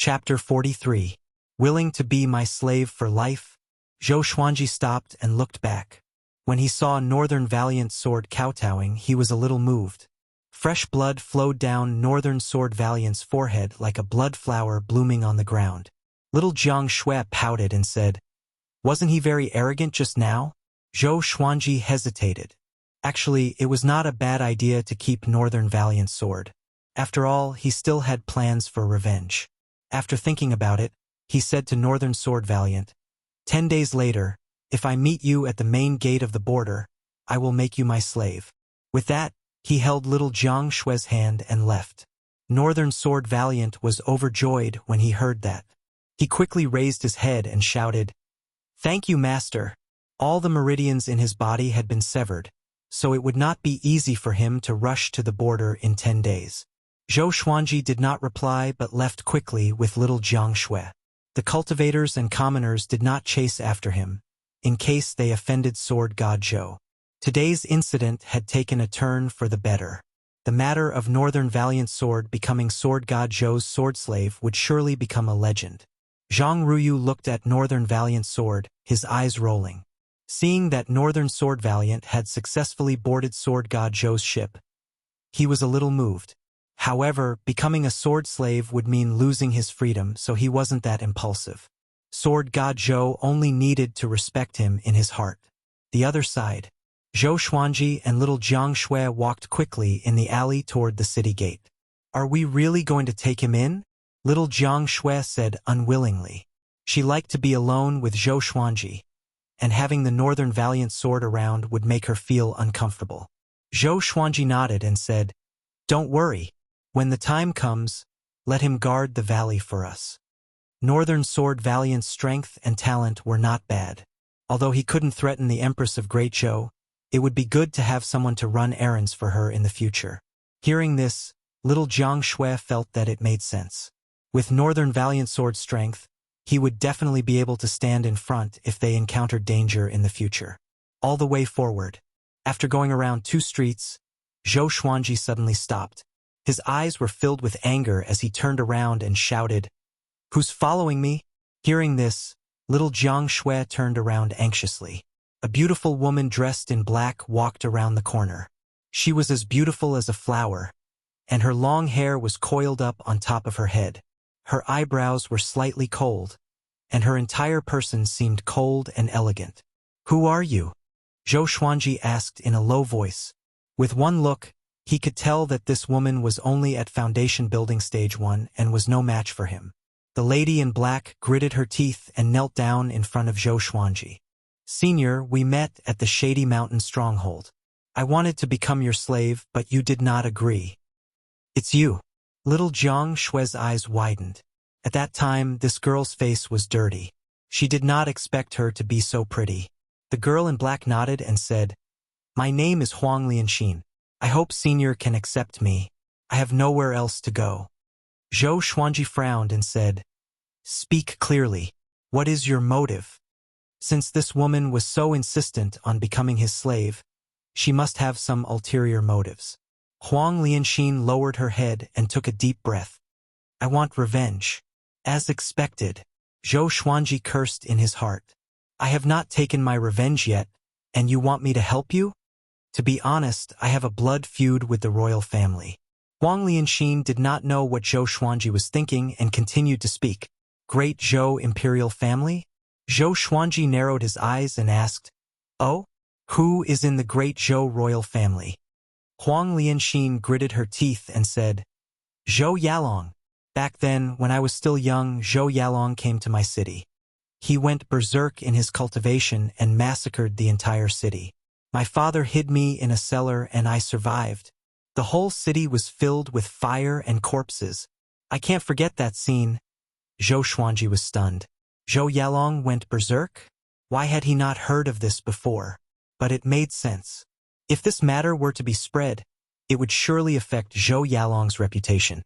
Chapter 43. Willing to be my slave for life? Zhou Xuanji stopped and looked back. When he saw Northern Valiant Sword kowtowing, he was a little moved. Fresh blood flowed down Northern Sword Valiant's forehead like a blood flower blooming on the ground. Little Jiang Shui pouted and said, "Wasn't he very arrogant just now?" Zhou Xuanji hesitated. Actually, it was not a bad idea to keep Northern Valiant Sword. After all, he still had plans for revenge. After thinking about it, he said to Northern Sword Valiant, 10 days later, if I meet you at the main gate of the border, I will make you my slave." With that, he held little Jiang Shui's hand and left. Northern Sword Valiant was overjoyed when he heard that. He quickly raised his head and shouted, "Thank you, master." All the meridians in his body had been severed, so it would not be easy for him to rush to the border in 10 days. Zhou Xuanji did not reply but left quickly with little Jiang Shui. The cultivators and commoners did not chase after him, in case they offended Sword God Zhou. Today's incident had taken a turn for the better. The matter of Northern Valiant Sword becoming Sword God Zhou's sword slave would surely become a legend. Zhang Ruyu looked at Northern Valiant Sword, his eyes rolling. Seeing that Northern Sword Valiant had successfully boarded Sword God Zhou's ship, he was a little moved. However, becoming a sword slave would mean losing his freedom, so he wasn't that impulsive. Sword God Zhou only needed to respect him in his heart. The other side, Zhou Xuanji and little Jiang Shui walked quickly in the alley toward the city gate. "Are we really going to take him in?" Little Jiang Shui said unwillingly. She liked to be alone with Zhou Xuanji, and having the Northern Valiant Sword around would make her feel uncomfortable. Zhou Xuanji nodded and said, "Don't worry. When the time comes, let him guard the valley for us." Northern Sword Valiant's strength and talent were not bad. Although he couldn't threaten the Empress of Great Zhou, it would be good to have someone to run errands for her in the future. Hearing this, little Jiang Shui felt that it made sense. With Northern Valiant Sword's strength, he would definitely be able to stand in front if they encountered danger in the future. All the way forward, after going around 2 streets, Zhou Xuanji suddenly stopped. His eyes were filled with anger as he turned around and shouted, "Who's following me?" Hearing this, little Jiang Shui turned around anxiously. A beautiful woman dressed in black walked around the corner. She was as beautiful as a flower, and her long hair was coiled up on top of her head. Her eyebrows were slightly cold, and her entire person seemed cold and elegant. "Who are you?" Zhou Xuanji asked in a low voice. With one look, he could tell that this woman was only at foundation building stage 1 and was no match for him. The lady in black gritted her teeth and knelt down in front of Zhou Xuanji. "Senior, we met at the Shady Mountain Stronghold. I wanted to become your slave, but you did not agree." "It's you." Little Jiang Shui's eyes widened. At that time, this girl's face was dirty. She did not expect her to be so pretty. The girl in black nodded and said, "My name is Huang Lianxin. I hope Senior can accept me. I have nowhere else to go." Zhou Xuanji frowned and said, "Speak clearly. What is your motive?" Since this woman was so insistent on becoming his slave, she must have some ulterior motives. Huang Lianxin lowered her head and took a deep breath. "I want revenge." As expected, Zhou Xuanji cursed in his heart. "I have not taken my revenge yet, and you want me to help you? To be honest, I have a blood feud with the royal family." Huang Lianxin did not know what Zhou Xuanji was thinking and continued to speak. "Great Zhou imperial family?" Zhou Xuanji narrowed his eyes and asked, "Oh? Who is in the Great Zhou royal family?" Huang Lianxin gritted her teeth and said, "Zhou Yalong. Back then, when I was still young, Zhou Yalong came to my city. He went berserk in his cultivation and massacred the entire city. My father hid me in a cellar and I survived. The whole city was filled with fire and corpses. I can't forget that scene." Zhou Xuanji was stunned. Zhou Yalong went berserk? Why had he not heard of this before? But it made sense. If this matter were to be spread, it would surely affect Zhou Yalong's reputation.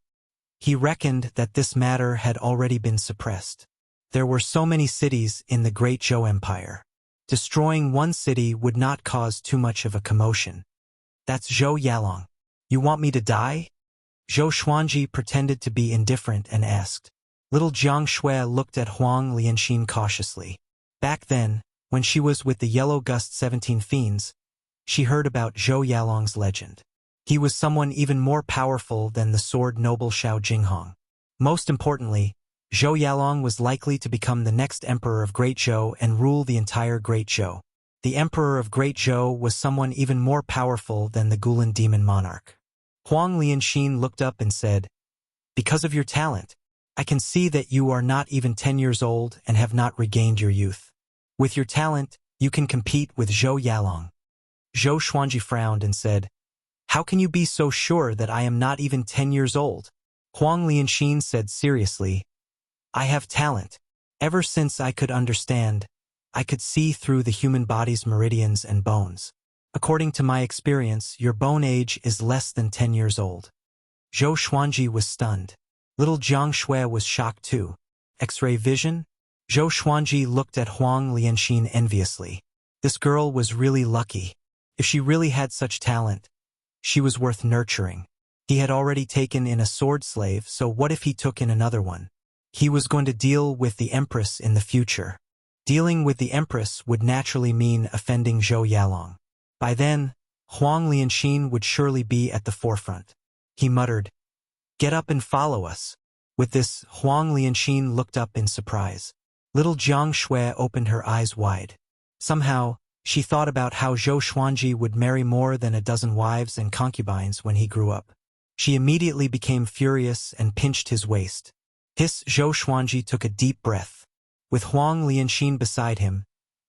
He reckoned that this matter had already been suppressed. There were so many cities in the Great Zhou Empire. Destroying one city would not cause too much of a commotion. "That's Zhou Yalong. You want me to die?" Zhou Xuanji pretended to be indifferent and asked. Little Jiang Shui looked at Huang Lianxin cautiously. Back then, when she was with the Yellow Gust 17 Fiends, she heard about Zhou Yalong's legend. He was someone even more powerful than the sword noble Xiao Jinghong. Most importantly, Zhou Yalong was likely to become the next emperor of Great Zhou and rule the entire Great Zhou. The emperor of Great Zhou was someone even more powerful than the Gulan demon monarch. Huang Lianxin looked up and said, "Because of your talent, I can see that you are not even 10 years old and have not regained your youth. With your talent, you can compete with Zhou Yalong." Zhou Xuanji frowned and said, "How can you be so sure that I am not even 10 years old?" Huang Lianxin said seriously, "I have talent. Ever since I could understand, I could see through the human body's meridians and bones. According to my experience, your bone age is less than 10 years old." Zhou Xuanji was stunned. Little Jiang Shui was shocked too. X-ray vision? Zhou Xuanji looked at Huang Lianxin enviously. This girl was really lucky. If she really had such talent, she was worth nurturing. He had already taken in a sword slave, so what if he took in another one? He was going to deal with the Empress in the future. Dealing with the Empress would naturally mean offending Zhou Yalong. By then, Huang Lianxin would surely be at the forefront. He muttered, "Get up and follow us." With this, Huang Lianxin looked up in surprise. Little Jiang Shui opened her eyes wide. Somehow, she thought about how Zhou Xuanji would marry more than a dozen wives and concubines when he grew up. She immediately became furious and pinched his waist. Zhou Xuanji took a deep breath. With Huang Lianxin beside him,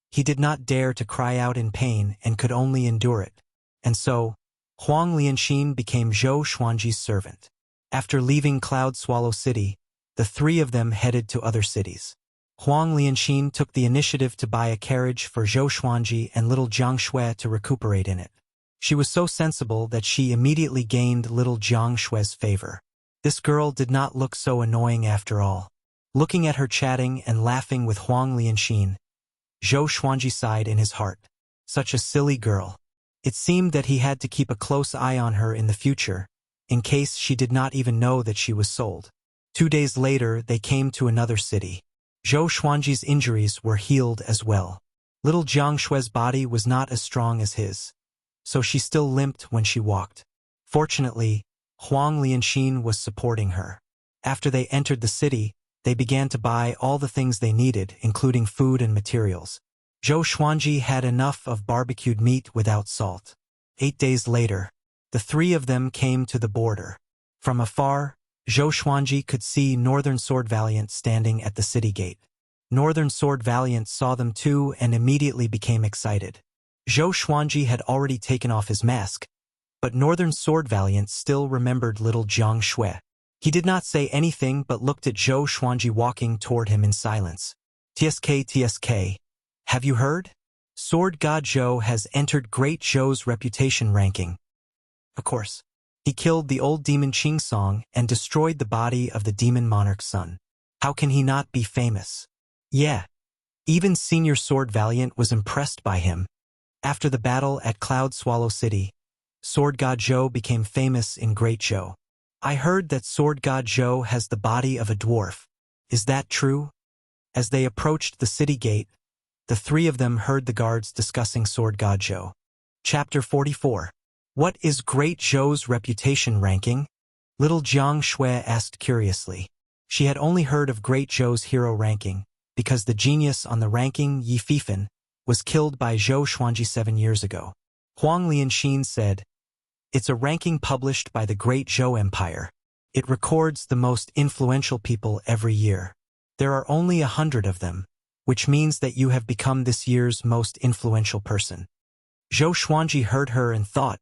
he did not dare to cry out in pain and could only endure it. And so, Huang Lianxin became Zhou Xuanji's servant. After leaving Cloud Swallow City, the three of them headed to other cities. Huang Lianxin took the initiative to buy a carriage for Zhou Xuanji and little Jiang Shui to recuperate in it. She was so sensible that she immediately gained little Jiang Shui's favor. This girl did not look so annoying after all. Looking at her chatting and laughing with Huang Lianxin, Zhou Xuanji sighed in his heart. Such a silly girl. It seemed that he had to keep a close eye on her in the future, in case she did not even know that she was sold. 2 days later, they came to another city. Zhou Xuanji's injuries were healed as well. Little Jiang Shui's body was not as strong as his, so she still limped when she walked. Fortunately, Huang Lianxin was supporting her. After they entered the city, they began to buy all the things they needed, including food and materials. Zhou Xuanji had enough of barbecued meat without salt. 8 days later, the three of them came to the border. From afar, Zhou Xuanji could see Northern Sword Valiant standing at the city gate. Northern Sword Valiant saw them too and immediately became excited. Zhou Xuanji had already taken off his mask, but Northern Sword Valiant still remembered little Jiang Shui. He did not say anything but looked at Zhou Xuanji walking toward him in silence. "TSK, have you heard? Sword God Zhou has entered Great Zhou's reputation ranking." Of course. He killed the old demon Qing Song and destroyed the body of the demon monarch's son. How can he not be famous? Yeah. Even Senior Sword Valiant was impressed by him. After the battle at Cloud Swallow City, Sword God Zhou became famous in Great Zhou. "I heard that Sword God Zhou has the body of a dwarf. Is that true?" As they approached the city gate, the three of them heard the guards discussing Sword God Zhou. Chapter 44. What is Great Zhou's reputation ranking? Little Jiang Shui asked curiously. She had only heard of Great Zhou's hero ranking, because the genius on the ranking, Yi Fifan, was killed by Zhou Xuanji 7 years ago. Huang Lianxin said, "It's a ranking published by the Great Zhou Empire. It records the most influential people every year. There are only 100 of them, which means that you have become this year's most influential person." Zhou Xuanji heard her and thought,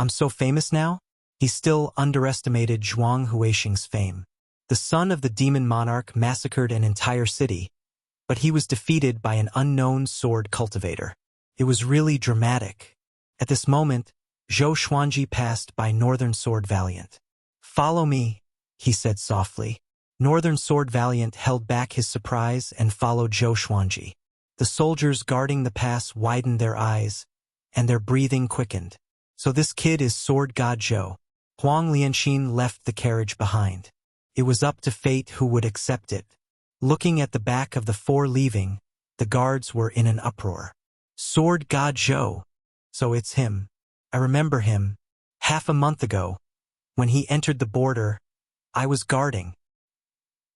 "I'm so famous now?" He still underestimated Zhuang Huixing's fame. The son of the demon monarch massacred an entire city, but he was defeated by an unknown sword cultivator. It was really dramatic. At this moment, Zhou Xuanji passed by Northern Sword Valiant. "Follow me," he said softly. Northern Sword Valiant held back his surprise and followed Zhou Xuanji. The soldiers guarding the pass widened their eyes, and their breathing quickened. So this kid is Sword God Zhou. Huang Lianxin left the carriage behind. It was up to fate who would accept it. Looking at the back of the four leaving, the guards were in an uproar. Sword God Zhou. So it's him. I remember him. Half a month ago, when he entered the border, I was guarding.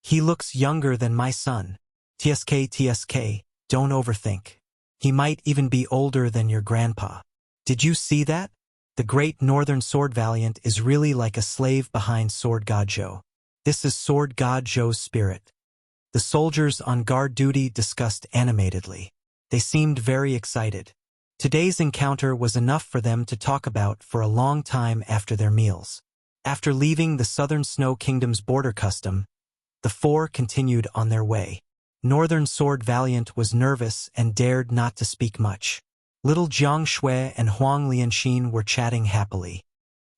He looks younger than my son. TSK, don't overthink. He might even be older than your grandpa. Did you see that? The great northern sword valiant is really like a slave behind Sword God Zhou. This is Sword God Zhou's spirit. The soldiers on guard duty discussed animatedly. They seemed very excited. Today's encounter was enough for them to talk about for a long time after their meals. After leaving the Southern Snow Kingdom's border custom, the four continued on their way. Northern Sword Valiant was nervous and dared not to speak much. Little Jiang Shui and Huang Lianxin were chatting happily.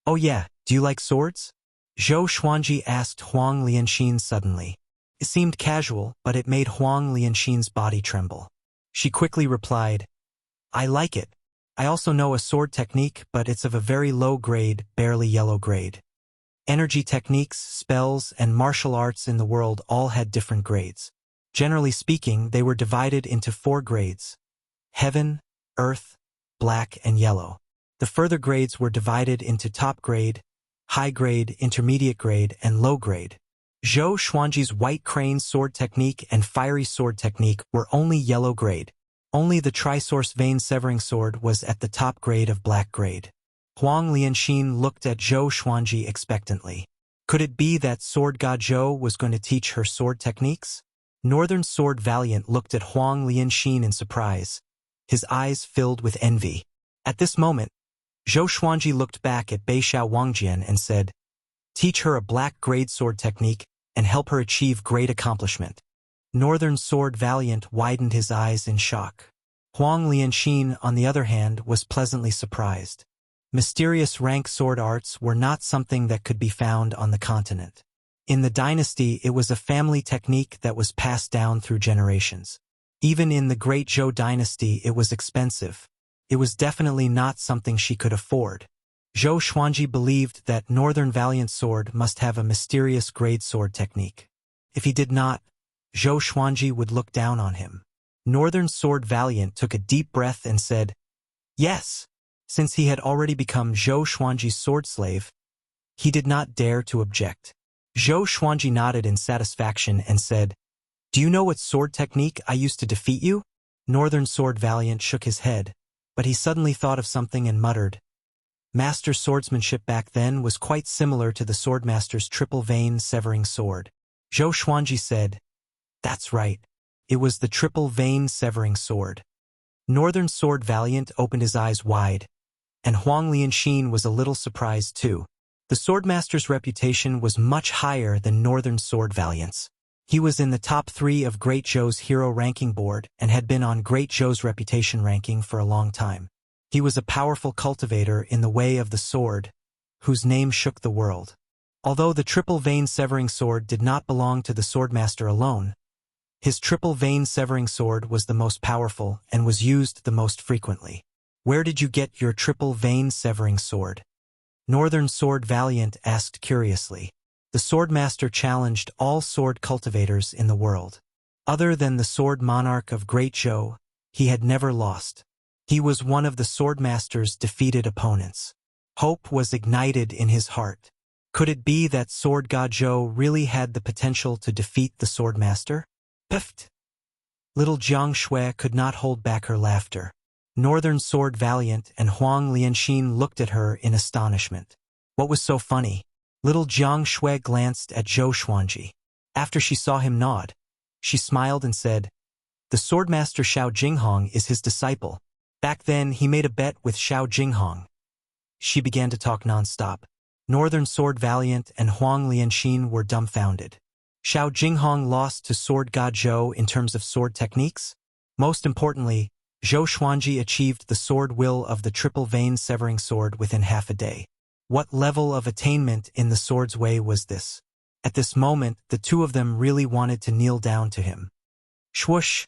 Oh yeah, do you like swords? Zhou Xuanji asked Huang Lianxin suddenly. It seemed casual, but it made Huang Lianxin's body tremble. She quickly replied, I like it. I also know a sword technique, but it's of a very low grade, barely yellow grade. Energy techniques, spells, and martial arts in the world all had different grades. Generally speaking, they were divided into 4 grades: heaven, earth, black, and yellow. The further grades were divided into top grade, high grade, intermediate grade, and low grade. Zhou Xuanji's white crane sword technique and fiery sword technique were only yellow grade. Only the Trisource Vein Severing Sword was at the top grade of black grade. Huang Lianxin looked at Zhou Xuanji expectantly. Could it be that Sword God Zhou was going to teach her sword techniques? Northern Sword Valiant looked at Huang Lianxin in surprise. His eyes filled with envy. At this moment, Zhou Xuanji looked back at Beixiao Wangjian and said, teach her a black grade sword technique and help her achieve great accomplishment. Northern Sword Valiant widened his eyes in shock. Huang Lianxin, on the other hand, was pleasantly surprised. Mysterious rank sword arts were not something that could be found on the continent. In the dynasty, it was a family technique that was passed down through generations. Even in the Great Zhou dynasty, it was expensive. It was definitely not something she could afford. Zhou Xuanji believed that Northern Valiant Sword must have a mysterious grade sword technique. If he did not, Zhou Xuanji would look down on him. Northern Sword Valiant took a deep breath and said, yes. Since he had already become Zhou Xuanji's sword slave, he did not dare to object. Zhou Xuanji nodded in satisfaction and said, do you know what sword technique I used to defeat you? Northern Sword Valiant shook his head, but he suddenly thought of something and muttered. Master swordsmanship back then was quite similar to the Swordmaster's triple vein severing sword. Zhou Xuanji said, that's right. It was the triple vein severing sword. Northern Sword Valiant opened his eyes wide, and Huang Lianxin was a little surprised too. The Swordmaster's reputation was much higher than Northern Sword Valiant's. He was in the top 3 of Great Zhou's hero ranking board and had been on Great Zhou's reputation ranking for a long time. He was a powerful cultivator in the way of the sword, whose name shook the world. Although the triple vein severing sword did not belong to the Swordmaster alone, his triple vein severing sword was the most powerful and was used the most frequently. Where did you get your triple vein severing sword? Northern Sword Valiant asked curiously. The Swordmaster challenged all sword cultivators in the world. Other than the Sword Monarch of Great Zhou, he had never lost. He was one of the Swordmaster's defeated opponents. Hope was ignited in his heart. Could it be that Sword God Zhou really had the potential to defeat the Swordmaster? Piffed! Little Jiang Shui could not hold back her laughter. Northern Sword Valiant and Huang Lianxin looked at her in astonishment. What was so funny? Little Jiang Shui glanced at Zhou Xuanji. After she saw him nod, she smiled and said, the Swordmaster Xiao Jinghong is his disciple. Back then, he made a bet with Xiao Jinghong. She began to talk non-stop. Northern Sword Valiant and Huang Lianxin were dumbfounded. Xiao Jinghong lost to Sword God Zhou in terms of sword techniques? Most importantly, Zhou Xuanji achieved the sword will of the triple vein severing sword within half a day. What level of attainment in the sword's way was this? At this moment, the two of them really wanted to kneel down to him. Swoosh!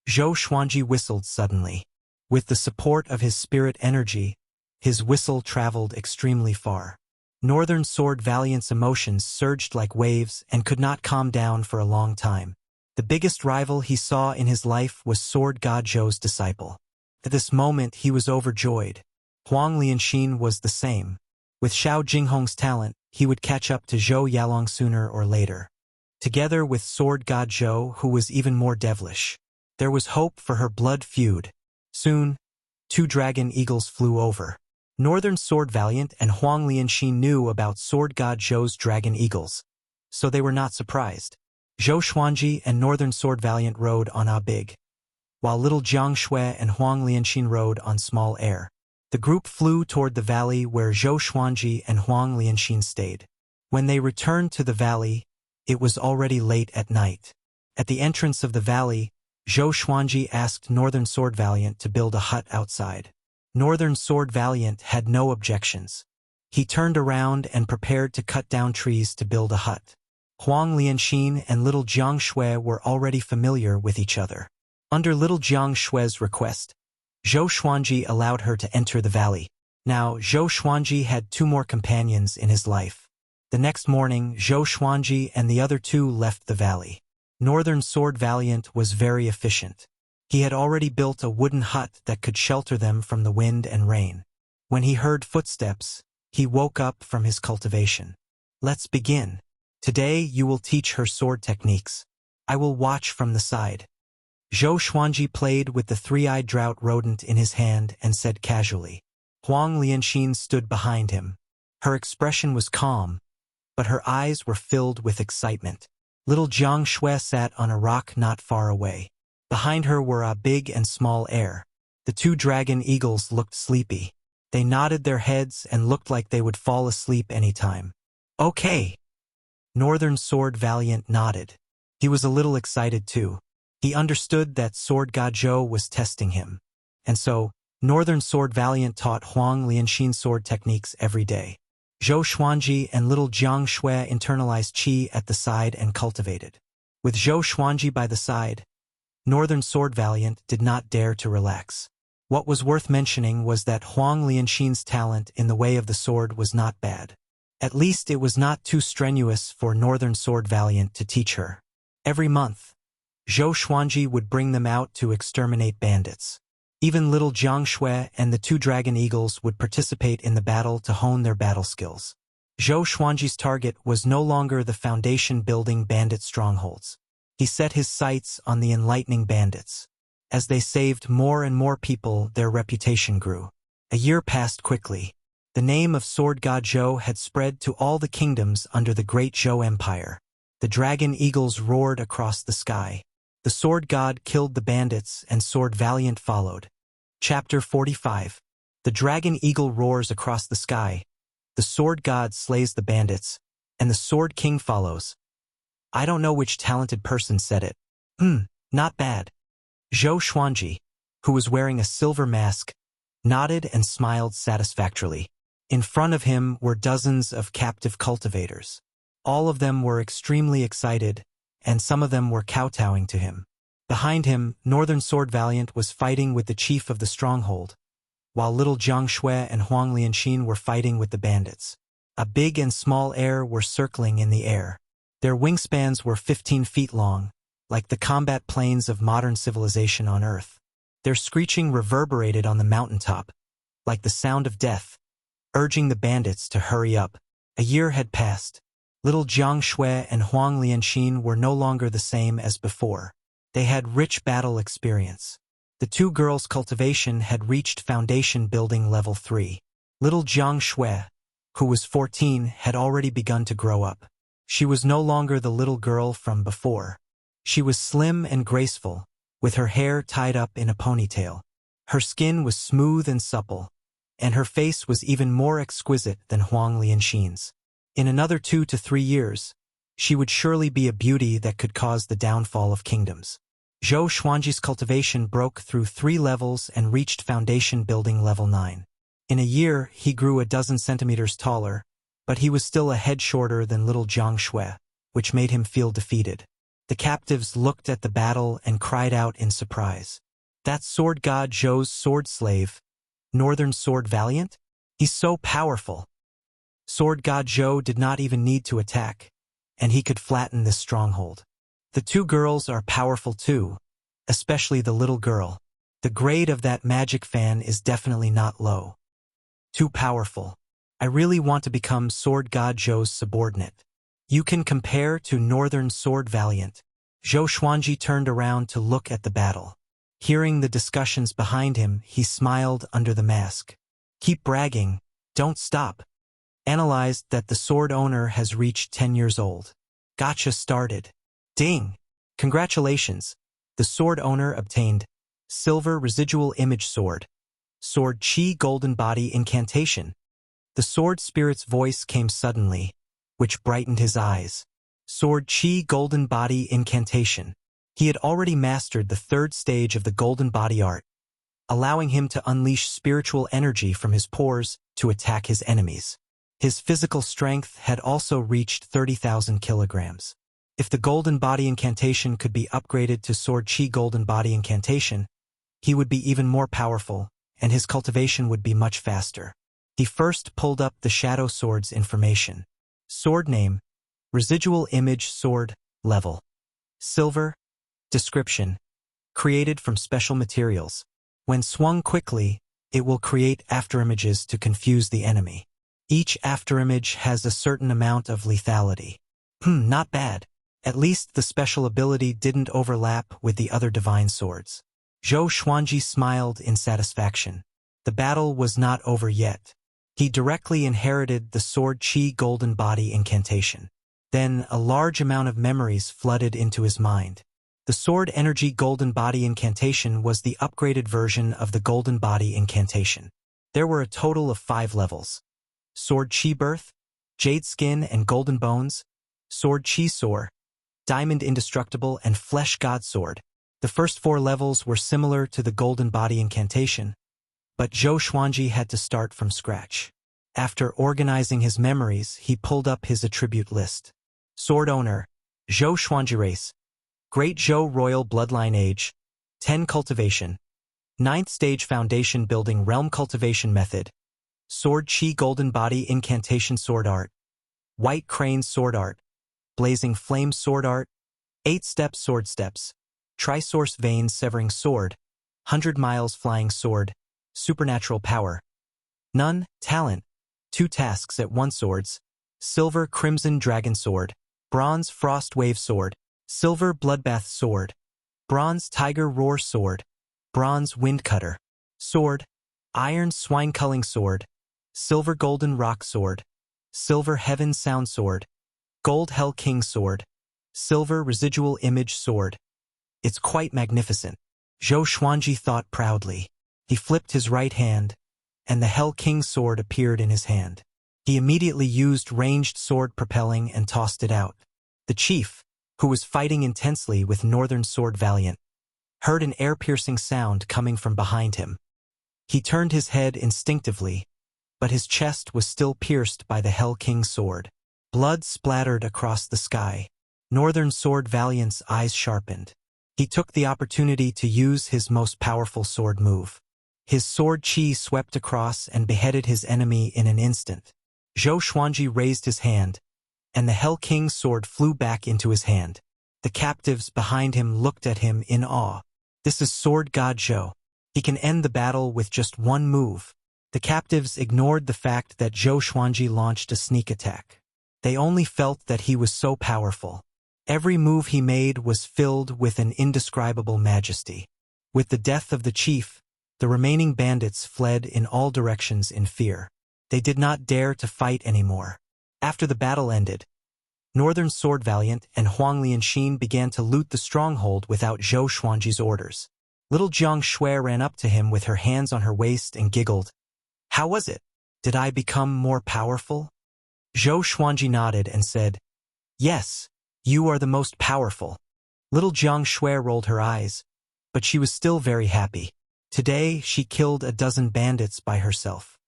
Zhou Xuanji whistled suddenly. With the support of his spirit energy, his whistle traveled extremely far. Northern Sword Valiant's emotions surged like waves and could not calm down for a long time. The biggest rival he saw in his life was Sword God Zhou's disciple. At this moment he was overjoyed. Huang Lianxin was the same. With Xiao Jinghong's talent, he would catch up to Zhou Yalong sooner or later. Together with Sword God Zhou, who was even more devilish, there was hope for her blood feud. Soon, 2 dragon eagles flew over. Northern Sword Valiant and Huang Lianxin knew about Sword God Zhou's dragon eagles, so they were not surprised. Zhou Xuanji and Northern Sword Valiant rode on A Big, while little Jiang Shui and Huang Lianxin rode on Small Air. The group flew toward the valley where Zhou Xuanji and Huang Lianxin stayed. When they returned to the valley, it was already late at night. At the entrance of the valley, Zhou Xuanji asked Northern Sword Valiant to build a hut outside. Northern Sword Valiant had no objections. He turned around and prepared to cut down trees to build a hut. Huang Lianxin and little Jiang Shui were already familiar with each other. Under little Jiang Shui's request, Zhou Xuanji allowed her to enter the valley. Now, Zhou Xuanji had 2 more companions in his life. The next morning, Zhou Xuanji and the other 2 left the valley. Northern Sword Valiant was very efficient. He had already built a wooden hut that could shelter them from the wind and rain. When he heard footsteps, he woke up from his cultivation. Let's begin. Today you will teach her sword techniques. I will watch from the side. Zhou Xuanji played with the 3-eyed drought rodent in his hand and said casually. Huang Lianxin stood behind him. Her expression was calm, but her eyes were filled with excitement. Little Jiang Shui sat on a rock not far away. Behind her were A Big and Small Air. The 2 dragon eagles looked sleepy. They nodded their heads and looked like they would fall asleep any time. Okay. Northern Sword Valiant nodded. He was a little excited too. He understood that Sword God Zhou was testing him. And so, Northern Sword Valiant taught Huang Lianxin sword techniques every day. Zhou Xuanji and little Jiang Shui internalized qi at the side and cultivated. With Zhou Xuanji by the side, Northern Sword Valiant did not dare to relax. What was worth mentioning was that Huang Lianxin's talent in the way of the sword was not bad. At least it was not too strenuous for Northern Sword Valiant to teach her. Every month, Zhou Xuanji would bring them out to exterminate bandits. Even little Jiang Shui and the 2 dragon eagles would participate in the battle to hone their battle skills. Zhou Xuanji's target was no longer the foundation-building bandit strongholds. He set his sights on the enlightening bandits. As they saved more and more people, their reputation grew. A year passed quickly. The name of Sword God Zhou had spread to all the kingdoms under the Great Zhou Empire. The dragon eagles roared across the sky. The Sword God killed the bandits and Sword Valiant followed. Chapter 45. The dragon eagle roars across the sky. The Sword God slays the bandits, and the Sword King follows. I don't know which talented person said it. Not bad. Zhou Xuanji, who was wearing a silver mask, nodded and smiled satisfactorily. In front of him were dozens of captive cultivators. All of them were extremely excited, and some of them were kowtowing to him. Behind him, Northern Sword Valiant was fighting with the chief of the stronghold, while little Jiang Shui and Huang Lianxin were fighting with the bandits. A Big and Small Air were circling in the air. Their wingspans were 15 feet long, like the combat planes of modern civilization on Earth. Their screeching reverberated on the mountaintop, like the sound of death, urging the bandits to hurry up. A year had passed. Little Jiang Shui and Huang Lianxin were no longer the same as before. They had rich battle experience. The 2 girls' cultivation had reached foundation building level 3. Little Jiang Shui, who was 14, had already begun to grow up. She was no longer the little girl from before. She was slim and graceful, with her hair tied up in a ponytail. Her skin was smooth and supple, and her face was even more exquisite than Huang Lianxin's. In another 2 to 3 years, she would surely be a beauty that could cause the downfall of kingdoms. Zhou Xuanji's cultivation broke through 3 levels and reached foundation building level 9. In a year, he grew a dozen centimeters taller, but he was still a head shorter than little Jiang Shui, which made him feel defeated. The captives looked at the battle and cried out in surprise. That's Sword God Zhou's sword slave, Northern Sword Valiant? He's so powerful. Sword God Zhou did not even need to attack, and he could flatten this stronghold. The two girls are powerful too, especially the little girl. The grade of that magic fan is definitely not low. Too powerful. I really want to become Sword God Zhou's subordinate. You can compare to Northern Sword Valiant. Zhou Xuanji turned around to look at the battle. Hearing the discussions behind him, he smiled under the mask. Keep bragging, don't stop. Analyzed that the sword owner has reached 10 years old. Gotcha started. Ding! Congratulations! The sword owner obtained Silver Residual Image Sword. Sword Chi Golden Body Incantation. The sword spirit's voice came suddenly, which brightened his eyes. Sword Chi Golden Body Incantation. He had already mastered the third stage of the Golden Body art, allowing him to unleash spiritual energy from his pores to attack his enemies. His physical strength had also reached 30,000 kilograms. If the Golden Body Incantation could be upgraded to Sword Chi Golden Body Incantation, he would be even more powerful, and his cultivation would be much faster. He first pulled up the Shadow Sword's information. Sword name, Residual Image Sword, level. Silver. Description. Created from special materials. When swung quickly, it will create afterimages to confuse the enemy. Each afterimage has a certain amount of lethality. Not bad. At least the special ability didn't overlap with the other divine swords. Zhou Xuanji smiled in satisfaction. The battle was not over yet. He directly inherited the Sword Chi Golden Body Incantation. Then a large amount of memories flooded into his mind. The Sword Energy Golden Body Incantation was the upgraded version of the Golden Body Incantation. There were a total of 5 levels. Sword Chi Birth, Jade Skin and Golden Bones, Sword Chi Sword, Diamond Indestructible and Flesh God Sword. The first 4 levels were similar to the Golden Body Incantation, but Zhou Xuanji had to start from scratch. After organizing his memories, he pulled up his attribute list. Sword Owner, Zhou Xuanji Race, Great Zhou Royal Bloodline Age, 10 Cultivation, 9th Stage Foundation Building Realm Cultivation Method, Sword Chi Golden Body Incantation Sword Art, White Crane Sword Art, Blazing Flame Sword Art, 8-Step Sword Steps, Trisource Vein Severing Sword, 100 Miles Flying Sword, Supernatural Power. None, Talent, 2 Tasks at 1 Swords, Silver Crimson Dragon Sword, Bronze Frost Wave Sword, Silver Bloodbath Sword, Bronze Tiger Roar Sword, Bronze Wind Cutter Sword, Iron Swine Culling Sword, Silver Golden Rock Sword, Silver Heaven Sound Sword, Gold Hell King Sword, Silver Residual Image Sword. It's quite magnificent. Zhou Xuanji thought proudly. He flipped his right hand, and the Hell King Sword appeared in his hand. He immediately used ranged sword propelling and tossed it out. The chief, who was fighting intensely with Northern Sword Valiant, heard an air-piercing sound coming from behind him. He turned his head instinctively, but his chest was still pierced by the Hell King Sword. Blood splattered across the sky. Northern Sword Valiant's eyes sharpened. He took the opportunity to use his most powerful sword move. His sword chi swept across and beheaded his enemy in an instant. Zhou Xuanji raised his hand, and the Hell King's sword flew back into his hand. The captives behind him looked at him in awe. This is Sword God Zhou. He can end the battle with just one move. The captives ignored the fact that Zhou Xuanji launched a sneak attack. They only felt that he was so powerful. Every move he made was filled with an indescribable majesty. With the death of the chief, the remaining bandits fled in all directions in fear. They did not dare to fight anymore. After the battle ended, Northern Sword Valiant and Huang Lianxin began to loot the stronghold without Zhou Xuanji's orders. Little Jiang Shui ran up to him with her hands on her waist and giggled. How was it? Did I become more powerful? Zhou Xuanji nodded and said, Yes, you are the most powerful. Little Jiang Shui rolled her eyes, but she was still very happy. Today, she killed a dozen bandits by herself.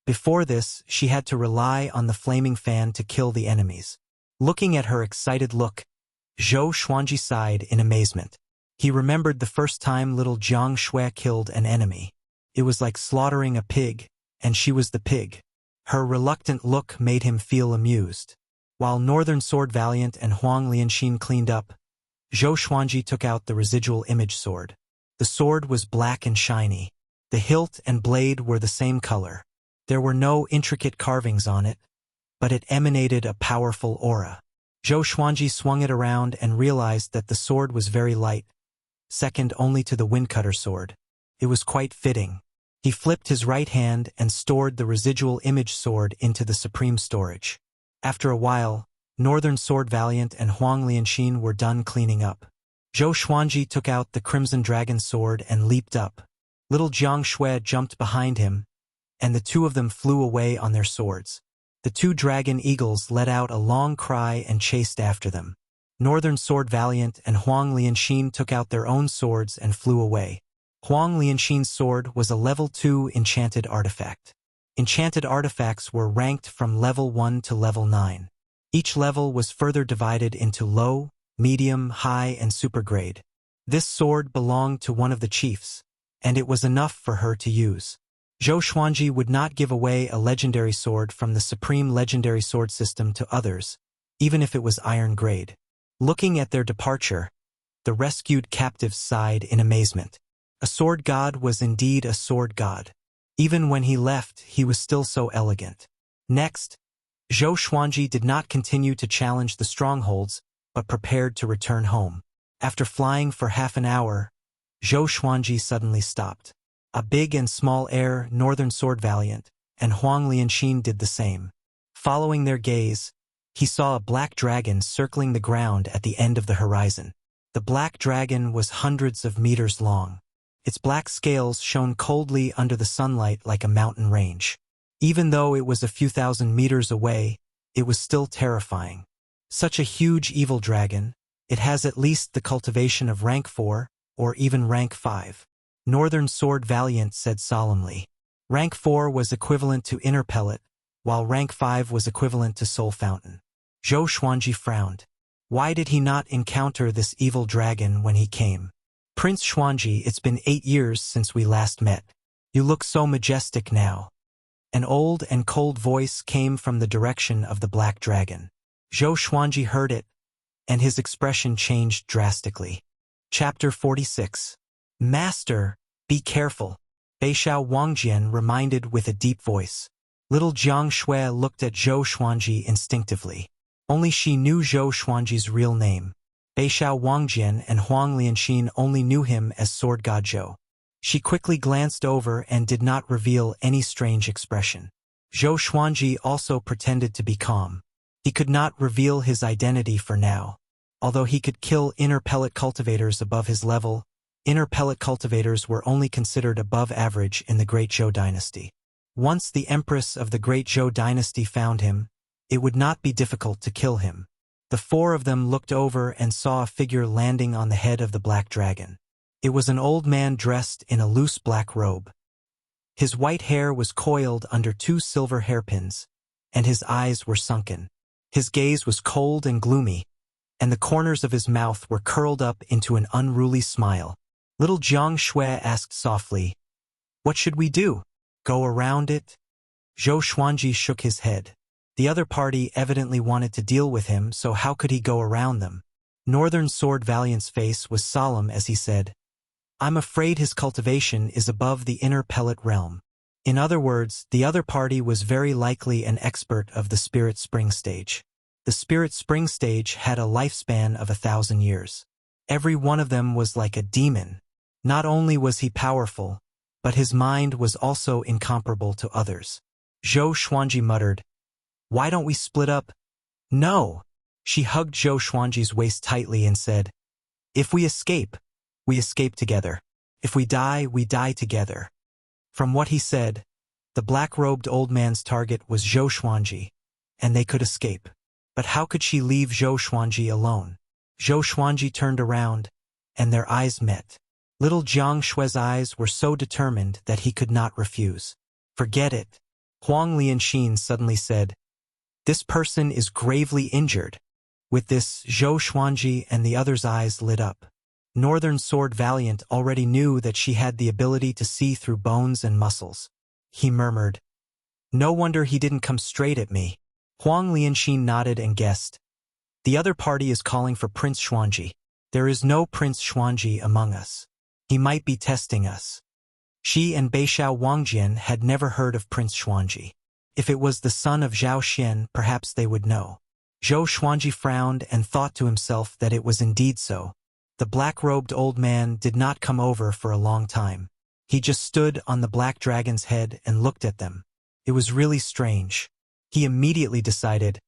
Before this, she had to rely on the flaming fan to kill the enemies. Looking at her excited look, Zhou Xuanji sighed in amazement. He remembered the first time little Jiang Shui killed an enemy. It was like slaughtering a pig, and she was the pig. Her reluctant look made him feel amused. While Northern Sword Valiant and Huang Lianxin cleaned up, Zhou Xuanji took out the residual image sword. The sword was black and shiny. The hilt and blade were the same color. There were no intricate carvings on it, but it emanated a powerful aura. Zhou Xuanji swung it around and realized that the sword was very light, second only to the windcutter sword. It was quite fitting. He flipped his right hand and stored the residual image sword into the supreme storage. After a while, Northern Sword Valiant and Huang Lianxin were done cleaning up. Zhou Xuanji took out the Crimson Dragon sword and leaped up. Little Jiang Shui jumped behind him, and the two of them flew away on their swords. The two dragon eagles let out a long cry and chased after them. Northern Sword Valiant and Huang Lianxin took out their own swords and flew away. Huang Lianxin's sword was a level 2 enchanted artifact. Enchanted artifacts were ranked from level 1 to level 9. Each level was further divided into low, medium, high, and super grade. This sword belonged to one of the chiefs, and it was enough for her to use. Zhou Xuanji would not give away a legendary sword from the supreme legendary sword system to others, even if it was iron grade. Looking at their departure, the rescued captives sighed in amazement. A sword god was indeed a sword god. Even when he left, he was still so elegant. Next, Zhou Xuanji did not continue to challenge the strongholds, but prepared to return home. After flying for half an hour, Zhou Xuanji suddenly stopped. A big and small heir, Northern Sword Valiant, and Huang Lianxin did the same. Following their gaze, he saw a black dragon circling the ground at the end of the horizon. The black dragon was hundreds of meters long. Its black scales shone coldly under the sunlight like a mountain range. Even though it was a few thousand meters away, it was still terrifying. Such a huge evil dragon, it has at least the cultivation of rank 4, or even rank 5. Northern Sword Valiant said solemnly. Rank 4 was equivalent to Inner Pellet, while rank 5 was equivalent to Soul Fountain. Zhou Xuanji frowned. Why did he not encounter this evil dragon when he came? Prince Xuanji, it's been 8 years since we last met. You look so majestic now. An old and cold voice came from the direction of the black dragon. Zhou Xuanji heard it, and his expression changed drastically. Chapter 46. Master, be careful, Beishao Wangjian reminded with a deep voice. Little Jiang Shui looked at Zhou Xuanji instinctively. Only she knew Zhou Xuanji's real name. Beishao Wangjian and Huang Lianxin only knew him as Sword God Zhou. She quickly glanced over and did not reveal any strange expression. Zhou Xuanji also pretended to be calm. He could not reveal his identity for now. Although he could kill inner pellet cultivators above his level, inner pellet cultivators were only considered above average in the Great Zhou dynasty. Once the empress of the Great Zhou dynasty found him, it would not be difficult to kill him. The four of them looked over and saw a figure landing on the head of the black dragon. It was an old man dressed in a loose black robe. His white hair was coiled under 2 silver hairpins, and his eyes were sunken. His gaze was cold and gloomy, and the corners of his mouth were curled up into an unruly smile. Little Jiang Shui asked softly, "What should we do? Go around it?" Zhou Xuanji shook his head. The other party evidently wanted to deal with him, so how could he go around them? Northern Sword Valiant's face was solemn as he said, "I'm afraid his cultivation is above the inner pellet realm." In other words, the other party was very likely an expert of the Spirit Spring stage. The Spirit Spring stage had a lifespan of 1,000 years. Every one of them was like a demon. Not only was he powerful, but his mind was also incomparable to others. Zhou Xuanji muttered, "Why don't we split up?" "No." She hugged Zhou Xuanji's waist tightly and said, "If we escape together. If we die together." From what he said, the black-robed old man's target was Zhou Xuanji, and they could escape. But how could she leave Zhou Xuanji alone? Zhou Xuanji turned around, and their eyes met. Little Jiang Shui's eyes were so determined that he could not refuse. "Forget it," Huang Lianxin suddenly said. "This person is gravely injured." With this, Zhou Xuanji and the others' eyes lit up. Northern Sword Valiant already knew that she had the ability to see through bones and muscles. He murmured, No wonder he didn't come straight at me. Huang Lianxin nodded and guessed. The other party is calling for Prince Xuanji. There is no Prince Xuanji among us. He might be testing us. She and Beixiao Wangjian had never heard of Prince Xuanji. If it was the son of Zhao Xian, perhaps they would know. Zhou Xuanji frowned and thought to himself that it was indeed so. The black-robed old man did not come over for a long time. He just stood on the black dragon's head and looked at them. It was really strange. He immediately decided,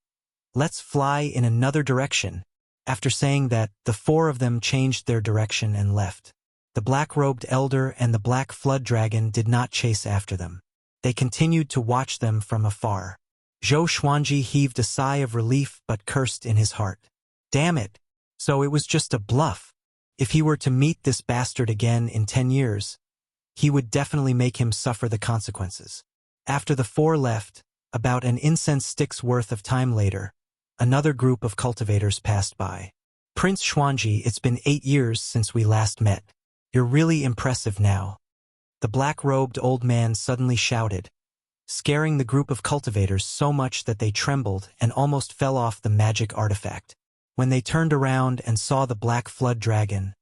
let's fly in another direction. After saying that, the four of them changed their direction and left. The black-robed elder and the black flood dragon did not chase after them. They continued to watch them from afar. Zhou Xuanji heaved a sigh of relief but cursed in his heart. Damn it! So it was just a bluff. If he were to meet this bastard again in 10 years, he would definitely make him suffer the consequences. After the four left, about an incense stick's worth of time later, another group of cultivators passed by. Prince Xuanji, it's been 8 years since we last met. You're really impressive now. The black-robed old man suddenly shouted, scaring the group of cultivators so much that they trembled and almost fell off the magic artifact. When they turned around and saw the black flood dragon,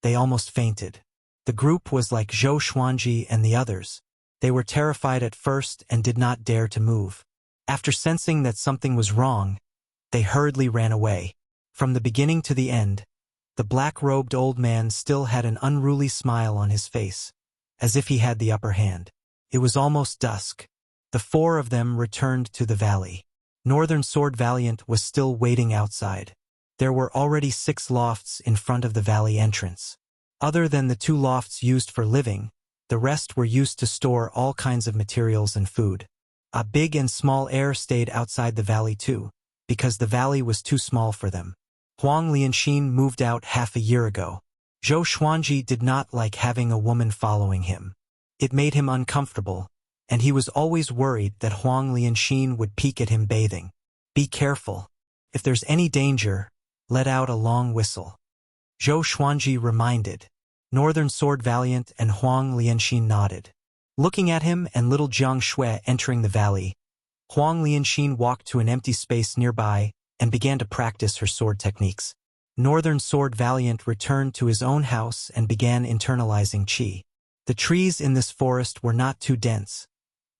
they almost fainted. The group was like Zhou Xuanji and the others. They were terrified at first and did not dare to move. After sensing that something was wrong, they hurriedly ran away. From the beginning to the end, the black-robed old man still had an unruly smile on his face, as if he had the upper hand. It was almost dusk. The four of them returned to the valley. Northern Sword Valiant was still waiting outside. There were already 6 lofts in front of the valley entrance. Other than the 2 lofts used for living, the rest were used to store all kinds of materials and food. A big and small heir stayed outside the valley too, because the valley was too small for them. Huang Lianxin moved out half a year ago. Zhou Xuanji did not like having a woman following him. It made him uncomfortable, and he was always worried that Huang Lianxin would peek at him bathing. Be careful. If there's any danger, let out a long whistle. Zhou Xuanji reminded. Northern Sword Valiant and Huang Lianxin nodded. Looking at him and little Jiang Shui entering the valley, Huang Lianxin walked to an empty space nearby and began to practice her sword techniques. Northern Sword Valiant returned to his own house and began internalizing qi. The trees in this forest were not too dense,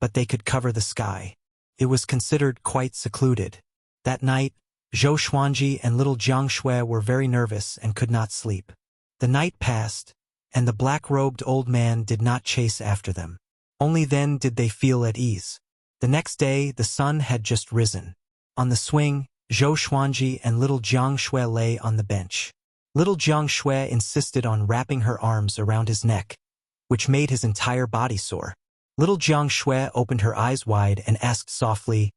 but they could cover the sky. It was considered quite secluded. That night, Zhou Xuanji and little Jiang Shui were very nervous and could not sleep. The night passed, and the black-robed old man did not chase after them. Only then did they feel at ease. The next day, the sun had just risen. On the swing, Zhou Xuanji and little Jiang Shui lay on the bench. Little Jiang Shui insisted on wrapping her arms around his neck, which made his entire body sore. Little Jiang Shui opened her eyes wide and asked softly,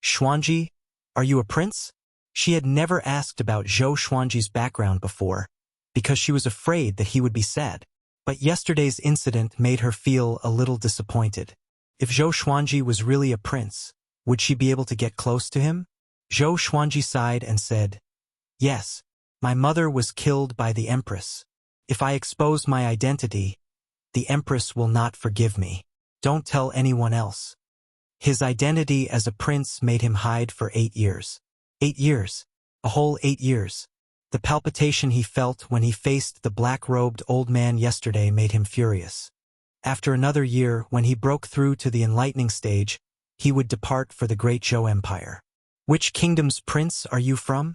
Xuanji, are you a prince? She had never asked about Zhou Xuanji's background before, because she was afraid that he would be sad. But yesterday's incident made her feel a little disappointed. If Zhou Xuanji was really a prince, would she be able to get close to him? Zhou Xuanji sighed and said, yes, my mother was killed by the Empress. If I expose my identity, the Empress will not forgive me. Don't tell anyone else. His identity as a prince made him hide for 8 years. 8 years. A whole 8 years. The palpitation he felt when he faced the black-robed old man yesterday made him furious. After another year, when he broke through to the enlightening stage, he would depart for the Great Zhou Empire. Which kingdom's prince are you from?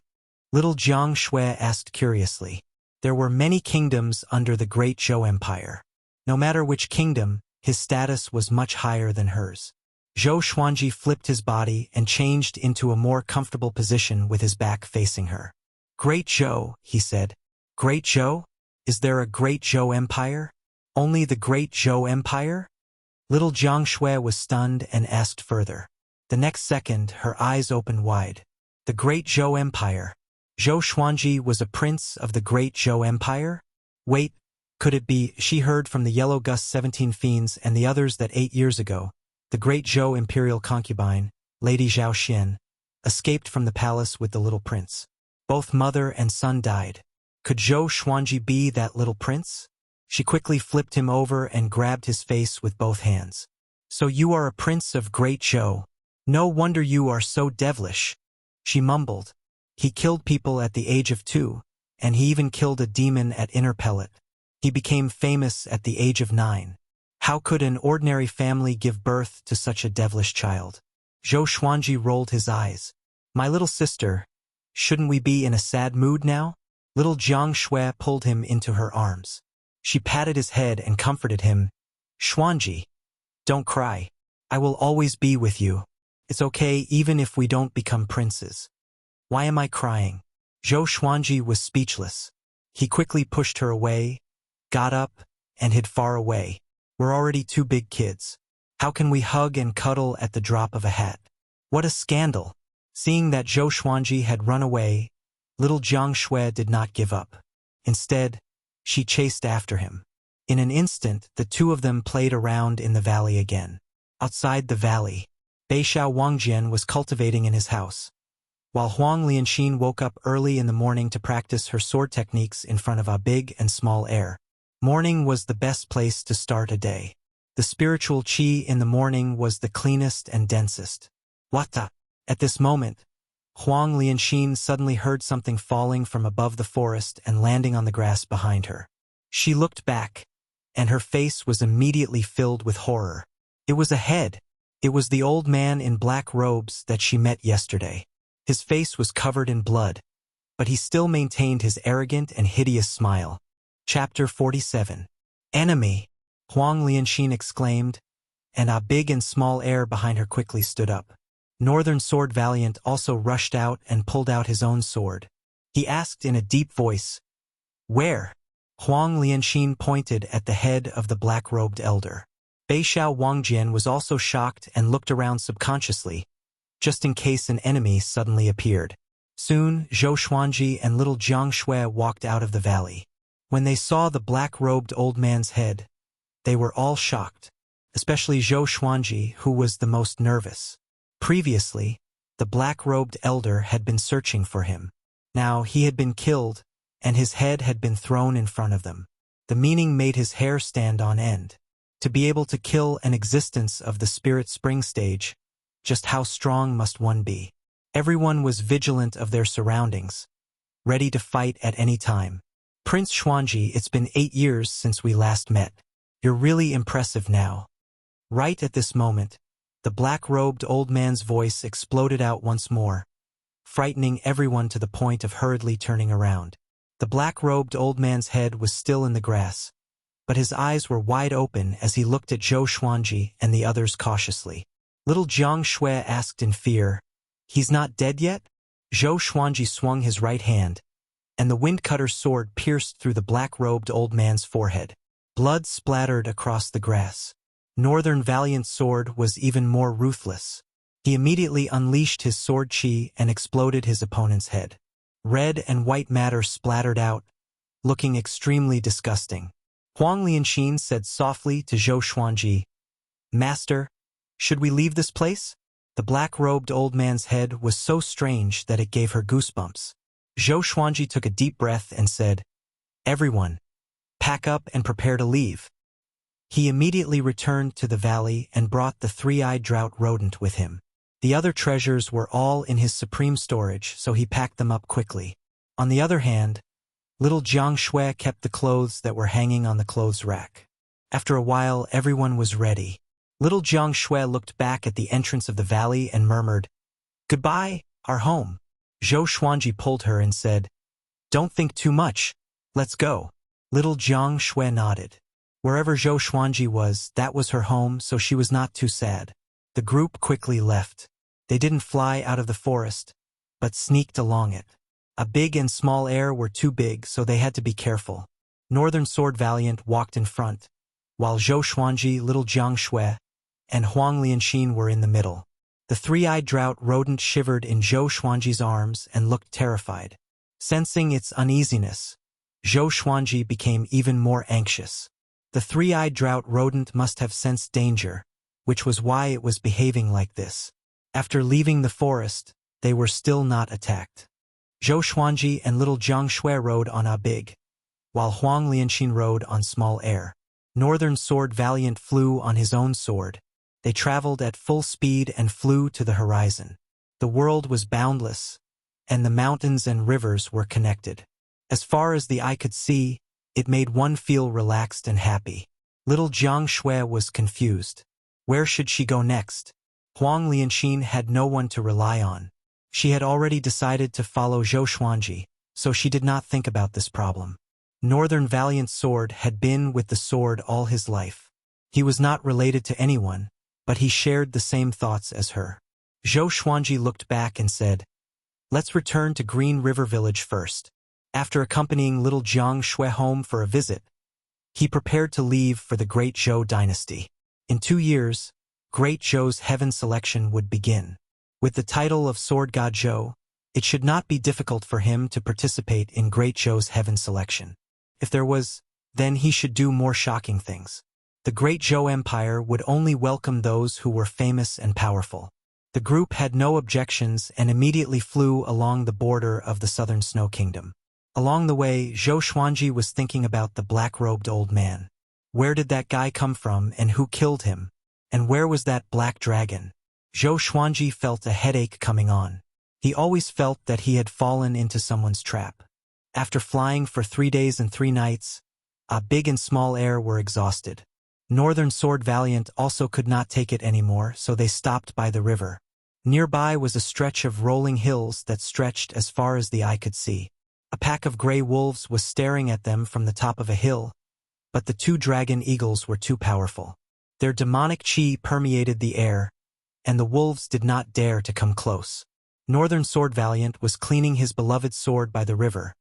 Little Jiang Shui asked curiously. There were many kingdoms under the Great Zhou Empire. No matter which kingdom, his status was much higher than hers. Zhou Xuanji flipped his body and changed into a more comfortable position with his back facing her. Great Zhou, he said. Great Zhou? Is there a Great Zhou Empire? Only the Great Zhou Empire? Little Jiang Shui was stunned and asked further. The next second, her eyes opened wide. The Great Zhou Empire. Zhou Xuanji was a prince of the Great Zhou Empire? Wait, could it be she heard from the Yellow Gus 17 fiends and the others that 8 years ago, the Great Zhou imperial concubine, Lady Zhao Xian, escaped from the palace with the little prince. Both mother and son died. Could Zhou Xuanji be that little prince? She quickly flipped him over and grabbed his face with both hands. So you are a prince of Great Zhou. No wonder you are so devilish. She mumbled. He killed people at the age of 2, and he even killed a demon at Inner Pellet. He became famous at the age of 9. How could an ordinary family give birth to such a devilish child? Zhou Xuanji rolled his eyes. My little sister, shouldn't we be in a sad mood now? Little Jiang Shui pulled him into her arms. She patted his head and comforted him. Xuanji, don't cry. I will always be with you. It's okay even if we don't become princes. Why am I crying? Zhou Xuanji was speechless. He quickly pushed her away, got up, and hid far away. We're already 2 big kids. How can we hug and cuddle at the drop of a hat? What a scandal! Seeing that Zhou Xuanji had run away, little Jiang Shui did not give up. Instead, she chased after him. In an instant, the 2 of them played around in the valley again. Outside the valley, Beishao Wangjian was cultivating in his house, while Huang Lianxin woke up early in the morning to practice her sword techniques in front of a big and small air. Morning was the best place to start a day. The spiritual qi in the morning was the cleanest and densest. What the? At this moment, Huang Lianxin suddenly heard something falling from above the forest and landing on the grass behind her. She looked back, and her face was immediately filled with horror. It was a head. It was the old man in black robes that she met yesterday. His face was covered in blood, but he still maintained his arrogant and hideous smile. Chapter 47. Enemy! Huang Lianxin exclaimed, and a big and small heir behind her quickly stood up. Northern Sword Valiant also rushed out and pulled out his own sword. He asked in a deep voice, Where? Huang Lianxin pointed at the head of the black-robed elder. Beishao Wangjian was also shocked and looked around subconsciously, just in case an enemy suddenly appeared. Soon, Zhou Xuanji and little Jiang Shui walked out of the valley. When they saw the black-robed old man's head, they were all shocked, especially Zhou Xuanji, who was the most nervous. Previously, the black-robed elder had been searching for him. Now he had been killed, and his head had been thrown in front of them. The meaning made his hair stand on end. To be able to kill an existence of the spirit spring stage, just how strong must one be? Everyone was vigilant of their surroundings, ready to fight at any time. Prince Xuanji, it's been 8 years since we last met. You're really impressive now. Right at this moment, the black-robed old man's voice exploded out once more, frightening everyone to the point of hurriedly turning around. The black-robed old man's head was still in the grass, but his eyes were wide open as he looked at Zhou Xuanji and the others cautiously. Little Jiang Shui asked in fear, He's not dead yet? Zhou Xuanji swung his right hand, and the windcutter's sword pierced through the black-robed old man's forehead. Blood splattered across the grass. Northern Valiant's sword was even more ruthless. He immediately unleashed his sword chi and exploded his opponent's head. Red and white matter splattered out, looking extremely disgusting. Huang Lianxin said softly to Zhou Xuanji, Master, should we leave this place? The black-robed old man's head was so strange that it gave her goosebumps. Zhou Xuanji took a deep breath and said, Everyone, pack up and prepare to leave. He immediately returned to the valley and brought the 3-eyed drought rodent with him. The other treasures were all in his supreme storage, so he packed them up quickly. On the other hand, little Jiang Shui kept the clothes that were hanging on the clothes rack. After a while, everyone was ready. Little Jiang Shui looked back at the entrance of the valley and murmured, Goodbye, our home. Zhou Xuanji pulled her and said, Don't think too much. Let's go. Little Jiang Shui nodded. Wherever Zhou Xuanji was, that was her home, so she was not too sad. The group quickly left. They didn't fly out of the forest, but sneaked along it. A big and small heir were too big, so they had to be careful. Northern Sword Valiant walked in front, while Zhou Xuanji, little Jiang Shui, and Huang Lianxin were in the middle. The 3-eyed drought rodent shivered in Zhou Xuanji's arms and looked terrified. Sensing its uneasiness, Zhou Xuanji became even more anxious. The 3-eyed drought rodent must have sensed danger, which was why it was behaving like this. After leaving the forest, they were still not attacked. Zhou Xuanji and little Jiang Shui rode on a big, while Huang Lianxin rode on small air. Northern Sword Valiant flew on his own sword. They traveled at full speed and flew to the horizon. The world was boundless, and the mountains and rivers were connected. As far as the eye could see, it made one feel relaxed and happy. Little Jiang Shui was confused. Where should she go next? Huang Lianxin had no one to rely on. She had already decided to follow Zhou Xuanji, so she did not think about this problem. Northern Valiant Sword had been with the sword all his life. He was not related to anyone, but he shared the same thoughts as her. Zhou Xuanji looked back and said, "Let's return to Green River Village first." After accompanying little Jiang Shui home for a visit, he prepared to leave for the Great Zhou dynasty. In 2 years, Great Zhou's heaven selection would begin. With the title of Sword God Zhou, it should not be difficult for him to participate in Great Zhou's heaven selection. If there was, then he should do more shocking things. The Great Zhou Empire would only welcome those who were famous and powerful. The group had no objections and immediately flew along the border of the southern Snow Kingdom. Along the way, Zhou Xuanji was thinking about the black-robed old man. Where did that guy come from and who killed him? And where was that black dragon? Zhou Xuanji felt a headache coming on. He always felt that he had fallen into someone's trap. After flying for 3 days and 3 nights, Big and Small Air were exhausted. Northern Sword Valiant also could not take it anymore, so they stopped by the river. Nearby was a stretch of rolling hills that stretched as far as the eye could see. A pack of gray wolves was staring at them from the top of a hill, but the 2 dragon eagles were too powerful. Their demonic chi permeated the air, and the wolves did not dare to come close. Northern Sword Valiant was cleaning his beloved sword by the river,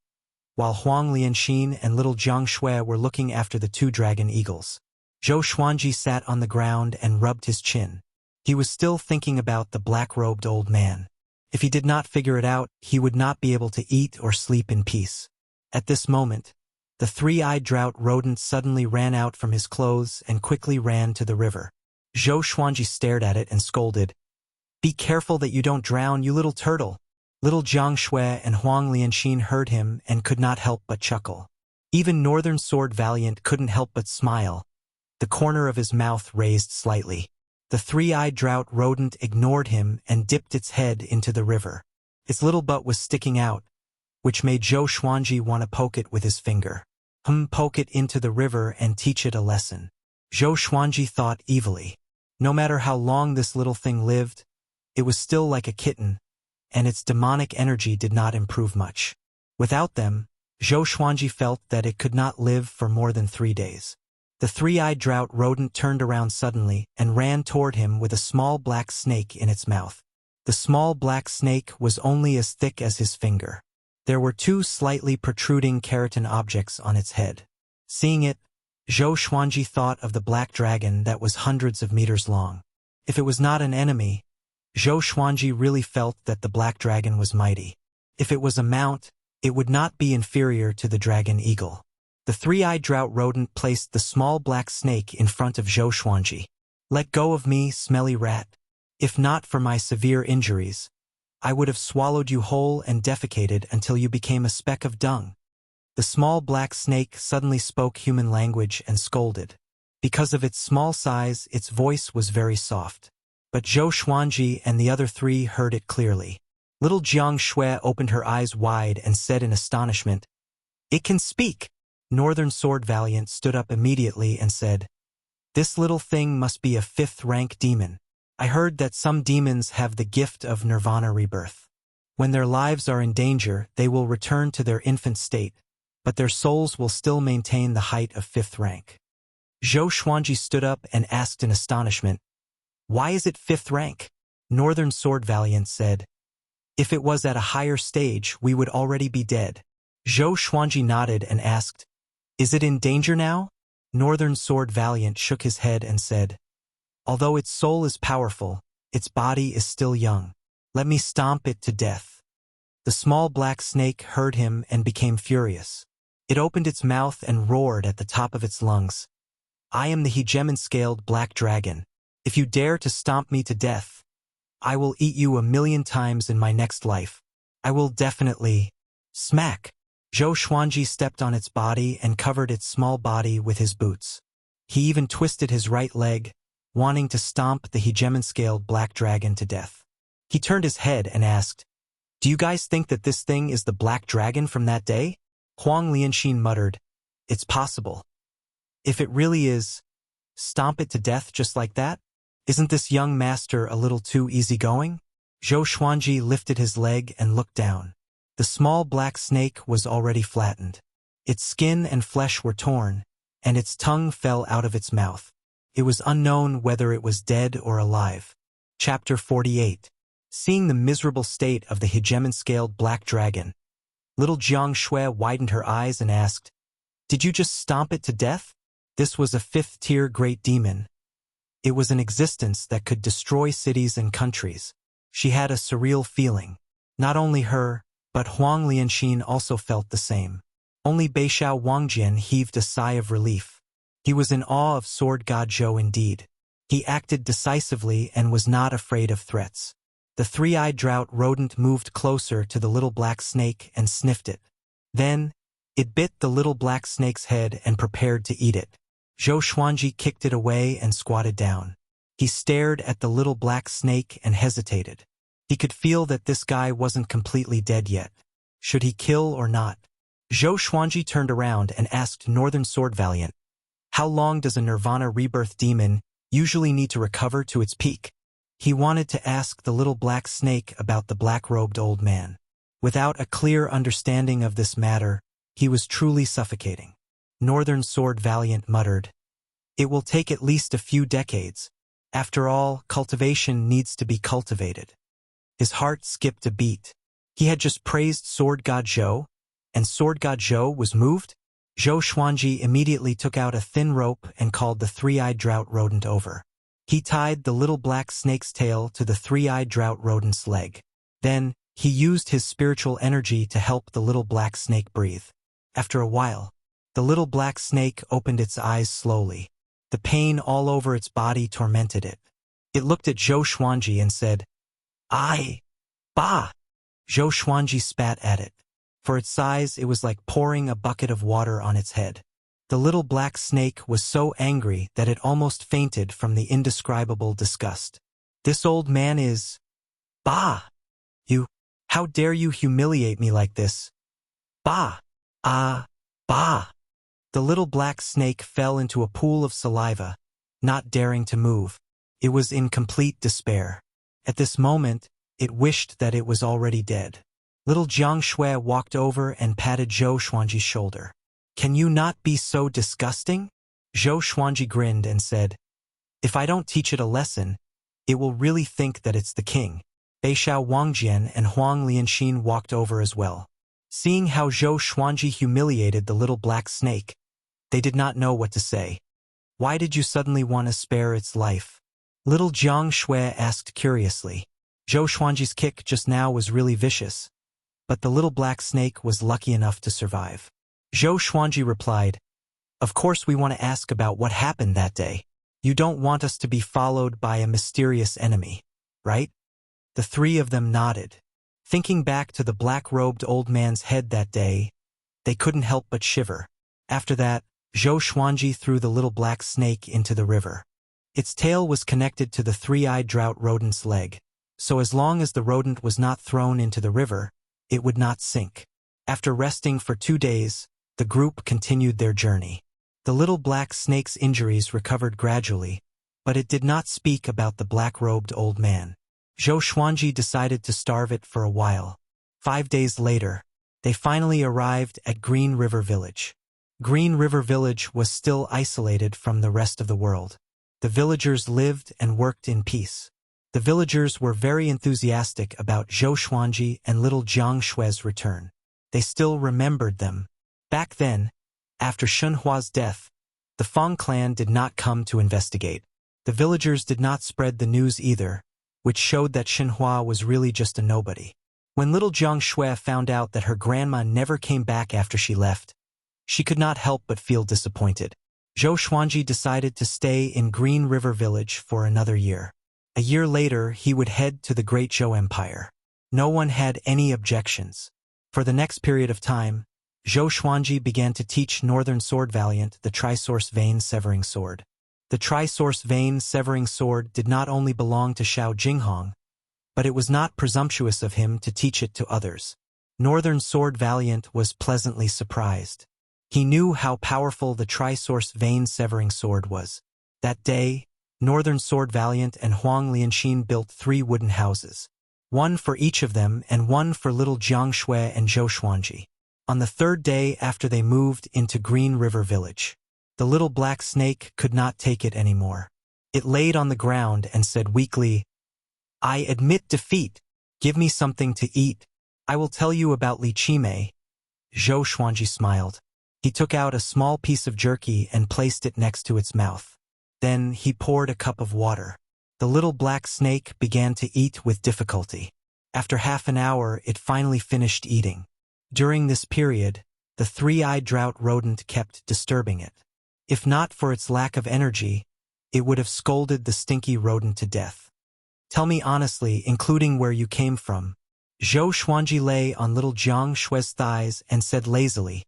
while Huang Lianxin and little Jiang Shui were looking after the 2 dragon eagles. Zhou Xuanji sat on the ground and rubbed his chin. He was still thinking about the black-robed old man. If he did not figure it out, he would not be able to eat or sleep in peace. At this moment, the 3-eyed drought rodent suddenly ran out from his clothes and quickly ran to the river. Zhou Xuanji stared at it and scolded, "Be careful that you don't drown, you little turtle." Little Jiang Shui and Huang Lianxin heard him and could not help but chuckle. Even Northern Sword Valiant couldn't help but smile, the corner of his mouth raised slightly. The 3-eyed drought rodent ignored him and dipped its head into the river. Its little butt was sticking out, which made Zhou Xuanji want to poke it with his finger. Poke it into the river and teach it a lesson. Zhou Xuanji thought evilly. No matter how long this little thing lived, it was still like a kitten, and its demonic energy did not improve much. Without them, Zhou Xuanji felt that it could not live for more than 3 days. The 3-eyed drought rodent turned around suddenly and ran toward him with a small black snake in its mouth. The small black snake was only as thick as his finger. There were 2 slightly protruding keratin objects on its head. Seeing it, Zhou Xuanji thought of the black dragon that was hundreds of meters long. If it was not an enemy, Zhou Xuanji really felt that the black dragon was mighty. If it was a mount, it would not be inferior to the dragon eagle. The 3-eyed drought rodent placed the small black snake in front of Zhou Xuanji. "Let go of me, smelly rat. If not for my severe injuries, I would have swallowed you whole and defecated until you became a speck of dung." The small black snake suddenly spoke human language and scolded. Because of its small size, its voice was very soft. But Zhou Xuanji and the other 3 heard it clearly. Little Jiang Shui opened her eyes wide and said in astonishment, "It can speak!" Northern Sword Valiant stood up immediately and said, "This little thing must be a 5th-rank demon. I heard that some demons have the gift of nirvana rebirth. When their lives are in danger, they will return to their infant state, but their souls will still maintain the height of 5th rank." Zhou Xuanji stood up and asked in astonishment, "Why is it 5th rank?" Northern Sword Valiant said, "If it was at a higher stage, we would already be dead." Zhou Xuanji nodded and asked, "Is it in danger now?" Northern Sword Valiant shook his head and said, "Although its soul is powerful, its body is still young. Let me stomp it to death." The small black snake heard him and became furious. It opened its mouth and roared at the top of its lungs, "I am the hegemon-scaled black dragon. If you dare to stomp me to death, I will eat you 1,000,000 times in my next life. I will definitely..." Smack! Zhou Xuanji stepped on its body and covered its small body with his boots. He even twisted his right leg, wanting to stomp the hegemon-scaled black dragon to death. He turned his head and asked, "Do you guys think that this thing is the black dragon from that day?" Huang Lianxin muttered, "It's possible. If it really is, stomp it to death just like that? Isn't this young master a little too easygoing?" Zhou Xuanji lifted his leg and looked down. The small black snake was already flattened. Its skin and flesh were torn, and its tongue fell out of its mouth. It was unknown whether it was dead or alive. Chapter 48. Seeing the miserable state of the hegemon-scaled black dragon, little Jiang Shui widened her eyes and asked, "Did you just stomp it to death?" This was a fifth-tier great demon. It was an existence that could destroy cities and countries. She had a surreal feeling. Not only her, but Huang Lianxin also felt the same. Only Beixiao Wangjian heaved a sigh of relief. He was in awe of Sword God Zhou indeed. He acted decisively and was not afraid of threats. The three-eyed drought rodent moved closer to the little black snake and sniffed it. Then, it bit the little black snake's head and prepared to eat it. Zhou Xuanji kicked it away and squatted down. He stared at the little black snake and hesitated. He could feel that this guy wasn't completely dead yet. Should he kill or not? Zhou Xuanji turned around and asked Northern Sword Valiant, "How long does a Nirvana rebirth demon usually need to recover to its peak?" He wanted to ask the little black snake about the black-robed old man. Without a clear understanding of this matter, he was truly suffocating. Northern Sword Valiant muttered, "It will take at least a few decades. After all, cultivation needs to be cultivated." His heart skipped a beat. He had just praised Sword God Zhou, and Sword God Zhou was moved? Zhou Xuanji immediately took out a thin rope and called the three-eyed drought rodent over. He tied the little black snake's tail to the three-eyed drought rodent's leg. Then, he used his spiritual energy to help the little black snake breathe. After a while, the little black snake opened its eyes slowly. The pain all over its body tormented it. It looked at Zhou Xuanji and said, "Ai! Bah!" Zhou Xuanji spat at it. For its size, it was like pouring a bucket of water on its head. The little black snake was so angry that it almost fainted from the indescribable disgust. "This old man is... Bah! You... How dare you humiliate me like this? Bah! Ah! Bah!" The little black snake fell into a pool of saliva, not daring to move. It was in complete despair. At this moment, it wished that it was already dead. Little Jiang Shui walked over and patted Zhou Xuanji's shoulder. "Can you not be so disgusting?" Zhou Xuanji grinned and said, "If I don't teach it a lesson, it will really think that it's the king." Beixiao Wangjian and Huang Lianxin walked over as well. Seeing how Zhou Xuanji humiliated the little black snake, they did not know what to say. "Why did you suddenly want to spare its life?" Little Jiang Shui asked curiously. Zhou Xuanji's kick just now was really vicious, but the little black snake was lucky enough to survive. Zhou Xuanji replied, "Of course we want to ask about what happened that day. You don't want us to be followed by a mysterious enemy, right?" The three of them nodded. Thinking back to the black-robed old man's head that day, they couldn't help but shiver. After that, Zhou Xuanji threw the little black snake into the river. Its tail was connected to the three-eyed drought rodent's leg, so as long as the rodent was not thrown into the river, it would not sink. After resting for 2 days, the group continued their journey. The little black snake's injuries recovered gradually, but it did not speak about the black-robed old man. Zhou Xuanji decided to starve it for a while. 5 days later, they finally arrived at Green River Village. Green River Village was still isolated from the rest of the world. The villagers lived and worked in peace. The villagers were very enthusiastic about Zhou Xuanji and little Jiang Shui's return. They still remembered them. Back then, after Shenhua's death, the Feng clan did not come to investigate. The villagers did not spread the news either, which showed that Shenhua was really just a nobody. When little Jiang Shui found out that her grandma never came back after she left, she could not help but feel disappointed. Zhou Xuanji decided to stay in Green River Village for another year. A year later, he would head to the Great Zhou Empire. No one had any objections. For the next period of time, Zhou Xuanji began to teach Northern Sword Valiant the Trisource Vein Severing Sword. The tri-source vein-severing sword did not only belong to Xiao Jinghong, but it was not presumptuous of him to teach it to others. Northern Sword Valiant was pleasantly surprised. He knew how powerful the tri-source vein-severing sword was. That day, Northern Sword Valiant and Huang Lianxin built 3 wooden houses. One for each of them and one for little Jiang Shui and Zhou Xuanji. On the 3rd day after they moved into Green River Village, the little black snake could not take it anymore. It laid on the ground and said weakly, "I admit defeat. Give me something to eat. I will tell you about Li Qimei." Zhou Xuanji smiled. He took out a small piece of jerky and placed it next to its mouth. Then he poured a cup of water. The little black snake began to eat with difficulty. After half an hour, it finally finished eating. During this period, the 3-eyed drought rodent kept disturbing it. If not for its lack of energy, it would have scolded the stinky rodent to death. "Tell me honestly, including where you came from." Zhou Xuanji lay on little Jiang Shui's thighs and said lazily,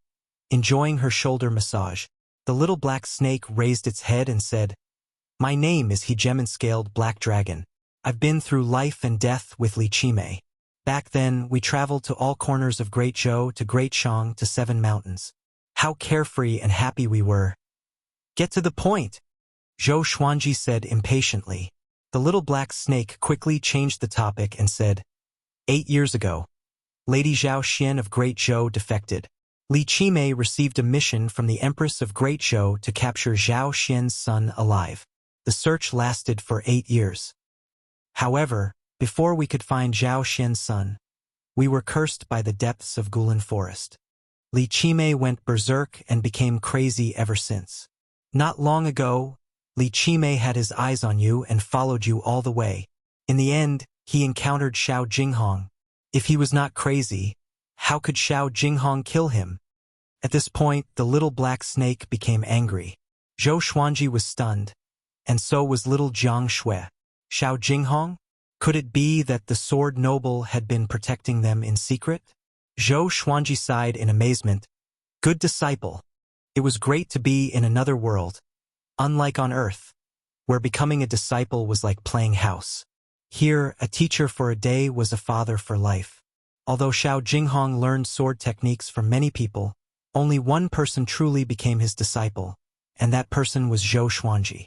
enjoying her shoulder massage. The little black snake raised its head and said, "My name is Hegemon-scaled Black Dragon. I've been through life and death with Li Qimei. Back then, we traveled to all corners of Great Zhou to Great Shang to 7 mountains. How carefree and happy we were." "Get to the point," Zhou Xuanji said impatiently. The little black snake quickly changed the topic and said, 8 years ago, Lady Zhao Xian of Great Zhou defected. Li Qimei received a mission from the Empress of Great Zhou to capture Zhao Xian's son alive. The search lasted for 8 years. However, before we could find Zhao Xian's son, we were cursed by the depths of Gulan Forest. Li Qimei went berserk and became crazy ever since. Not long ago, Li Qimei had his eyes on you and followed you all the way. In the end, he encountered Xiao Jinghong. If he was not crazy, how could Xiao Jinghong kill him? At this point, the little black snake became angry. Zhou Xuanji was stunned, and so was little Jiang Shui. Xiao Jinghong? Could it be that the sword noble had been protecting them in secret? Zhou Xuanji sighed in amazement. Good disciple. It was great to be in another world, unlike on Earth, where becoming a disciple was like playing house. Here, a teacher for a day was a father for life. Although Xiao Jinghong learned sword techniques from many people, only one person truly became his disciple, and that person was Zhou Xuanji.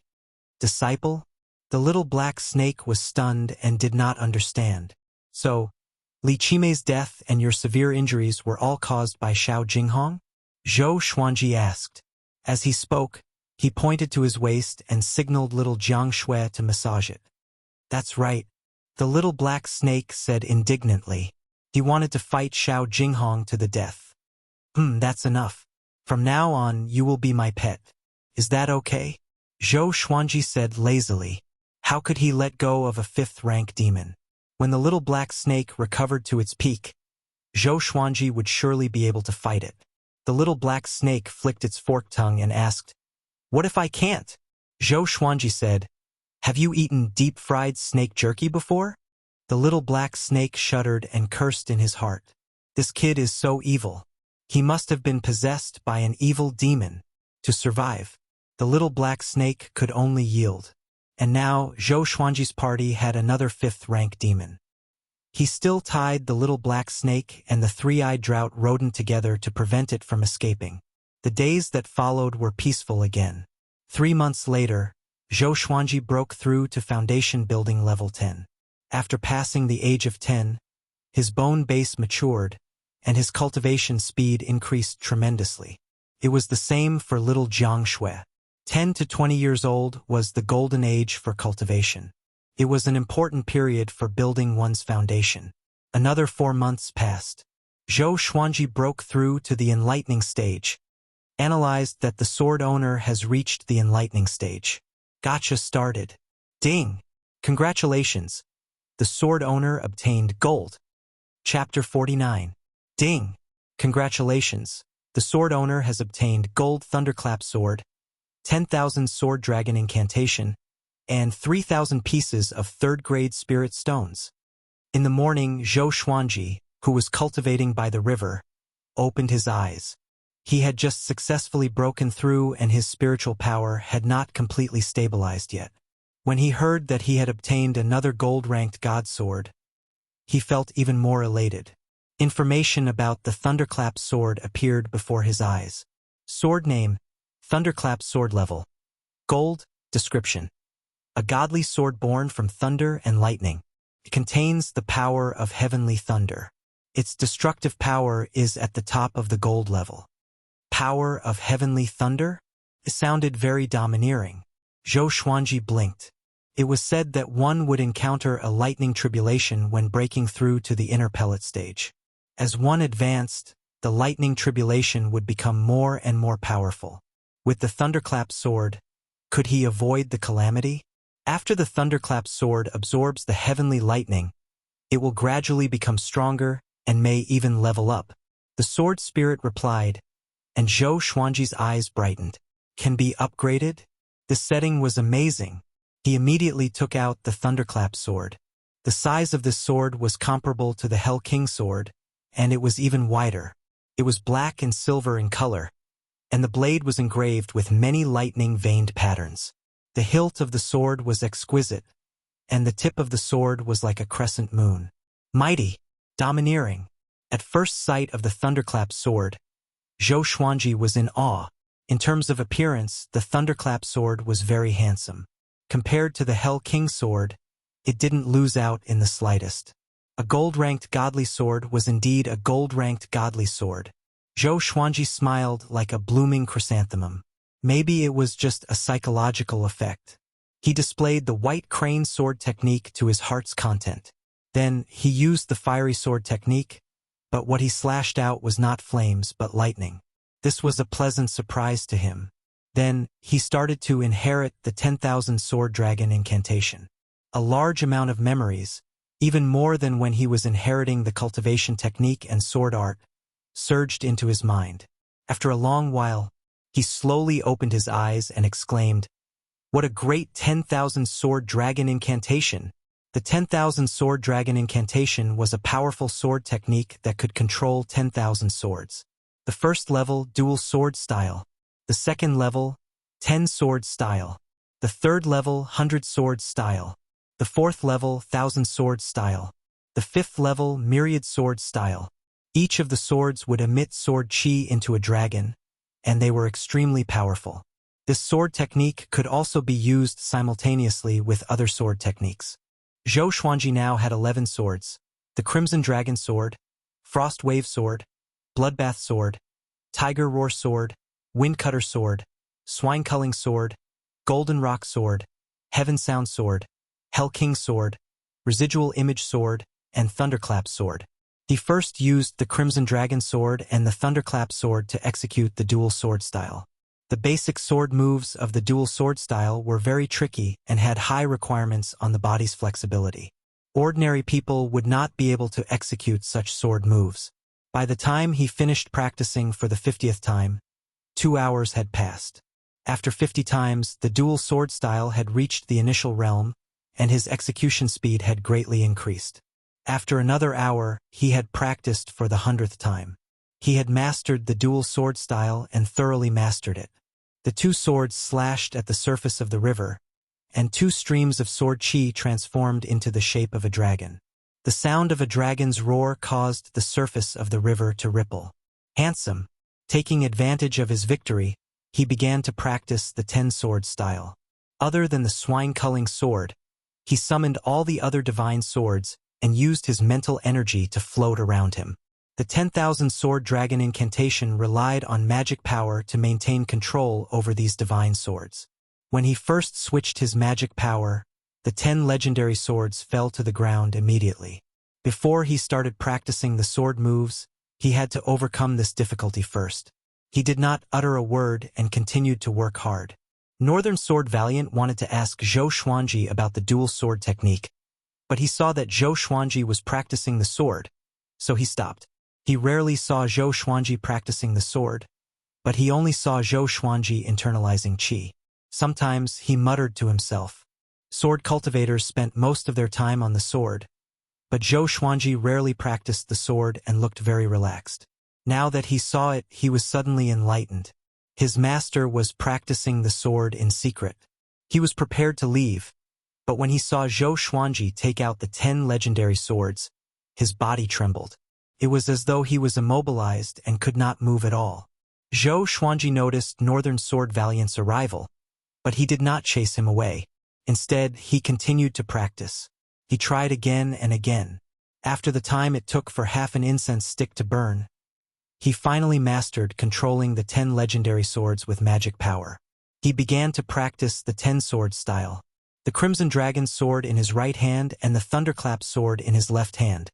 Disciple? The little black snake was stunned and did not understand. So, Li Qimei's death and your severe injuries were all caused by Xiao Jinghong? Zhou Xuanji asked. As he spoke, he pointed to his waist and signaled little Jiang Shui to massage it. That's right, the little black snake said indignantly. He wanted to fight Xiao Jinghong to the death. That's enough. From now on, you will be my pet. Is that okay? Zhou Xuanji said lazily. How could he let go of a 5th-rank demon? When the little black snake recovered to its peak, Zhou Xuanji would surely be able to fight it. The little black snake flicked its forked tongue and asked, "What if I can't?" Zhou Xuanji said, "Have you eaten deep-fried snake jerky before?" The little black snake shuddered and cursed in his heart. This kid is so evil. He must have been possessed by an evil demon. To survive, the little black snake could only yield. And now, Zhou Xuanji's party had another 5th-rank demon. He still tied the little black snake and the 3-eyed drought rodent together to prevent it from escaping. The days that followed were peaceful again. 3 months later, Zhou Xuanji broke through to foundation building level 10. After passing the age of 10, his bone base matured, and his cultivation speed increased tremendously. It was the same for little Jiang Shui. 10 to 20 years old was the golden age for cultivation. It was an important period for building one's foundation. Another 4 months passed. Zhou Xuanji broke through to the enlightening stage. Analyzed that the sword owner has reached the enlightening stage. Gotcha started. Ding! Congratulations! The sword owner obtained gold. Chapter 49. Ding! Congratulations! The sword owner has obtained gold thunderclap sword, 10,000 sword dragon incantation, and 3,000 pieces of 3rd-grade spirit stones. In the morning, Zhou Xuanji, who was cultivating by the river, opened his eyes. He had just successfully broken through and his spiritual power had not completely stabilized yet. When he heard that he had obtained another gold-ranked god sword, he felt even more elated. Information about the Thunderclap sword appeared before his eyes. Sword name, Thunderclap sword level. Gold, description. A godly sword born from thunder and lightning. It contains the power of heavenly thunder. Its destructive power is at the top of the gold level. Power of heavenly thunder? It sounded very domineering. Zhou Xuanji blinked. It was said that one would encounter a lightning tribulation when breaking through to the inner pellet stage. As one advanced, the lightning tribulation would become more and more powerful. With the Thunderclap sword, could he avoid the calamity? After the Thunderclap sword absorbs the heavenly lightning, it will gradually become stronger and may even level up. The sword spirit replied, and Zhou Xuanji's eyes brightened. Can be upgraded? The setting was amazing. He immediately took out the Thunderclap sword. The size of this sword was comparable to the Hell King sword, and it was even wider. It was black and silver in color, and the blade was engraved with many lightning-veined patterns. The hilt of the sword was exquisite, and the tip of the sword was like a crescent moon. Mighty, domineering. At first sight of the Thunderclap sword, Zhou Xuanji was in awe. In terms of appearance, the Thunderclap sword was very handsome. Compared to the Hell King sword, it didn't lose out in the slightest. A gold-ranked godly sword was indeed a gold-ranked godly sword. Zhou Xuanji smiled like a blooming chrysanthemum. Maybe it was just a psychological effect. He displayed the white crane sword technique to his heart's content. Then he used the fiery sword technique, but what he slashed out was not flames but lightning. This was a pleasant surprise to him. Then he started to inherit the 10,000 sword dragon incantation. A large amount of memories, even more than when he was inheriting the cultivation technique and sword art, surged into his mind. After a long while, he slowly opened his eyes and exclaimed, "What a great 10,000 sword dragon incantation!" The 10,000 sword dragon incantation was a powerful sword technique that could control 10,000 swords. The first level, dual sword style. The second level, 10 sword style. The third level, 100 sword style. The fourth level, 1,000 sword style. The fifth level, myriad sword style. Each of the swords would emit sword chi into a dragon, and they were extremely powerful. This sword technique could also be used simultaneously with other sword techniques. Zhou Xuanji now had 11 swords: the Crimson Dragon Sword, Frost Wave Sword, Bloodbath Sword, Tiger Roar Sword, Windcutter Sword, Swine Culling Sword, Golden Rock Sword, Heaven Sound Sword, Hell King Sword, Residual Image Sword, and Thunderclap Sword. He first used the Crimson Dragon Sword and the Thunderclap Sword to execute the dual sword style. The basic sword moves of the dual sword style were very tricky and had high requirements on the body's flexibility. Ordinary people would not be able to execute such sword moves. By the time he finished practicing for the 50th time, 2 hours had passed. After 50 times, the dual sword style had reached the initial realm, and his execution speed had greatly increased. After another hour, he had practiced for the 100th time. He had mastered the dual sword style and thoroughly mastered it. The two swords slashed at the surface of the river, and 2 streams of sword chi transformed into the shape of a dragon. The sound of a dragon's roar caused the surface of the river to ripple. Handsome, taking advantage of his victory, he began to practice the 10-sword style. Other than the Swine Culling Sword, he summoned all the other divine swords and used his mental energy to float around him. The 10,000 sword dragon incantation relied on magic power to maintain control over these divine swords. When he first switched his magic power, the 10 legendary swords fell to the ground immediately. Before he started practicing the sword moves, he had to overcome this difficulty first. He did not utter a word and continued to work hard. Northern Sword Valiant wanted to ask Zhou Xuanji about the dual sword technique, but he saw that Zhou Xuanji was practicing the sword, so he stopped. He rarely saw Zhou Xuanji practicing the sword, but he only saw Zhou Xuanji internalizing qi. Sometimes he muttered to himself. Sword cultivators spent most of their time on the sword, but Zhou Xuanji rarely practiced the sword and looked very relaxed. Now that he saw it, he was suddenly enlightened. His master was practicing the sword in secret. He was prepared to leave, but when he saw Zhou Xuanji take out the 10 legendary swords, his body trembled. It was as though he was immobilized and could not move at all. Zhou Xuanji noticed Northern Sword Valiant's arrival, but he did not chase him away. Instead, he continued to practice. He tried again and again. After the time it took for half an incense stick to burn, he finally mastered controlling the 10 legendary swords with magic power. He began to practice the 10-sword style. The Crimson Dragon sword in his right hand and the Thunderclap sword in his left hand,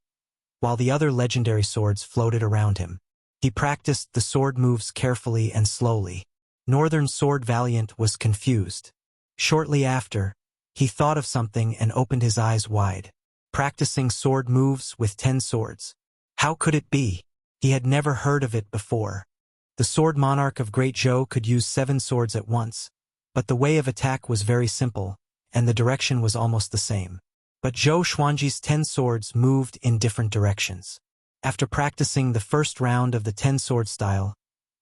while the other legendary swords floated around him. He practiced the sword moves carefully and slowly. Northern Sword Valiant was confused. Shortly after, he thought of something and opened his eyes wide. Practicing sword moves with 10 swords. How could it be? He had never heard of it before. The Sword Monarch of Great Zhou could use 7 swords at once, but the way of attack was very simple, and the direction was almost the same. But Zhou Xuanji's 10 swords moved in different directions. After practicing the first round of the 10-sword style,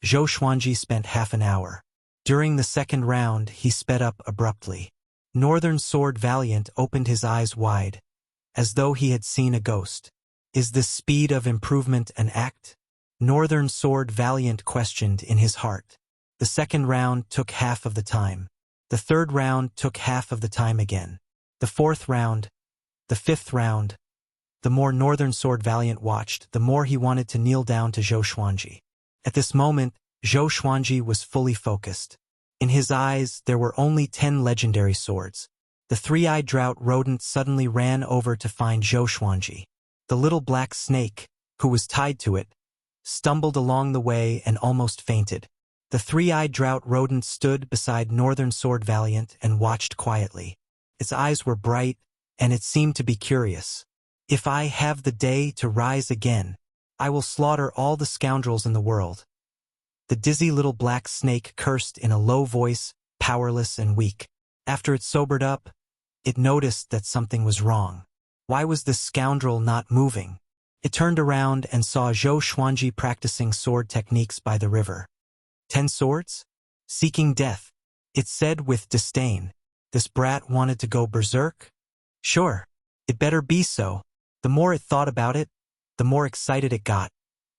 Zhou Xuanji spent half an hour. During the second round, he sped up abruptly. Northern Sword Valiant opened his eyes wide, as though he had seen a ghost. Is this speed of improvement an act? Northern Sword Valiant questioned in his heart. The second round took half of the time. The third round took half of the time again. The fourth round, the fifth round. The more Northern Sword Valiant watched, the more he wanted to kneel down to Zhou Xuanji. At this moment, Zhou Xuanji was fully focused. In his eyes, there were only 10 legendary swords. The three-eyed drought rodent suddenly ran over to find Zhou Xuanji. The little black snake, who was tied to it, stumbled along the way and almost fainted. The three-eyed drought rodent stood beside Northern Sword Valiant and watched quietly. Its eyes were bright, and it seemed to be curious. If I have the day to rise again, I will slaughter all the scoundrels in the world. The dizzy little black snake cursed in a low voice, powerless and weak. After it sobered up, it noticed that something was wrong. Why was this scoundrel not moving? It turned around and saw Zhou Xuanji practicing sword techniques by the river. 10 swords? Seeking death, it said with disdain. This brat wanted to go berserk? Sure, it better be so. The more it thought about it, the more excited it got,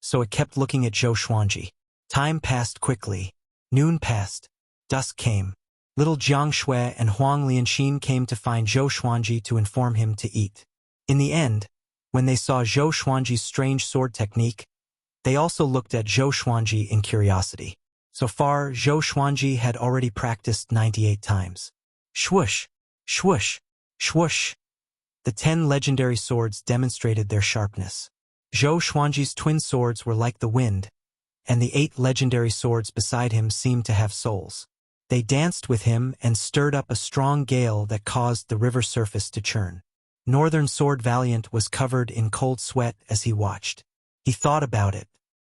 so it kept looking at Zhou Xuanji. Time passed quickly. Noon passed. Dusk came. Little Jiang Shui and Huang Lianxin came to find Zhou Xuanji to inform him to eat. In the end, when they saw Zhou Xuanji's strange sword technique, they also looked at Zhou Xuanji in curiosity. So far, Zhou Xuanji had already practiced 98 times. Swoosh, swoosh, swoosh. The 10 legendary swords demonstrated their sharpness. Zhou Xuanji's twin swords were like the wind, and the 8 legendary swords beside him seemed to have souls. They danced with him and stirred up a strong gale that caused the river surface to churn. Northern Sword Valiant was covered in cold sweat as he watched. He thought about it.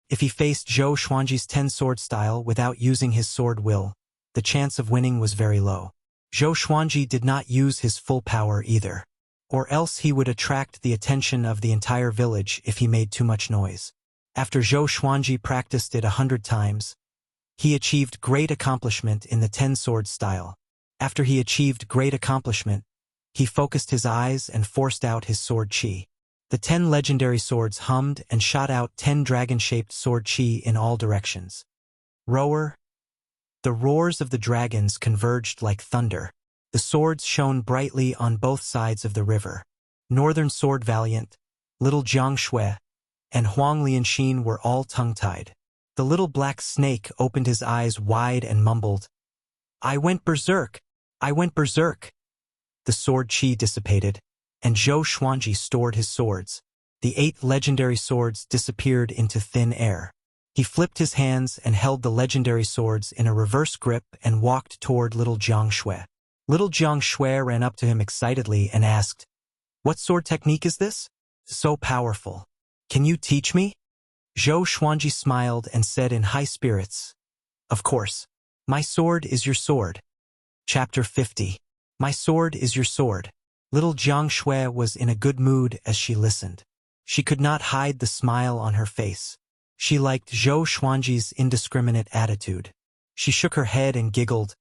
If he faced Zhou Xuanji's 10-sword style without using his sword will, the chance of winning was very low. Zhou Xuanji did not use his full power either, or else he would attract the attention of the entire village if he made too much noise. After Zhou Xuanji practiced it 100 times, he achieved great accomplishment in the 10-sword style. After he achieved great accomplishment, he focused his eyes and forced out his sword chi. The 10 legendary swords hummed and shot out 10 dragon-shaped sword chi in all directions. Roar. The roars of the dragons converged like thunder. The swords shone brightly on both sides of the river. Northern Sword Valiant, Little Jiang Shui, and Huang Lianxin were all tongue-tied. The little black snake opened his eyes wide and mumbled, "I went berserk! I went berserk!" The sword chi dissipated, and Zhou Xuanji stored his swords. The 8 legendary swords disappeared into thin air. He flipped his hands and held the legendary swords in a reverse grip and walked toward Little Jiang Shui. Little Jiang Shui ran up to him excitedly and asked, "What sword technique is this? So powerful. Can you teach me?" Zhou Xuanji smiled and said in high spirits, "Of course. My sword is your sword." Chapter 50. My sword is your sword. Little Jiang Shui was in a good mood as she listened. She could not hide the smile on her face. She liked Zhou Xuanji's indiscriminate attitude. She shook her head and giggled.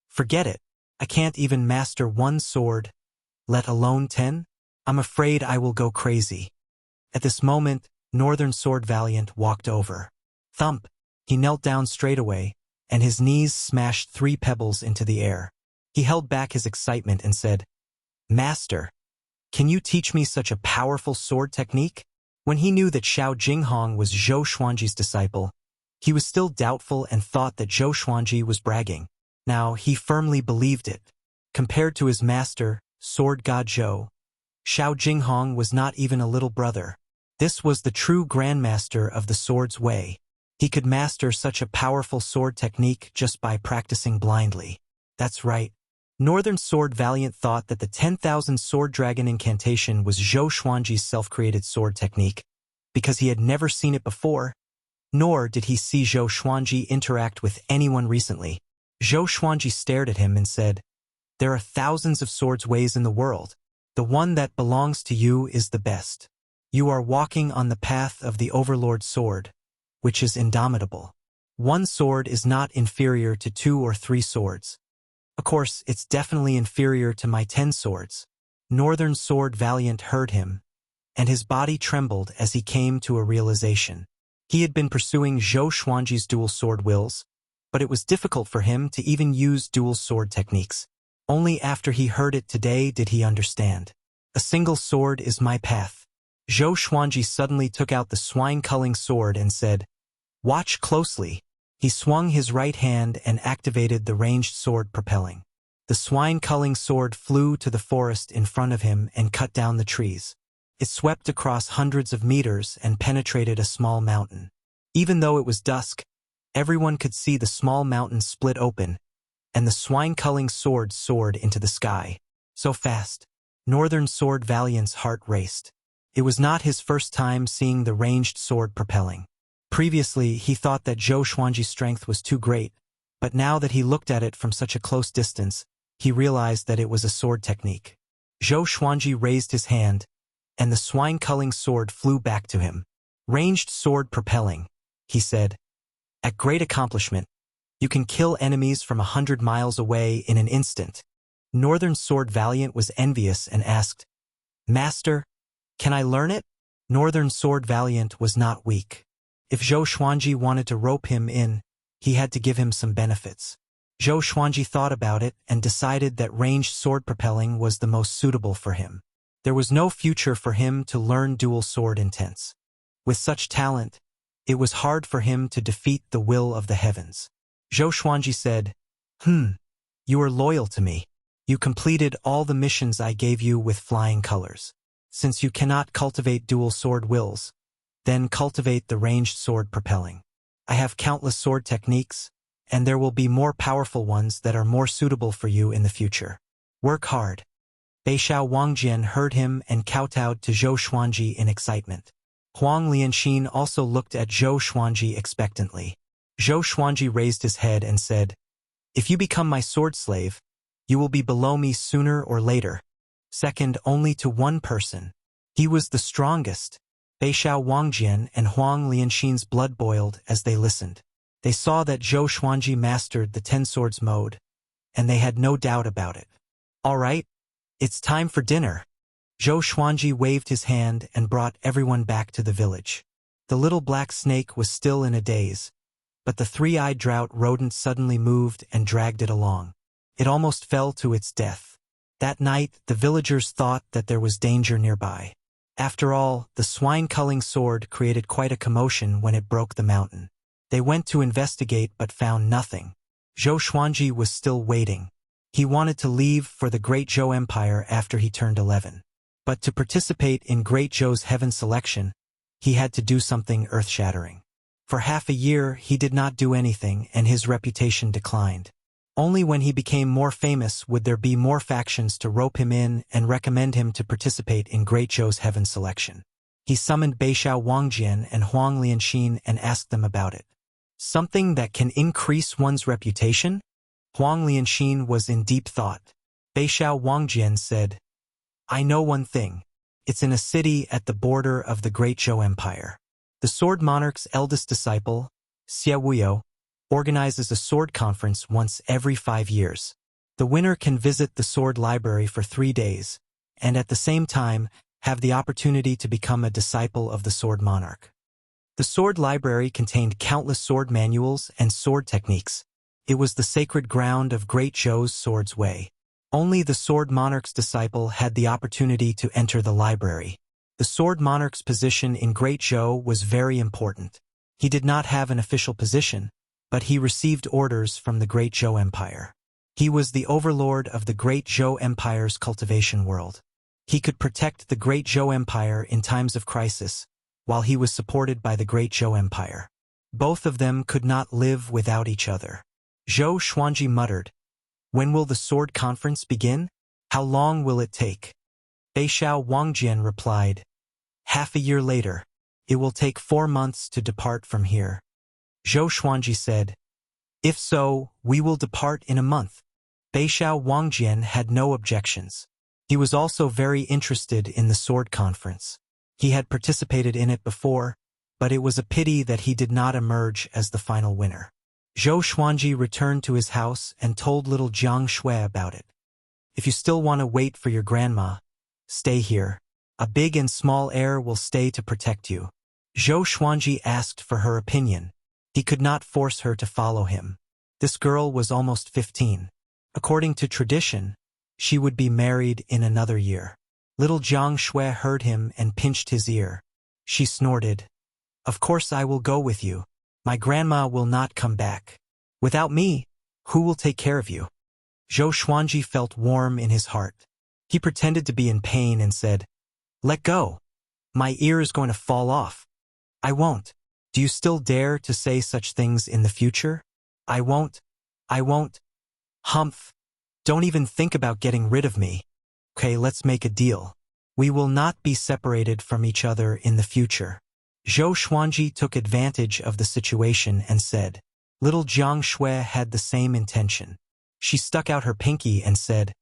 Forget it. I can't even master one sword, let alone 10? I'm afraid I will go crazy. At this moment, Northern Sword Valiant walked over. Thump! He knelt down straightaway, and his knees smashed 3 pebbles into the air. He held back his excitement and said, Master, can you teach me such a powerful sword technique? When he knew that Xiao Jinghong was Zhou Xuanji's disciple, he was still doubtful and thought that Zhou Xuanji was bragging. Now he firmly believed it. Compared to his master, Sword God Zhou, Xiao Jinghong was not even a little brother. This was the true grandmaster of the sword's way. He could master such a powerful sword technique just by practicing blindly. That's right. Northern Sword Valiant thought that the 10,000 Sword Dragon incantation was Zhou Xuanji's self-created sword technique, because he had never seen it before, nor did he see Zhou Xuanji interact with anyone recently. Zhou Xuanji stared at him and said, There are thousands of swords ways in the world. The one that belongs to you is the best. You are walking on the path of the Overlord Sword, which is indomitable. One sword is not inferior to 2 or 3 swords. Of course, it's definitely inferior to my 10 swords. Northern Sword Valiant heard him, and his body trembled as he came to a realization. He had been pursuing Zhou Xuanji's dual sword wills, but it was difficult for him to even use dual sword techniques. Only after he heard it today did he understand. A single sword is my path. Zhou Xuanji suddenly took out the swine-culling sword and said, Watch closely. He swung his right hand and activated the ranged sword propelling. The swine-culling sword flew to the forest in front of him and cut down the trees. It swept across hundreds of meters and penetrated a small mountain. Even though it was dusk, everyone could see the small mountain split open, and the swine-culling sword soared into the sky. So fast, Northern Sword Valiant's heart raced. It was not his first time seeing the ranged sword propelling. Previously, he thought that Zhou Xuanji's strength was too great, but now that he looked at it from such a close distance, he realized that it was a sword technique. Zhou Xuanji raised his hand, and the swine-culling sword flew back to him. Ranged sword propelling, he said. At great accomplishment, you can kill enemies from 100 miles away in an instant. Northern Sword Valiant was envious and asked, Master, can I learn it? Northern Sword Valiant was not weak. If Zhou Xuanji wanted to rope him in, he had to give him some benefits. Zhou Xuanji thought about it and decided that ranged sword propelling was the most suitable for him. There was no future for him to learn dual sword intents. With such talent, it was hard for him to defeat the will of the heavens. Zhou Xuanji said, You are loyal to me. You completed all the missions I gave you with flying colors. Since you cannot cultivate dual sword wills, then cultivate the ranged sword propelling. I have countless sword techniques, and there will be more powerful ones that are more suitable for you in the future. Work hard. Beixiao Wangjian heard him and kowtowed to Zhou Xuanji in excitement. Huang Lianxin also looked at Zhou Xuanji expectantly. Zhou Xuanji raised his head and said, If you become my sword slave, you will be below me sooner or later, second only to one person. He was the strongest. Beixiao Wangjian and Huang Lianxin's blood boiled as they listened. They saw that Zhou Xuanji mastered the 10 swords mode, and they had no doubt about it. All right, it's time for dinner. Zhou Xuanji waved his hand and brought everyone back to the village. The little black snake was still in a daze, but the 3-eyed drought rodent suddenly moved and dragged it along. It almost fell to its death. That night, the villagers thought that there was danger nearby. After all, the swine-culling sword created quite a commotion when it broke the mountain. They went to investigate but found nothing. Zhou Xuanji was still waiting. He wanted to leave for the Great Zhou Empire after he turned 11. But to participate in Great Zhou's heaven selection, he had to do something earth-shattering. For half a year, he did not do anything, and his reputation declined. Only when he became more famous would there be more factions to rope him in and recommend him to participate in Great Zhou's heaven selection. He summoned Beixiao Wangjian and Huang Lianxin and asked them about it. Something that can increase one's reputation? Huang Lianxin was in deep thought. Beixiao Wangjian said, I know one thing. It's in a city at the border of the Great Zhou Empire. The Sword Monarch's eldest disciple, Xie Wuyo, organizes a sword conference once every 5 years. The winner can visit the sword library for 3 days, and at the same time have the opportunity to become a disciple of the Sword Monarch. The sword library contained countless sword manuals and sword techniques. It was the sacred ground of Great Zhou's sword's way. Only the Sword Monarch's disciple had the opportunity to enter the library. The Sword Monarch's position in Great Zhou was very important. He did not have an official position, but he received orders from the Great Zhou Empire. He was the overlord of the Great Zhou Empire's cultivation world. He could protect the Great Zhou Empire in times of crisis, while he was supported by the Great Zhou Empire. Both of them could not live without each other. Zhou Xuanji muttered, "When will the sword conference begin? How long will it take?" Beixiao Wangjian replied, "Half a year later. It will take 4 months to depart from here." Zhou Xuanji said, "If so, we will depart in a month." Beixiao Wangjian had no objections. He was also very interested in the sword conference. He had participated in it before, but it was a pity that he did not emerge as the final winner. Zhou Xuanji returned to his house and told little Jiang Shui about it. "If you still want to wait for your grandma, stay here. A big and small heir will stay to protect you." Zhou Xuanji asked for her opinion. He could not force her to follow him. This girl was almost 15. According to tradition, she would be married in another year. Little Jiang Shui heard him and pinched his ear. She snorted, "Of course I will go with you. My grandma will not come back. Without me, who will take care of you?" Zhou Xuanji felt warm in his heart. He pretended to be in pain and said, "Let go. My ear is going to fall off." "I won't. Do you still dare to say such things in the future?" "I won't. I won't." "Humph. Don't even think about getting rid of me. Okay, let's make a deal. We will not be separated from each other in the future." Zhou Xuanji took advantage of the situation and said. Little Jiang Shui had the same intention. She stuck out her pinky and said,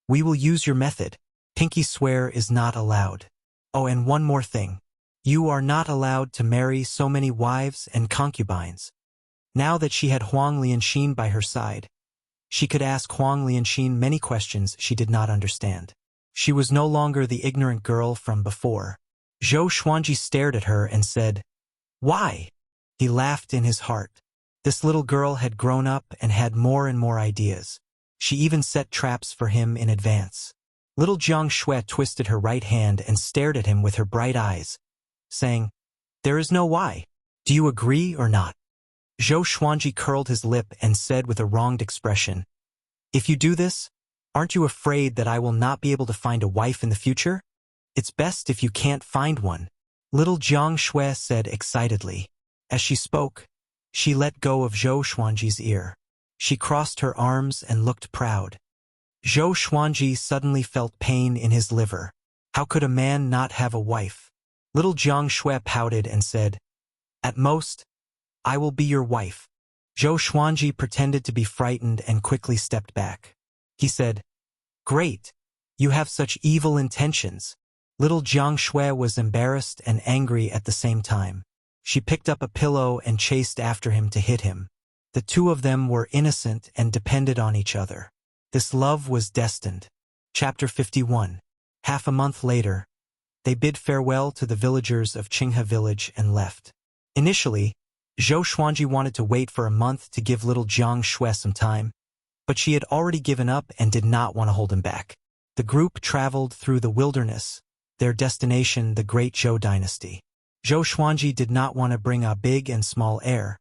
"We will use your method. Pinky swear is not allowed. Oh, and one more thing. You are not allowed to marry so many wives and concubines." Now that she had Huang Lianxin by her side, she could ask Huang Lianxin many questions she did not understand. She was no longer the ignorant girl from before. Zhou Xuanji stared at her and said, "Why?" He laughed in his heart. This little girl had grown up and had more and more ideas. She even set traps for him in advance. Little Jiang Shui twisted her right hand and stared at him with her bright eyes, saying, "There is no why. Do you agree or not?" Zhou Xuanji curled his lip and said with a wronged expression, "If you do this, aren't you afraid that I will not be able to find a wife in the future? It's best if you can't find one." Little Jiang Shui said excitedly. As she spoke, she let go of Zhou Xuanji's ear. She crossed her arms and looked proud. Zhou Xuanji suddenly felt pain in his liver. How could a man not have a wife? Little Jiang Shui pouted and said, "At most, I will be your wife." Zhou Xuanji pretended to be frightened and quickly stepped back. He said, "Great, you have such evil intentions." Little Jiang Shui was embarrassed and angry at the same time. She picked up a pillow and chased after him to hit him. The two of them were innocent and depended on each other. This love was destined. Chapter 51. Half a month later, they bid farewell to the villagers of Qinghe village and left. Initially, Zhou Xuanji wanted to wait for a month to give little Jiang Shui some time, but she had already given up and did not want to hold him back. The group traveled through the wilderness, their destination the Great Zhou dynasty. Zhou Xuanji did not want to bring a big and small heir,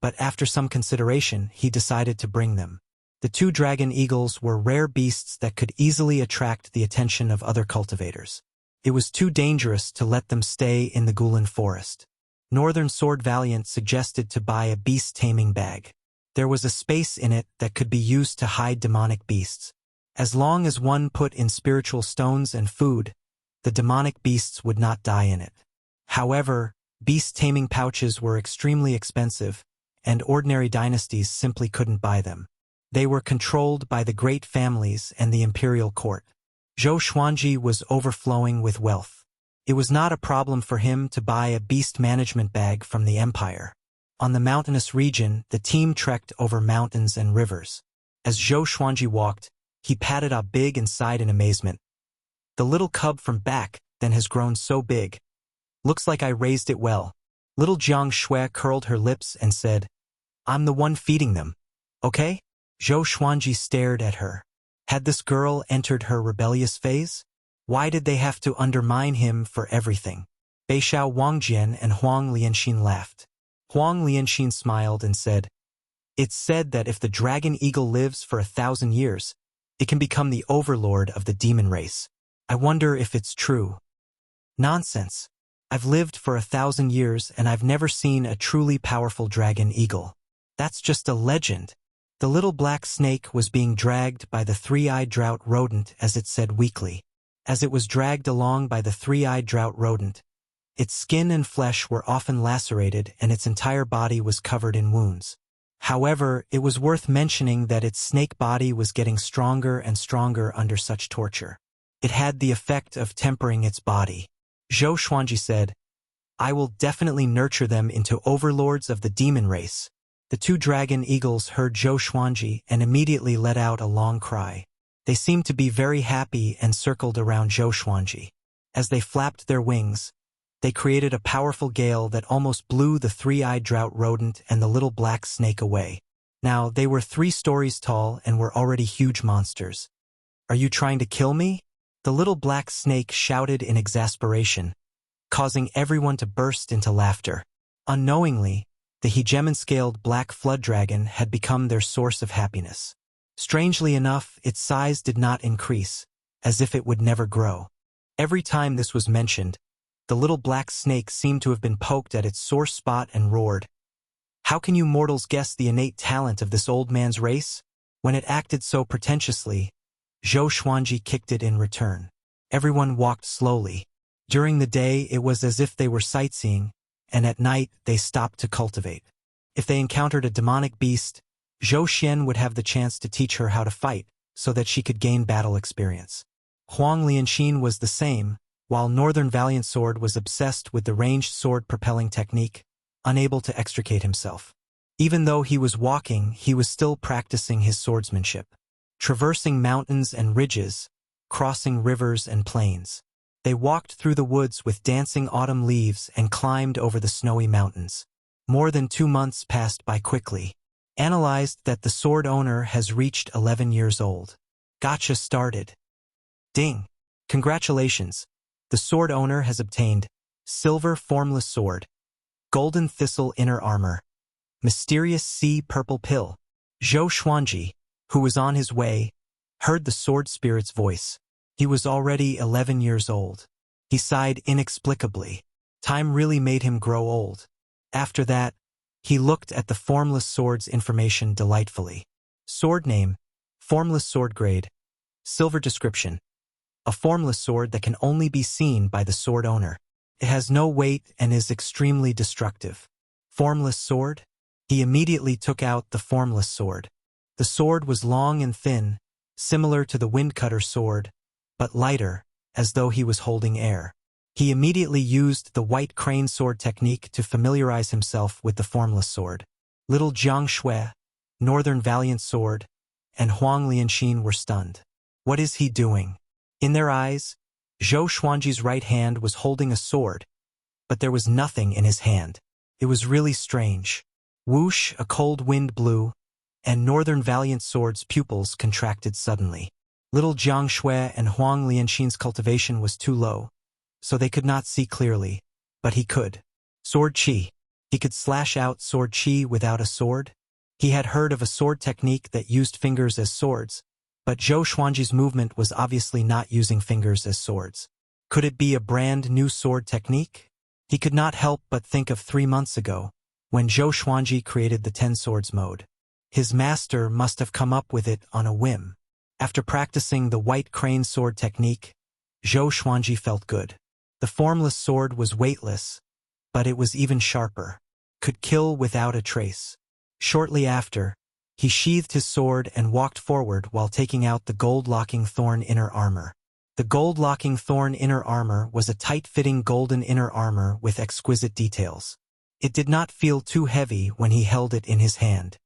but after some consideration, he decided to bring them. The 2 dragon eagles were rare beasts that could easily attract the attention of other cultivators. It was too dangerous to let them stay in the Gulan forest. Northern Sword Valiant suggested to buy a beast-taming bag. There was a space in it that could be used to hide demonic beasts. As long as one put in spiritual stones and food, the demonic beasts would not die in it. However, beast-taming pouches were extremely expensive, and ordinary dynasties simply couldn't buy them. They were controlled by the great families and the imperial court. Zhou Xuanji was overflowing with wealth. It was not a problem for him to buy a beast management bag from the Empire. On the mountainous region, the team trekked over mountains and rivers. As Zhou Xuanji walked, he patted a big and sighed in amazement. The little cub from back then has grown so big. Looks like I raised it well. Little Jiang Shui curled her lips and said, I'm the one feeding them. Okay? Zhou Xuanji stared at her. Had this girl entered her rebellious phase? Why did they have to undermine him for everything? Beixiao Wangjian and Huang Lianxin laughed. Huang Lianxin smiled and said, It's said that if the dragon eagle lives for 1,000 years, it can become the overlord of the demon race. I wonder if it's true. Nonsense. I've lived for 1,000 years and I've never seen a truly powerful dragon eagle. That's just a legend. The little black snake was being dragged by the three-eyed drought rodent, as it said weakly. As it was dragged along by the three-eyed drought rodent, its skin and flesh were often lacerated and its entire body was covered in wounds. However, it was worth mentioning that its snake body was getting stronger and stronger under such torture. It had the effect of tempering its body. Zhou Xuanji said, I will definitely nurture them into overlords of the demon race. The two dragon eagles heard Zhou Xuanji and immediately let out a long cry. They seemed to be very happy and circled around Zhou Xuanji. As they flapped their wings, they created a powerful gale that almost blew the three-eyed drought rodent and the little black snake away. Now, they were 3 stories tall and were already huge monsters. Are you trying to kill me? The little black snake shouted in exasperation, causing everyone to burst into laughter. Unknowingly, the hegemon-scaled black flood dragon had become their source of happiness. Strangely enough, its size did not increase, as if it would never grow. Every time this was mentioned, the little black snake seemed to have been poked at its sore spot and roared. How can you mortals guess the innate talent of this old man's race? When it acted so pretentiously, Zhou Xuanji kicked it in return. Everyone walked slowly. During the day, it was as if they were sightseeing, and at night they stopped to cultivate. If they encountered a demonic beast, Zhou Xian would have the chance to teach her how to fight, so that she could gain battle experience. Huang Lianxin was the same, while Northern Valiant Sword was obsessed with the ranged sword propelling technique, unable to extricate himself. Even though he was walking, he was still practicing his swordsmanship. Traversing mountains and ridges, crossing rivers and plains. They walked through the woods with dancing autumn leaves and climbed over the snowy mountains. More than 2 months passed by quickly. Analyzed that the sword owner has reached 11 years old. Gotcha started. Ding! Congratulations! The sword owner has obtained Silver Formless Sword, Golden Thistle Inner Armor, Mysterious Sea Purple Pill. Zhou Xuanji, who was on his way, heard the sword spirit's voice. He was already 11 years old. He sighed inexplicably. Time really made him grow old. After that, he looked at the Formless Sword's information delightfully. Sword name, Formless Sword grade, Silver description. A formless sword that can only be seen by the sword owner. It has no weight and is extremely destructive. Formless sword? He immediately took out the formless sword. The sword was long and thin, similar to the windcutter sword, but lighter, as though he was holding air. He immediately used the white crane sword technique to familiarize himself with the formless sword. Little Jiang Shui, Northern Valiant Sword, and Huang Lianxin were stunned. What is he doing? In their eyes, Zhou Xuanji's right hand was holding a sword, but there was nothing in his hand. It was really strange. Whoosh, a cold wind blew, and Northern Valiant Sword's pupils contracted suddenly. Little Jiang Shui and Huang Lianxin's cultivation was too low, so they could not see clearly, but he could. Sword Qi. He could slash out Sword Qi without a sword? He had heard of a sword technique that used fingers as swords, but Zhou Xuanji's movement was obviously not using fingers as swords. Could it be a brand new sword technique? He could not help but think of 3 months ago, when Zhou Xuanji created the 10 Swords mode. His master must have come up with it on a whim. After practicing the white crane sword technique, Zhou Xuanji felt good. The formless sword was weightless, but it was even sharper. Could kill without a trace. Shortly after, he sheathed his sword and walked forward while taking out the gold-locking thorn inner armor. The gold-locking thorn inner armor was a tight-fitting golden inner armor with exquisite details. It did not feel too heavy when he held it in his hand.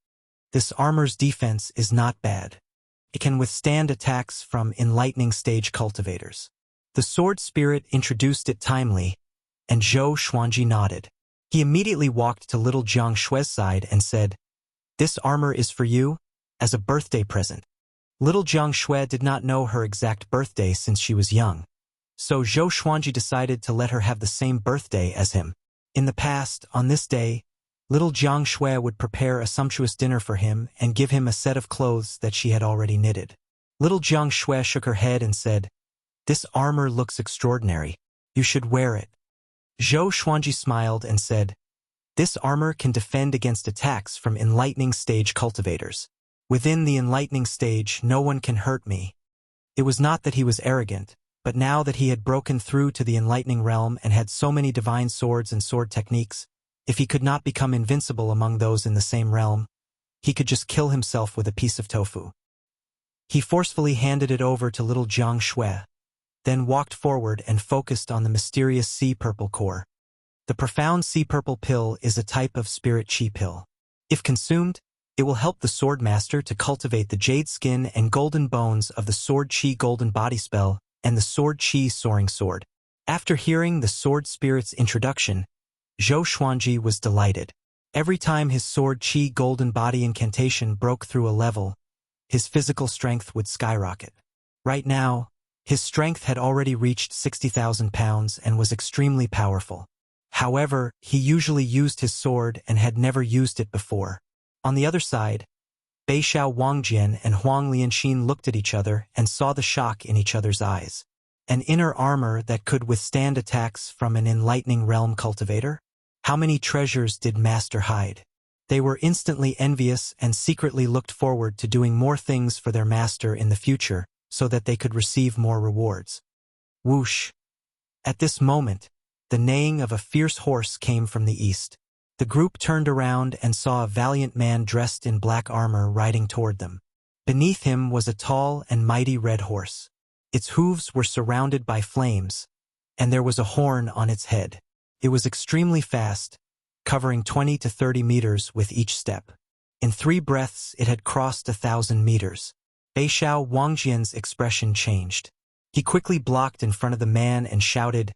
This armor's defense is not bad. It can withstand attacks from enlightening stage cultivators. The sword spirit introduced it timely, and Zhou Xuanji nodded. He immediately walked to little Jiang Shui's side and said, "This armor is for you, as a birthday present." Little Jiang Shui did not know her exact birthday since she was young, so Zhou Xuanji decided to let her have the same birthday as him. In the past, on this day, little Jiang Shui would prepare a sumptuous dinner for him and give him a set of clothes that she had already knitted. Little Jiang Shui shook her head and said, "This armor looks extraordinary. You should wear it." Zhou Xuanji smiled and said, "This armor can defend against attacks from enlightening stage cultivators. Within the enlightening stage, no one can hurt me." It was not that he was arrogant, but now that he had broken through to the enlightening realm and had so many divine swords and sword techniques, if he could not become invincible among those in the same realm, he could just kill himself with a piece of tofu. He forcefully handed it over to little Jiang Shui, then walked forward and focused on the mysterious sea purple core. The profound sea purple pill is a type of spirit chi pill. If consumed, it will help the sword master to cultivate the jade skin and golden bones of the sword chi golden body spell and the sword chi soaring sword. After hearing the sword spirit's introduction, Zhou Xuanji was delighted. Every time his sword chi golden body incantation broke through a level, his physical strength would skyrocket. Right now, his strength had already reached 60,000 pounds and was extremely powerful. However, he usually used his sword and had never used it before. On the other side, Beixiao Wangjian and Huang Lianxin looked at each other and saw the shock in each other's eyes. An inner armor that could withstand attacks from an enlightening realm cultivator? How many treasures did Master hide? They were instantly envious and secretly looked forward to doing more things for their master in the future so that they could receive more rewards. Whoosh! At this moment, the neighing of a fierce horse came from the east. The group turned around and saw a valiant man dressed in black armor riding toward them. Beneath him was a tall and mighty red horse. Its hooves were surrounded by flames, and there was a horn on its head. It was extremely fast, covering 20 to 30 meters with each step. In 3 breaths, it had crossed 1,000 meters. Beixiao Wangjian's expression changed. He quickly blocked in front of the man and shouted,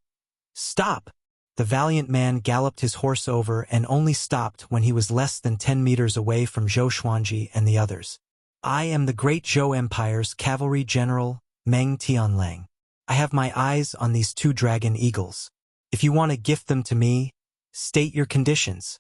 "Stop!" The valiant man galloped his horse over and only stopped when he was less than 10 meters away from Zhou Xuanji and the others. "I am the great Zhou Empire's cavalry general, Meng Tianlang. I have my eyes on these 2 dragon eagles. If you want to gift them to me, state your conditions."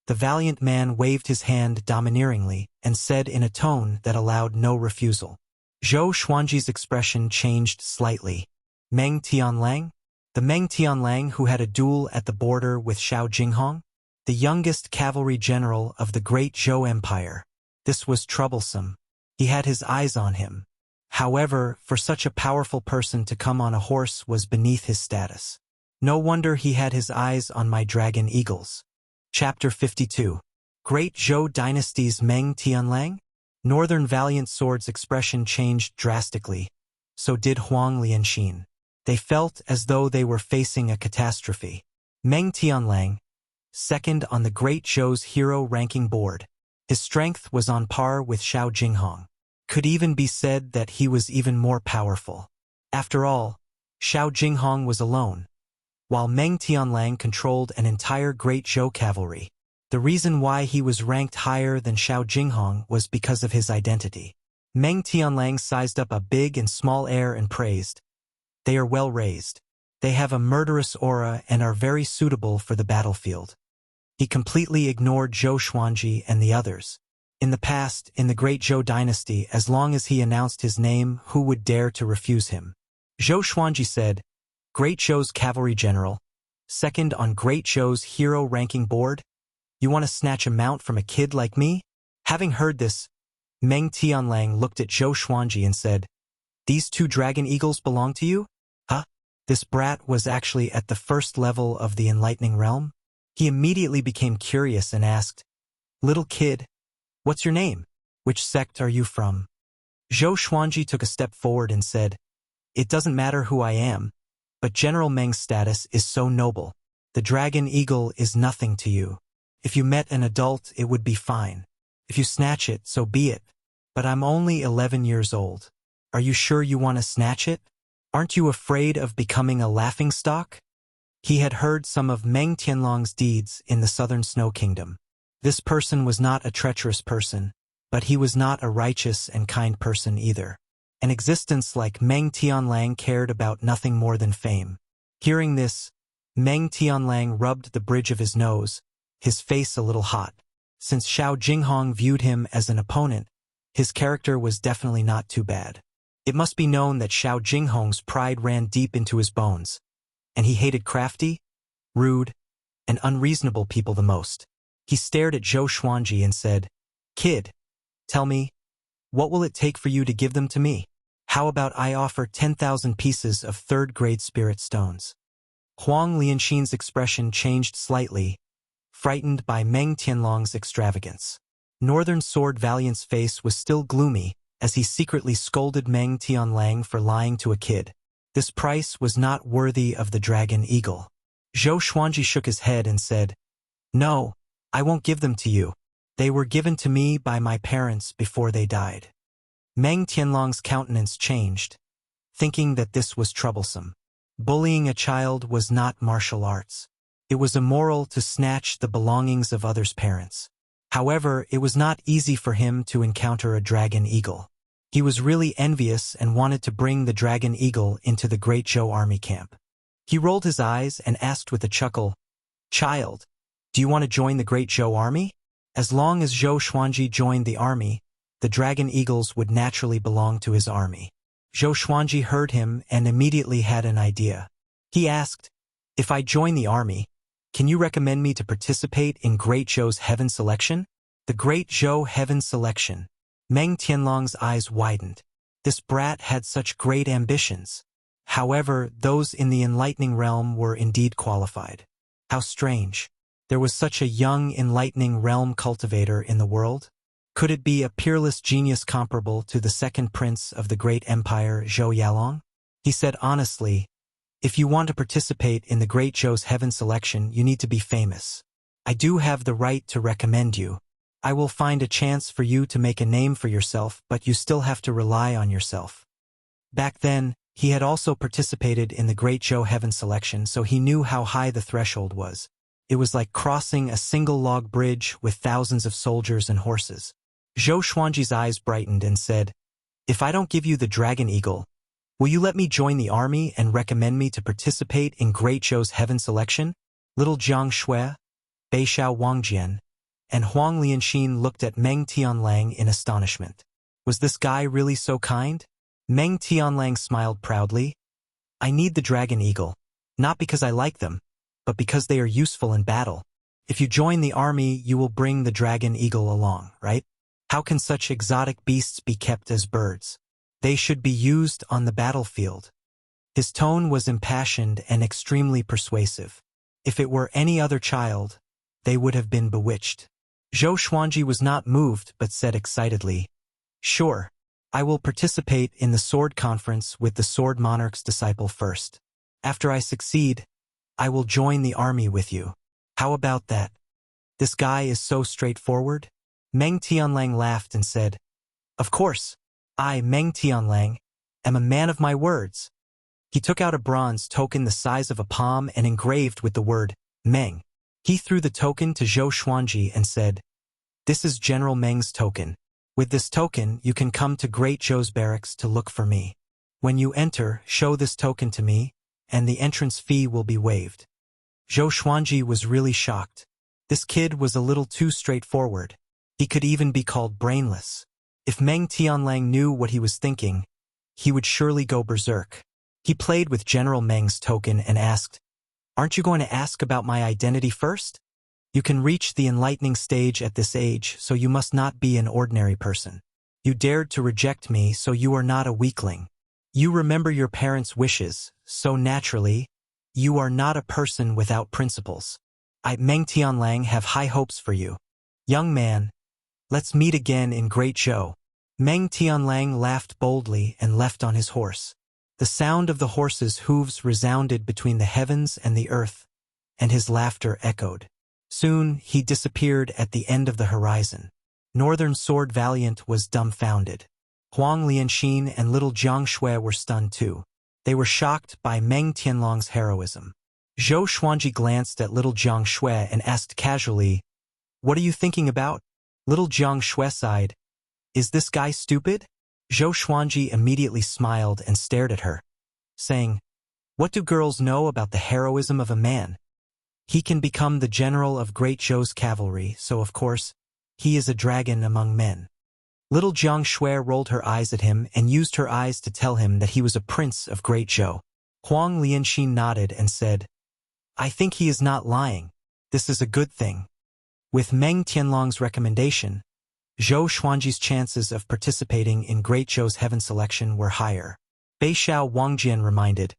The valiant man waved his hand domineeringly and said in a tone that allowed no refusal. Zhou Xuanji's expression changed slightly. "Meng Tianlang? The Meng Tianlang who had a duel at the border with Xiao Jinghong? The youngest cavalry general of the great Zhou Empire. This was troublesome. He had his eyes on him. However, for such a powerful person to come on a horse was beneath his status. No wonder he had his eyes on my dragon eagles. Chapter 52. Great Zhou Dynasty's Meng Tianlang? Northern Valiant Sword's expression changed drastically. So did Huang Lianxin. They felt as though they were facing a catastrophe. Meng Tianlang, second on the Great Zhou's hero ranking board. His strength was on par with Xiao Jinghong. Could even be said that he was even more powerful. After all, Xiao Jinghong was alone, while Meng Tianlang controlled an entire Great Zhou cavalry. The reason why he was ranked higher than Xiao Jinghong was because of his identity. Meng Tianlang sized up a big and small air and praised, "They are well raised. They have a murderous aura and are very suitable for the battlefield." He completely ignored Zhou Xuanji and the others. In the past, in the Great Zhou dynasty, as long as he announced his name, who would dare to refuse him? Zhou Xuanji said, "Great Zhou's cavalry general, second on Great Zhou's hero ranking board? You want to snatch a mount from a kid like me?" Having heard this, Meng Tianlang looked at Zhou Xuanji and said, "These 2 dragon eagles belong to you? Huh?" This brat was actually at the first level of the enlightening realm. He immediately became curious and asked, "Little kid, what's your name? Which sect are you from?" Zhou Xuanji took a step forward and said, It doesn't matter who I am, but General Meng's status is so noble. The dragon eagle is nothing to you. If you met an adult, it would be fine. If you snatch it, so be it. But I'm only 11 years old. Are you sure you want to snatch it? Aren't you afraid of becoming a laughingstock? He had heard some of Meng Tianlong's deeds in the southern Snow Kingdom. This person was not a treacherous person, but he was not a righteous and kind person either. An existence like Meng Tianlang cared about nothing more than fame. Hearing this, Meng Tianlang rubbed the bridge of his nose, his face a little hot. Since Xiao Jinghong viewed him as an opponent, his character was definitely not too bad. It must be known that Xiao Jinghong's pride ran deep into his bones, and he hated crafty, rude, and unreasonable people the most. He stared at Zhou Xuanji and said, "Kid, tell me, what will it take for you to give them to me? How about I offer 10,000 pieces of third-grade spirit stones?" Huang Lianxin's expression changed slightly, frightened by Meng Tianlong's extravagance. Northern Sword Valiant's face was still gloomy as he secretly scolded Meng Tianlang for lying to a kid. This price was not worthy of the dragon eagle. Zhou Xuanji shook his head and said, "No, I won't give them to you. They were given to me by my parents before they died." Meng Tianlong's countenance changed, thinking that this was troublesome. Bullying a child was not martial arts. It was immoral to snatch the belongings of others' parents. However, it was not easy for him to encounter a dragon eagle. He was really envious and wanted to bring the dragon eagle into the Great Zhou army camp. He rolled his eyes and asked with a chuckle, "Child, do you want to join the Great Zhou army?" As long as Zhou Xuanji joined the army, the dragon eagles would naturally belong to his army. Zhou Xuanji heard him and immediately had an idea. He asked, "If I join the army, can you recommend me to participate in Great Zhou's Heaven Selection?" The Great Zhou Heaven Selection. Meng Tianlong's eyes widened. This brat had such great ambitions. However, those in the enlightening realm were indeed qualified. How strange. There was such a young enlightening realm cultivator in the world? Could it be a peerless genius comparable to the second prince of the great empire, Zhou Yalong? He said honestly, "If you want to participate in the Great Zhou's Heaven Selection, you need to be famous. I do have the right to recommend you. I will find a chance for you to make a name for yourself, but you still have to rely on yourself." Back then, he had also participated in the Great Zhou Heaven Selection, so he knew how high the threshold was. It was like crossing a single log bridge with thousands of soldiers and horses. Zhou Xuanji's eyes brightened and said, "If I don't give you the dragon eagle, will you let me join the army and recommend me to participate in Great Zhou's Heaven Selection?" Little Jiang Shui, Beixiao Wangjian, and Huang Lianxin looked at Meng Tianlang in astonishment. Was this guy really so kind? Meng Tianlang smiled proudly. "I need the dragon eagle, not because I like them, but because they are useful in battle. If you join the army, you will bring the dragon eagle along, right? How can such exotic beasts be kept as birds? They should be used on the battlefield." His tone was impassioned and extremely persuasive. If it were any other child, they would have been bewitched. Zhou Xuanji was not moved but said excitedly, "Sure, I will participate in the sword conference with the Sword Monarch's disciple first. After I succeed, I will join the army with you. How about that? This guy is so straightforward." Meng Tianlang laughed and said, "Of course, I, Meng Tianlang, am a man of my words." He took out a bronze token the size of a palm and engraved with the word Meng. He threw the token to Zhou Xuanji and said, "This is General Meng's token. With this token, you can come to Great Zhou's barracks to look for me. When you enter, show this token to me, and the entrance fee will be waived." Zhou Xuanji was really shocked. This kid was a little too straightforward. He could even be called brainless. If Meng Tianlang knew what he was thinking, he would surely go berserk. He played with General Meng's token and asked, "Aren't you going to ask about my identity first? You can reach the enlightening stage at this age, so you must not be an ordinary person. You dared to reject me, so you are not a weakling. You remember your parents' wishes, so naturally, you are not a person without principles. I, Meng Tianlang, have high hopes for you. Young man, let's meet again in Great Zhou." Meng Tianlang laughed boldly and left on his horse. The sound of the horses' hooves resounded between the heavens and the earth, and his laughter echoed. Soon he disappeared at the end of the horizon. Northern Sword Valiant was dumbfounded. Huang Lianxin and little Jiang Shui were stunned too. They were shocked by Meng Tianlong's heroism. Zhou Xuanji glanced at little Jiang Shui and asked casually, "What are you thinking about?" Little Jiang Shui sighed. "Is this guy stupid?" Zhou Xuanji immediately smiled and stared at her, saying, "What do girls know about the heroism of a man? He can become the general of Great Zhou's cavalry, so of course, he is a dragon among men." Little Jiang Shui rolled her eyes at him and used her eyes to tell him that he was a prince of Great Zhou. Huang Lianxin nodded and said, "I think he is not lying. This is a good thing." With Meng Tianlong's recommendation, Zhou Xuanji's chances of participating in Great Zhou's heaven selection were higher. Beixiao Wangjian reminded,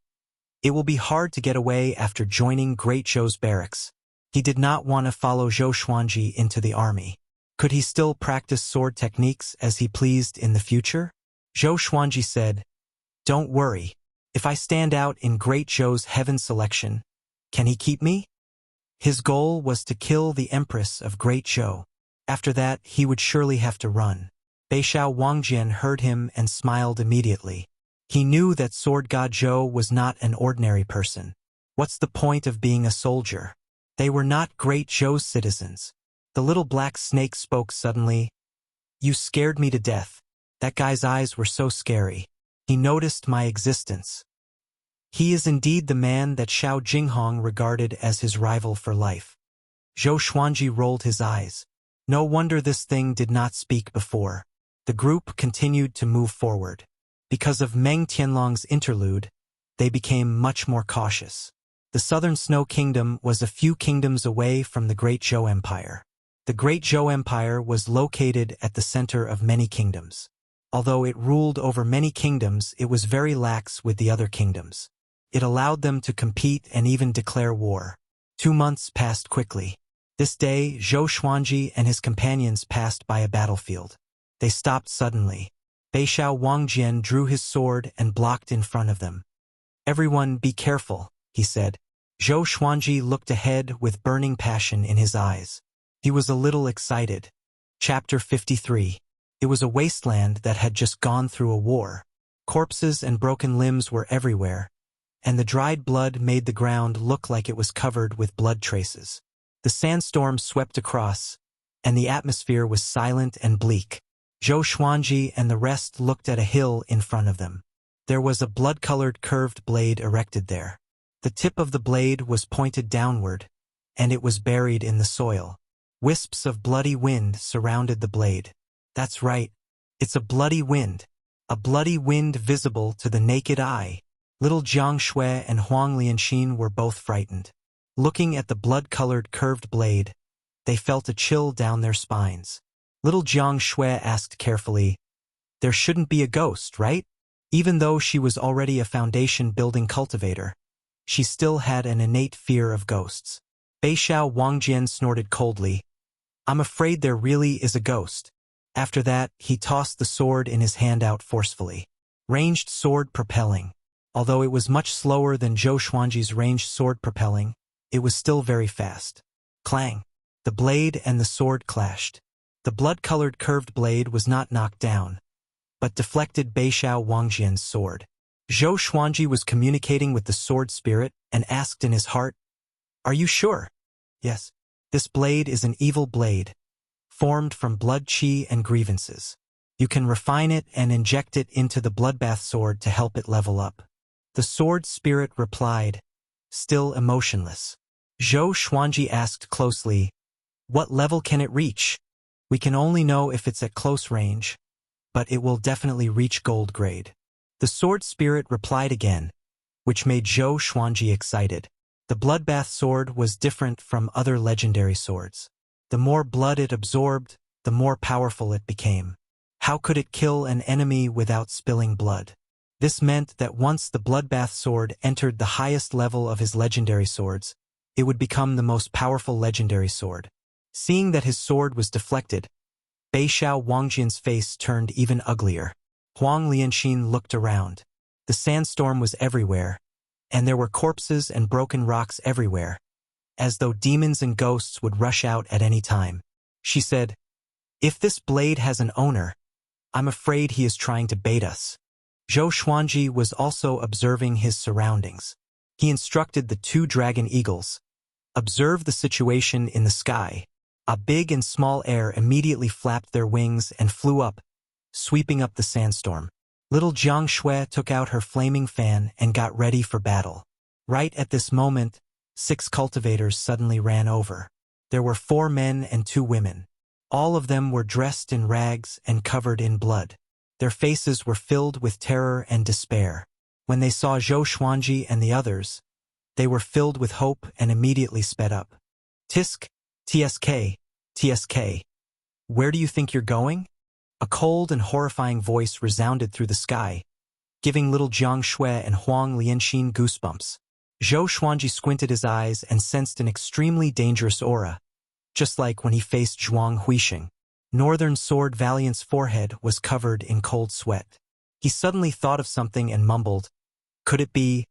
"It will be hard to get away after joining Great Zhou's barracks." He did not want to follow Zhou Xuanji into the army. Could he still practice sword techniques as he pleased in the future? Zhou Xuanji said, "Don't worry. If I stand out in Great Zhou's heaven selection, can he keep me?" His goal was to kill the Empress of Great Zhou. After that, he would surely have to run. Beixiao Wangjian heard him and smiled immediately. He knew that Sword God Zhou was not an ordinary person. What's the point of being a soldier? They were not Great Zhou's citizens. The little black snake spoke suddenly. "You scared me to death. That guy's eyes were so scary. He noticed my existence. He is indeed the man that Xiao Jinghong regarded as his rival for life." Zhou Xuanji rolled his eyes. No wonder this thing did not speak before. The group continued to move forward. Because of Meng Tianlong's interlude, they became much more cautious. The Southern Snow Kingdom was a few kingdoms away from the Great Zhou Empire. The Great Zhou Empire was located at the center of many kingdoms. Although it ruled over many kingdoms, it was very lax with the other kingdoms. It allowed them to compete and even declare war. 2 months passed quickly. This day, Zhou Xuanji and his companions passed by a battlefield. They stopped suddenly. Beixiao Wangjian drew his sword and blocked in front of them. "Everyone be careful," he said. Zhou Xuanji looked ahead with burning passion in his eyes. He was a little excited. Chapter 53. It was a wasteland that had just gone through a war. Corpses and broken limbs were everywhere, and the dried blood made the ground look like it was covered with blood traces. The sandstorm swept across, and the atmosphere was silent and bleak. Zhou Xuanji and the rest looked at a hill in front of them. There was a blood-colored curved blade erected there. The tip of the blade was pointed downward, and it was buried in the soil. Wisps of bloody wind surrounded the blade. That's right, it's a bloody wind. A bloody wind visible to the naked eye. Little Jiang Shui and Huang Lianxin were both frightened. Looking at the blood-colored curved blade, they felt a chill down their spines. Little Jiang Shui asked carefully, "There shouldn't be a ghost, right?" Even though she was already a foundation-building cultivator, she still had an innate fear of ghosts. Beixiao Wangjian snorted coldly, "I'm afraid there really is a ghost." After that, he tossed the sword in his hand out forcefully. Ranged sword propelling. Although it was much slower than Zhou Xuanji's ranged sword propelling, it was still very fast. Clang! The blade and the sword clashed. The blood-colored curved blade was not knocked down, but deflected Beixiao Wangjian's sword. Zhou Xuanji was communicating with the sword spirit and asked in his heart, "Are you sure?" "Yes. This blade is an evil blade, formed from blood chi and grievances. You can refine it and inject it into the bloodbath sword to help it level up." The sword spirit replied, still emotionless. Zhou Xuanji asked closely, "What level can it reach?" "We can only know if it's at close range, but it will definitely reach gold grade." The sword spirit replied again, which made Zhou Xuanji excited. The bloodbath sword was different from other legendary swords. The more blood it absorbed, the more powerful it became. How could it kill an enemy without spilling blood? This meant that once the bloodbath sword entered the highest level of his legendary swords, it would become the most powerful legendary sword. Seeing that his sword was deflected, Beixiao Wangjian's face turned even uglier. Huang Lianxin looked around. The sandstorm was everywhere, and there were corpses and broken rocks everywhere, as though demons and ghosts would rush out at any time. She said, "If this blade has an owner, I'm afraid he is trying to bait us." Zhou Xuanji was also observing his surroundings. He instructed the two dragon eagles, "Observe the situation in the sky." A big and small air immediately flapped their wings and flew up, sweeping up the sandstorm. Little Jiang Shui took out her flaming fan and got ready for battle. Right at this moment, 6 cultivators suddenly ran over. There were 4 men and 2 women. All of them were dressed in rags and covered in blood. Their faces were filled with terror and despair. When they saw Zhou Xuanji and the others, they were filled with hope and immediately sped up. "Tisk, TSK, TSK. Where do you think you're going?" A cold and horrifying voice resounded through the sky, giving little Jiang Shui and Huang Lianxin goosebumps. Zhou Xuanji squinted his eyes and sensed an extremely dangerous aura, just like when he faced Zhuang Huixing. Northern Sword Valiant's forehead was covered in cold sweat. He suddenly thought of something and mumbled, "Could it be?"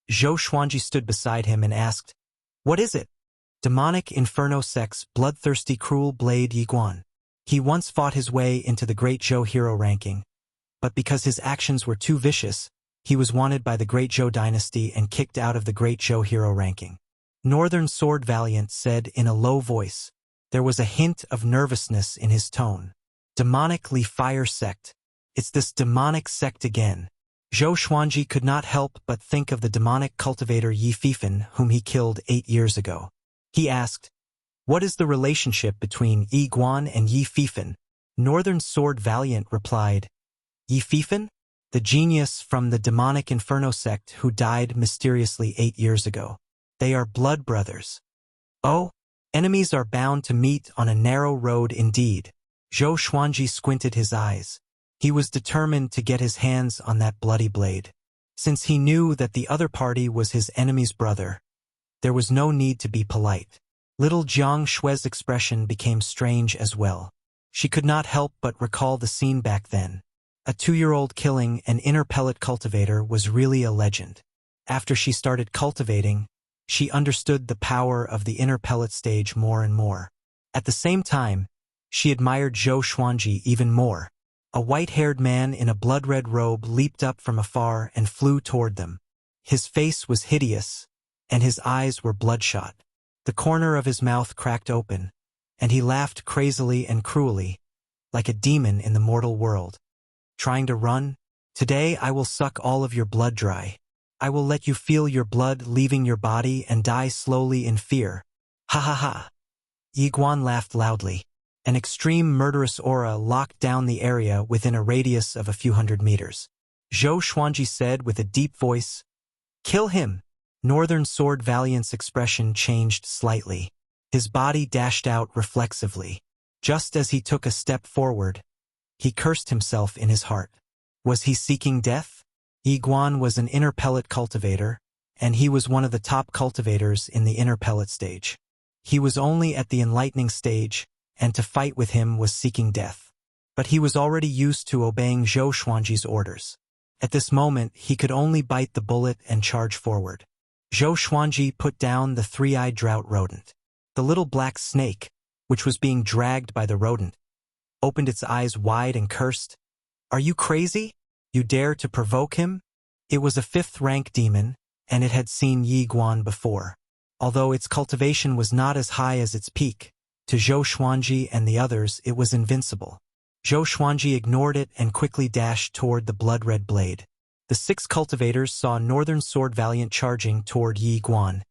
Zhou Xuanji stood beside him and asked, "What is it?" "Demonic Inferno Sect's bloodthirsty cruel blade Yiguan. He once fought his way into the Great Zhou hero ranking, but because his actions were too vicious, he was wanted by the Great Zhou dynasty and kicked out of the Great Zhou hero ranking." Northern Sword Valiant said in a low voice. There was a hint of nervousness in his tone. "Demonic Li Fire Sect. It's this demonic sect again." Zhou Xuanji could not help but think of the demonic cultivator Yi Fifan whom he killed 8 years ago. He asked, "What is the relationship between Yi Guan and Yi Fifan?" Northern Sword Valiant replied, "Yi Fifan? The genius from the demonic Inferno sect who died mysteriously 8 years ago. They are blood brothers." "Oh, enemies are bound to meet on a narrow road indeed." Zhou Xuanji squinted his eyes. He was determined to get his hands on that bloody blade. Since he knew that the other party was his enemy's brother, there was no need to be polite. Little Jiang Shui's expression became strange as well. She could not help but recall the scene back then. A 2-year-old killing an inner pellet cultivator was really a legend. After she started cultivating, she understood the power of the inner pellet stage more and more. At the same time, she admired Zhou Xuanji even more. A white-haired man in a blood-red robe leaped up from afar and flew toward them. His face was hideous, and his eyes were bloodshot. The corner of his mouth cracked open, and he laughed crazily and cruelly, like a demon in the mortal world. "Trying to run? Today I will suck all of your blood dry. I will let you feel your blood leaving your body and die slowly in fear. Ha ha ha." Yi Guan laughed loudly. An extreme murderous aura locked down the area within a radius of a few hundred meters. Zhou Xuanji said with a deep voice, "Kill him." Northern Sword Valiant's expression changed slightly. His body dashed out reflexively. Just as he took a step forward, he cursed himself in his heart. Was he seeking death? Yi Guan was an inner pellet cultivator, and he was one of the top cultivators in the inner pellet stage. He was only at the enlightening stage, and to fight with him was seeking death. But he was already used to obeying Zhou Xuanji's orders. At this moment, he could only bite the bullet and charge forward. Zhou Xuanji put down the 3-eyed drought rodent. The little black snake, which was being dragged by the rodent, opened its eyes wide and cursed, "Are you crazy? You dare to provoke him?" It was a 5th-rank demon, and it had seen Yi Guan before. Although its cultivation was not as high as its peak, to Zhou Xuanji and the others it was invincible. Zhou Xuanji ignored it and quickly dashed toward the blood-red blade. The 6 cultivators saw Northern Sword Valiant charging toward Yi Guan,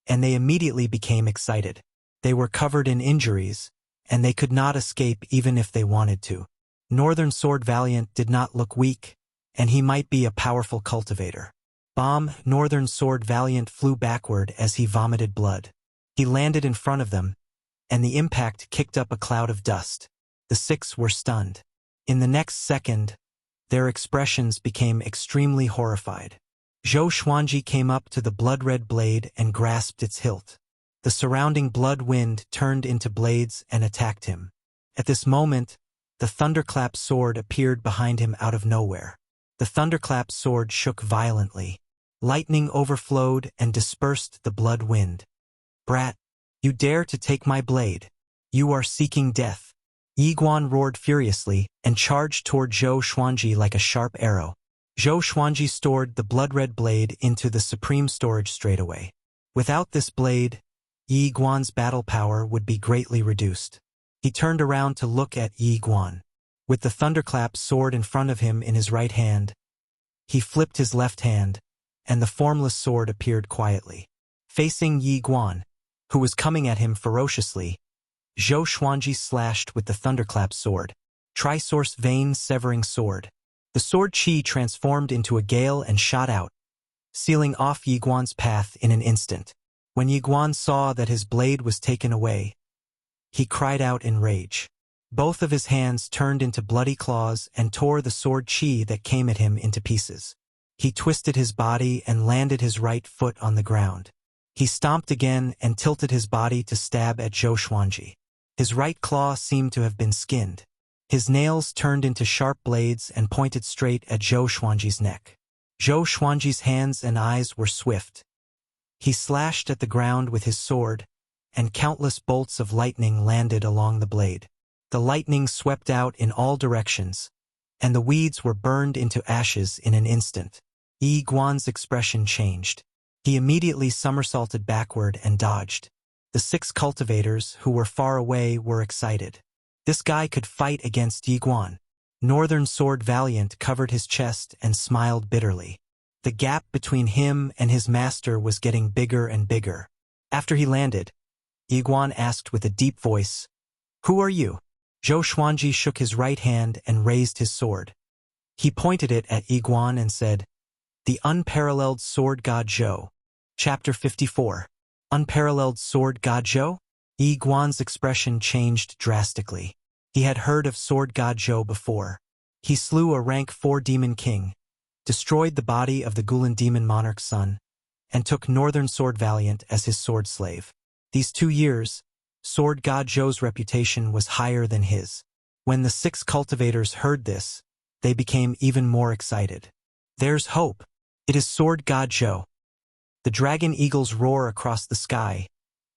and they immediately became excited. They were covered in injuries, and they could not escape even if they wanted to. Northern Sword Valiant did not look weak, and he might be a powerful cultivator. Bomb! Northern Sword Valiant flew backward as he vomited blood. He landed in front of them, and the impact kicked up a cloud of dust. The 6 were stunned. In the next second, their expressions became extremely horrified. Zhou Xuanji came up to the blood-red blade and grasped its hilt. The surrounding blood wind turned into blades and attacked him. At this moment, the thunderclap sword appeared behind him out of nowhere. The thunderclap sword shook violently. Lightning overflowed and dispersed the blood wind. "Brat, you dare to take my blade. You are seeking death." Yi Guan roared furiously and charged toward Zhou Xuanji like a sharp arrow. Zhou Xuanji stored the blood-red blade into the supreme storage straightaway. Without this blade, Yi Guan's battle power would be greatly reduced. He turned around to look at Yi Guan. With the thunderclap sword in front of him in his right hand, he flipped his left hand, and the formless sword appeared quietly. Facing Yi Guan, who was coming at him ferociously, Zhou Xuanji slashed with the thunderclap sword, Trisource Vein Severing Sword. The sword chi transformed into a gale and shot out, sealing off Yi Guan's path in an instant. When Yi Guan saw that his blade was taken away, he cried out in rage. Both of his hands turned into bloody claws and tore the sword chi that came at him into pieces. He twisted his body and landed his right foot on the ground. He stomped again and tilted his body to stab at Zhou Xuanji. His right claw seemed to have been skinned. His nails turned into sharp blades and pointed straight at Zhou Xuanji's neck. Zhou Xuanji's hands and eyes were swift. He slashed at the ground with his sword, and countless bolts of lightning landed along the blade. The lightning swept out in all directions, and the weeds were burned into ashes in an instant. Yi Guan's expression changed. He immediately somersaulted backward and dodged. The 6 cultivators who were far away were excited. This guy could fight against Yi Guan. Northern Sword Valiant covered his chest and smiled bitterly. The gap between him and his master was getting bigger and bigger. After he landed, Yi Guan asked with a deep voice, "Who are you?" Zhou Xuanji shook his right hand and raised his sword. He pointed it at Yi Guan and said, "The Unparalleled Sword God Zhou." Chapter 54. Unparalleled Sword God Zhou? Yi Guan's expression changed drastically. He had heard of Sword God Zhou before. He slew a rank 4 demon king, destroyed the body of the Gulan demon monarch's son, and took Northern Sword Valiant as his sword slave. These 2 years, Sword God Zhou's reputation was higher than his. When the 6 cultivators heard this, they became even more excited. There's hope. It is Sword God Zhou. The dragon eagles roar across the sky.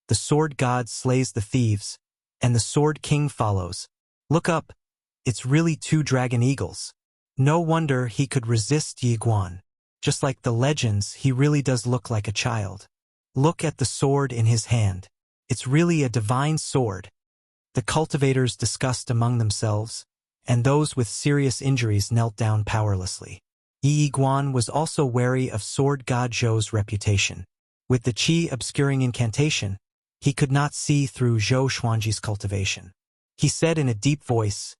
The sword god slays the thieves, and the sword king follows. Look up. It's really 2 dragon eagles. No wonder he could resist Yi Guan. Just like the legends, he really does look like a child. Look at the sword in his hand. It's really a divine sword. The cultivators discussed among themselves, and those with serious injuries knelt down powerlessly. Yi Guan was also wary of Sword God Zhou's reputation. With the qi obscuring incantation, he could not see through Zhou Xuanji's cultivation. He said in a deep voice,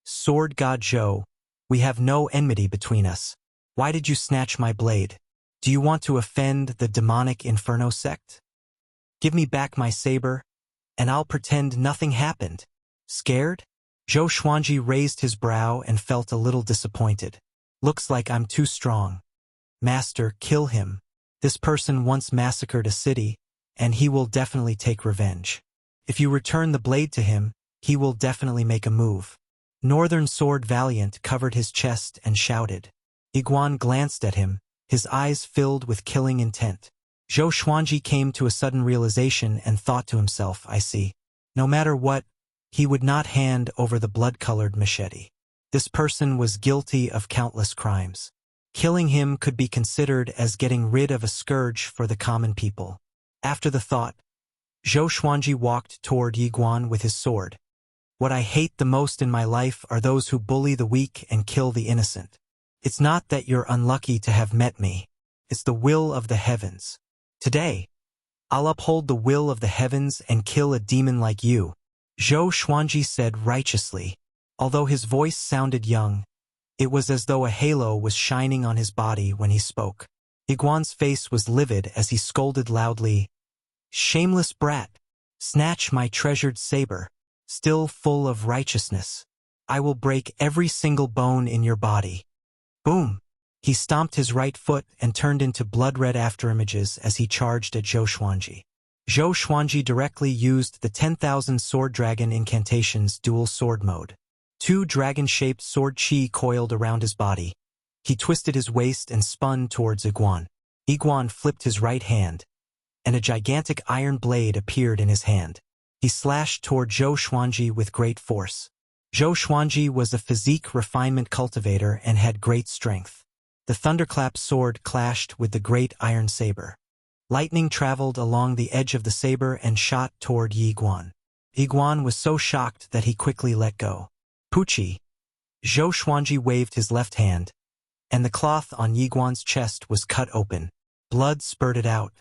"Sword God Zhou, we have no enmity between us. Why did you snatch my blade? Do you want to offend the demonic Inferno sect? Give me back my saber, and I'll pretend nothing happened." Scared? Zhou Xuanji raised his brow and felt a little disappointed. "Looks like I'm too strong. Master, kill him. This person once massacred a city, and he will definitely take revenge. If you return the blade to him, he will definitely make a move." Northern Sword Valiant covered his chest and shouted. Yi Guan glanced at him, his eyes filled with killing intent. Zhou Xuanji came to a sudden realization and thought to himself, "I see. No matter what, he would not hand over the blood-colored machete. This person was guilty of countless crimes. Killing him could be considered as getting rid of a scourge for the common people." After the thought, Zhou Xuanji walked toward Yi Guan with his sword. "What I hate the most in my life are those who bully the weak and kill the innocent. It's not that you're unlucky to have met me. It's the will of the heavens. Today, I'll uphold the will of the heavens and kill a demon like you," Zhou Xuanji said righteously. Although his voice sounded young, it was as though a halo was shining on his body when he spoke. Yi Guan's face was livid as he scolded loudly, "Shameless brat! Snatch my treasured saber, still full of righteousness. I will break every single bone in your body." Boom! He stomped his right foot and turned into blood-red afterimages as he charged at Zhou Xuanji. Zhou Xuanji directly used the 10,000 Sword Dragon Incantation's dual sword mode. 2 dragon-shaped sword chi coiled around his body. He twisted his waist and spun towards Iguan. Iguan flipped his right hand, and a gigantic iron blade appeared in his hand. He slashed toward Zhou Xuanji with great force. Zhou Xuanji was a physique refinement cultivator and had great strength. The thunderclap sword clashed with the great iron saber. Lightning traveled along the edge of the saber and shot toward Yi Guan. Yi Guan was so shocked that he quickly let go. Puchi! Zhou Xuanji waved his left hand, and the cloth on Yi Guan's chest was cut open. Blood spurted out.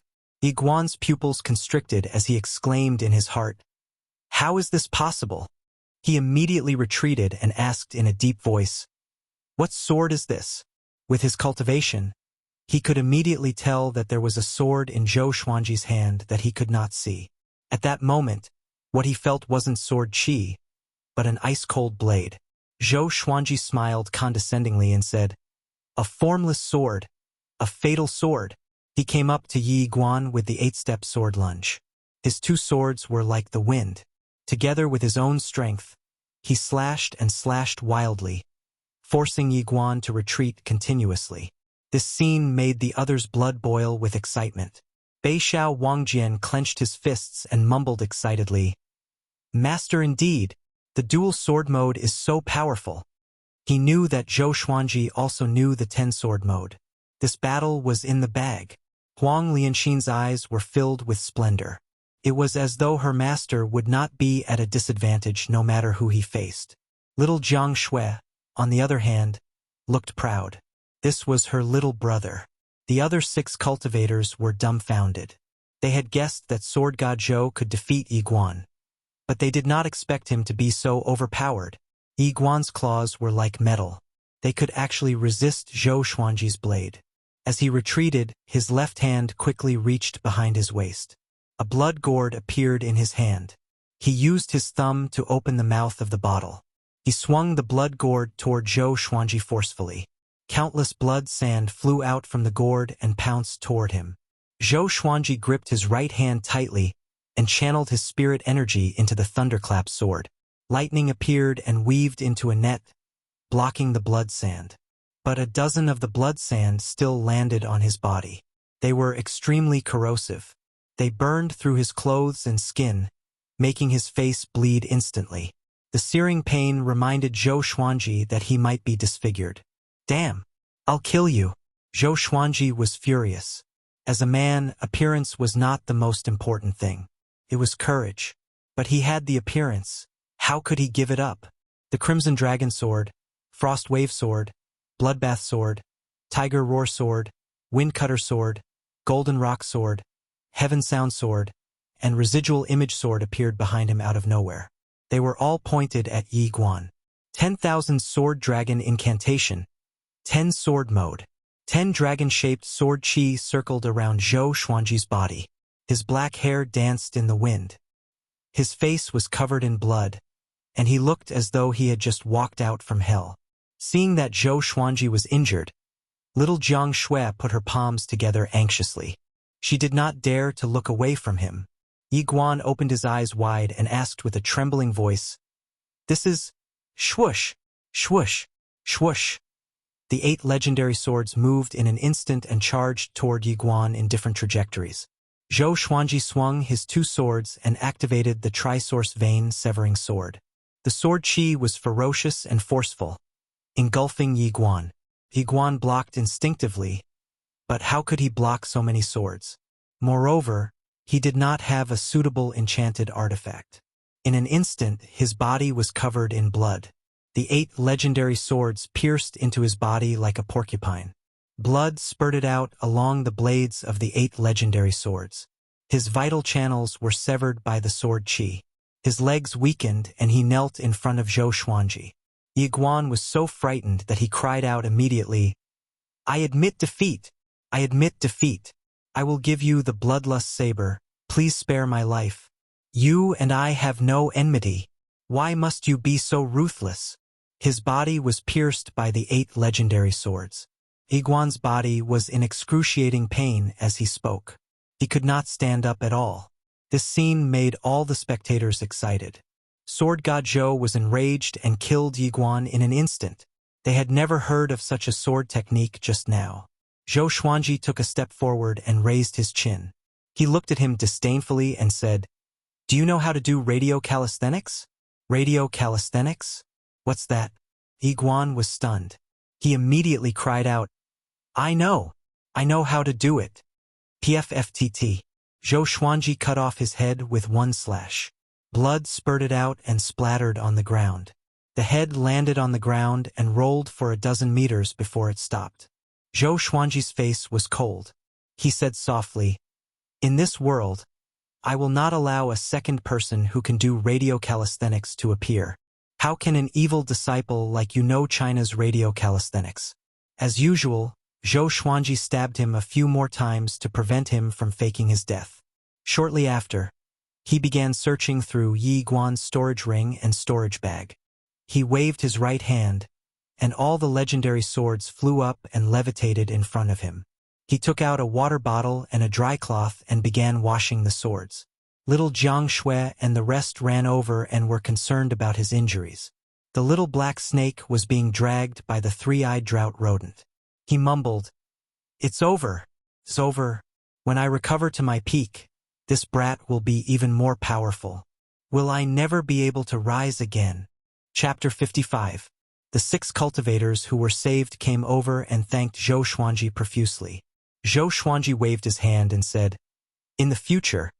Yi Guan's pupils constricted as he exclaimed in his heart, "How is this possible?" He immediately retreated and asked in a deep voice, "What sword is this?" With his cultivation, he could immediately tell that there was a sword in Zhou Xuanji's hand that he could not see. At that moment, what he felt wasn't sword chi, but an ice-cold blade. Zhou Xuanji smiled condescendingly and said, "A formless sword, a fatal sword." He came up to Yi Guan with the 8-step sword lunge. His two swords were like the wind. Together with his own strength, he slashed and slashed wildly, forcing Yi Guan to retreat continuously. This scene made the others' blood boil with excitement. Beixiao Wangjian clenched his fists and mumbled excitedly, "Master indeed, the dual sword mode is so powerful." He knew that Zhou Xuanji also knew the 10-sword mode. This battle was in the bag. Huang Lianxin's eyes were filled with splendor. It was as though her master would not be at a disadvantage no matter who he faced. Little Jiang Shui, on the other hand, looked proud. This was her little brother. The other 6 cultivators were dumbfounded. They had guessed that Sword God Zhou could defeat Yi Guan, but they did not expect him to be so overpowered. Yi Guan's claws were like metal. They could actually resist Zhou Xuanji's blade. As he retreated, his left hand quickly reached behind his waist. A blood gourd appeared in his hand. He used his thumb to open the mouth of the bottle. He swung the blood gourd toward Zhou Xuanji forcefully. Countless blood sand flew out from the gourd and pounced toward him. Zhou Xuanji gripped his right hand tightly and channeled his spirit energy into the thunderclap sword. Lightning appeared and weaved into a net, blocking the blood sand. But a dozen of the blood sand still landed on his body. They were extremely corrosive. They burned through his clothes and skin, making his face bleed instantly. The searing pain reminded Zhou Xuanji that he might be disfigured. "Damn! I'll kill you!" Zhou Xuanji was furious. As a man, appearance was not the most important thing. It was courage. But he had the appearance. How could he give it up? The Crimson Dragon Sword, Frost Wave Sword, Bloodbath Sword, Tiger Roar Sword, Windcutter Sword, Golden Rock Sword, Heaven Sound Sword, and Residual Image Sword appeared behind him out of nowhere. They were all pointed at Yi Guan. 10,000 Sword Dragon Incantation, 10 Sword Mode. 10 dragon-shaped sword chi circled around Zhou Xuanji's body. His black hair danced in the wind. His face was covered in blood, and he looked as though he had just walked out from hell. Seeing that Zhou Xuanji was injured, little Jiang Shui put her palms together anxiously. She did not dare to look away from him. Yi Guan opened his eyes wide and asked with a trembling voice, "This is..." Swoosh, swoosh, swoosh. The 8 legendary swords moved in an instant and charged toward Yi Guan in different trajectories. Zhou Xuanji swung his 2 swords and activated the Tri-Source Vein-Severing Sword. The sword chi was ferocious and forceful, engulfing Yi Guan. Yi Guan blocked instinctively, but how could he block so many swords? Moreover, he did not have a suitable enchanted artifact. In an instant, his body was covered in blood. The 8 legendary swords pierced into his body like a porcupine. Blood spurted out along the blades of the 8 legendary swords. His vital channels were severed by the sword chi. His legs weakened and he knelt in front of Zhou Xuanji. Yi Guan was so frightened that he cried out immediately, "I admit defeat! I admit defeat! I will give you the Bloodlust Saber. Please spare my life. You and I have no enmity. Why must you be so ruthless?" His body was pierced by the 8 legendary swords. Yi Guan's body was in excruciating pain as he spoke. He could not stand up at all. This scene made all the spectators excited. Sword God Zhou was enraged and killed Yi Guan in an instant. They had never heard of such a sword technique just now. Zhou Xuanji took a step forward and raised his chin. He looked at him disdainfully and said, "Do you know how to do radio calisthenics?" "Radio calisthenics? What's that?" Yi Guan was stunned. He immediately cried out, I know how to do it. PFFTT. Zhou Xuanji cut off his head with one slash. Blood spurted out and splattered on the ground. The head landed on the ground and rolled for a dozen meters before it stopped. Zhou Xuanji's face was cold. He said softly, "In this world, I will not allow a second person who can do radio calisthenics to appear. How can an evil disciple like you know China's radio calisthenics?" As usual, Zhou Xuanji stabbed him a few more times to prevent him from faking his death. Shortly after, he began searching through Yi Guan's storage ring and storage bag. He waved his right hand, and all the legendary swords flew up and levitated in front of him. He took out a water bottle and a dry cloth and began washing the swords. Little Jiang Shui and the rest ran over and were concerned about his injuries. The little black snake was being dragged by the three-eyed drought rodent. He mumbled, It's over. When I recover to my peak, this brat will be even more powerful. Will I never be able to rise again?" Chapter 55. The 6 cultivators who were saved came over and thanked Zhou Xuanji profusely. Zhou Xuanji waved his hand and said, "In the future,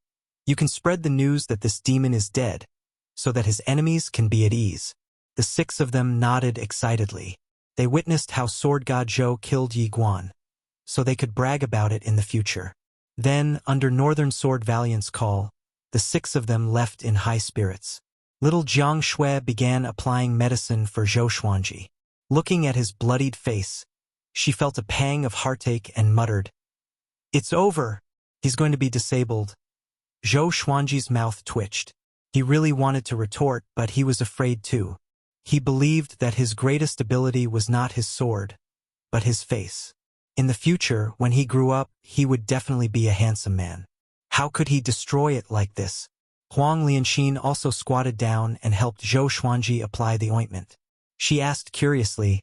you can spread the news that this demon is dead, so that his enemies can be at ease." The 6 of them nodded excitedly. They witnessed how Sword God Zhou killed Yi Guan, so they could brag about it in the future. Then, under Northern Sword Valiant's call, the 6 of them left in high spirits. Little Jiang Shui began applying medicine for Zhou Xuanji. Looking at his bloodied face, she felt a pang of heartache and muttered, "It's over. He's going to be disabled." Zhou Xuanji's mouth twitched. He really wanted to retort, but he was afraid too. He believed that his greatest ability was not his sword, but his face. In the future, when he grew up, he would definitely be a handsome man. How could he destroy it like this? Huang Lianxin also squatted down and helped Zhou Xuanji apply the ointment. She asked curiously,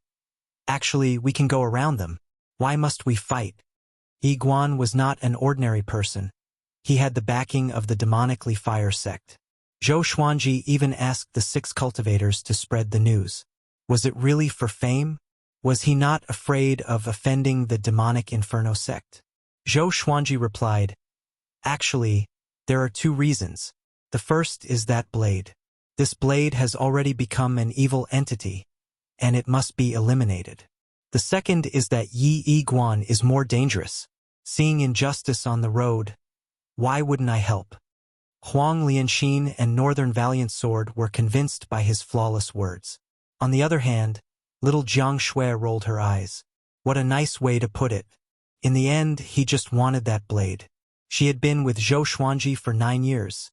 "Actually, we can go around them. Why must we fight?" Yi Guan was not an ordinary person. He had the backing of the demonically fire sect. Zhou Xuanji even asked the 6 cultivators to spread the news. Was it really for fame? Was he not afraid of offending the demonic inferno sect? Zhou Xuanji replied, "Actually, there are 2 reasons. The first is that blade. This blade has already become an evil entity, and it must be eliminated. The second is that Yi Guan is more dangerous. Seeing injustice on the road, why wouldn't I help?" Huang Lianxin and Northern Valiant Sword were convinced by his flawless words. On the other hand, little Jiang Shui rolled her eyes. What a nice way to put it. In the end, he just wanted that blade. She had been with Zhou Xuanji for 9 years.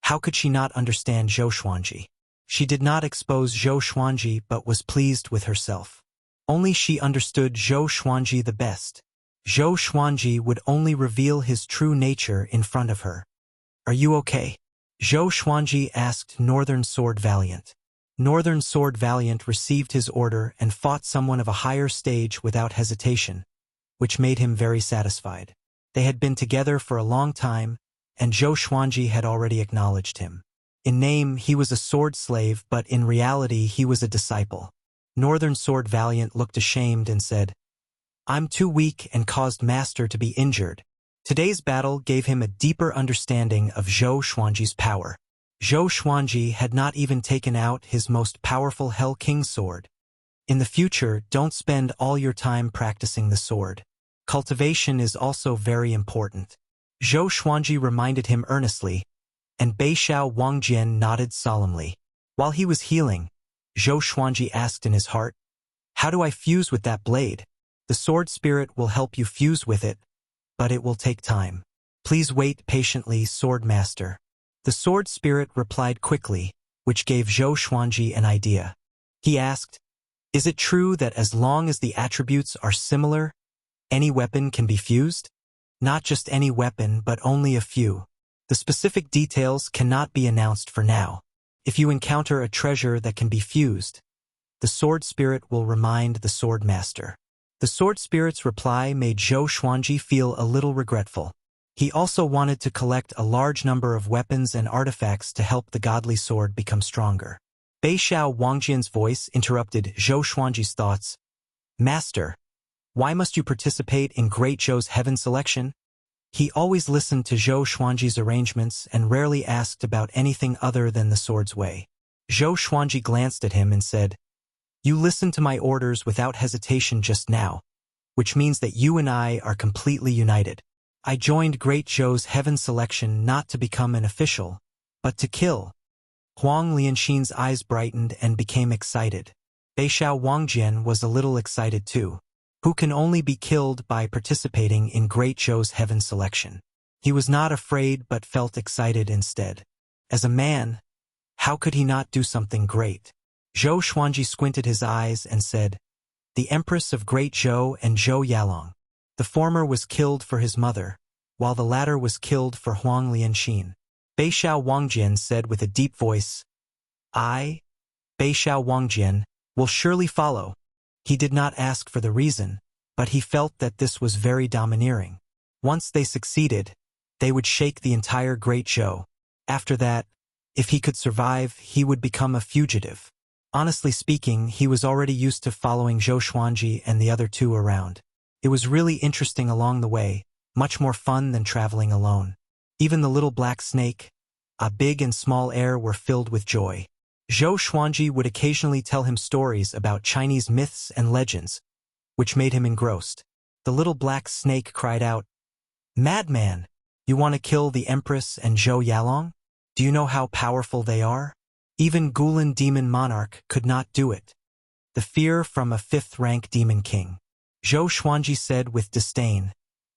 How could she not understand Zhou Xuanji? She did not expose Zhou Xuanji but was pleased with herself. Only she understood Zhou Xuanji the best. Zhou Xuanji would only reveal his true nature in front of her. "Are you okay?" Zhou Xuanji asked Northern Sword Valiant. Northern Sword Valiant received his order and fought someone of a higher stage without hesitation, which made him very satisfied. They had been together for a long time, and Zhou Xuanji had already acknowledged him. In name, he was a sword slave, but in reality, he was a disciple. Northern Sword Valiant looked ashamed and said, "I'm too weak and caused Master to be injured." Today's battle gave him a deeper understanding of Zhou Xuanji's power. Zhou Xuanji had not even taken out his most powerful Hell King sword. In the future, don't spend all your time practicing the sword. Cultivation is also very important. Zhou Xuanji reminded him earnestly, and Beixiao Wangjian nodded solemnly. While he was healing, Zhou Xuanji asked in his heart, "How do I fuse with that blade?" "The sword spirit will help you fuse with it, but it will take time. Please wait patiently, Sword Master." The sword spirit replied quickly, which gave Zhou Xuanji an idea. He asked, "Is it true that as long as the attributes are similar, any weapon can be fused?" "Not just any weapon, but only a few. The specific details cannot be announced for now. If you encounter a treasure that can be fused, The sword spirit will remind the sword master. The sword spirit's reply made Zhou Xuanji feel a little regretful. He also wanted to collect a large number of weapons and artifacts to help the godly sword become stronger. Bei Xiao Wangjian's voice interrupted Zhou Xuanji's thoughts. Master, why must you participate in Great Zhou's heaven selection? He always listened to Zhou Xuanji's arrangements and rarely asked about anything other than the sword's way. Zhou Xuanji glanced at him and said, You listened to my orders without hesitation just now, which means that you and I are completely united. I joined Great Zhou's heaven selection not to become an official, but to kill. Huang Lianxin's eyes brightened and became excited. Bei Xiao Wangjian was a little excited too. Who can only be killed by participating in Great Zhou's heaven selection. He was not afraid but felt excited instead. As a man, how could he not do something great? Zhou Xuanji squinted his eyes and said, The Empress of Great Zhou and Zhou Yalong. The former was killed for his mother, while the latter was killed for Huang Lianxin. Bei Xiao Wangjian said with a deep voice, I, Bei Xiao Wangjian, will surely follow. He did not ask for the reason, but he felt that this was very domineering. Once they succeeded, they would shake the entire Great Zhou. After that, if he could survive, he would become a fugitive. Honestly speaking, he was already used to following Zhou Xuanji and the other two around. It was really interesting along the way, much more fun than traveling alone. Even the little black snake, a big and small heir were filled with joy. Zhou Xuanji would occasionally tell him stories about Chinese myths and legends, which made him engrossed. The little black snake cried out, Madman, you want to kill the Empress and Zhou Yalong? Do you know how powerful they are? Even Gulan Demon Monarch could not do it. The fear from a 5th-rank Demon King. Zhou Xuanji said with disdain,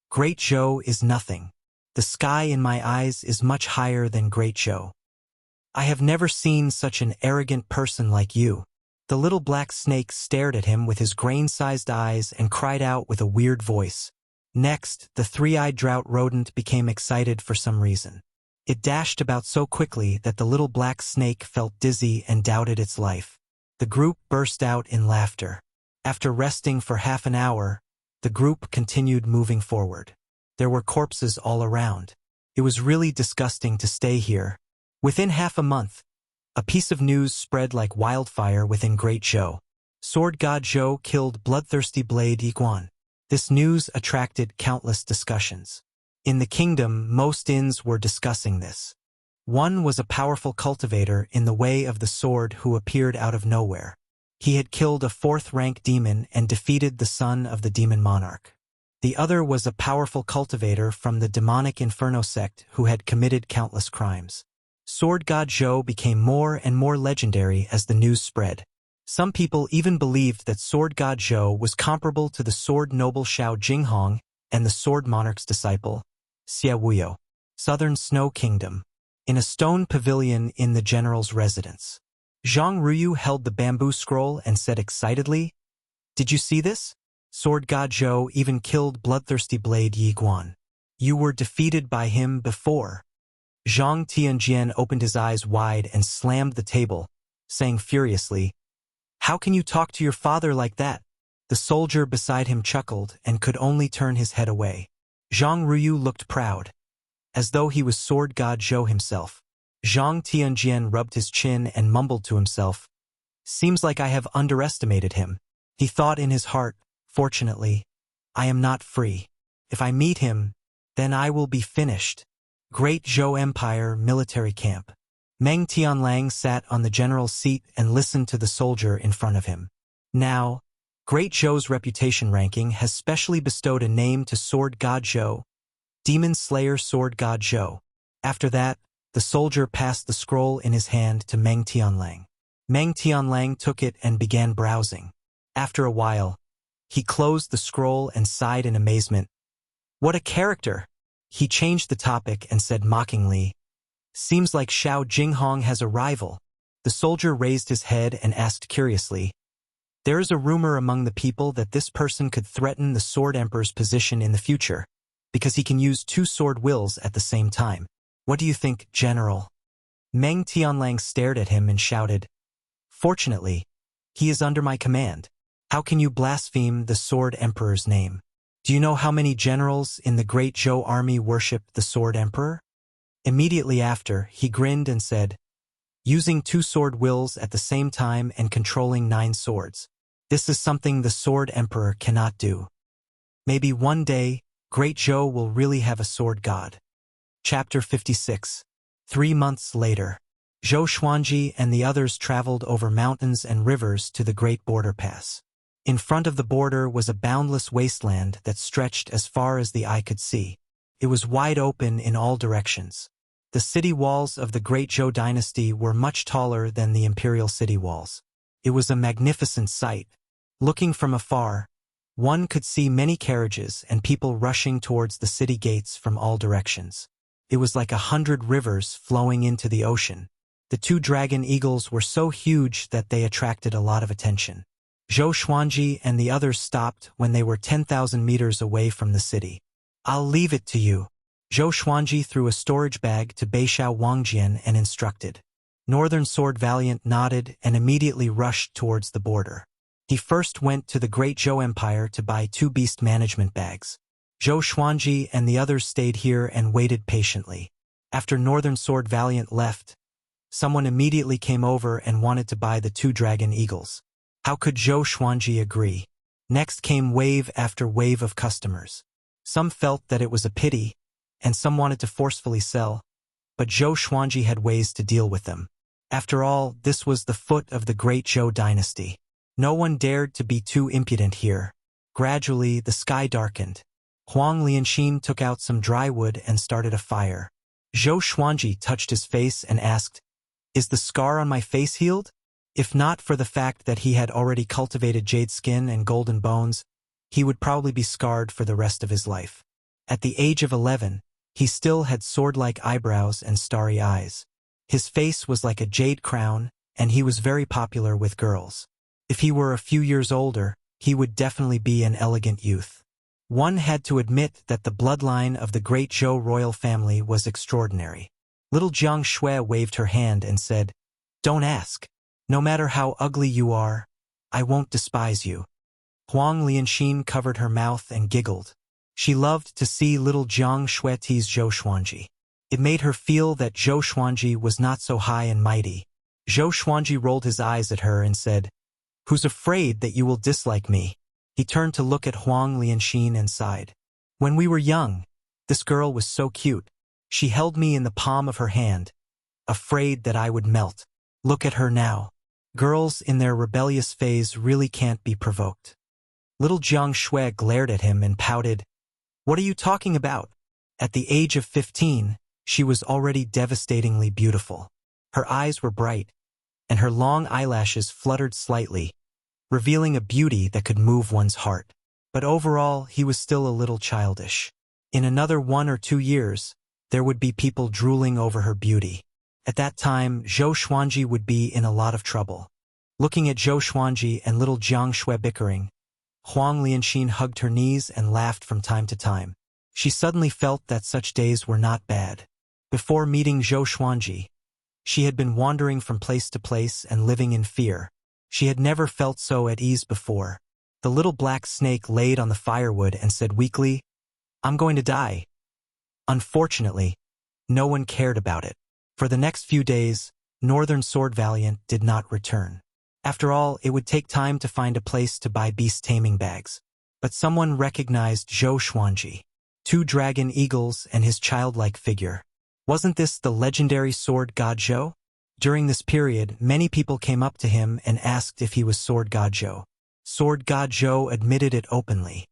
Great Zhou is nothing. The sky in my eyes is much higher than Great Zhou. I have never seen such an arrogant person like you. The little black snake stared at him with his grain-sized eyes and cried out with a weird voice. Next, the three-eyed drought rodent became excited for some reason. It dashed about so quickly that the little black snake felt dizzy and doubted its life. The group burst out in laughter. After resting for half an hour, the group continued moving forward. There were corpses all around. It was really disgusting to stay here. Within half a month, a piece of news spread like wildfire within Great Zhou. Sword God Zhou killed bloodthirsty blade Yiguan. This news attracted countless discussions. In the kingdom, most inns were discussing this. One was a powerful cultivator in the way of the sword who appeared out of nowhere. He had killed a 4th-rank demon and defeated the son of the demon monarch. The other was a powerful cultivator from the demonic Inferno sect who had committed countless crimes. Sword God Zhou became more and more legendary as the news spread. Some people even believed that Sword God Zhou was comparable to the sword noble Xiao Jinghong and the sword monarch's disciple, Xie Wuyo. Southern Snow Kingdom. In a stone pavilion in the general's residence. Zhang Ruyu held the bamboo scroll and said excitedly, Did you see this? Sword God Zhou even killed bloodthirsty blade Yiguan. You were defeated by him before. Zhang Tianjian opened his eyes wide and slammed the table, saying furiously, How can you talk to your father like that? The soldier beside him chuckled and could only turn his head away. Zhang Ruyu looked proud, as though he was Sword God Zhou himself. Zhang Tianjian rubbed his chin and mumbled to himself, Seems like I have underestimated him. He thought in his heart, Fortunately, I am not free. If I meet him, then I will be finished. Great Zhou Empire military camp. Meng Tianlang sat on the general's seat and listened to the soldier in front of him. Now, Great Zhou's reputation ranking has specially bestowed a name to Sword God Zhou, Demon Slayer Sword God Zhou. After that, the soldier passed the scroll in his hand to Meng Tianlang. Meng Tianlang took it and began browsing. After a while, he closed the scroll and sighed in amazement. What a character! He changed the topic and said mockingly, Seems like Xiao Jinghong has a rival. The soldier raised his head and asked curiously, There is a rumor among the people that this person could threaten the Sword Emperor's position in the future, because he can use 2 sword wills at the same time. What do you think, General? Meng Tianlang stared at him and shouted, Fortunately, He is under my command. How can you blaspheme the Sword Emperor's name? Do you know how many generals in the Great Zhou army worship the Sword Emperor? Immediately after, he grinned and said, using 2 sword wills at the same time and controlling 9 swords. This is something the Sword Emperor cannot do. Maybe one day, Great Zhou will really have a sword god. Chapter 56. 3 months later, Zhou Xuanji and the others traveled over mountains and rivers to the Great Border Pass. In front of the border was a boundless wasteland that stretched as far as the eye could see. It was wide open in all directions. The city walls of the Great Zhou dynasty were much taller than the imperial city walls. It was a magnificent sight. Looking from afar, one could see many carriages and people rushing towards the city gates from all directions. It was like 100 rivers flowing into the ocean. The 2 dragon eagles were so huge that they attracted a lot of attention. Zhou Xuanji and the others stopped when they were 10,000 meters away from the city. I'll leave it to you. Zhou Xuanji threw a storage bag to Beixiao Wangjian and instructed. Northern Sword Valiant nodded and immediately rushed towards the border. He first went to the Great Zhou Empire to buy 2 beast management bags. Zhou Xuanji and the others stayed here and waited patiently. After Northern Sword Valiant left, someone immediately came over and wanted to buy the 2 dragon eagles. How could Zhou Xuanji agree? Next came wave after wave of customers. Some felt that it was a pity, and some wanted to forcefully sell, but Zhou Xuanji had ways to deal with them. After all, this was the foot of the Great Zhou dynasty. No one dared to be too impudent here. Gradually, the sky darkened. Huang Lianxin took out some dry wood and started a fire. Zhou Xuanji touched his face and asked, "Is the scar on my face healed?" If not for the fact that he had already cultivated jade skin and golden bones, he would probably be scarred for the rest of his life. At the age of 11, he still had sword-like eyebrows and starry eyes. His face was like a jade crown, and he was very popular with girls. If he were a few years older, he would definitely be an elegant youth. One had to admit that the bloodline of the Great Zhou royal family was extraordinary. Little Jiang Shui waved her hand and said, "Don't ask. No matter how ugly you are, I won't despise you." Huang Lianxin covered her mouth and giggled. She loved to see little Jiang Shui tease Zhou Xuanji. It made her feel that Zhou Xuanji was not so high and mighty. Zhou Xuanji rolled his eyes at her and said, "Who's afraid that you will dislike me?" He turned to look at Huang Lianxin and sighed. "When we were young, this girl was so cute. She held me in the palm of her hand, afraid that I would melt. Look at her now. Girls in their rebellious phase really can't be provoked." Little Jiang Shui glared at him and pouted, "What are you talking about?" At the age of 15, she was already devastatingly beautiful. Her eyes were bright, and her long eyelashes fluttered slightly, revealing a beauty that could move one's heart. But overall, he was still a little childish. In another 1 or 2 years, there would be people drooling over her beauty. At that time, Zhou Xuanji would be in a lot of trouble. Looking at Zhou Xuanji and little Jiang Shui bickering, Huang Lianxin hugged her knees and laughed from time to time. She suddenly felt that such days were not bad. Before meeting Zhou Xuanji, she had been wandering from place to place and living in fear. She had never felt so at ease before. The little black snake laid on the firewood and said weakly, "I'm going to die." Unfortunately, no one cared about it. For the next few days, Northern Sword Valiant did not return. After all, it would take time to find a place to buy beast taming bags. But someone recognized Zhou Xuanji, 2 dragon eagles and his childlike figure. Wasn't this the legendary sword god Zhou? During this period, many people came up to him and asked if he was sword god Zhou. Sword god Zhou admitted it openly.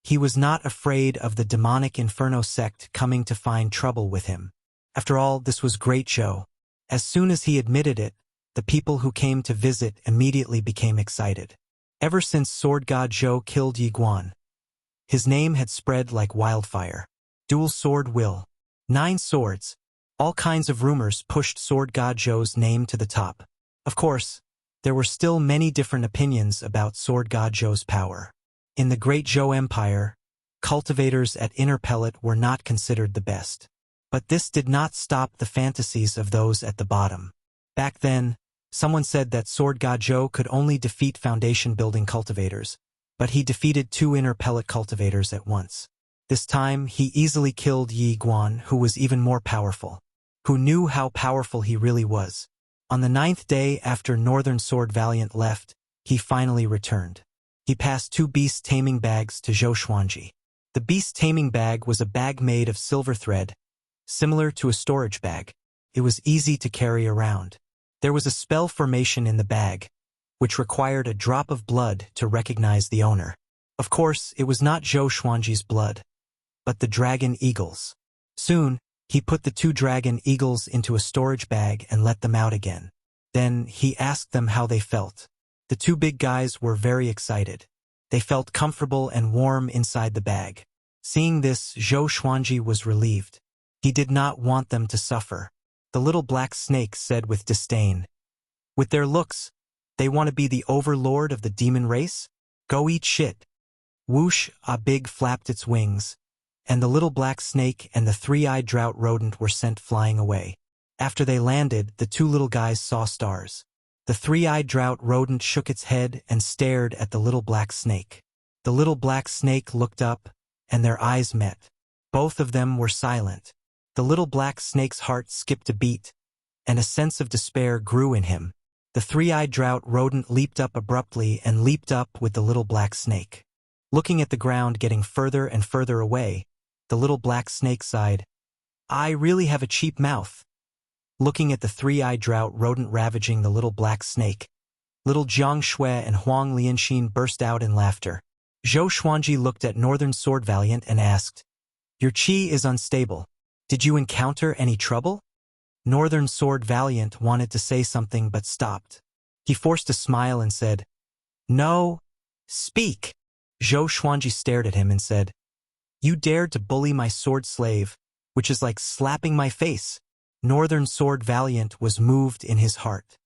He was not afraid of the demonic Inferno sect coming to find trouble with him. After all, this was Great Zhou. As soon as he admitted it, the people who came to visit immediately became excited. Ever since Sword God Zhou killed Yi Guan, his name had spread like wildfire. Dual sword will. 9 swords. All kinds of rumors pushed Sword God Zhou's name to the top. Of course, there were still many different opinions about Sword God Zhou's power. In the Great Zhou Empire, cultivators at Inner Pellet were not considered the best. But this did not stop the fantasies of those at the bottom. Back then, Someone said that Sword God Zhou could only defeat foundation-building cultivators, but he defeated 2 inner pellet cultivators at once. This time, he easily killed Yi Guan, who was even more powerful, who knew how powerful he really was. On the 9th day after Northern Sword Valiant left, he finally returned. He passed 2 beast taming bags to Zhou Xuanji. The beast taming bag was a bag made of silver thread, similar to a storage bag. It was easy to carry around. There was a spell formation in the bag, which required a drop of blood to recognize the owner. Of course, it was not Zhou Xuanji's blood, but the dragon eagles. Soon, he put the 2 dragon eagles into a storage bag and let them out again. Then, he asked them how they felt. The 2 big guys were very excited. They felt comfortable and warm inside the bag. Seeing this, Zhou Xuanji was relieved. He did not want them to suffer. The little black snake said with disdain, "With their looks, they want to be the overlord of the demon race? Go eat shit." Whoosh, a big flapped its wings, and the little black snake and the 3-eyed drought rodent were sent flying away. After they landed, the 2 little guys saw stars. The 3-eyed drought rodent shook its head and stared at the little black snake. The little black snake looked up, and their eyes met. Both of them were silent. The little black snake's heart skipped a beat, and a sense of despair grew in him. The 3-eyed drought rodent leaped up abruptly and leaped up with the little black snake. Looking at the ground getting further and further away, the little black snake sighed, "I really have a cheap mouth." Looking at the 3-eyed drought rodent ravaging the little black snake, little Jiang Shui and Huang Lianxin burst out in laughter. Zhou Xuanji looked at Northern Sword Valiant and asked, "Your qi is unstable. Did you encounter any trouble?" Northern Sword Valiant wanted to say something but stopped. He forced a smile and said, "No, speak." Zhou Xuanji stared at him and said, "You dared to bully my sword slave, which is like slapping my face." Northern Sword Valiant was moved in his heart.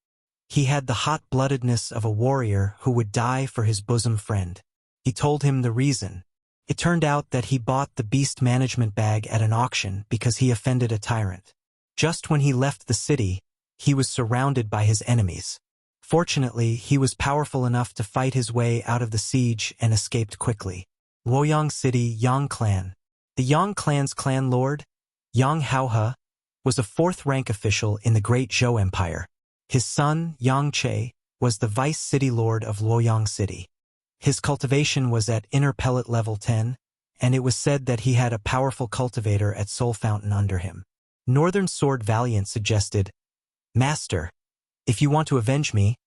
He had the hot-bloodedness of a warrior who would die for his bosom friend. He told him the reason. It turned out that he bought the beast management bag at an auction because he offended a tyrant. Just when he left the city, he was surrounded by his enemies. Fortunately, he was powerful enough to fight his way out of the siege and escaped quickly. Luoyang City, Yang Clan. The Yang Clan's clan lord, Yang Haohe, was a 4th-rank official in the Great Zhou Empire. His son, Yang Che, was the vice city lord of Luoyang City. His cultivation was at inner pellet level 10, and it was said that he had a powerful cultivator at Soul Fountain under him. Northern Sword Valiant suggested, "Master, if you want to avenge me,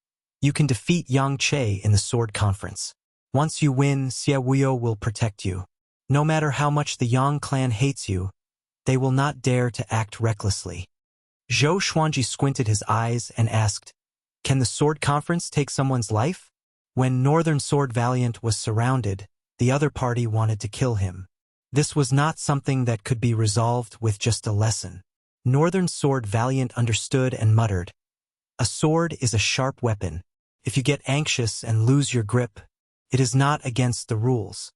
you can defeat Yang Che in the Sword Conference. Once you win, Xie Wuyo will protect you. No matter how much the Yang clan hates you, they will not dare to act recklessly." Zhou Xuanji squinted his eyes and asked, "Can the Sword Conference take someone's life?" When Northern Sword Valiant was surrounded, the other party wanted to kill him. This was not something that could be resolved with just a lesson. Northern Sword Valiant understood and muttered, "A sword is a sharp weapon. If you get anxious and lose your grip, it is not against the rules.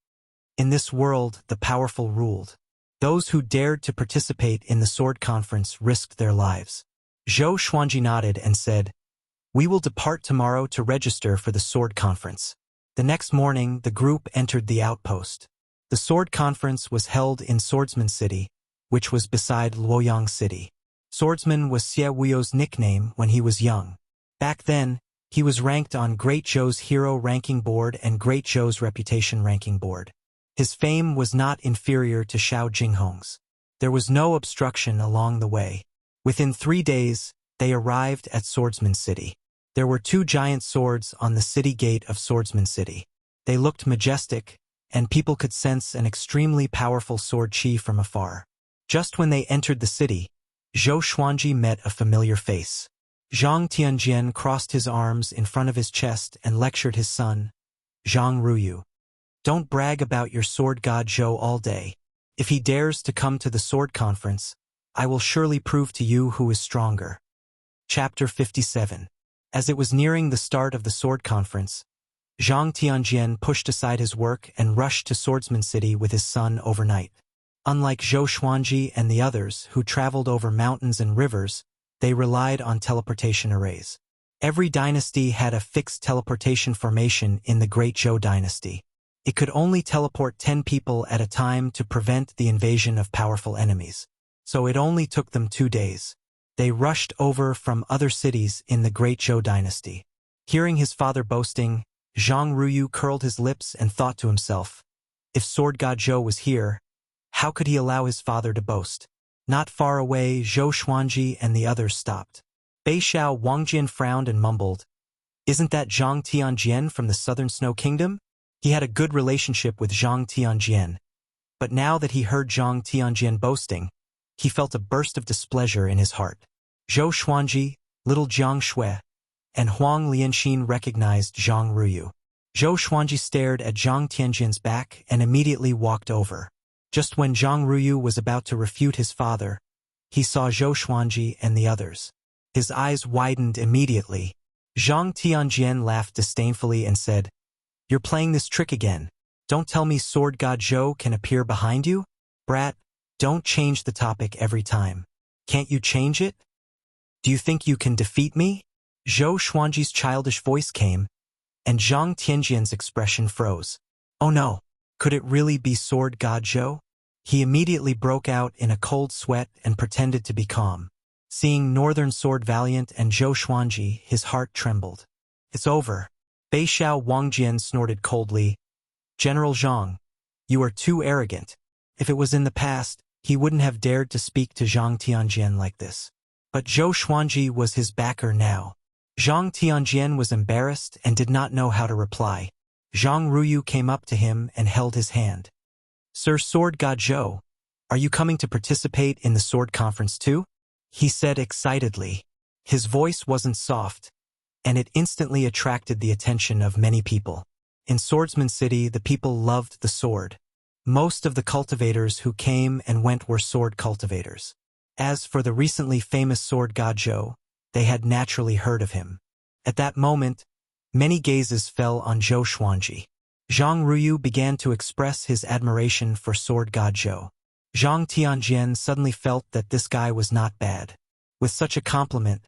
In this world, the powerful ruled. Those who dared to participate in the Sword Conference risked their lives." Zhou Xuanji nodded and said, "We will depart tomorrow to register for the Sword Conference." The next morning, the group entered the outpost. The Sword Conference was held in Swordsman City, which was beside Luoyang City. Swordsman was Xie Wuyo's nickname when he was young. Back then, he was ranked on Great Zhou's Hero Ranking Board and Great Zhou's Reputation Ranking Board. His fame was not inferior to Xiao Jinghong's. There was no obstruction along the way. Within 3 days, they arrived at Swordsman City. There were 2 giant swords on the city gate of Swordsman City. They looked majestic, and people could sense an extremely powerful sword chi from afar. Just when they entered the city, Zhou Xuanji met a familiar face. Zhang Tianjian crossed his arms in front of his chest and lectured his son, Zhang Ruyu. "Don't brag about your sword god Zhou all day. If he dares to come to the sword conference, I will surely prove to you who is stronger." Chapter 57. As it was nearing the start of the sword conference, Zhang Tianjian pushed aside his work and rushed to Swordsman City with his son overnight. Unlike Zhou Xuanji and the others who traveled over mountains and rivers, they relied on teleportation arrays. Every dynasty had a fixed teleportation formation in the Great Zhou dynasty. It could only teleport 10 people at a time to prevent the invasion of powerful enemies. So it only took them 2 days. They rushed over from other cities in the Great Zhou dynasty. Hearing his father boasting, Zhang Ruyu curled his lips and thought to himself, if Sword God Zhou was here, how could he allow his father to boast? Not far away, Zhou Xuanji and the others stopped. Beixiao Wangjian frowned and mumbled, isn't that Zhang Tianjian from the Southern Snow Kingdom? He had a good relationship with Zhang Tianjian, but now that he heard Zhang Tianjian boasting, he felt a burst of displeasure in his heart. Zhou Xuanji, little Jiang Shui, and Huang Lianxin recognized Zhang Ruyu. Zhou Xuanji stared at Zhang Tianjian's back and immediately walked over. Just when Zhang Ruyu was about to refute his father, he saw Zhou Xuanji and the others. His eyes widened immediately. Zhang Tianjian laughed disdainfully and said, you're playing this trick again. Don't tell me Sword God Zhou can appear behind you? Brat, don't change the topic every time. Can't you change it? Do you think you can defeat me? Zhou Xuanji's childish voice came, and Zhang Tianjian's expression froze. Oh no, could it really be Sword God Zhou? He immediately broke out in a cold sweat and pretended to be calm. Seeing Northern Sword Valiant and Zhou Xuanji, his heart trembled. It's over. Beixiao Wangjian snorted coldly. General Zhang, you are too arrogant. If it was in the past, he wouldn't have dared to speak to Zhang Tianjian like this. But Zhou Xuanji was his backer now. Zhang Tianjian was embarrassed and did not know how to reply. Zhang Ruyu came up to him and held his hand. Sir Sword God Zhou, are you coming to participate in the sword conference too? He said excitedly. His voice wasn't soft, and it instantly attracted the attention of many people. In Swordsman City, the people loved the sword. Most of the cultivators who came and went were sword cultivators. As for the recently famous Sword God Zhou, they had naturally heard of him. At that moment, many gazes fell on Zhou Xuanji. Zhang Ruyu began to express his admiration for Sword God Zhou. Zhang Tianjian suddenly felt that this guy was not bad. With such a compliment,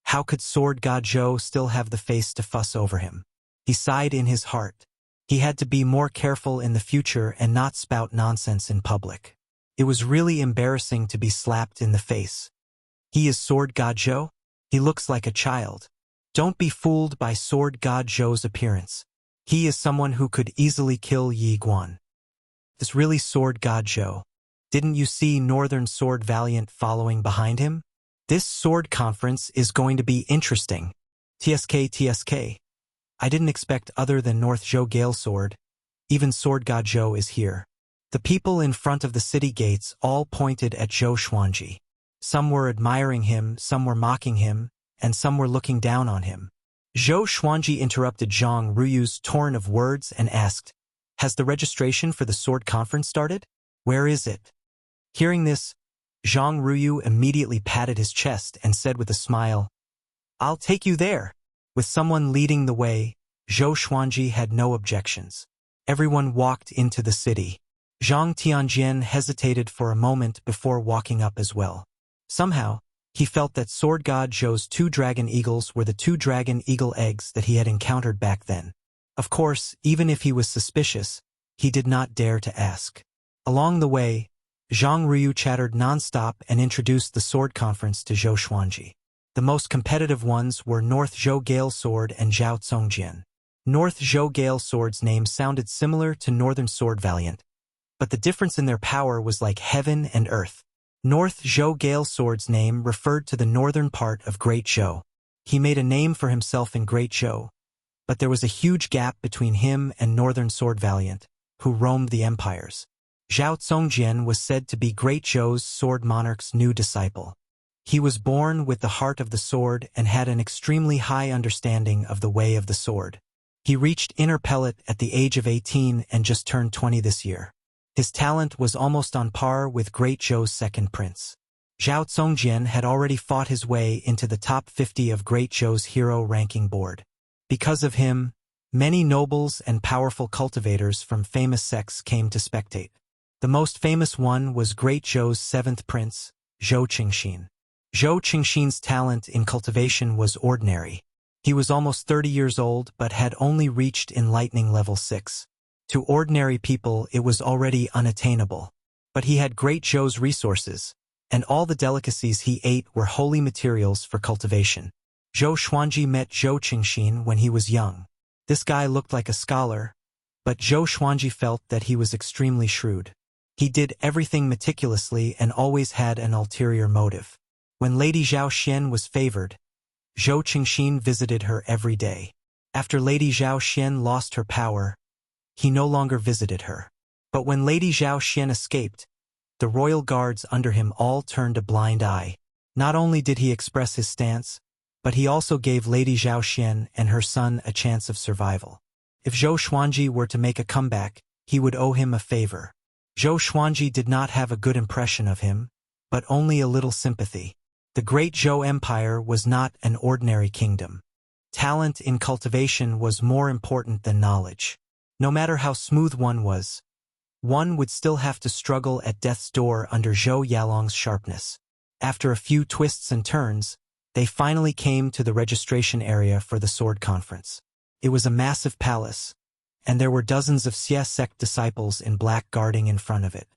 how could Sword God Zhou still have the face to fuss over him? He sighed in his heart. He had to be more careful in the future and not spout nonsense in public. It was really embarrassing to be slapped in the face. He is Sword God Zhou? He looks like a child. Don't be fooled by Sword God Zhou's appearance. He is someone who could easily kill Yi Guan. Is really Sword God Zhou. Didn't you see Northern Sword Valiant following behind him? This sword conference is going to be interesting. TSK. I didn't expect other than North Zhou Gale Sword. Even Sword God Zhou is here. The people in front of the city gates all pointed at Zhou Xuanji. Some were admiring him, some were mocking him, and some were looking down on him. Zhou Xuanji interrupted Zhang Ruyu's torrent of words and asked, has the registration for the sword conference started? Where is it? Hearing this, Zhang Ruyu immediately patted his chest and said with a smile, I'll take you there. With someone leading the way, Zhou Xuanji had no objections. Everyone walked into the city. Zhang Tianjian hesitated for a moment before walking up as well. Somehow, he felt that Sword God Zhou's 2 dragon eagles were the 2 dragon eagle eggs that he had encountered back then. Of course, even if he was suspicious, he did not dare to ask. Along the way, Zhang Ruyu chattered nonstop and introduced the sword conference to Zhou Xuanji. The most competitive ones were North Zhou Gale Sword and Zhao Congjian. North Zhou Gale Sword's name sounded similar to Northern Sword Valiant, but the difference in their power was like heaven and earth. North Zhou Gale Sword's name referred to the northern part of Great Zhou. He made a name for himself in Great Zhou, but there was a huge gap between him and Northern Sword Valiant, who roamed the empires. Zhao Congjian was said to be Great Zhou's sword monarch's new disciple. He was born with the heart of the sword and had an extremely high understanding of the way of the sword. He reached Inner Pellet at the age of 18 and just turned 20 this year. His talent was almost on par with Great Zhou's second prince. Zhao Congjian had already fought his way into the top 50 of Great Zhou's hero ranking board. Because of him, many nobles and powerful cultivators from famous sects came to spectate. The most famous one was Great Zhou's 7th prince, Zhou Qingxin. Zhou Qingxin's talent in cultivation was ordinary. He was almost 30 years old but had only reached enlightening level 6. To ordinary people it was already unattainable. But he had great Zhou's resources, and all the delicacies he ate were holy materials for cultivation. Zhou Xuanji met Zhou Qingxin when he was young. This guy looked like a scholar, but Zhou Xuanji felt that he was extremely shrewd. He did everything meticulously and always had an ulterior motive. When Lady Zhao Xian was favored, Zhou Qingxin visited her every day. After Lady Zhao Xian lost her power, he no longer visited her. But when Lady Zhao Xian escaped, the royal guards under him all turned a blind eye. Not only did he express his stance, but he also gave Lady Zhao Xian and her son a chance of survival. If Zhou Xuanji were to make a comeback, he would owe him a favor. Zhou Xuanji did not have a good impression of him, but only a little sympathy. The great Zhou Empire was not an ordinary kingdom. Talent in cultivation was more important than knowledge. No matter how smooth one would still have to struggle at death's door under Zhou Yalong's sharpness. After a few twists and turns, they finally came to the registration area for the sword conference. It was a massive palace, and there were dozens of Xie sect disciples in black guarding in front of it.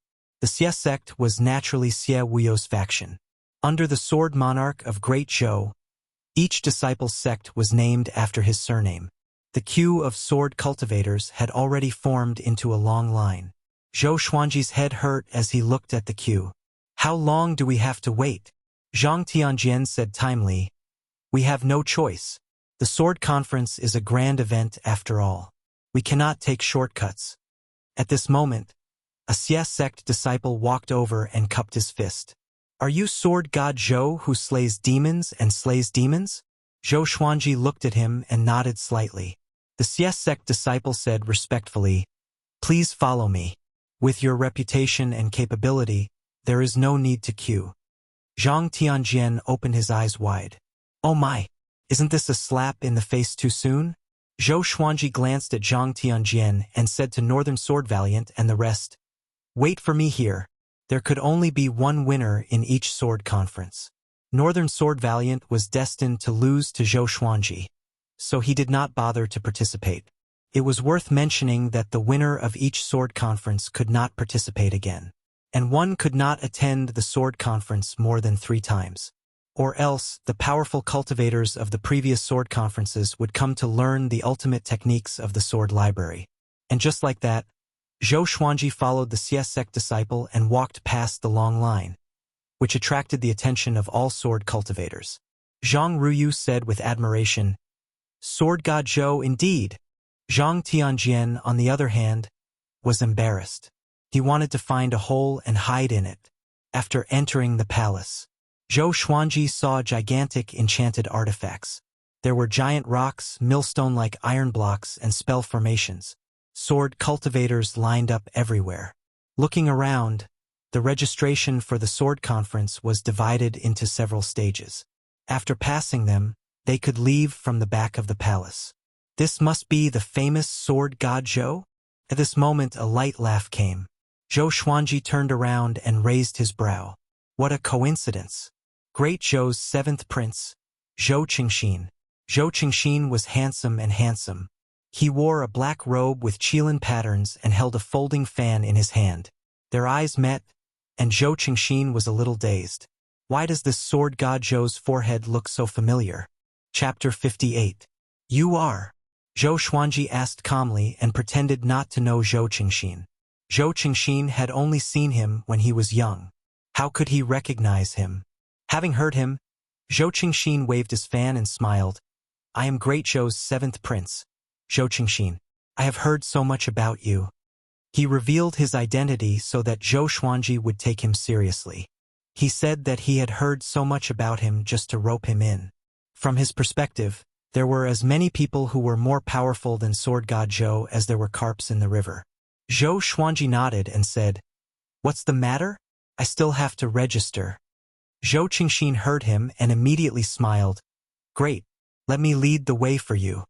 The Xie sect was naturally Xie Wuyo's faction. Under the sword monarch of Great Zhou, each disciple's sect was named after his surname. The queue of sword cultivators had already formed into a long line. Zhou Xuanji's head hurt as he looked at the queue. "How long do we have to wait?" Zhang Tianjian said timely, "We have no choice. The sword conference is a grand event after all. We cannot take shortcuts." At this moment, a Xie sect disciple walked over and cupped his fist. "Are you sword god Zhou who slays demons and slays demons?" Zhou Xuanji looked at him and nodded slightly. The Xie sect disciple said respectfully, "Please follow me. With your reputation and capability, there is no need to queue." Zhang Tianjian opened his eyes wide. "Oh my, isn't this a slap in the face too soon?" Zhou Xuanji glanced at Zhang Tianjian and said to Northern Sword Valiant and the rest, "Wait for me here. There could only be one winner in each sword conference." Northern Sword Valiant was destined to lose to Zhou Xuanji, so he did not bother to participate. It was worth mentioning that the winner of each sword conference could not participate again, and one could not attend the sword conference more than 3 times. Or else, the powerful cultivators of the previous sword conferences would come to learn the ultimate techniques of the sword library. And just like that, Zhou Xuanji followed the Xie sect disciple and walked past the long line, which attracted the attention of all sword cultivators. Zhang Ruyu said with admiration, "Sword god Zhou indeed." Zhang Tianjian, on the other hand, was embarrassed. He wanted to find a hole and hide in it. After entering the palace, Zhou Xuanji saw gigantic enchanted artifacts. There were giant rocks, millstone-like iron blocks, and spell formations. Sword cultivators lined up everywhere. Looking around, the registration for the sword conference was divided into several stages. After passing them, they could leave from the back of the palace. This must be the famous sword god Zhou? At this moment a light laugh came. Zhou Xuanji turned around and raised his brow. What a coincidence! Great Zhou's 7th prince, Zhou Qingxin. Zhou Qingxin was handsome. He wore a black robe with qilin patterns and held a folding fan in his hand. Their eyes met, and Zhou Qingxin was a little dazed. Why does this sword god Zhou's forehead look so familiar? Chapter 58. "You are?" Zhou Xuanji asked calmly and pretended not to know Zhou Qingxin. Zhou Qingxin had only seen him when he was young. How could he recognize him? Having heard him, Zhou Qingxin waved his fan and smiled. "I am Great Zhou's 7th prince, Zhou Qingxin. I have heard so much about you." He revealed his identity so that Zhou Xuanji would take him seriously. He said that he had heard so much about him just to rope him in. From his perspective, there were as many people who were more powerful than sword god Zhou as there were carps in the river. Zhou Xuanji nodded and said, "What's the matter? I still have to register." Zhou Qingxin heard him and immediately smiled. "Great, let me lead the way for you."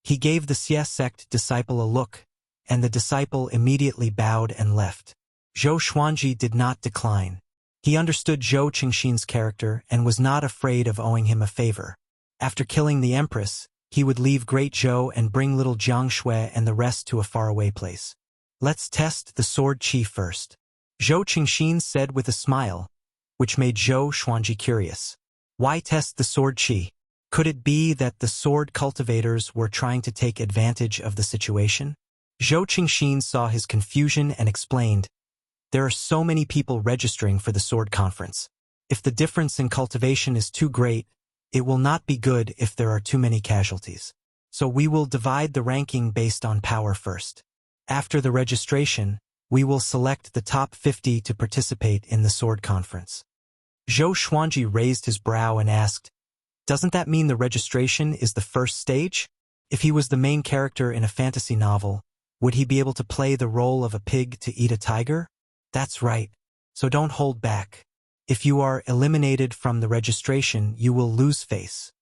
He gave the Xie sect disciple a look, and the disciple immediately bowed and left. Zhou Xuanji did not decline. He understood Zhou Qingxin's character and was not afraid of owing him a favor. After killing the empress, he would leave Great Zhou and bring little Jiang Shui and the rest to a faraway place. Let's test the sword qi first, Zhou Qingxin said with a smile, which made Zhou Xuanji curious. Why test the sword qi? Could it be that the sword cultivators were trying to take advantage of the situation? Zhou Qingxin saw his confusion and explained, there are so many people registering for the sword conference. If the difference in cultivation is too great, it will not be good if there are too many casualties. So we will divide the ranking based on power first. After the registration, we will select the top 50 to participate in the sword conference. Zhou Xuanji raised his brow and asked, doesn't that mean the registration is the first stage? If he was the main character in a fantasy novel, would he be able to play the role of a pig to eat a tiger? That's right. So don't hold back. If you are eliminated from the registration, you will lose face.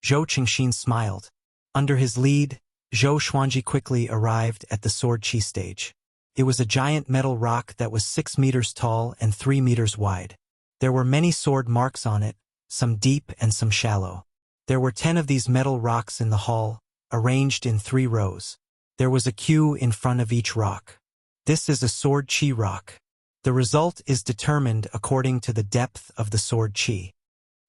Zhou Qingxin smiled. Under his lead, Zhou Xuanji quickly arrived at the sword qi stage. It was a giant metal rock that was 6 meters tall and 3 meters wide. There were many sword marks on it, some deep and some shallow. There were 10 of these metal rocks in the hall, arranged in 3 rows. There was a queue in front of each rock. This is a sword qi rock. The result is determined according to the depth of the sword qi.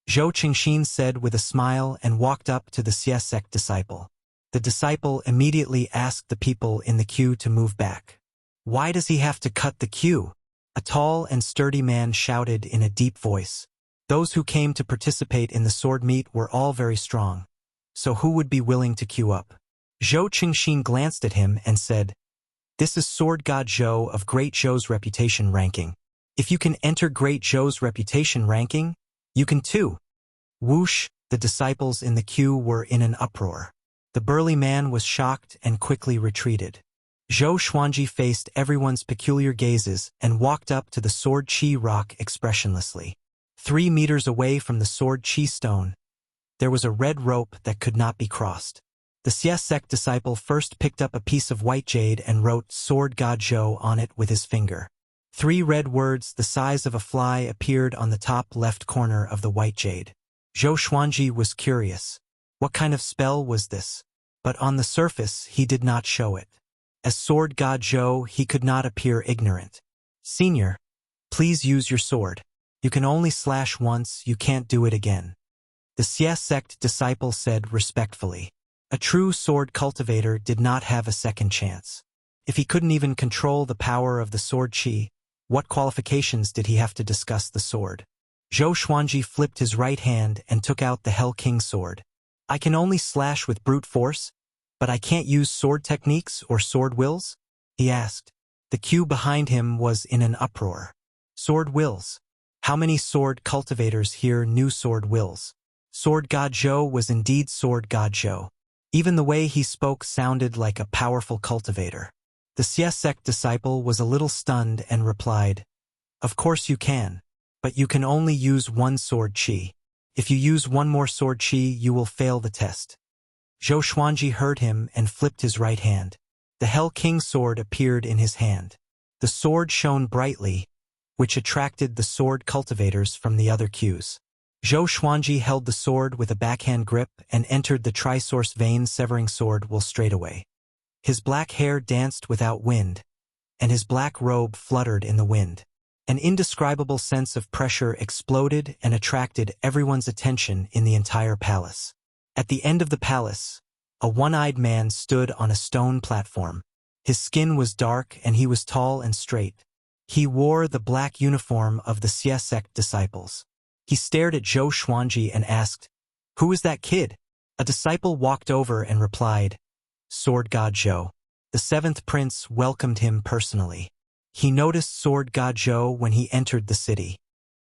Zhou Qingxin said with a smile and walked up to the Xie sect disciple. The disciple immediately asked the people in the queue to move back. Why does he have to cut the queue? A tall and sturdy man shouted in a deep voice. Those who came to participate in the sword meet were all very strong. So who would be willing to queue up? Zhou Qingxin glanced at him and said, this is Sword God Zhou of Great Zhou's reputation ranking. If you can enter Great Zhou's reputation ranking, you can too. Whoosh, the disciples in the queue were in an uproar. The burly man was shocked and quickly retreated. Zhou Xuanji faced everyone's peculiar gazes and walked up to the sword qi rock expressionlessly. 3 meters away from the sword qi stone, there was a red rope that could not be crossed. The Xie sect disciple first picked up a piece of white jade and wrote Sword God Zhou on it with his finger. 3 red words the size of a fly appeared on the top left corner of the white jade. Zhou Xuanji was curious. What kind of spell was this? But on the surface he did not show it. As Sword God Zhou, he could not appear ignorant. Senior, please use your sword. You can only slash once, you can't do it again. The Xie sect disciple said respectfully. A true sword cultivator did not have a second chance. If he couldn't even control the power of the sword qi, what qualifications did he have to discuss the sword? Zhou Xuanji flipped his right hand and took out the Hell King sword. I can only slash with brute force, but I can't use sword techniques or sword wills? He asked. The queue behind him was in an uproar. Sword wills. How many sword cultivators here knew sword wills? Sword God Zhou was indeed Sword God Zhou. Even the way he spoke sounded like a powerful cultivator. The Xie sect disciple was a little stunned and replied, of course you can, but you can only use 1 sword qi. If you use 1 more sword qi, you will fail the test. Zhou Xuanji heard him and flipped his right hand. The Hell King sword appeared in his hand. The sword shone brightly, which attracted the sword cultivators from the other queues. Zhou Xuanji held the sword with a backhand grip and entered the trisource vein-severing sword will straightaway. His black hair danced without wind, and his black robe fluttered in the wind. An indescribable sense of pressure exploded and attracted everyone's attention in the entire palace. At the end of the palace, a one-eyed man stood on a stone platform. His skin was dark and he was tall and straight. He wore the black uniform of the Xie sect disciples. He stared at Zhou Xuanji and asked, who is that kid? A disciple walked over and replied, Sword God Zhou. The 7th prince welcomed him personally. He noticed Sword God Zhou when he entered the city.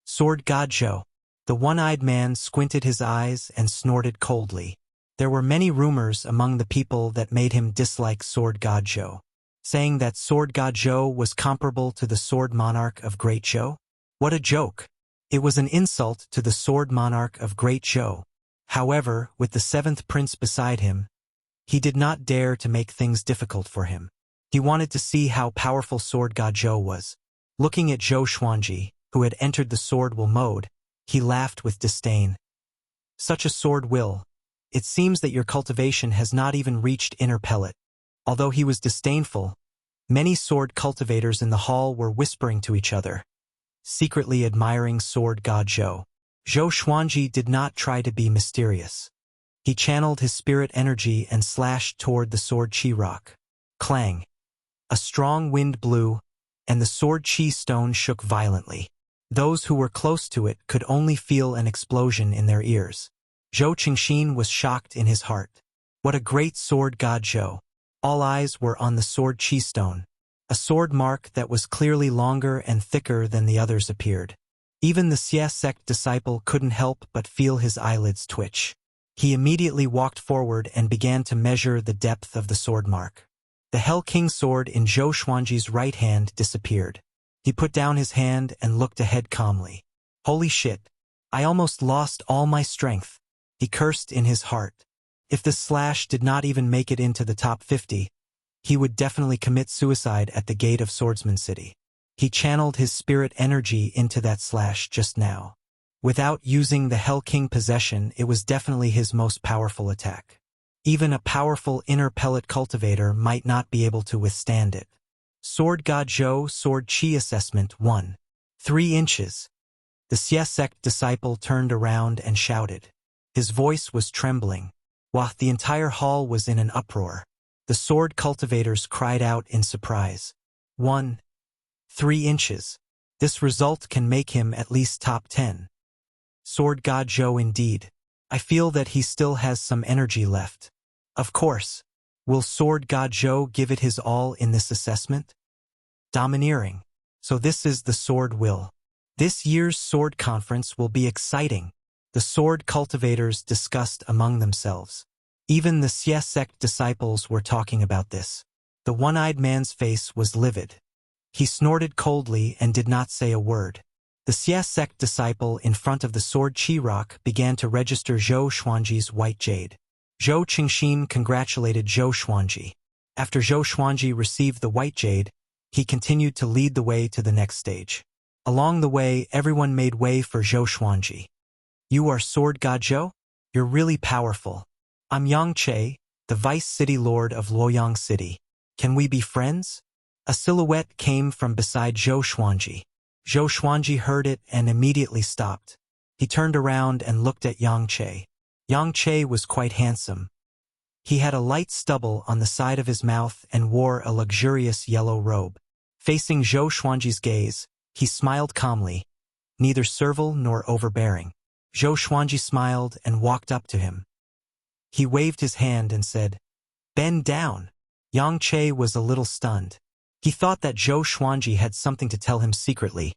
Sword God Zhou. The one-eyed man squinted his eyes and snorted coldly. There were many rumors among the people that made him dislike Sword God Zhou, saying that Sword God Zhou was comparable to the Sword Monarch of Great Zhou. What a joke! It was an insult to the Sword Monarch of Great Zhou. However, with the 7th prince beside him, he did not dare to make things difficult for him. He wanted to see how powerful Sword God Zhou was. Looking at Zhou Xuanji, who had entered the sword will mode, he laughed with disdain. Such a sword will, It seems that your cultivation has not even reached inner pellet. Although he was disdainful, many sword cultivators in the hall were whispering to each other, secretly admiring sword god Zhou. Zhou Xuanji did not try to be mysterious. He channeled his spirit energy and slashed toward the sword chi rock. Clang! A strong wind blew, and the sword chi stone shook violently. Those who were close to it could only feel an explosion in their ears. Zhou Qingxin was shocked in his heart. What a great sword god Zhou! All eyes were on the sword chi stone. A sword mark that was clearly longer and thicker than the others appeared. Even the Xie sect disciple couldn't help but feel his eyelids twitch. He immediately walked forward and began to measure the depth of the sword mark. The Hell King sword in Zhou Xuanji's right hand disappeared. He put down his hand and looked ahead calmly. Holy shit! I almost lost all my strength. He cursed in his heart. If this slash did not even make it into the top 50, he would definitely commit suicide at the gate of Swordsman City. He channeled his spirit energy into that slash just now. Without using the Hell King possession, it was definitely his most powerful attack. Even a powerful inner pellet cultivator might not be able to withstand it. Sword God Zhou Sword Chi Assessment 1. 3 inches. The Xie sect disciple turned around and shouted. His voice was trembling, while the entire hall was in an uproar. The sword cultivators cried out in surprise. 1. 3 inches. This result can make him at least top 10. Sword God Zhou indeed. I feel that he still has some energy left. Of course. Will Sword God Zhou give it his all in this assessment? Domineering. So this is the sword will. This year's sword conference will be exciting. The sword cultivators discussed among themselves. Even the Xie sect disciples were talking about this. The one-eyed man's face was livid. He snorted coldly and did not say a word. The Xie sect disciple in front of the sword chi rock began to register Zhou Xuanji's white jade. Zhou Qingxin congratulated Zhou Xuanji. After Zhou Xuanji received the white jade, he continued to lead the way to the next stage. Along the way, everyone made way for Zhou Xuanji. You are Sword God Zhou? You're really powerful. I'm Yang Che, the Vice City Lord of Luoyang City. Can we be friends? A silhouette came from beside Zhou Xuanji. Zhou Xuanji heard it and immediately stopped. He turned around and looked at Yang Che. Yang Che was quite handsome. He had a light stubble on the side of his mouth and wore a luxurious yellow robe. Facing Zhou Xuanji's gaze, he smiled calmly, neither servile nor overbearing. Zhou Xuanji smiled and walked up to him. He waved his hand and said, "Bend down." Yang Che was a little stunned. He thought that Zhou Xuanji had something to tell him secretly,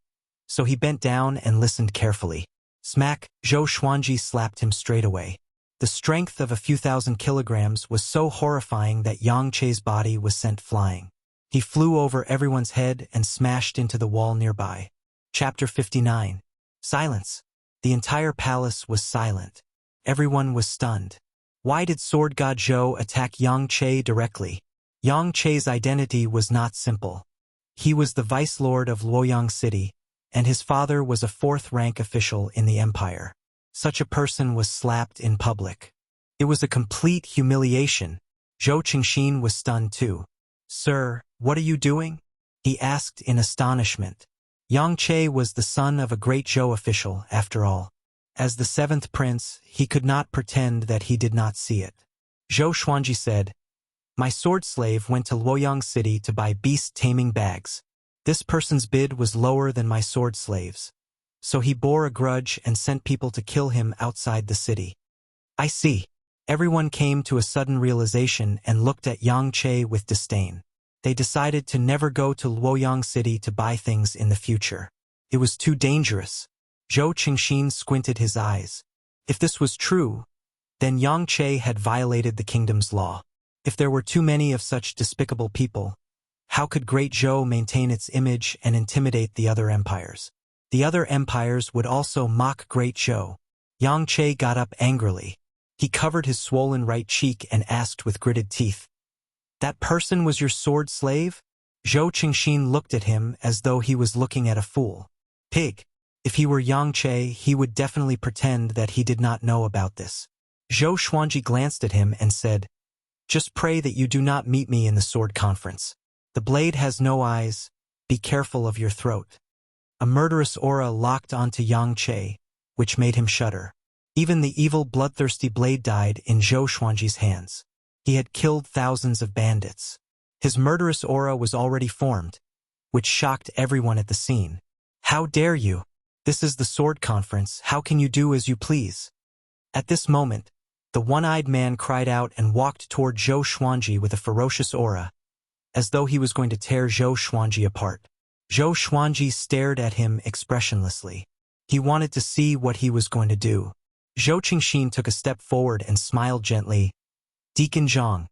so he bent down and listened carefully. Smack! Zhou Xuanji slapped him straight away. The strength of a few thousand kilograms was so horrifying that Yang Che's body was sent flying. He flew over everyone's head and smashed into the wall nearby. Chapter 59. Silence. The entire palace was silent. Everyone was stunned. Why did Sword God Zhou attack Yang Che directly? Yang Che's identity was not simple. He was the Vice Lord of Luoyang City, and his father was a 4th-rank official in the empire. Such a person was slapped in public. It was a complete humiliation. Zhou Qingxin was stunned too. "Sir, what are you doing?" he asked in astonishment. Yang Che was the son of a great Zhou official, after all. As the 7th prince, he could not pretend that he did not see it. Zhou Xuanji said, "My sword slave went to Luoyang City to buy beast-taming bags. This person's bid was lower than my sword slave's. So he bore a grudge and sent people to kill him outside the city." I see. Everyone came to a sudden realization and looked at Yang Che with disdain. They decided to never go to Luoyang City to buy things in the future. It was too dangerous. Zhou Qingxin squinted his eyes. If this was true, then Yang Che had violated the kingdom's law. If there were too many of such despicable people, how could Great Zhou maintain its image and intimidate the other empires? The other empires would also mock Great Zhou. Yang Che got up angrily. He covered his swollen right cheek and asked with gritted teeth, "That person was your sword slave?" Zhou Qingxin looked at him as though he was looking at a fool. Pig. If he were Yang Che, he would definitely pretend that he did not know about this. Zhou Xuanji glanced at him and said, "Just pray that you do not meet me in the sword conference. The blade has no eyes. Be careful of your throat." A murderous aura locked onto Yang Che, which made him shudder. Even the evil bloodthirsty blade died in Zhou Xuanji's hands. He had killed thousands of bandits. His murderous aura was already formed, which shocked everyone at the scene. "How dare you? This is the sword conference. How can you do as you please?" At this moment, the one-eyed man cried out and walked toward Zhou Xuanji with a ferocious aura, as though he was going to tear Zhou Xuanji apart. Zhou Xuanji stared at him expressionlessly. He wanted to see what he was going to do. Zhou Qingxin took a step forward and smiled gently. "Deacon Zhang,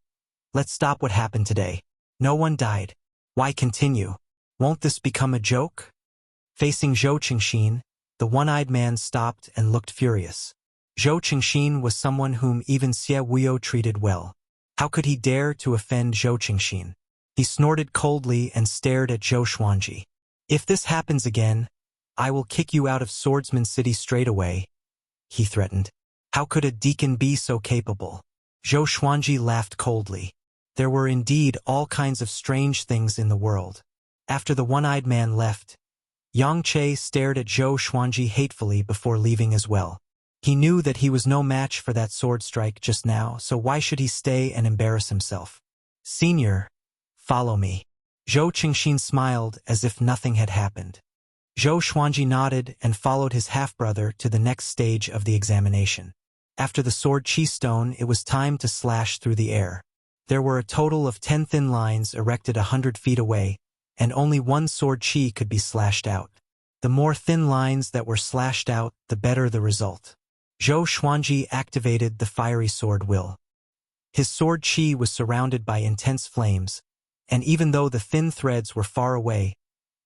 let's stop what happened today. No one died. Why continue? Won't this become a joke?" Facing Zhou Qingxin, the one-eyed man stopped and looked furious. Zhou Qingxin was someone whom even Xie Wuyo treated well. How could he dare to offend Zhou Qingxin? He snorted coldly and stared at Zhou Xuanji. "If this happens again, I will kick you out of Swordsman City straight away," he threatened. How could a deacon be so capable? Zhou Xuanji laughed coldly. There were indeed all kinds of strange things in the world. After the one-eyed man left, Yang Che stared at Zhou Xuanji hatefully before leaving as well. He knew that he was no match for that sword strike just now, so why should he stay and embarrass himself? "Senior, follow me." Zhou Qingxin smiled as if nothing had happened. Zhou Xuanji nodded and followed his half-brother to the next stage of the examination. After the sword chi stone, it was time to slash through the air. There were a total of 10 thin lines erected 100 feet away, and only one sword chi could be slashed out. The more thin lines that were slashed out, the better the result. Zhou Xuanji activated the fiery sword will. His sword chi was surrounded by intense flames, and even though the thin threads were far away,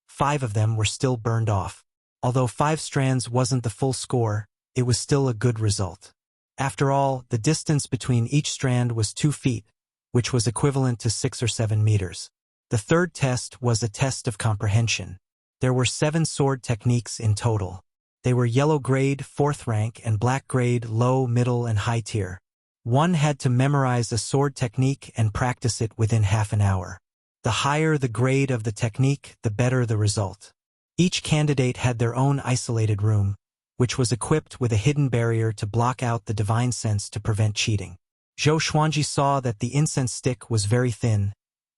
5 of them were still burned off. Although 5 strands wasn't the full score, it was still a good result. After all, the distance between each strand was 2 feet, which was equivalent to 6 or 7 meters. The third test was a test of comprehension. There were 7 sword techniques in total. They were yellow grade, 4th rank, and black grade, low, middle, and high tier. One had to memorize a sword technique and practice it within half an hour. The higher the grade of the technique, the better the result. Each candidate had their own isolated room, which was equipped with a hidden barrier to block out the divine sense to prevent cheating. Zhou Xuanji saw that the incense stick was very thin,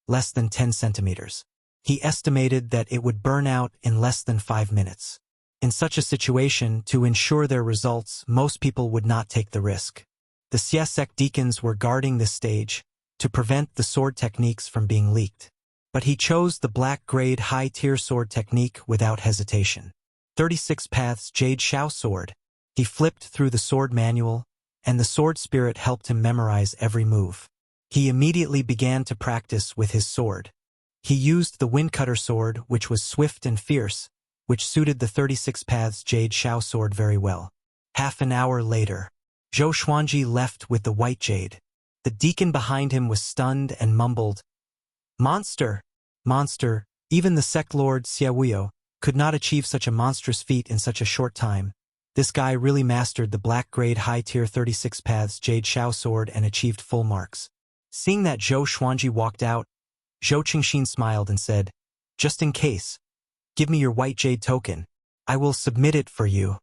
less than 10 centimeters. He estimated that it would burn out in less than 5 minutes. In such a situation, to ensure their results, most people would not take the risk. The Xie sect deacons were guarding this stage to prevent the sword techniques from being leaked. But he chose the black-grade high-tier sword technique without hesitation. 36 Paths Jade Shao Sword. He flipped through the sword manual, and the sword spirit helped him memorize every move. He immediately began to practice with his sword. He used the Windcutter sword, which was swift and fierce, which suited the 36 Paths Jade Shao Sword very well. Half an hour later, Zhou Xuanji left with the white jade. The deacon behind him was stunned and mumbled, "Monster! Monster!" Even the sect lord Xie Wuyo could not achieve such a monstrous feat in such a short time. This guy really mastered the black-grade high-tier 36 Paths Jade Shao Sword and achieved full marks. Seeing that Zhou Xuanji walked out, Zhou Qingxin smiled and said, "Just in case, give me your white jade token. I will submit it for you."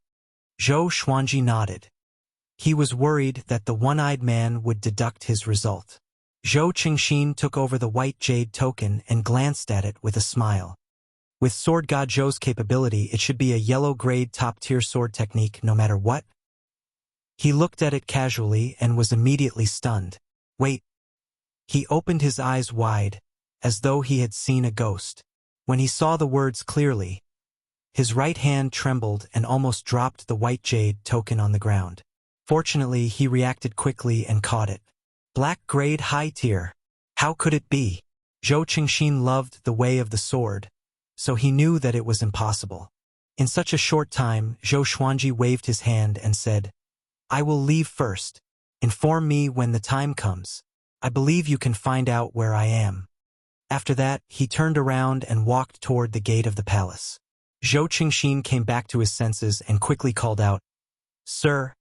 Zhou Xuanji nodded. He was worried that the one-eyed man would deduct his result. Zhou Qingxin took over the white jade token and glanced at it with a smile. With Sword God Zhou's capability, it should be a yellow-grade top-tier sword technique no matter what. He looked at it casually and was immediately stunned. Wait. He opened his eyes wide, as though he had seen a ghost. When he saw the words clearly, his right hand trembled and almost dropped the white jade token on the ground. Fortunately, he reacted quickly and caught it. Black-grade high-tier. How could it be? Zhou Qingxin loved the way of the sword, so he knew that it was impossible. In such a short time, Zhou Xuanji waved his hand and said, "I will leave first. Inform me when the time comes. I believe you can find out where I am." After that, he turned around and walked toward the gate of the palace. Zhou Qingxin came back to his senses and quickly called out, "Sir,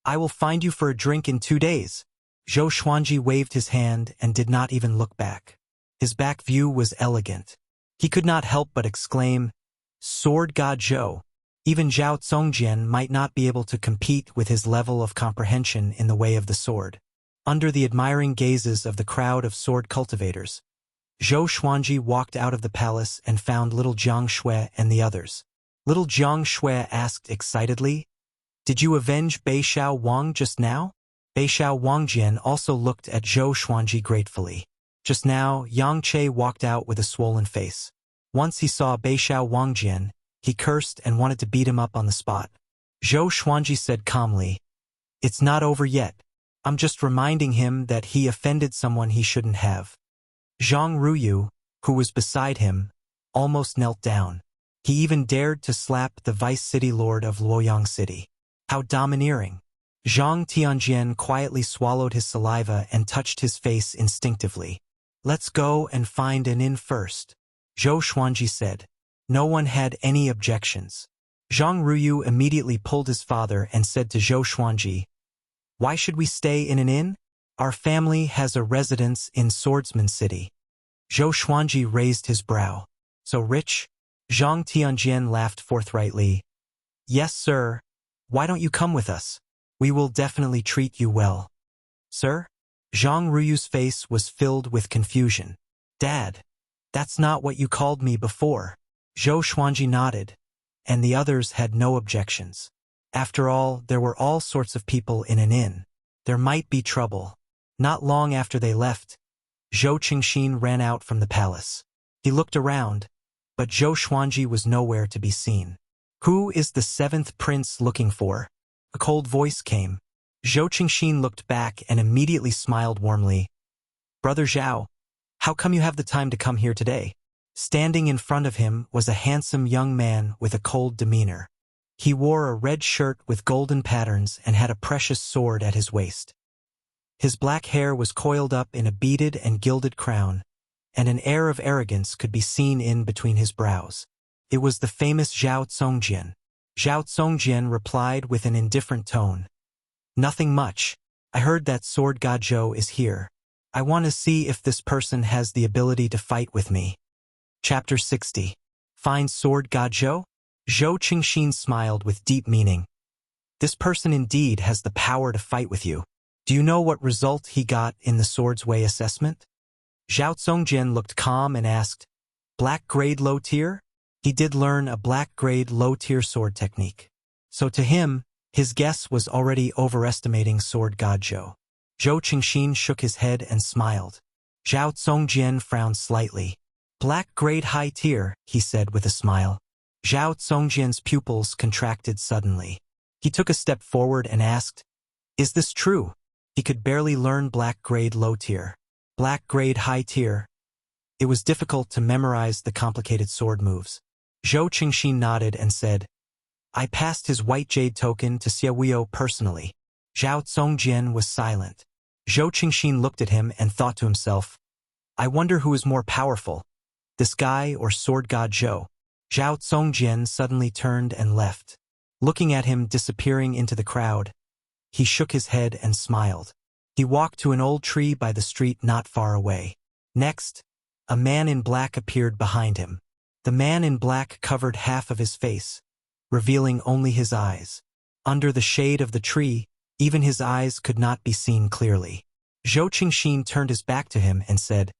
I will find you for a drink in 2 days. Zhou Xuanji waved his hand and did not even look back. His back view was elegant. He could not help but exclaim, Sword God Zhou. Even Zhao Congjian might not be able to compete with his level of comprehension in the way of the sword. Under the admiring gazes of the crowd of sword cultivators, Zhou Xuanji walked out of the palace and found little Jiang Shui and the others. Little Jiang Shui asked excitedly, Did you avenge Bei Xiao Wang just now? Bei Xiao Wangjian also looked at Zhou Xuanji gratefully. Just now, Yang Che walked out with a swollen face. Once he saw Bei Xiao Wangjian, he cursed and wanted to beat him up on the spot. Zhou Xuanji said calmly, It's not over yet. I'm just reminding him that he offended someone he shouldn't have. Zhang Ruyu, who was beside him, almost knelt down. He even dared to slap the vice city lord of Luoyang City. How domineering. Zhang Tianjian quietly swallowed his saliva and touched his face instinctively. Let's go and find an inn first, Zhou Xuanji said. No one had any objections. Zhang Ruyu immediately pulled his father and said to Zhou Xuanji, Why should we stay in an inn? Our family has a residence in Swordsman City. Zhou Xuanji raised his brow. So rich? Zhang Tianjian laughed forthrightly. Yes, sir. Why don't you come with us? We will definitely treat you well. Sir? Zhang Ruyu's face was filled with confusion. Dad, that's not what you called me before. Zhou Xuanji nodded, and the others had no objections. After all, there were all sorts of people in an inn. There might be trouble. Not long after they left, Zhou Qingxin ran out from the palace. He looked around, but Zhou Xuanji was nowhere to be seen. Who is the 7th prince looking for? A cold voice came. Zhou Qingxin looked back and immediately smiled warmly. Brother Zhao, how come you have the time to come here today? Standing in front of him was a handsome young man with a cold demeanor. He wore a red shirt with golden patterns and had a precious sword at his waist. His black hair was coiled up in a beaded and gilded crown, and an air of arrogance could be seen in between his brows. It was the famous Zhao Congjian. Zhao Congjian replied with an indifferent tone. Nothing much. I heard that Sword God Zhou is here. I want to see if this person has the ability to fight with me. Chapter 60. Find Sword God Zhou? Zhou Qingxin smiled with deep meaning. This person indeed has the power to fight with you. Do you know what result he got in the Sword's Way assessment? Zhao Congjian looked calm and asked, Black grade low tier? He did learn a black grade low tier sword technique. So to him, his guess was already overestimating Sword God Zhou. Zhou Qingxin shook his head and smiled. Zhao Congjian frowned slightly. Black grade high tier, he said with a smile. Zhao Congjian's pupils contracted suddenly. He took a step forward and asked, Is this true? He could barely learn black grade low tier. Black grade high tier. It was difficult to memorize the complicated sword moves. Zhou Qingxin nodded and said, I passed his white jade token to Xiaoyo personally. Zhao Congjian was silent. Zhou Qingxin looked at him and thought to himself, I wonder who is more powerful, this guy or Sword God Zhou. Zhao Congjian suddenly turned and left. Looking at him disappearing into the crowd, he shook his head and smiled. He walked to an old tree by the street not far away. Next, a man in black appeared behind him. The man in black covered half of his face, revealing only his eyes. Under the shade of the tree, even his eyes could not be seen clearly. Zhou Qingxin turned his back to him and said,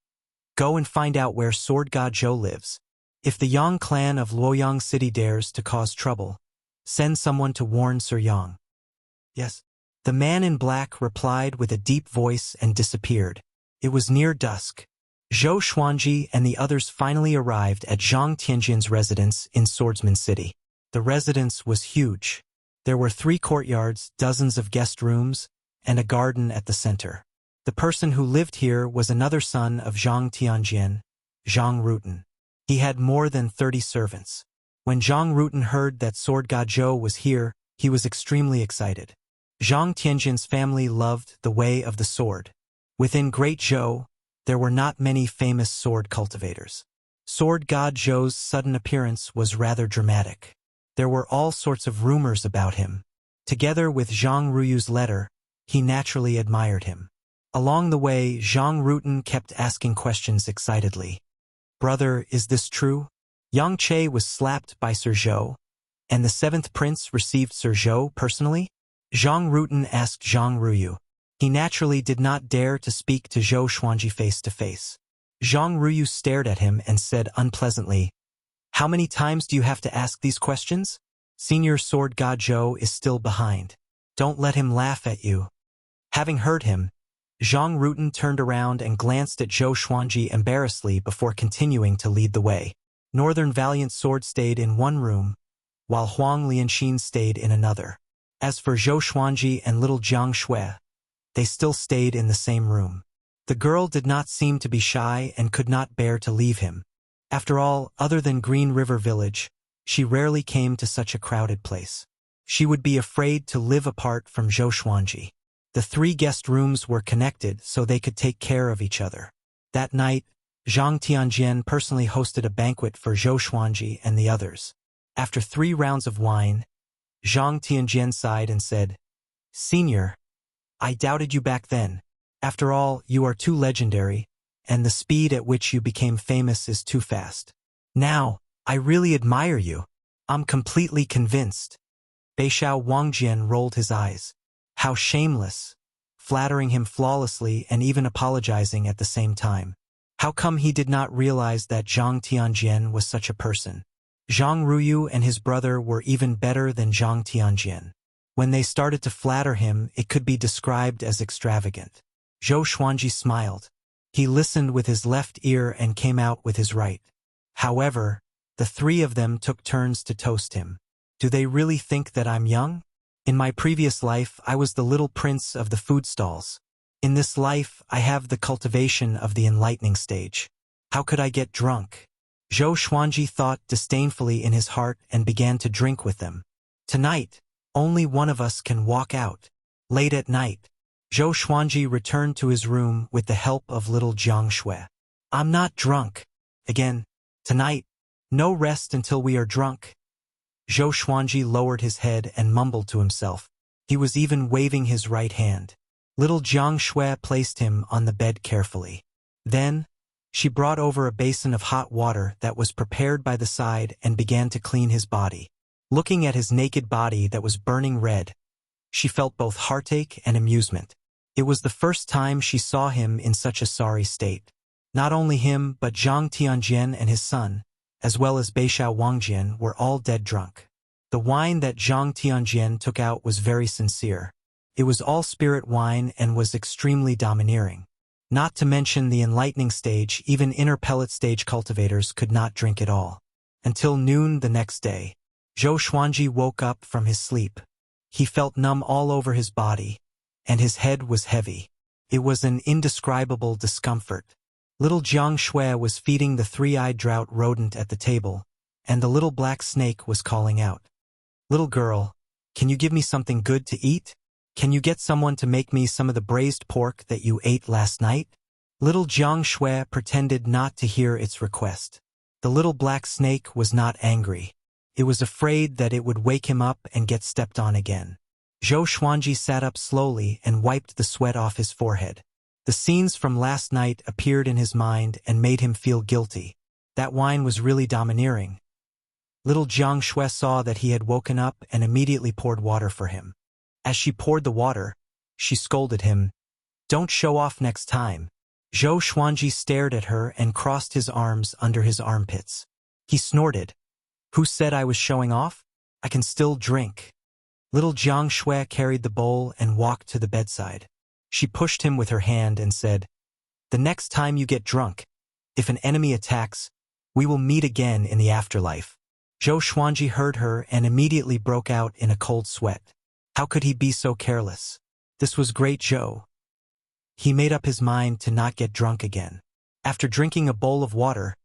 Go and find out where Sword God Zhou lives. If the Yang clan of Luoyang City dares to cause trouble, send someone to warn Sir Yang. Yes. The man in black replied with a deep voice and disappeared. It was near dusk. Zhou Xuanji and the others finally arrived at Zhang Tianjian's residence in Swordsman City. The residence was huge. There were 3 courtyards, dozens of guest rooms, and a garden at the center. The person who lived here was another son of Zhang Tianjian, Zhang Rutan. He had more than 30 servants. When Zhang Rutan heard that Sword God Zhou was here, he was extremely excited. Zhang Tianjian's family loved the way of the sword. Within Great Zhou, there were not many famous sword cultivators. Sword God Zhou's sudden appearance was rather dramatic. There were all sorts of rumors about him. Together with Zhang Ruyu's letter, he naturally admired him. Along the way, Zhang Rutan kept asking questions excitedly. Brother, is this true? Yang Che was slapped by Sir Zhou, and the seventh prince received Sir Zhou personally? Zhang Rutan asked Zhang Ruyu. He naturally did not dare to speak to Zhou Xuanji face to face. Zhang Ruyu stared at him and said unpleasantly, "How many times do you have to ask these questions? Senior sword god Zhou is still behind. Don't let him laugh at you." Having heard him, Zhang Rutan turned around and glanced at Zhou Xuanji embarrassedly before continuing to lead the way. Northern Valiant Sword stayed in one room, while Huang Lianxin stayed in another. As for Zhou Xuanji and little Jiang Shui, they still stayed in the same room. The girl did not seem to be shy and could not bear to leave him. After all, other than Green River Village, she rarely came to such a crowded place. She would be afraid to live apart from Zhou Xuanji. The 3 guest rooms were connected so they could take care of each other. That night, Zhang Tianjian personally hosted a banquet for Zhou Xuanji and the others. After 3 rounds of wine, Zhang Tianjian sighed and said, "Senior, I doubted you back then. After all, you are too legendary, and the speed at which you became famous is too fast. Now, I really admire you. I'm completely convinced." Beixiao Wangjian rolled his eyes. How shameless, flattering him flawlessly and even apologizing at the same time. How come he did not realize that Zhang Tianjian was such a person? Zhang Ruyu and his brother were even better than Zhang Tianjian. When they started to flatter him, it could be described as extravagant. Zhou Xuanji smiled. He listened with his left ear and came out with his right. However, the 3 of them took turns to toast him. Do they really think that I'm young? In my previous life, I was the little prince of the food stalls. In this life, I have the cultivation of the enlightening stage. How could I get drunk? Zhou Xuanji thought disdainfully in his heart and began to drink with them. Tonight, only one of us can walk out. Late at night, Zhou Xuanji returned to his room with the help of little Jiang Shui. "I'm not drunk. Again, tonight, no rest until we are drunk." Zhou Xuanji lowered his head and mumbled to himself. He was even waving his right hand. Little Jiang Shui placed him on the bed carefully. Then, she brought over a basin of hot water that was prepared by the side and began to clean his body. Looking at his naked body that was burning red, she felt both heartache and amusement. It was the first time she saw him in such a sorry state. Not only him, but Zhang Tianjian and his son, as well as Beixiao Wangjian, were all dead drunk. The wine that Zhang Tianjian took out was very sincere. It was all spirit wine and was extremely domineering. Not to mention the enlightening stage, even inner pellet stage cultivators could not drink it all. Until noon the next day, Zhou Xuanji woke up from his sleep. He felt numb all over his body, and his head was heavy. It was an indescribable discomfort. Little Jiang Shui was feeding the 3-eyed drought rodent at the table, and the little black snake was calling out, "Little girl, can you give me something good to eat? Can you get someone to make me some of the braised pork that you ate last night?" Little Jiang Shui pretended not to hear its request. The little black snake was not angry. It was afraid that it would wake him up and get stepped on again. Zhou Xuanji sat up slowly and wiped the sweat off his forehead. The scenes from last night appeared in his mind and made him feel guilty. That wine was really domineering. Little Jiang Shui saw that he had woken up and immediately poured water for him. As she poured the water, she scolded him, "Don't show off next time." Zhou Xuanji stared at her and crossed his arms under his armpits. He snorted, "Who said I was showing off? I can still drink." Little Jiang Shui carried the bowl and walked to the bedside. She pushed him with her hand and said, "The next time you get drunk, if an enemy attacks, we will meet again in the afterlife." Zhou Xuanji heard her and immediately broke out in a cold sweat. How could he be so careless? This was great Zhou. He made up his mind to not get drunk again. After drinking a bowl of water,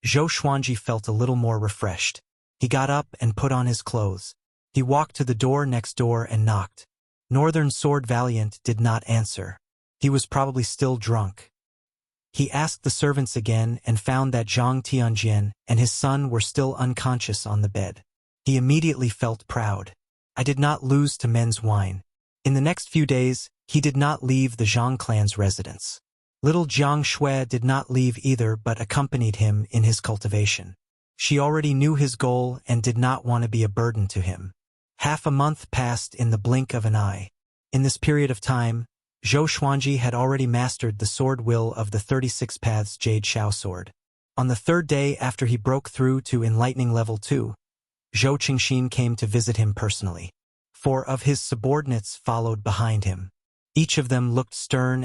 Zhou Xuanji felt a little more refreshed. He got up and put on his clothes. He walked to the door next door and knocked. Northern Sword Valiant did not answer. He was probably still drunk. He asked the servants again and found that Zhang Tianjian and his son were still unconscious on the bed. He immediately felt proud. I did not lose to men's wine. In the next few days, he did not leave the Zhang clan's residence. Little Jiang Shui did not leave either but accompanied him in his cultivation. She already knew his goal and did not want to be a burden to him. Half a month passed in the blink of an eye. In this period of time, Zhou Xuanji had already mastered the sword will of the 36 Paths Jade Shao sword. On the third day after he broke through to enlightening level 2, Zhou Qingxin came to visit him personally. 4 of his subordinates followed behind him. Each of them looked stern.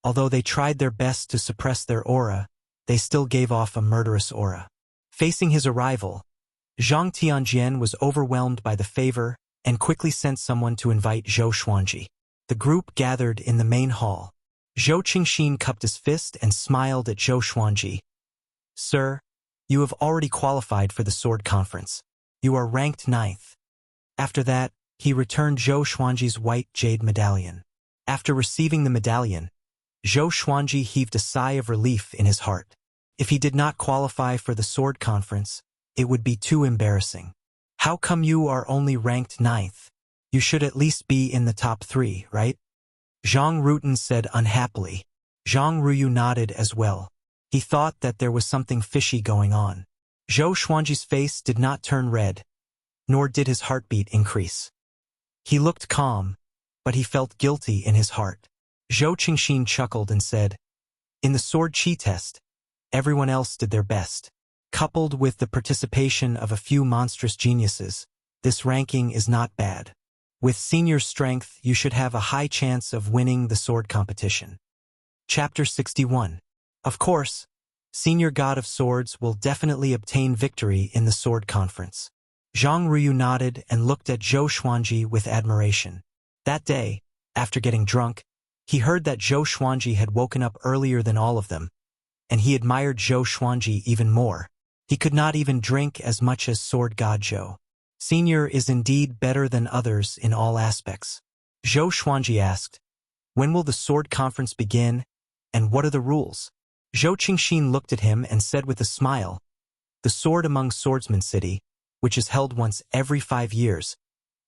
Although they tried their best to suppress their aura, they still gave off a murderous aura. Facing his arrival, Zhang Tianjian was overwhelmed by the favor and quickly sent someone to invite Zhou Xuanji. The group gathered in the main hall. Zhou Qingxin cupped his fist and smiled at Zhou Xuanji. Sir, you have already qualified for the sword conference. You are ranked 9th. After that, he returned Zhou Xuanji's white jade medallion. After receiving the medallion, Zhou Xuanji heaved a sigh of relief in his heart. If he did not qualify for the sword conference, it would be too embarrassing. How come you are only ranked 9th? You should at least be in the top 3, right? Zhang Rutan said unhappily. Zhang Ruyu nodded as well. He thought that there was something fishy going on. Zhou Xuanji's face did not turn red, nor did his heartbeat increase. He looked calm, but he felt guilty in his heart. Zhou Qingxin chuckled and said, in the sword chi test, everyone else did their best. Coupled with the participation of a few monstrous geniuses, this ranking is not bad. With senior strength, you should have a high chance of winning the sword competition. Chapter 61. Of course, Senior God of Swords will definitely obtain victory in the sword conference. Zhang Ruyu nodded and looked at Zhou Xuanji with admiration. That day, after getting drunk, he heard that Zhou Xuanji had woken up earlier than all of them, and he admired Zhou Xuanji even more. He could not even drink as much as Sword God Zhou. Senior is indeed better than others in all aspects. Zhou Xuanji asked, when will the sword conference begin, and what are the rules? Zhou Qingxin looked at him and said with a smile, the Sword Among Swordsmen City, which is held once every 5 years,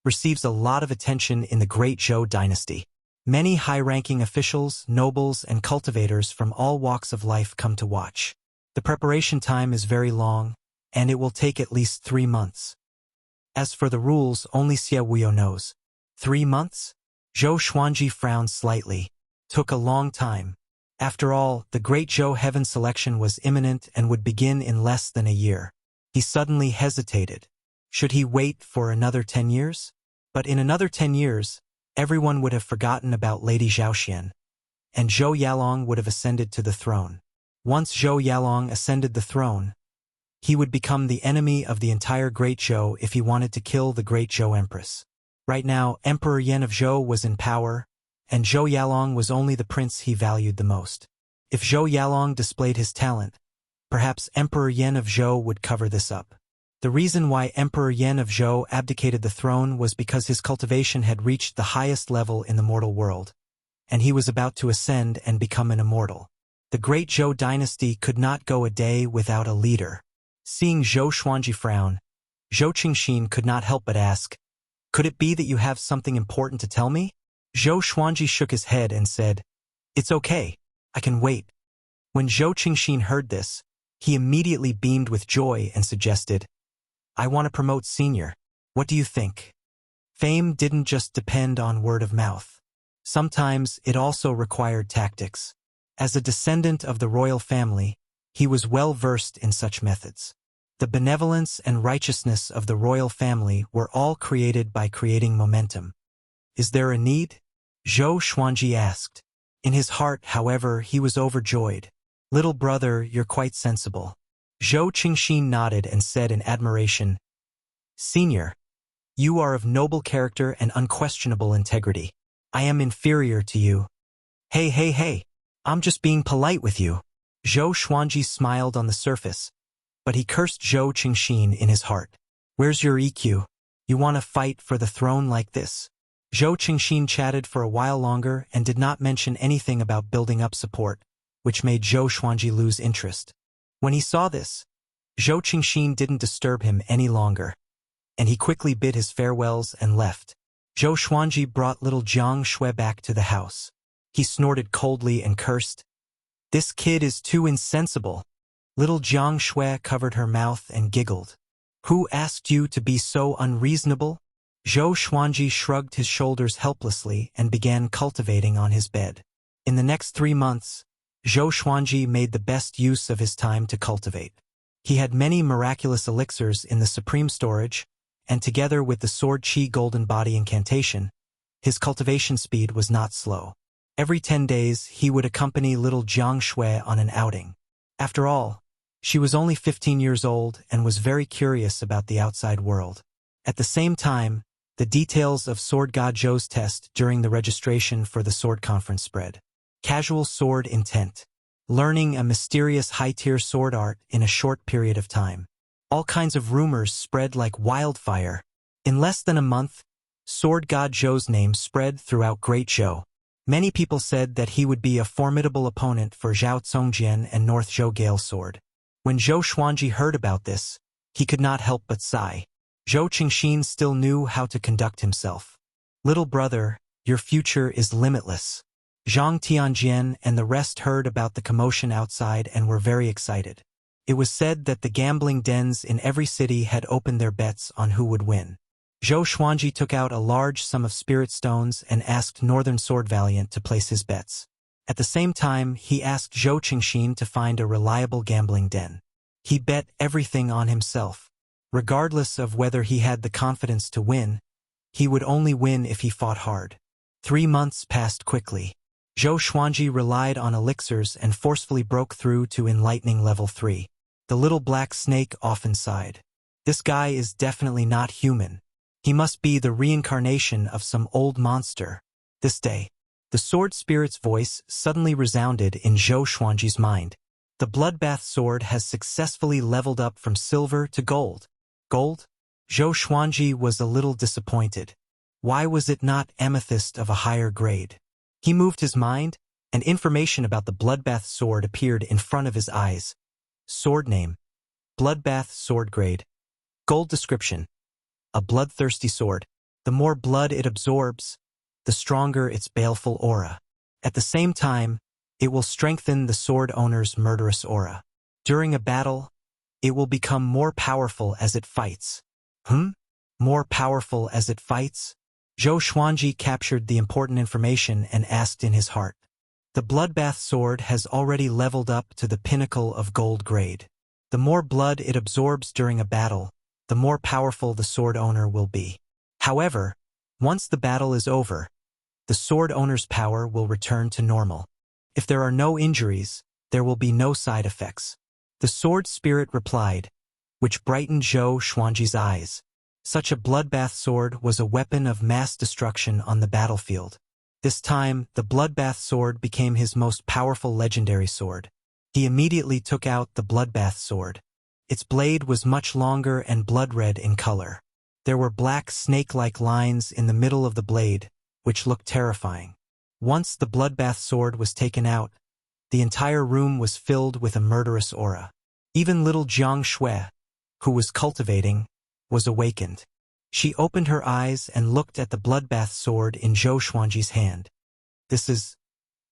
receives a lot of attention in the Great Zhou dynasty. Many high-ranking officials, nobles, and cultivators from all walks of life come to watch. The preparation time is very long, and it will take at least 3 months. As for the rules, only Xie Wuyo knows. 3 months? Zhou Xuanji frowned slightly. Took a long time. After all, the Great Zhou Heaven selection was imminent and would begin in less than a year. He suddenly hesitated. Should he wait for another 10 years? But in another 10 years, everyone would have forgotten about Lady Zhaoxian, and Zhou Yalong would have ascended to the throne. Once Zhou Yalong ascended the throne, he would become the enemy of the entire Great Zhou if he wanted to kill the Great Zhou Empress. Right now, Emperor Yan of Zhou was in power, and Zhou Yalong was only the prince he valued the most. If Zhou Yalong displayed his talent, perhaps Emperor Yan of Zhou would cover this up. The reason why Emperor Yan of Zhou abdicated the throne was because his cultivation had reached the highest level in the mortal world, and he was about to ascend and become an immortal. The Great Zhou dynasty could not go a day without a leader. Seeing Zhou Xuanji frown, Zhou Qingxin could not help but ask, could it be that you have something important to tell me? Zhou Xuanji shook his head and said, it's okay, I can wait. When Zhou Qingxin heard this, he immediately beamed with joy and suggested, I want to promote Senior. What do you think? Fame didn't just depend on word of mouth. Sometimes it also required tactics. As a descendant of the royal family, he was well versed in such methods. The benevolence and righteousness of the royal family were all created by creating momentum. Is there a need? Zhou Xuanji asked. In his heart, however, he was overjoyed. Little brother, you're quite sensible. Zhou Qingxin nodded and said in admiration, Senior, you are of noble character and unquestionable integrity. I am inferior to you. Hey, I'm just being polite with you. Zhou Xuanji smiled on the surface, but he cursed Zhou Qingxin in his heart. Where's your EQ? You want to fight for the throne like this? Zhou Qingxin chatted for a while longer and did not mention anything about building up support, which made Zhou Xuanji lose interest. When he saw this, Zhou Qingxin didn't disturb him any longer. and he quickly bid his farewells and left. Zhou Xuanji brought little Jiang Shui back to the house. He snorted coldly and cursed. "This kid is too insensible." Little Jiang Shui covered her mouth and giggled. "Who asked you to be so unreasonable?" Zhou Xuanji shrugged his shoulders helplessly and began cultivating on his bed. In the next 3 months, Zhou Xuanji made the best use of his time to cultivate. He had many miraculous elixirs in the supreme storage, and together with the Sword Qi Golden Body incantation, his cultivation speed was not slow. Every 10 days, he would accompany little Jiang Shui on an outing. After all, she was only 15 years old and was very curious about the outside world. At the same time, the details of Sword God Zhou's test during the registration for the sword conference spread. Casual sword intent. Learning a mysterious high-tier sword art in a short period of time. All kinds of rumors spread like wildfire. In less than a month, Sword God Zhou's name spread throughout Great Zhou. Many people said that he would be a formidable opponent for Zhao Congjian and North Zhou Gale Sword. When Zhou Xuanji heard about this, he could not help but sigh. Zhou Qingxin still knew how to conduct himself. "Little brother, your future is limitless." Zhang Tianjian and the rest heard about the commotion outside and were very excited. It was said that the gambling dens in every city had opened their bets on who would win. Zhou Xuanji took out a large sum of spirit stones and asked Northern Sword Valiant to place his bets. At the same time, he asked Zhou Qingxin to find a reliable gambling den. He bet everything on himself. Regardless of whether he had the confidence to win, he would only win if he fought hard. 3 months passed quickly. Zhou Xuanji relied on elixirs and forcefully broke through to enlightening level 3. The little black snake often sighed. "This guy is definitely not human. He must be the reincarnation of some old monster." This day, the sword spirit's voice suddenly resounded in Zhou Xuanji's mind. The bloodbath sword has successfully leveled up from silver to gold. Gold? Zhou Xuanji was a little disappointed. Why was it not amethyst of a higher grade? He moved his mind, and information about the bloodbath sword appeared in front of his eyes. Sword name: Bloodbath Sword Grade. Gold description: a bloodthirsty sword. The more blood it absorbs, the stronger its baleful aura. At the same time, it will strengthen the sword owner's murderous aura. During a battle, it will become more powerful as it fights. More powerful as it fights? Zhou Xuanji captured the important information and asked in his heart. The bloodbath sword has already leveled up to the pinnacle of gold grade. The more blood it absorbs during a battle, the more powerful the sword owner will be. However, once the battle is over, the sword owner's power will return to normal. If there are no injuries, there will be no side effects. The sword spirit replied, which brightened Zhou Xuanji's eyes. Such a bloodbath sword was a weapon of mass destruction on the battlefield. This time, the bloodbath sword became his most powerful legendary sword. He immediately took out the bloodbath sword. Its blade was much longer and blood-red in color. There were black snake-like lines in the middle of the blade, which looked terrifying. Once the bloodbath sword was taken out, the entire room was filled with a murderous aura. Even little Jiang Shui, who was cultivating, was awakened. She opened her eyes and looked at the bloodbath sword in Zhou Xuanji's hand. "This is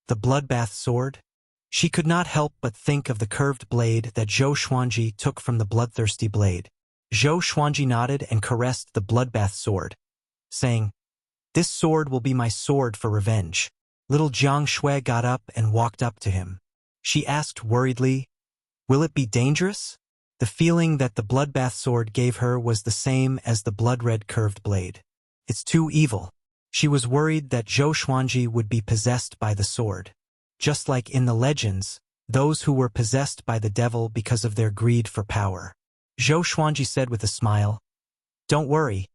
the bloodbath sword?" She could not help but think of the curved blade that Zhou Xuanji took from the bloodthirsty blade. Zhou Xuanji nodded and caressed the bloodbath sword, saying, "This sword will be my sword for revenge." Little Jiang Shui got up and walked up to him. She asked worriedly, "Will it be dangerous?" The feeling that the bloodbath sword gave her was the same as the blood-red curved blade. "It's too evil." She was worried that Zhou Xuanji would be possessed by the sword. Just like in the legends, those who were possessed by the devil because of their greed for power. Zhou Xuanji said with a smile, "Don't worry,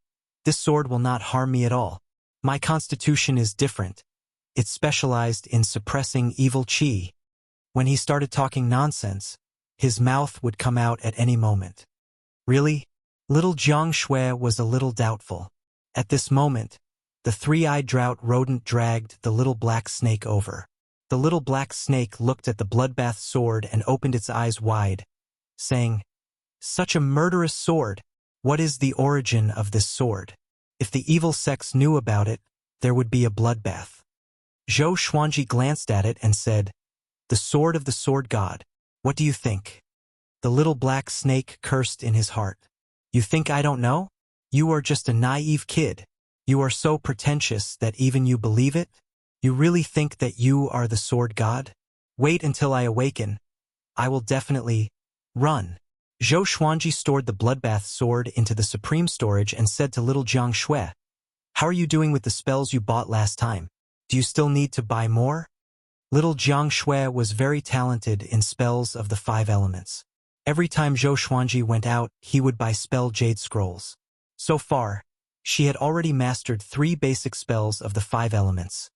this sword will not harm me at all. My constitution is different. It's specialized in suppressing evil qi." When he started talking nonsense, his mouth would come out at any moment. "Really?" Little Jiang Shui was a little doubtful. At this moment, the three-eyed drought rodent dragged the little black snake over. The little black snake looked at the bloodbath sword and opened its eyes wide, saying, "Such a murderous sword! What is the origin of this sword? If the evil sects knew about it, there would be a bloodbath. Zhou Xuanji glanced at it and said, "The sword of the sword god. What do you think?" The little black snake cursed in his heart. "You think I don't know? You are just a naive kid. You are so pretentious that even you believe it? You really think that you are the sword god? Wait until I awaken. I will definitely run." Zhou Xuanji stored the bloodbath sword into the supreme storage and said to little Jiang Shui, "How are you doing with the spells you bought last time? Do you still need to buy more?" Little Jiang Shui was very talented in spells of the 5 elements. Every time Zhou Xuanji went out, he would buy spell jade scrolls. So far, she had already mastered 3 basic spells of the 5 elements: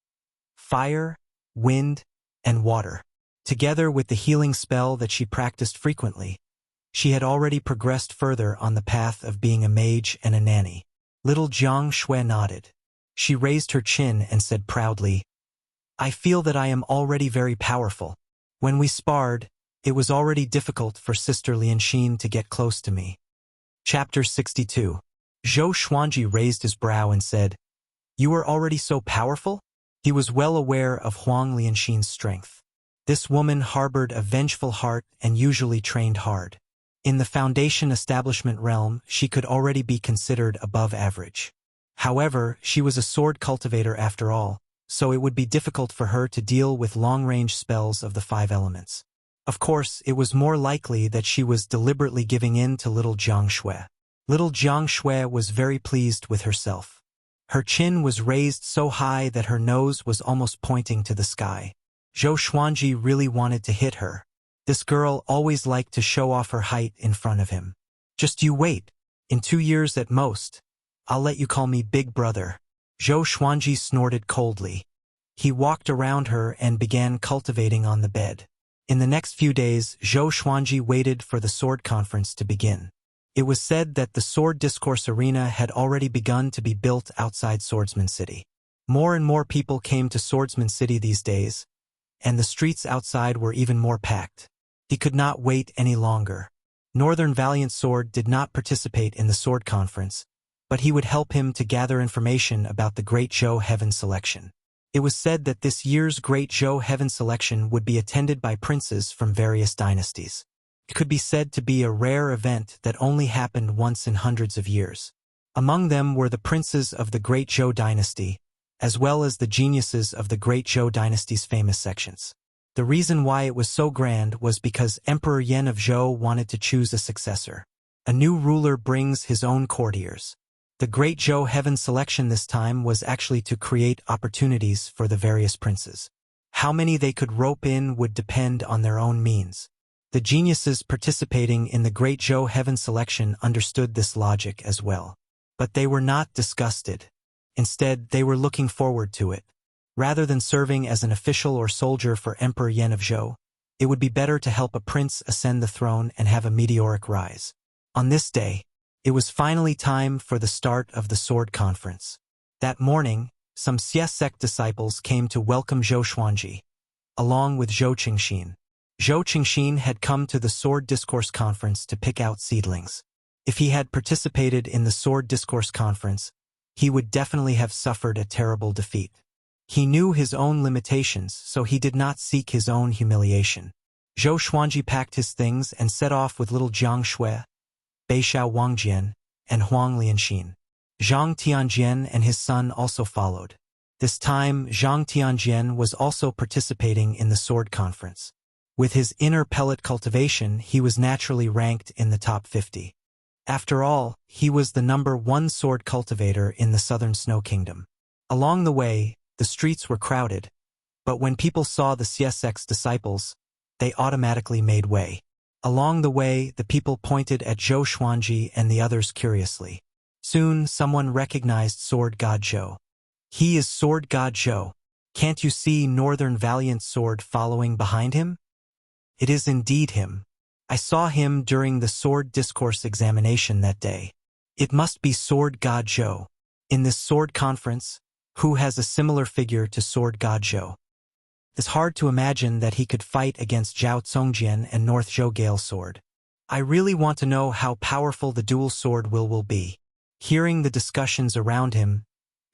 fire, wind, and water. Together with the healing spell that she practiced frequently, she had already progressed further on the path of being a mage and a nanny. Little Jiang Shui nodded. She raised her chin and said proudly, "I feel that I am already very powerful. When we sparred, it was already difficult for Sister Lianxin to get close to me." Chapter 62. Zhou Xuanji raised his brow and said, "You are already so powerful?" He was well aware of Huang Lianxin's strength. This woman harbored a vengeful heart and usually trained hard. In the foundation establishment realm, she could already be considered above average. However, she was a sword cultivator after all, so it would be difficult for her to deal with long-range spells of the 5 elements. Of course, it was more likely that she was deliberately giving in to little Jiang Shui. Little Jiang Shui was very pleased with herself. Her chin was raised so high that her nose was almost pointing to the sky. Zhou Xuanji really wanted to hit her. This girl always liked to show off her height in front of him. "Just you wait. In 2 years at most, I'll let you call me Big Brother." Zhou Xuanji snorted coldly. He walked around her and began cultivating on the bed. In the next few days, Zhou Xuanji waited for the sword conference to begin. It was said that the sword discourse arena had already begun to be built outside Swordsman City. More and more people came to Swordsman City these days, and the streets outside were even more packed. He could not wait any longer. Northern Valiant Sword did not participate in the sword conference, but he would help him to gather information about the Great Zhou Heaven Selection. It was said that this year's Great Zhou Heaven Selection would be attended by princes from various dynasties. It could be said to be a rare event that only happened once in hundreds of years. Among them were the princes of the Great Zhou dynasty, as well as the geniuses of the Great Zhou dynasty's famous sections. The reason why it was so grand was because Emperor Yan of Zhou wanted to choose a successor. A new ruler brings his own courtiers. The Great Zhou Heaven Selection this time was actually to create opportunities for the various princes. How many they could rope in would depend on their own means. The geniuses participating in the Great Zhou Heaven Selection understood this logic as well. But they were not disgusted. Instead, they were looking forward to it. Rather than serving as an official or soldier for Emperor Yan of Zhou, it would be better to help a prince ascend the throne and have a meteoric rise. On this day, it was finally time for the start of the sword conference. That morning, some Xie sect disciples came to welcome Zhou Xuanji, along with Zhou Qingxin. Zhou Qingxin had come to the Sword Discourse Conference to pick out seedlings. If he had participated in the Sword Discourse Conference, he would definitely have suffered a terrible defeat. He knew his own limitations, so he did not seek his own humiliation. Zhou Xuanji packed his things and set off with little Jiang Shui, Beixiao Wangjian, and Huang Lianxin. Zhang Tianjian and his son also followed. This time, Zhang Tianjian was also participating in the sword conference. With his inner pellet cultivation, he was naturally ranked in the top 50. After all, he was the #1 sword cultivator in the Southern Snow Kingdom. Along the way, the streets were crowded, but when people saw the CSX disciples, they automatically made way. Along the way, the people pointed at Zhou Xuanji and the others curiously. Soon, someone recognized Sword God Zhou. "He is Sword God Zhou. Can't you see Northern Valiant Sword following behind him? It is indeed him. I saw him during the sword discourse examination that day. It must be Sword God Zhou. In this sword conference, who has a similar figure to Sword God Zhou? It's hard to imagine that he could fight against Zhao Congjian and North Zhou Gale Sword. I really want to know how powerful the dual sword will be. Hearing the discussions around him,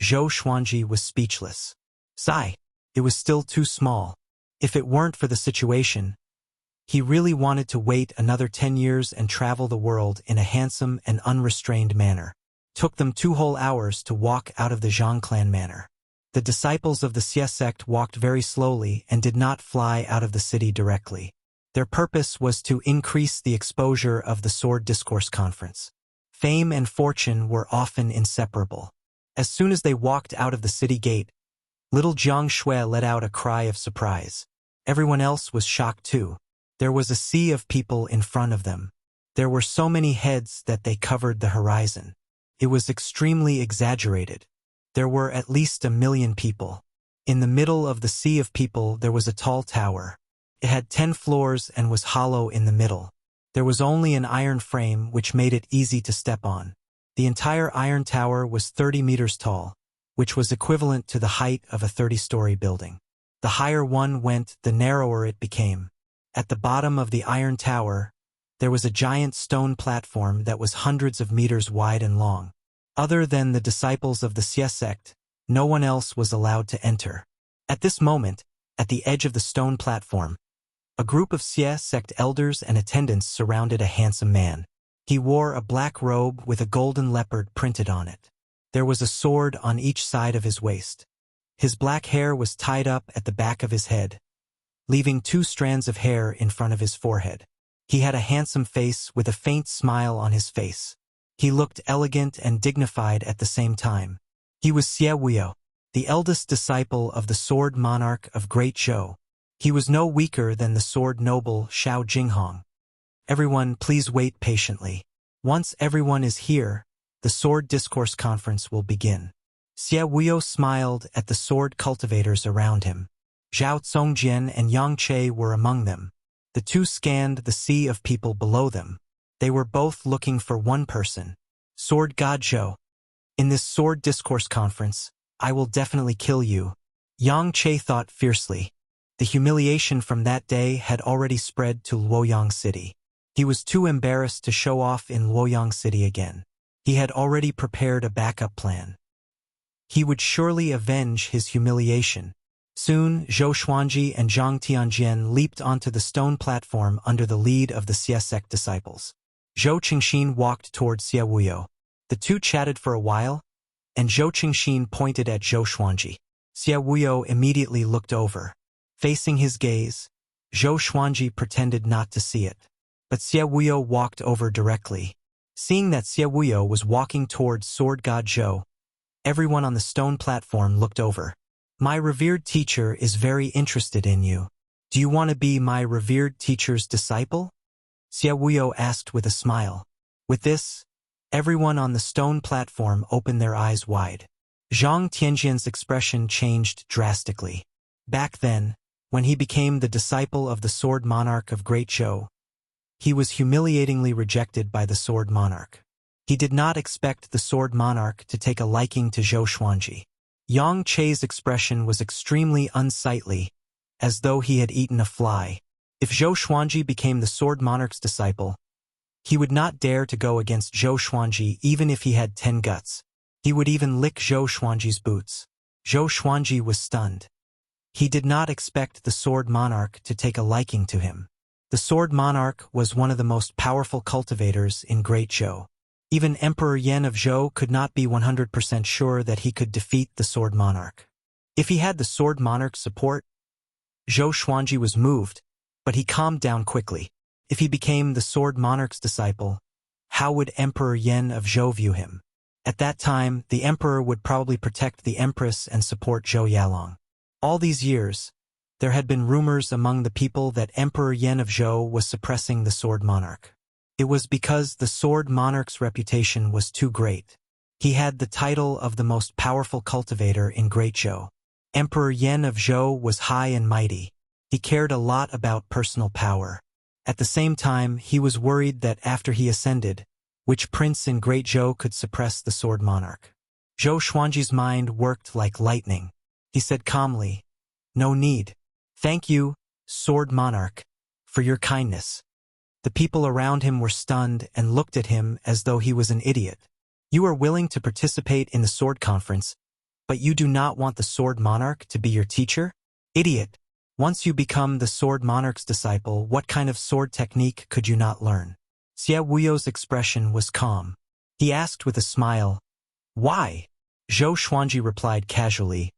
Zhou Xuanji was speechless. Sigh. It was still too small. If it weren't for the situation, he really wanted to wait another 10 years and travel the world in a handsome and unrestrained manner. Took them 2 whole hours to walk out of the Zhang clan manor. The disciples of the Xie sect walked very slowly and did not fly out of the city directly. Their purpose was to increase the exposure of the Sword Discourse Conference. Fame and fortune were often inseparable. As soon as they walked out of the city gate, little Jiang Shui let out a cry of surprise. Everyone else was shocked too. There was a sea of people in front of them. There were so many heads that they covered the horizon. It was extremely exaggerated. There were at least 1 million people. In the middle of the sea of people there was a tall tower. It had 10 floors and was hollow in the middle. There was only an iron frame which made it easy to step on. The entire iron tower was 30 meters tall, which was equivalent to the height of a 30-story building. The higher one went, the narrower it became. At the bottom of the iron tower, there was a giant stone platform that was hundreds of meters wide and long. Other than the disciples of the Xie sect, no one else was allowed to enter. At this moment, at the edge of the stone platform, a group of Xie sect elders and attendants surrounded a handsome man. He wore a black robe with a golden leopard printed on it. There was a sword on each side of his waist. His black hair was tied up at the back of his head, leaving 2 strands of hair in front of his forehead. He had a handsome face with a faint smile on his face. He looked elegant and dignified at the same time. He was Xie Wuyo, the eldest disciple of the Sword Monarch of Great Zhou. He was no weaker than the Sword Noble Xiao Jinghong. Everyone, please wait patiently. Once everyone is here, the Sword Discourse Conference will begin. Xie Wuyo smiled at the sword cultivators around him. Zhao Congjian and Yang Che were among them. The two scanned the sea of people below them. They were both looking for one person, Sword God Zhou. In this Sword Discourse Conference, I will definitely kill you. Yang Che thought fiercely. The humiliation from that day had already spread to Luoyang City. He was too embarrassed to show off in Luoyang City again. He had already prepared a backup plan. He would surely avenge his humiliation. Soon, Zhou Xuanji and Zhang Tianjian leaped onto the stone platform under the lead of the Xie sect disciples. Zhou Qingxin walked toward Xie Wuyo. The two chatted for a while, and Zhou Qingxin pointed at Zhou Xuanji. Xie Wuyo immediately looked over. Facing his gaze, Zhou Xuanji pretended not to see it. But Xie Wuyo walked over directly. Seeing that Xie Wuyo was walking towards Sword God Zhou, everyone on the stone platform looked over. My revered teacher is very interested in you. Do you want to be my revered teacher's disciple? Xie Wuyo asked with a smile. With this, everyone on the stone platform opened their eyes wide. Zhang Tianjian's expression changed drastically. Back then, when he became the disciple of the Sword Monarch of Great Zhou, he was humiliatingly rejected by the Sword Monarch. He did not expect the Sword Monarch to take a liking to Zhou Xuanji. Yang Che's expression was extremely unsightly, as though he had eaten a fly. If Zhou Xuanji became the Sword Monarch's disciple, he would not dare to go against Zhou Xuanji even if he had 10 guts. He would even lick Zhou Xuanji's boots. Zhou Xuanji was stunned. He did not expect the Sword Monarch to take a liking to him. The Sword Monarch was one of the most powerful cultivators in Great Zhou. Even Emperor Yan of Zhou could not be 100% sure that he could defeat the Sword Monarch. If he had the Sword Monarch's support, Zhou Xuanji was moved, but he calmed down quickly. If he became the Sword Monarch's disciple, how would Emperor Yan of Zhou view him? At that time, the Emperor would probably protect the Empress and support Zhou Yalong. All these years, there had been rumors among the people that Emperor Yan of Zhou was suppressing the Sword Monarch. It was because the Sword Monarch's reputation was too great. He had the title of the most powerful cultivator in Great Zhou. Emperor Yan of Zhou was high and mighty. He cared a lot about personal power. At the same time, he was worried that after he ascended, which prince in Great Zhou could suppress the Sword Monarch. Zhou Xuanji's mind worked like lightning. He said calmly, "No need. Thank you, Sword Monarch, for your kindness. The people around him were stunned and looked at him as though he was an idiot. You are willing to participate in the sword conference, but you do not want the sword monarch to be your teacher? Idiot! Once you become the sword monarch's disciple, what kind of sword technique could you not learn? Xie Wuyo's expression was calm. He asked with a smile, "Why?" Zhou Xuanji replied casually,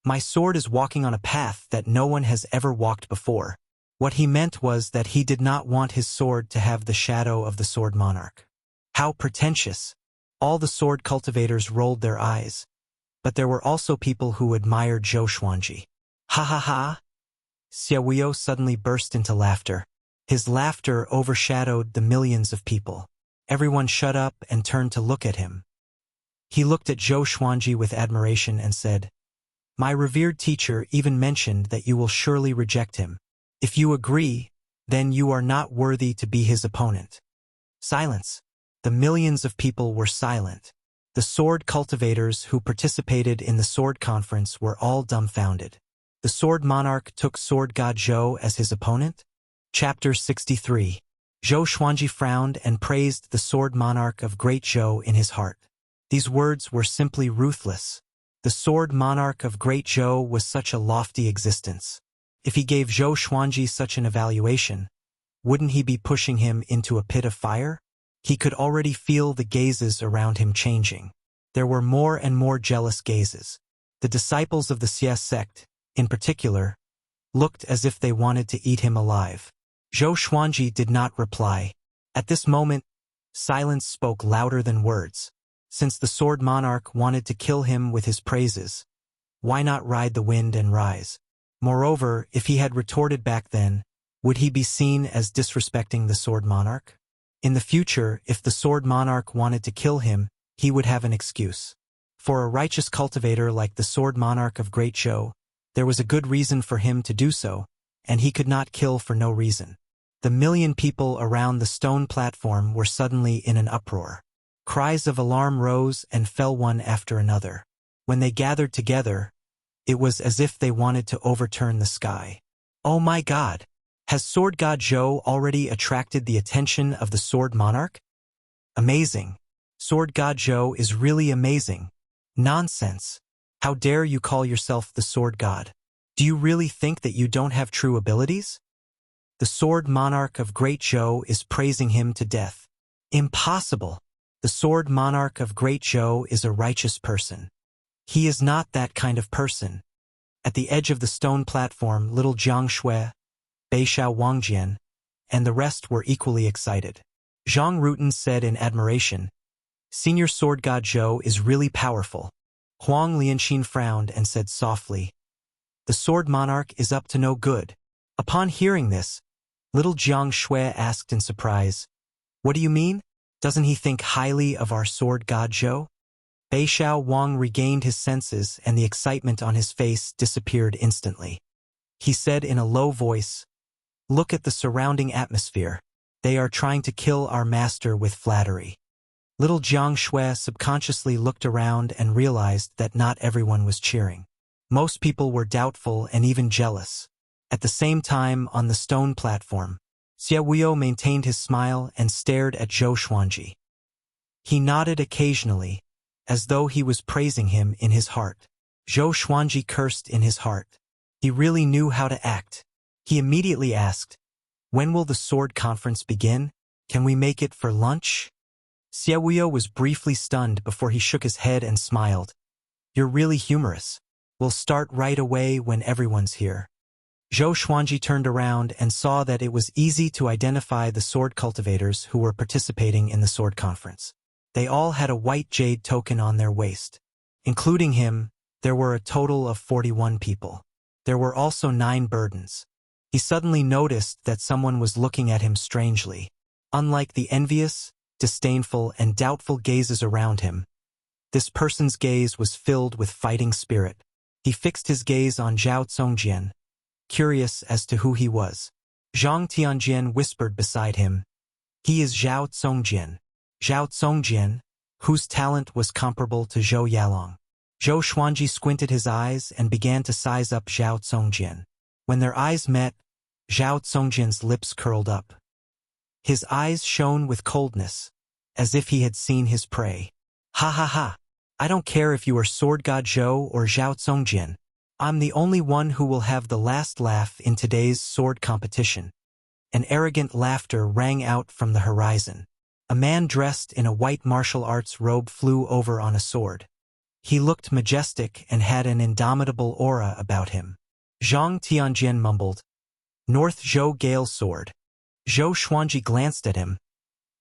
"My sword is walking on a path that no one has ever walked before." What he meant was that he did not want his sword to have the shadow of the sword monarch. How pretentious! All the sword cultivators rolled their eyes, but there were also people who admired Zhou Xuanji. Ha ha ha! Xie Wuyo suddenly burst into laughter. His laughter overshadowed the millions of people. Everyone shut up and turned to look at him. He looked at Zhou Xuanji with admiration and said, "My revered teacher even mentioned that you will surely reject him. If you agree, then you are not worthy to be his opponent." Silence. The millions of people were silent. The sword cultivators who participated in the sword conference were all dumbfounded. The sword monarch took sword god Zhou as his opponent? Chapter 63. Zhou Xuanji frowned and praised the sword monarch of Great Zhou in his heart. These words were simply ruthless. The sword monarch of Great Zhou was such a lofty existence. If he gave Zhou Xuanji such an evaluation, wouldn't he be pushing him into a pit of fire? He could already feel the gazes around him changing. There were more and more jealous gazes. The disciples of the Xie sect, in particular, looked as if they wanted to eat him alive. Zhou Xuanji did not reply. At this moment, silence spoke louder than words. Since the sword monarch wanted to kill him with his praises, why not ride the wind and rise? Moreover, if he had retorted back then, would he be seen as disrespecting the sword monarch? In the future, if the sword monarch wanted to kill him, he would have an excuse. For a righteous cultivator like the sword monarch of Great Zhou, there was a good reason for him to do so, and he could not kill for no reason. The million people around the stone platform were suddenly in an uproar. Cries of alarm rose and fell one after another. When they gathered together, it was as if they wanted to overturn the sky. Oh my God! Has sword god Zhou already attracted the attention of the sword monarch? Amazing! Sword god Zhou is really amazing. Nonsense! How dare you call yourself the sword god? Do you really think that you don't have true abilities? The sword monarch of Great Zhou is praising him to death. Impossible! The sword monarch of Great Zhou is a righteous person. He is not that kind of person. At the edge of the stone platform, little Jiang Shui, Beishao Wangjian, and the rest were equally excited. Zhang Rutan said in admiration, "Senior sword god Zhou is really powerful." Huang Lianxin frowned and said softly, "The sword monarch is up to no good." Upon hearing this, little Jiang Shui asked in surprise, "What do you mean? Doesn't he think highly of our sword god Zhou?" Beishao Wang regained his senses and the excitement on his face disappeared instantly. He said in a low voice, "Look at the surrounding atmosphere. They are trying to kill our master with flattery." Little Jiang Shui subconsciously looked around and realized that not everyone was cheering. Most people were doubtful and even jealous. At the same time, on the stone platform, Xie Wuyo maintained his smile and stared at Zhou Xuanji. He nodded occasionally, as though he was praising him in his heart. Zhou Xuanji cursed in his heart. He really knew how to act. He immediately asked, "When will the sword conference begin? Can we make it for lunch?" Xie Wuyo was briefly stunned before he shook his head and smiled. "You're really humorous. We'll start right away when everyone's here." Zhou Xuanji turned around and saw that it was easy to identify the sword cultivators who were participating in the sword conference. They all had a white jade token on their waist. Including him, there were a total of 41 people. There were also 9 burdens. He suddenly noticed that someone was looking at him strangely. Unlike the envious, disdainful, and doubtful gazes around him, this person's gaze was filled with fighting spirit. He fixed his gaze on Zhao Congjian, curious as to who he was. Zhang Tianjian whispered beside him, "He is Zhao Congjian." Zhao Congjian, whose talent was comparable to Zhou Yalong. Zhou Xuanji squinted his eyes and began to size up Zhao Congjian. When their eyes met, Zhao Congjian's lips curled up. His eyes shone with coldness, as if he had seen his prey. Ha ha ha! I don't care if you are Sword God Zhou or Zhao Zongjin. I'm the only one who will have the last laugh in today's sword competition. An arrogant laughter rang out from the horizon. A man dressed in a white martial arts robe flew over on a sword. He looked majestic and had an indomitable aura about him. Zhang Tianjian mumbled, "North Zhou Gale Sword." Zhou Xuanji glanced at him.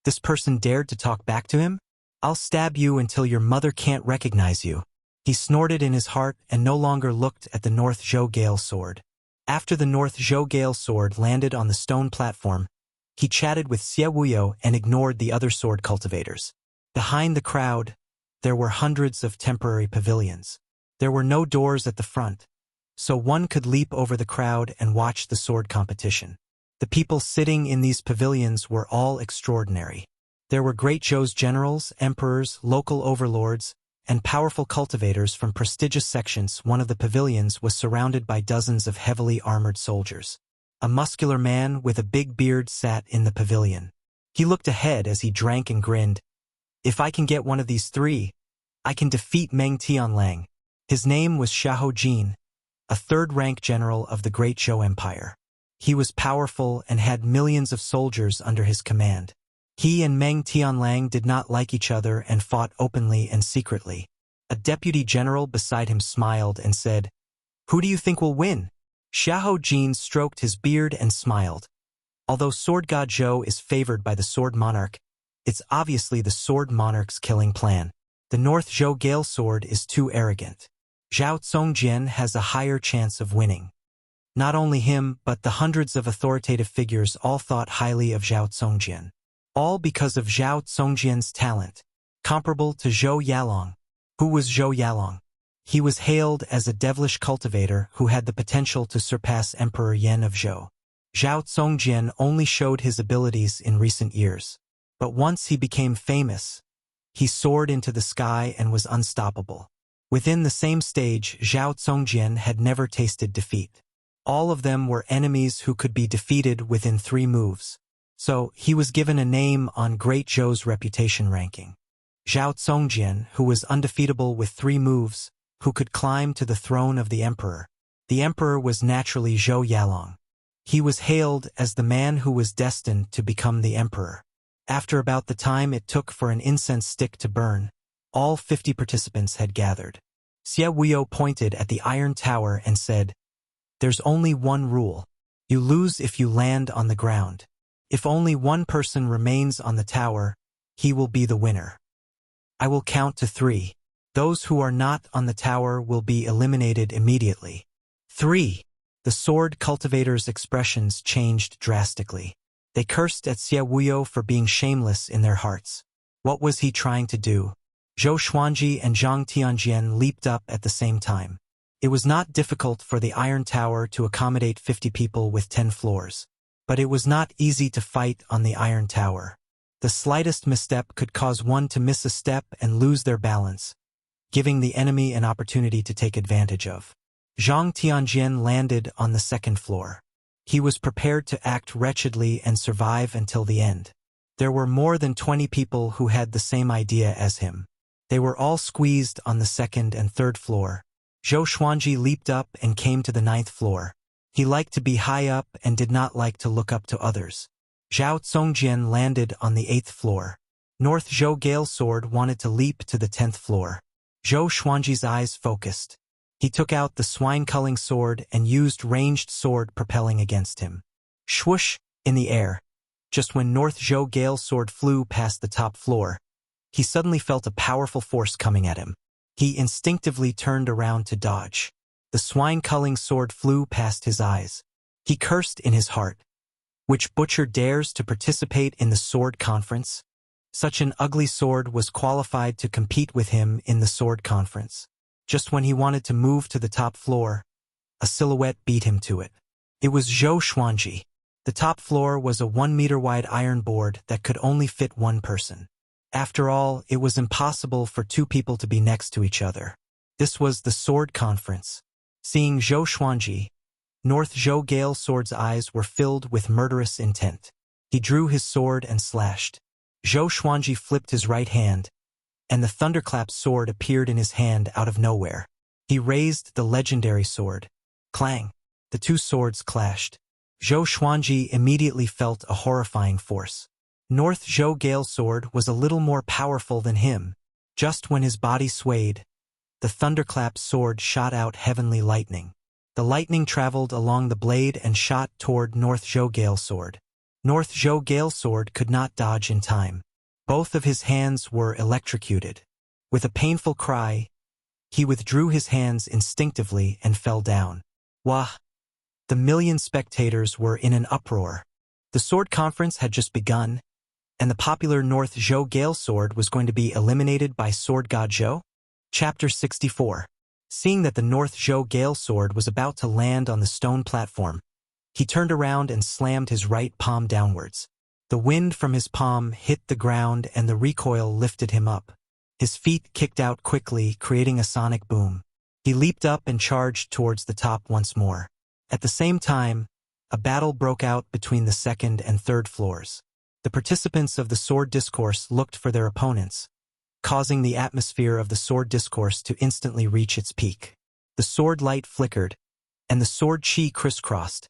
This person dared to talk back to him? I'll stab you until your mother can't recognize you. He snorted in his heart and no longer looked at the North Zhou Gale Sword. After the North Zhou Gale Sword landed on the stone platform, he chatted with Xie Wuyo and ignored the other sword cultivators. Behind the crowd, there were hundreds of temporary pavilions. There were no doors at the front, so one could leap over the crowd and watch the sword competition. The people sitting in these pavilions were all extraordinary. There were great Zhou's generals, emperors, local overlords, and powerful cultivators from prestigious sections. One of the pavilions was surrounded by dozens of heavily armored soldiers. A muscular man with a big beard sat in the pavilion. He looked ahead as he drank and grinned. If I can get one of these three, I can defeat Meng Tianlang. His name was Xiahou Jin, a third-rank general of the Great Zhou Empire. He was powerful and had millions of soldiers under his command. He and Meng Tianlang did not like each other and fought openly and secretly. A deputy general beside him smiled and said, "Who do you think will win?" Xiahou Jin stroked his beard and smiled. Although Sword God Zhou is favored by the Sword Monarch, it's obviously the Sword Monarch's killing plan. The North Zhou Gale Sword is too arrogant. Zhao Zongjian has a higher chance of winning. Not only him, but the hundreds of authoritative figures all thought highly of Zhao Zongjian. All because of Zhao Zongjian's talent, comparable to Zhou Yalong. Who was Zhou Yalong? He was hailed as a devilish cultivator who had the potential to surpass Emperor Yan of Zhou. Zhao Zongjian only showed his abilities in recent years. But once he became famous, he soared into the sky and was unstoppable. Within the same stage, Zhao Zongjian had never tasted defeat. All of them were enemies who could be defeated within 3 moves. So, he was given a name on Great Zhou's reputation ranking. Zhao Zongjian, who was undefeatable with 3 moves, who could climb to the throne of the emperor. The emperor was naturally Zhou Yalong. He was hailed as the man who was destined to become the emperor. After about the time it took for an incense stick to burn, all 50 participants had gathered. Xie Wuyo pointed at the iron tower and said, "There's only one rule. You lose if you land on the ground. If only one person remains on the tower, he will be the winner. I will count to 3. Those who are not on the tower will be eliminated immediately." 3. The sword cultivators' expressions changed drastically. They cursed at Xie Wuyo for being shameless in their hearts. What was he trying to do? Zhou Xuanji and Zhang Tianjian leaped up at the same time. It was not difficult for the iron tower to accommodate 50 people with 10 floors. But it was not easy to fight on the iron tower. The slightest misstep could cause one to miss a step and lose their balance, giving the enemy an opportunity to take advantage of. Zhang Tianjian landed on the 2nd floor. He was prepared to act wretchedly and survive until the end. There were more than 20 people who had the same idea as him. They were all squeezed on the 2nd and 3rd floor. Zhou Xuanji leaped up and came to the 9th floor. He liked to be high up and did not like to look up to others. Zhao Zongjian landed on the 8th floor. North Zhou Gale Sword wanted to leap to the 10th floor. Zhou Xuanji's eyes focused. He took out the swine-culling sword and used ranged sword propelling against him. Swoosh! In the air. Just when North Zhou Gale Sword flew past the top floor, he suddenly felt a powerful force coming at him. He instinctively turned around to dodge. The swine-culling sword flew past his eyes. He cursed in his heart. Which butcher dares to participate in the sword conference? Such an ugly sword was qualified to compete with him in the sword conference. Just when he wanted to move to the top floor, a silhouette beat him to it. It was Zhou Xuanji. The top floor was a 1-meter-wide iron board that could only fit 1 person. After all, it was impossible for 2 people to be next to each other. This was the sword conference. Seeing Zhou Xuanji, North Zhou Gale Sword's eyes were filled with murderous intent. He drew his sword and slashed. Zhou Xuanji flipped his right hand, and the thunderclap sword appeared in his hand out of nowhere. He raised the legendary sword. Clang! The two swords clashed. Zhou Xuanji immediately felt a horrifying force. North Zhou Gale's sword was a little more powerful than him. Just when his body swayed, the thunderclap sword shot out heavenly lightning. The lightning traveled along the blade and shot toward North Zhou Gale's sword. North Zhou Gale's sword could not dodge in time. Both of his hands were electrocuted. With a painful cry, he withdrew his hands instinctively and fell down. Wah! The million spectators were in an uproar. The sword conference had just begun, and the popular North Zhou Gale sword was going to be eliminated by Sword God Zhou? Chapter 64. Seeing that the North Zhou Gale sword was about to land on the stone platform, he turned around and slammed his right palm downwards. The wind from his palm hit the ground and the recoil lifted him up. His feet kicked out quickly, creating a sonic boom. He leaped up and charged towards the top once more. At the same time, a battle broke out between the second and third floors. The participants of the sword discourse looked for their opponents, causing the atmosphere of the sword discourse to instantly reach its peak. The sword light flickered, and the sword chi crisscrossed,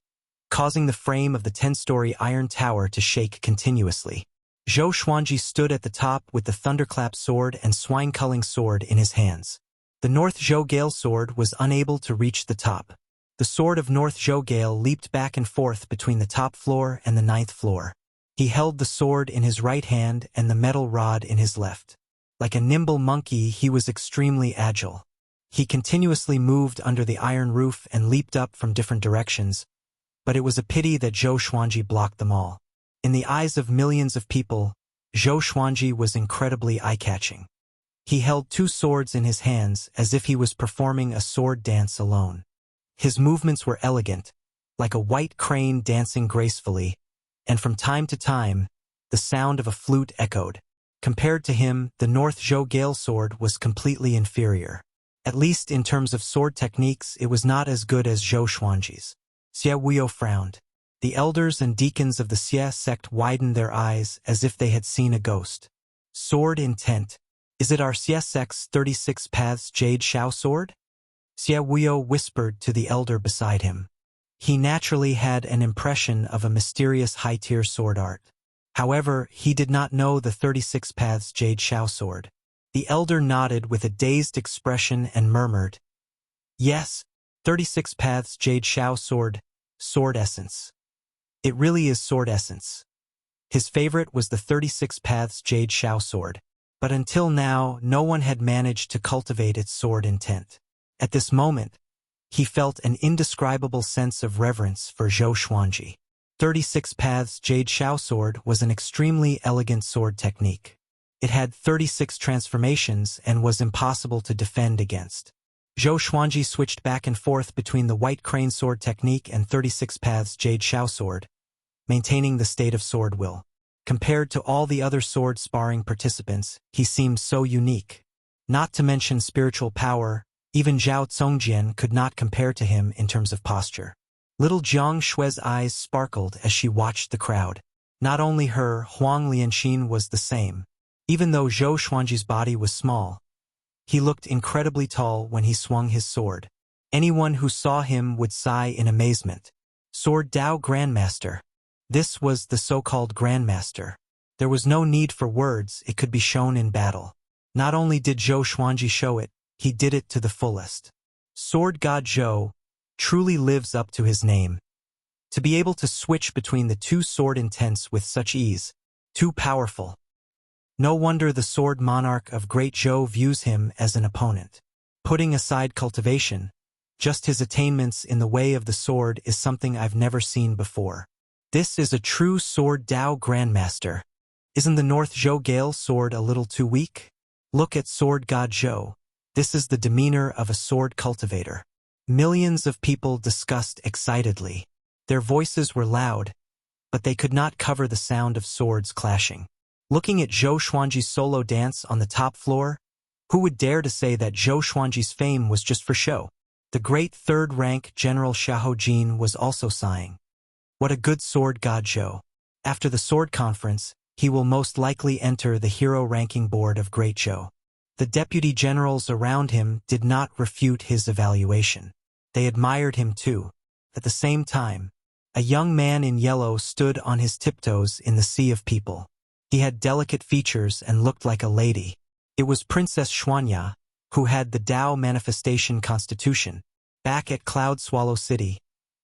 causing the frame of the 10-story iron tower to shake continuously. Zhou Xuanji stood at the top with the thunderclap sword and swine-culling sword in his hands. The North Zhou Gale sword was unable to reach the top. The sword of North Zhou Gale leaped back and forth between the top floor and the 9th floor. He held the sword in his right hand and the metal rod in his left. Like a nimble monkey, he was extremely agile. He continuously moved under the iron roof and leaped up from different directions, but it was a pity that Zhou Xuanji blocked them all. In the eyes of millions of people, Zhou Xuanji was incredibly eye-catching. He held two swords in his hands as if he was performing a sword dance alone. His movements were elegant, like a white crane dancing gracefully, and from time to time, the sound of a flute echoed. Compared to him, the North Zhou Gale sword was completely inferior. At least in terms of sword techniques, it was not as good as Zhou Xuanji's. Xie Wuyo frowned. The elders and deacons of the Xie sect widened their eyes as if they had seen a ghost. Sword intent. Is it our Xie sect's 36 Paths Jade Shao sword? Xie Wuyo whispered to the elder beside him. He naturally had an impression of a mysterious high-tier sword art. However, he did not know the 36 Paths Jade Shao sword. The elder nodded with a dazed expression and murmured, "Yes, 36 Paths Jade Shao sword, sword essence. It really is sword essence." His favorite was the 36 Paths Jade Shao sword, but until now no one had managed to cultivate its sword intent. At this moment, he felt an indescribable sense of reverence for Zhou Xuanji. 36 Paths Jade Shao sword was an extremely elegant sword technique. It had 36 transformations and was impossible to defend against. Zhou Xuanji switched back and forth between the White Crane sword technique and 36 Paths Jade Shao sword, maintaining the state of sword will. Compared to all the other sword sparring participants, he seemed so unique. Not to mention spiritual power, even Zhao Congjian could not compare to him in terms of posture. Little Jiang Shui's eyes sparkled as she watched the crowd. Not only her, Huang Lianxin was the same. Even though Zhou Xuanji's body was small, he looked incredibly tall when he swung his sword. Anyone who saw him would sigh in amazement. Sword Dao Grandmaster. This was the so-called Grandmaster. There was no need for words, it could be shown in battle. Not only did Zhou Xuanji show it, he did it to the fullest. Sword God Zhou truly lives up to his name. To be able to switch between the two sword intents with such ease, too powerful. No wonder the sword monarch of Great Zhou views him as an opponent. Putting aside cultivation, just his attainments in the way of the sword is something I've never seen before. This is a true Sword Dao Grandmaster. Isn't the North Zhou Gale sword a little too weak? Look at Sword God Zhou. This is the demeanor of a sword cultivator. Millions of people discussed excitedly. Their voices were loud, but they could not cover the sound of swords clashing. Looking at Zhou Xuanji's solo dance on the top floor, who would dare to say that Zhou Xuanji's fame was just for show? The great third-rank General Xiahou Jin was also sighing. What a good sword God Zhou. After the sword conference, he will most likely enter the hero ranking board of Great Zhou. The deputy generals around him did not refute his evaluation. They admired him too. At the same time, a young man in yellow stood on his tiptoes in the sea of people. He had delicate features and looked like a lady. It was Princess Xuanya, who had the Tao manifestation constitution. Back at Cloud Swallow City,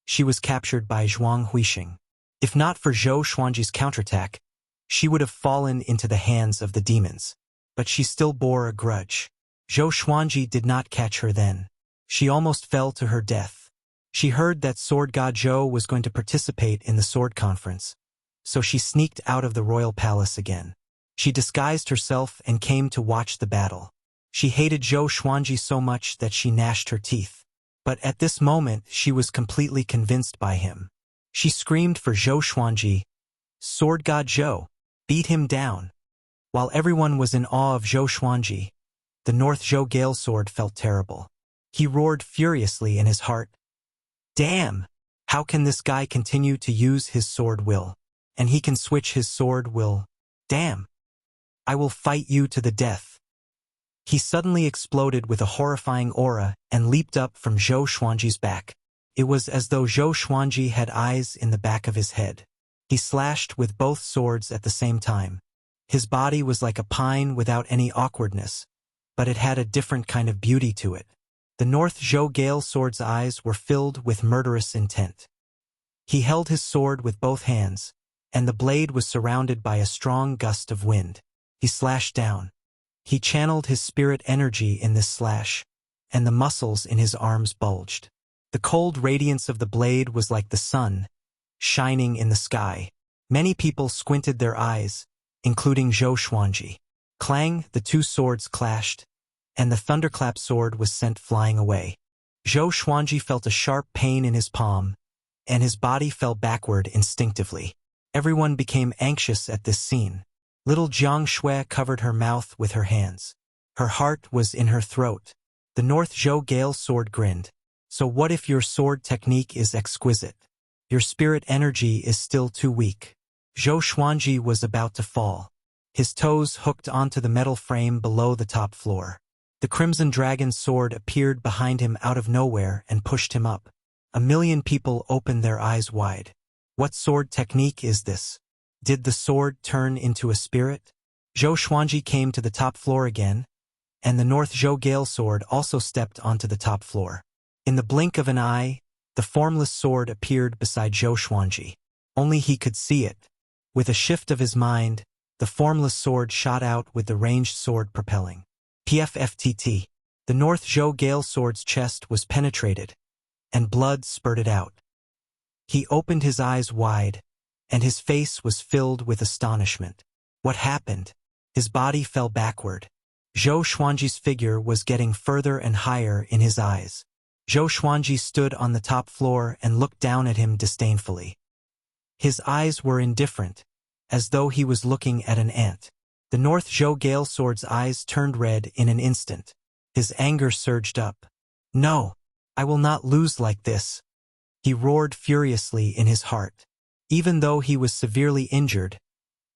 she was captured by Zhuang Huixing. If not for Zhou Xuanji's counterattack, she would have fallen into the hands of the demons. But she still bore a grudge. Zhou Xuanji did not catch her then. She almost fell to her death. She heard that Sword God Zhou was going to participate in the sword conference, so she sneaked out of the royal palace again. She disguised herself and came to watch the battle. She hated Zhou Xuanji so much that she gnashed her teeth. But at this moment she was completely convinced by him. She screamed for Zhou Xuanji, "Sword God Zhou, beat him down." While everyone was in awe of Zhou Xuanji, the North Zhou Gale Sword felt terrible. He roared furiously in his heart, "Damn! How can this guy continue to use his sword will? And he can switch his sword will. Damn! I will fight you to the death." He suddenly exploded with a horrifying aura and leaped up from Zhou Xuanji's back. It was as though Zhou Xuanji had eyes in the back of his head. He slashed with both swords at the same time. His body was like a pine without any awkwardness, but it had a different kind of beauty to it. The North Zhou Gale Sword's eyes were filled with murderous intent. He held his sword with both hands, and the blade was surrounded by a strong gust of wind. He slashed down. He channeled his spirit energy in this slash, and the muscles in his arms bulged. The cold radiance of the blade was like the sun, shining in the sky. Many people squinted their eyes, including Zhou Xuanji. Clang, the two swords clashed, and the thunderclap sword was sent flying away. Zhou Xuanji felt a sharp pain in his palm, and his body fell backward instinctively. Everyone became anxious at this scene. Little Jiang Shui covered her mouth with her hands. Her heart was in her throat. The North Zhou Gale Sword grinned. "So what if your sword technique is exquisite? Your spirit energy is still too weak." Zhou Xuanji was about to fall. His toes hooked onto the metal frame below the top floor. The Crimson Dragon's sword appeared behind him out of nowhere and pushed him up. A million people opened their eyes wide. What sword technique is this? Did the sword turn into a spirit? Zhou Xuanji came to the top floor again, and the North Zhou Gale Sword also stepped onto the top floor. In the blink of an eye, the formless sword appeared beside Zhou Xuanji. Only he could see it. With a shift of his mind, the formless sword shot out with the ranged sword propelling. PFFTT. The North Zhou Gale Sword's chest was penetrated, and blood spurted out. He opened his eyes wide, and his face was filled with astonishment. What happened? His body fell backward. Zhou Xuanji's figure was getting further and higher in his eyes. Zhou Xuanji stood on the top floor and looked down at him disdainfully. His eyes were indifferent, as though he was looking at an ant. The North Zhou Gale Sword's eyes turned red in an instant. His anger surged up. "No, I will not lose like this." He roared furiously in his heart. Even though he was severely injured,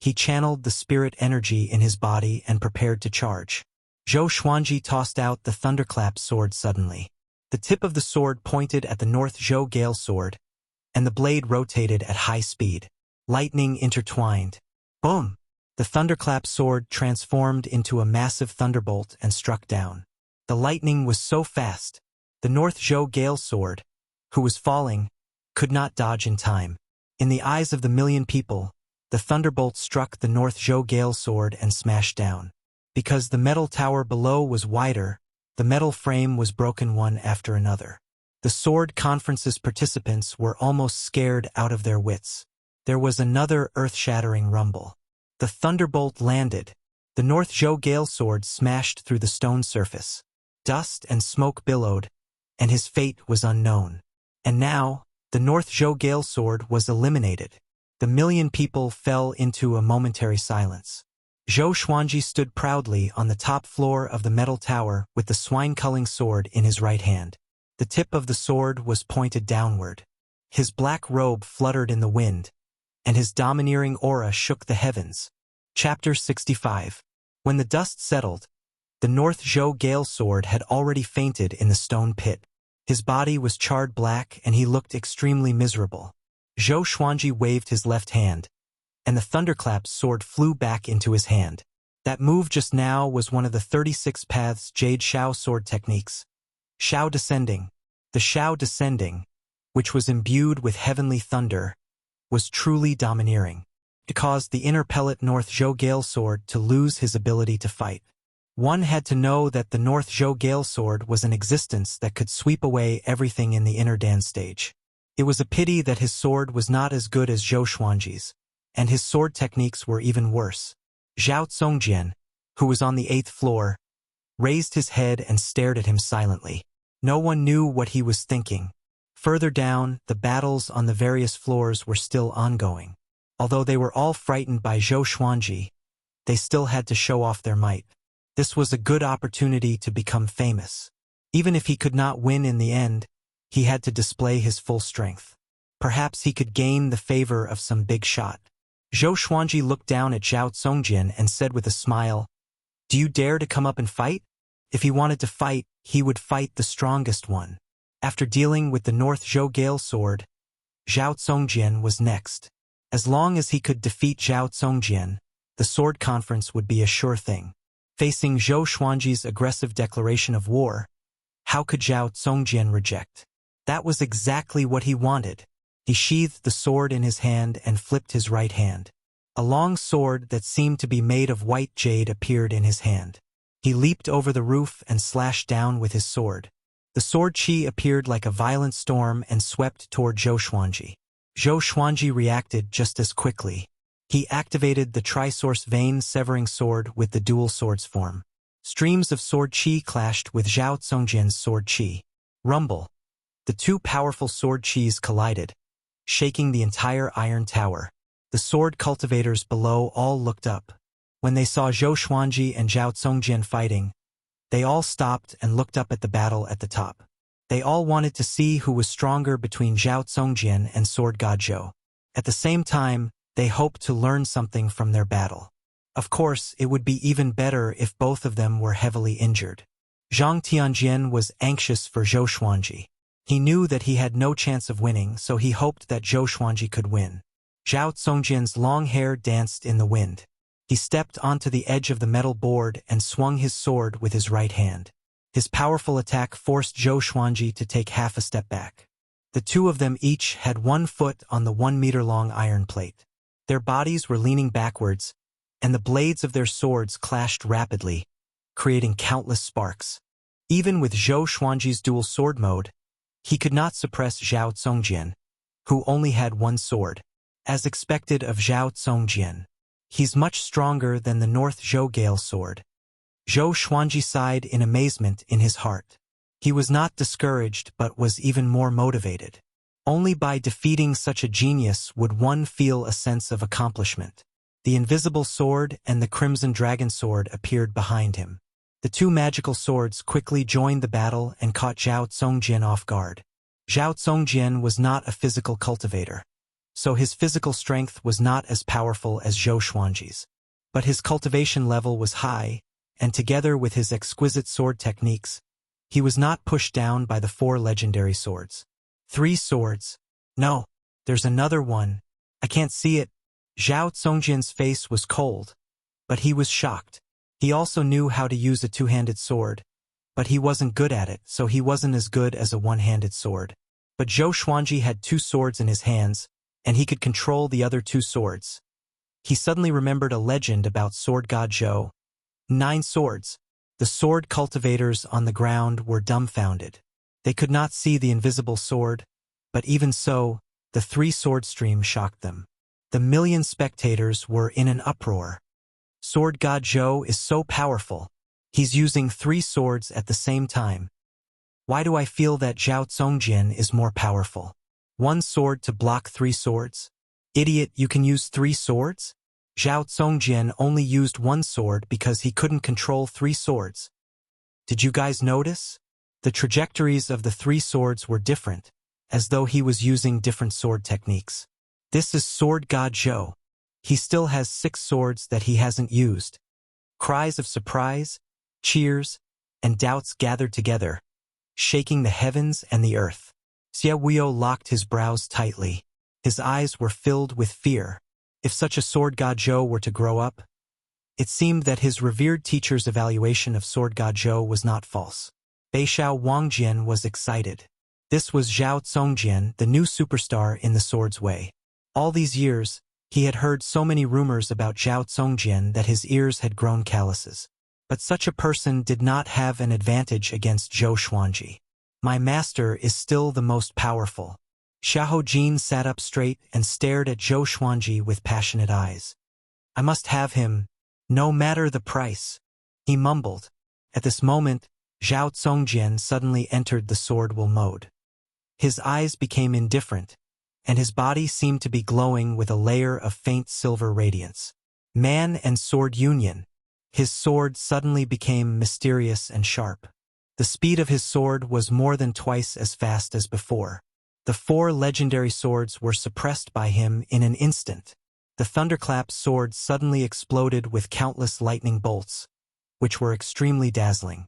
he channeled the spirit energy in his body and prepared to charge. Zhou Xuanji tossed out the thunderclap sword suddenly. The tip of the sword pointed at the North Zhou Gale Sword, and the blade rotated at high speed. Lightning intertwined. Boom! The thunderclap sword transformed into a massive thunderbolt and struck down. The lightning was so fast, the North Zhou Gale Sword, who was falling, could not dodge in time. In the eyes of the million people, the thunderbolt struck the North Zhou Gale Sword and smashed down. Because the metal tower below was wider, the metal frame was broken one after another. The sword conference's participants were almost scared out of their wits. There was another earth-shattering rumble. The thunderbolt landed. The North Zhou Gale Sword smashed through the stone surface. Dust and smoke billowed, and his fate was unknown. And now, the North Zhou Gale Sword was eliminated. The million people fell into a momentary silence. Zhou Xuanji stood proudly on the top floor of the metal tower with the swine-culling sword in his right hand. The tip of the sword was pointed downward. His black robe fluttered in the wind, and his domineering aura shook the heavens. Chapter 65. When the dust settled, the North Zhou Gale Sword had already fainted in the stone pit. His body was charred black and he looked extremely miserable. Zhou Xuanji waved his left hand, and the thunderclap's sword flew back into his hand. That move just now was one of the 36 paths Jade Xiao sword techniques. Xiao Descending. The Xiao Descending, which was imbued with heavenly thunder, was truly domineering. It caused the inner pellet North Zhou Gale Sword to lose his ability to fight. One had to know that the North Zhou Gale Sword was an existence that could sweep away everything in the inner Dan stage. It was a pity that his sword was not as good as Zhou Xuanji's, and his sword techniques were even worse. Zhao Tsongjian, who was on the 8th floor, raised his head and stared at him silently. No one knew what he was thinking. Further down, the battles on the various floors were still ongoing. Although they were all frightened by Zhou Xuanji, they still had to show off their might. This was a good opportunity to become famous. Even if he could not win in the end, he had to display his full strength. Perhaps he could gain the favor of some big shot. Zhou Xuanji looked down at Zhao Tsongjian and said with a smile, "Do you dare to come up and fight?" If he wanted to fight, he would fight the strongest one. After dealing with the North Zhou Gale Sword, Zhao Tsongjian was next. As long as he could defeat Zhao Tsongjian, the sword conference would be a sure thing. Facing Zhou Xuanji's aggressive declaration of war, how could Zhao Tsongjian reject? That was exactly what he wanted. He sheathed the sword in his hand and flipped his right hand. A long sword that seemed to be made of white jade appeared in his hand. He leaped over the roof and slashed down with his sword. The sword chi appeared like a violent storm and swept toward Zhou Xuanji. Zhou Xuanji reacted just as quickly. He activated the Trisource Vein-Severing Sword with the Dual Swords form. Streams of sword chi clashed with Zhao Tsongjian's sword chi. Rumble. The two powerful sword chis collided, shaking the entire iron tower. The sword cultivators below all looked up. When they saw Zhou Xuanji and Zhao Tsongjian fighting, they all stopped and looked up at the battle at the top. They all wanted to see who was stronger between Zhao Tsongjian and Sword God Zhou. At the same time, they hoped to learn something from their battle. Of course, it would be even better if both of them were heavily injured. Zhang Tianjian was anxious for Zhou Xuanji. He knew that he had no chance of winning, so he hoped that Zhou Xuanji could win. Zhao Tsongjian's long hair danced in the wind. He stepped onto the edge of the metal board and swung his sword with his right hand. His powerful attack forced Zhou Xuanji to take half a step back. The two of them each had 1 foot on the 1-meter-long iron plate. Their bodies were leaning backwards, and the blades of their swords clashed rapidly, creating countless sparks. Even with Zhou Xuanji's dual sword mode, he could not suppress Zhao Tsongjian, who only had 1 sword. As expected of Zhao Tsongjian, he's much stronger than the North Zhou Gale Sword. Zhou Xuanji sighed in amazement in his heart. He was not discouraged but was even more motivated. Only by defeating such a genius would one feel a sense of accomplishment. The invisible sword and the crimson dragon sword appeared behind him. The two magical swords quickly joined the battle and caught Zhao Tsongjian off guard. Zhao Tsongjian was not a physical cultivator, so his physical strength was not as powerful as Zhou Xuanji's. But his cultivation level was high, and together with his exquisite sword techniques, he was not pushed down by the 4 legendary swords. 3 swords. No, there's another one. I can't see it. Zhao Tsongjian's face was cold, but he was shocked. He also knew how to use a 2-handed sword, but he wasn't good at it, so he wasn't as good as a 1-handed sword. But Zhou Xuanji had 2 swords in his hands, and he could control the other 2 swords. He suddenly remembered a legend about Sword God Zhou. 9 swords. The sword cultivators on the ground were dumbfounded. They could not see the invisible sword, but even so, the 3 sword stream shocked them. The million spectators were in an uproar. Sword God Zhou is so powerful. He's using 3 swords at the same time. Why do I feel that Zhao Tsongjian is more powerful? 1 sword to block 3 swords? Idiot, you can use 3 swords? Zhao Tsongjian only used 1 sword because he couldn't control 3 swords. Did you guys notice? The trajectories of the 3 swords were different, as though he was using different sword techniques. This is Sword God Zhou. He still has 6 swords that he hasn't used. Cries of surprise, cheers, and doubts gathered together, shaking the heavens and the earth. Xie Wuyo locked his brows tightly. His eyes were filled with fear. If such a Sword God Zhou were to grow up, it seemed that his revered teacher's evaluation of Sword God Zhou was not false. Beixiao Wangjian was excited. This was Zhao Congjian, the new superstar in the sword's way. All these years, he had heard so many rumors about Zhao Congjian that his ears had grown calluses. But such a person did not have an advantage against Zhou Xuanji. My master is still the most powerful. Xiahou Jin sat up straight and stared at Zhou Xuanji with passionate eyes. I must have him, no matter the price, he mumbled. At this moment, Zhao Congjian suddenly entered the sword will mode. His eyes became indifferent, and his body seemed to be glowing with a layer of faint silver radiance. Man and sword union. His sword suddenly became mysterious and sharp. The speed of his sword was more than twice as fast as before. The 4 legendary swords were suppressed by him in an instant. The thunderclap sword suddenly exploded with countless lightning bolts, which were extremely dazzling.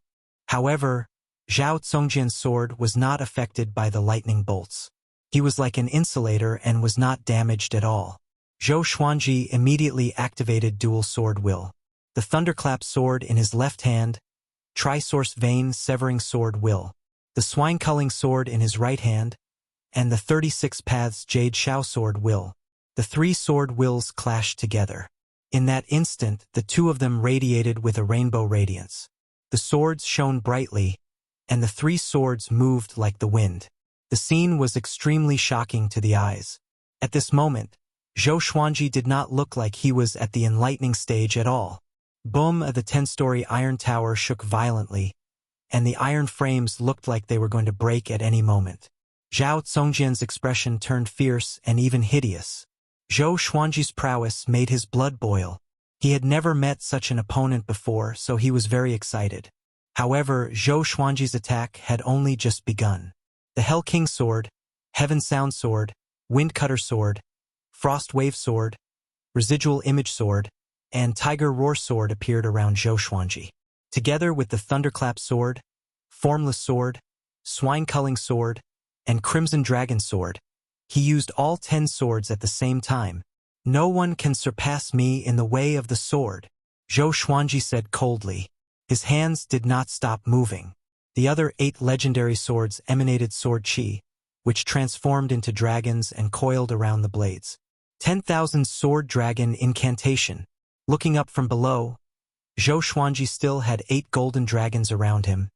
However, Zhao Congjian's sword was not affected by the lightning bolts. He was like an insulator and was not damaged at all. Zhou Xuanji immediately activated dual sword will. The thunderclap sword in his left hand, trisource vein severing sword will. The swine culling sword in his right hand, and the 36 paths jade shao sword will. The 3 sword wills clashed together. In that instant, the 2 of them radiated with a rainbow radiance. The swords shone brightly, and the 3 swords moved like the wind. The scene was extremely shocking to the eyes. At this moment, Zhou Xuanji did not look like he was at the enlightening stage at all. Boom! The 10-story iron tower shook violently, and the iron frames looked like they were going to break at any moment. Zhao Congjian's expression turned fierce and even hideous. Zhou Xuanji's prowess made his blood boil. He had never met such an opponent before, so he was very excited. However, Zhou Xuanji's attack had only just begun. The Hell King Sword, Heaven Sound Sword, Wind Cutter Sword, Frost Wave Sword, Residual Image Sword, and Tiger Roar Sword appeared around Zhou Xuanji. Together with the Thunderclap Sword, Formless Sword, Swine Culling Sword, and Crimson Dragon Sword, he used all 10 swords at the same time. No one can surpass me in the way of the sword, Zhou Xuanji said coldly. His hands did not stop moving. The other 8 legendary swords emanated sword chi, which transformed into dragons and coiled around the blades. 10,000 Sword Dragon Incantation. Looking up from below, Zhou Xuanji still had 8 golden dragons around him,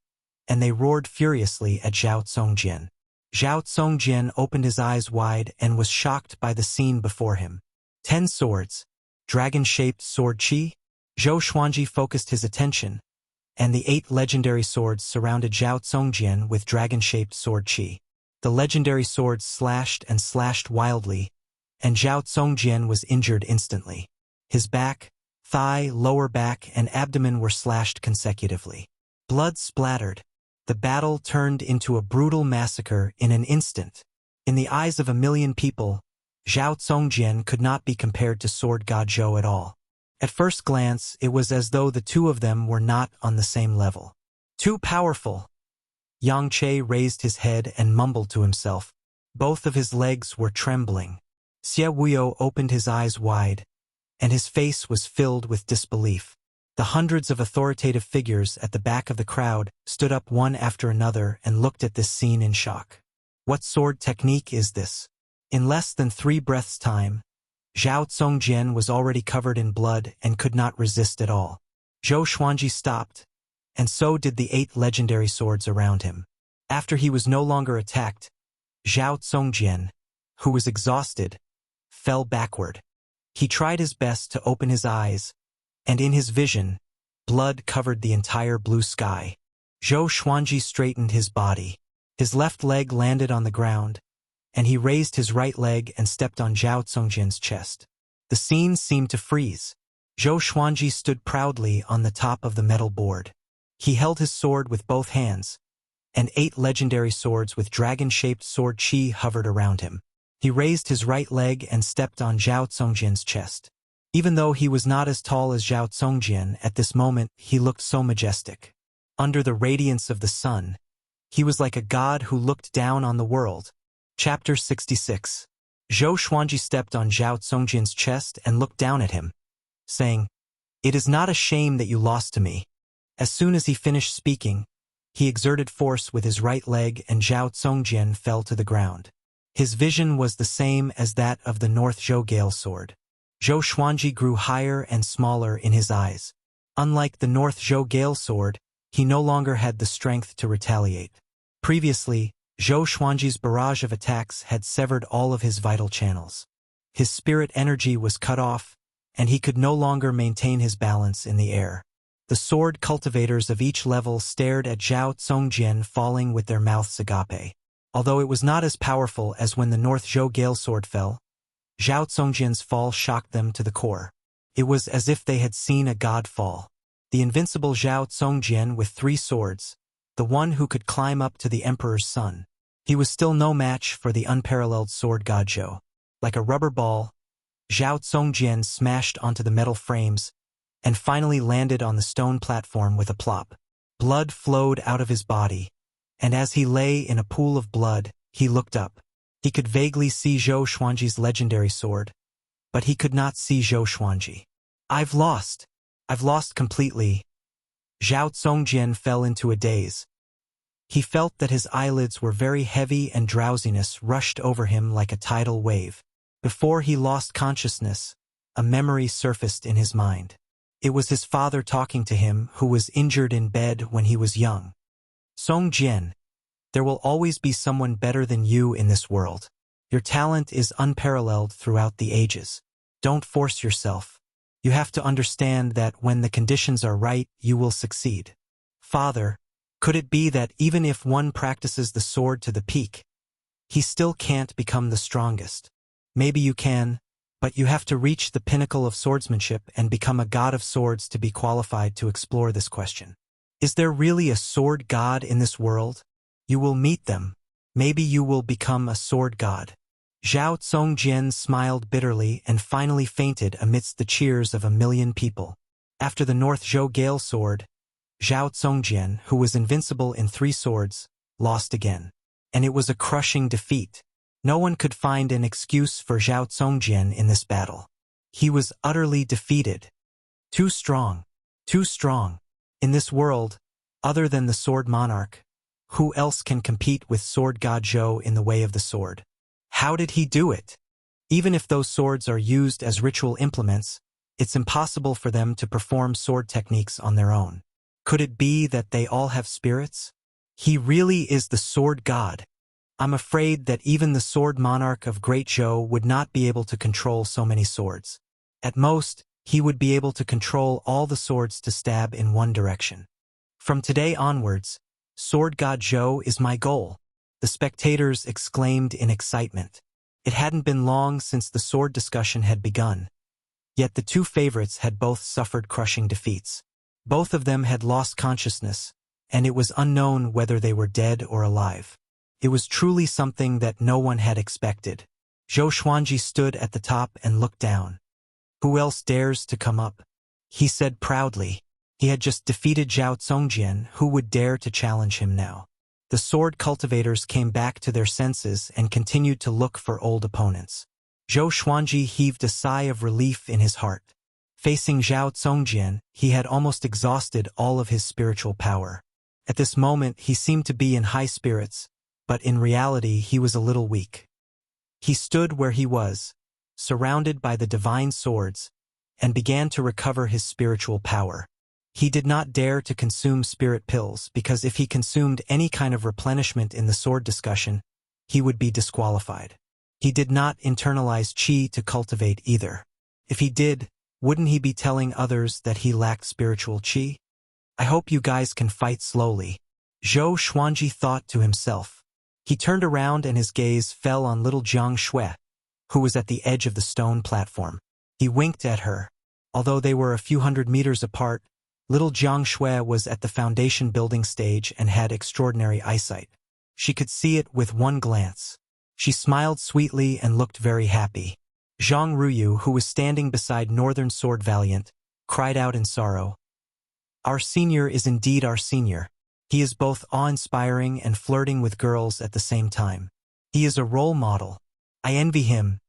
and they roared furiously at Zhao Congjian. Zhao Congjian opened his eyes wide and was shocked by the scene before him. 10 swords, dragon-shaped sword chi? Zhou Xuanji focused his attention, and the 8 legendary swords surrounded Zhao Congjian with dragon-shaped sword chi. The legendary swords slashed and slashed wildly, and Zhao Congjian was injured instantly. His back, thigh, lower back, and abdomen were slashed consecutively. Blood splattered. The battle turned into a brutal massacre in an instant. In the eyes of a million people, Zhao Congjian could not be compared to Sword God Zhou at all. At first glance, it was as though the 2 of them were not on the same level. Too powerful. Yang Che raised his head and mumbled to himself. Both of his legs were trembling. Xie Wuyo opened his eyes wide, and his face was filled with disbelief. The hundreds of authoritative figures at the back of the crowd stood up one after another and looked at this scene in shock. What sword technique is this? In less than 3 breaths' time, Zhao Congjian was already covered in blood and could not resist at all. Zhou Xuanji stopped, and so did the 8 legendary swords around him. After he was no longer attacked, Zhao Congjian, who was exhausted, fell backward. He tried his best to open his eyes, and in his vision, blood covered the entire blue sky. Zhou Xuanji straightened his body. His left leg landed on the ground, and he raised his right leg and stepped on Zhao Congjian's chest. The scene seemed to freeze. Zhou Xuanji stood proudly on the top of the metal board. He held his sword with both hands, and 8 legendary swords with dragon-shaped sword chi hovered around him. He raised his right leg and stepped on Zhao Congjian's chest. Even though he was not as tall as Zhao Congjian, at this moment he looked so majestic. Under the radiance of the sun, he was like a god who looked down on the world. Chapter 66. Zhou Xuanji stepped on Zhao Congjian's chest and looked down at him, saying, "It is not a shame that you lost to me." As soon as he finished speaking, he exerted force with his right leg and Zhao Congjian fell to the ground. His vision was the same as that of the North Zhou Gale sword. Zhou Xuanji grew higher and smaller in his eyes. Unlike the North Zhou Gale sword, he no longer had the strength to retaliate. Previously, Zhou Xuanji's barrage of attacks had severed all of his vital channels. His spirit energy was cut off, and he could no longer maintain his balance in the air. The sword cultivators of each level stared at Zhao Congjian falling with their mouths agape. Although it was not as powerful as when the North Zhou Gale sword fell, Zhao Congjian's fall shocked them to the core. It was as if they had seen a god fall. The invincible Zhao Congjian with 3 swords, the one who could climb up to the emperor's son. He was still no match for the unparalleled sword god Zhou. Like a rubber ball, Zhao Congjian smashed onto the metal frames and finally landed on the stone platform with a plop. Blood flowed out of his body, and as he lay in a pool of blood, he looked up. He could vaguely see Zhou Xuanji's legendary sword, but he could not see Zhou Xuanji. I've lost completely." Zhao Congjian fell into a daze. He felt that his eyelids were very heavy and drowsiness rushed over him like a tidal wave. Before he lost consciousness, a memory surfaced in his mind. It was his father talking to him, who was injured in bed when he was young. "Congjian, there will always be someone better than you in this world. Your talent is unparalleled throughout the ages. Don't force yourself. You have to understand that when the conditions are right, you will succeed." "Father, could it be that even if one practices the sword to the peak, he still can't become the strongest?" "Maybe you can, but you have to reach the pinnacle of swordsmanship and become a god of swords to be qualified to explore this question. Is there really a sword god in this world? You will meet them. Maybe you will become a sword god." Zhao Congjian smiled bitterly and finally fainted amidst the cheers of 1,000,000 people. After the North Zhou Gale sword, Zhao Congjian, who was invincible in 3 swords, lost again. And it was a crushing defeat. No one could find an excuse for Zhao Congjian in this battle. He was utterly defeated. Too strong. Too strong. In this world, other than the sword monarch, who else can compete with sword god Zhou in the way of the sword? How did he do it? Even if those swords are used as ritual implements, it's impossible for them to perform sword techniques on their own. Could it be that they all have spirits? He really is the sword god. I'm afraid that even the sword monarch of Great Zhou would not be able to control so many swords. At most, he would be able to control all the swords to stab in one direction. From today onwards, sword god Zhou is my goal, the spectators exclaimed in excitement. It hadn't been long since the sword discussion had begun. Yet the 2 favorites had both suffered crushing defeats. Both of them had lost consciousness, and it was unknown whether they were dead or alive. It was truly something that no one had expected. Zhou Xuanji stood at the top and looked down. "Who else dares to come up?" he said proudly. He had just defeated Zhao Congjian. Who would dare to challenge him now? The sword cultivators came back to their senses and continued to look for old opponents. Zhou Xuanji heaved a sigh of relief in his heart. Facing Zhao Congjian, he had almost exhausted all of his spiritual power. At this moment, he seemed to be in high spirits, but in reality he was a little weak. He stood where he was, surrounded by the divine swords, and began to recover his spiritual power. He did not dare to consume spirit pills because if he consumed any kind of replenishment in the sword discussion, he would be disqualified. He did not internalize qi to cultivate either. If he did, wouldn't he be telling others that he lacked spiritual qi? "I hope you guys can fight slowly," Zhou Xuanji thought to himself. He turned around and his gaze fell on little Jiang Shui, who was at the edge of the stone platform. He winked at her. Although they were a few hundred meters apart, little Jiang Shui was at the foundation building stage and had extraordinary eyesight. She could see it with one glance. She smiled sweetly and looked very happy. Zhang Ruyu, who was standing beside Northern Sword Valiant, cried out in sorrow. Our senior is indeed our senior. He is both awe-inspiring and flirting with girls at the same time. He is a role model. I envy him.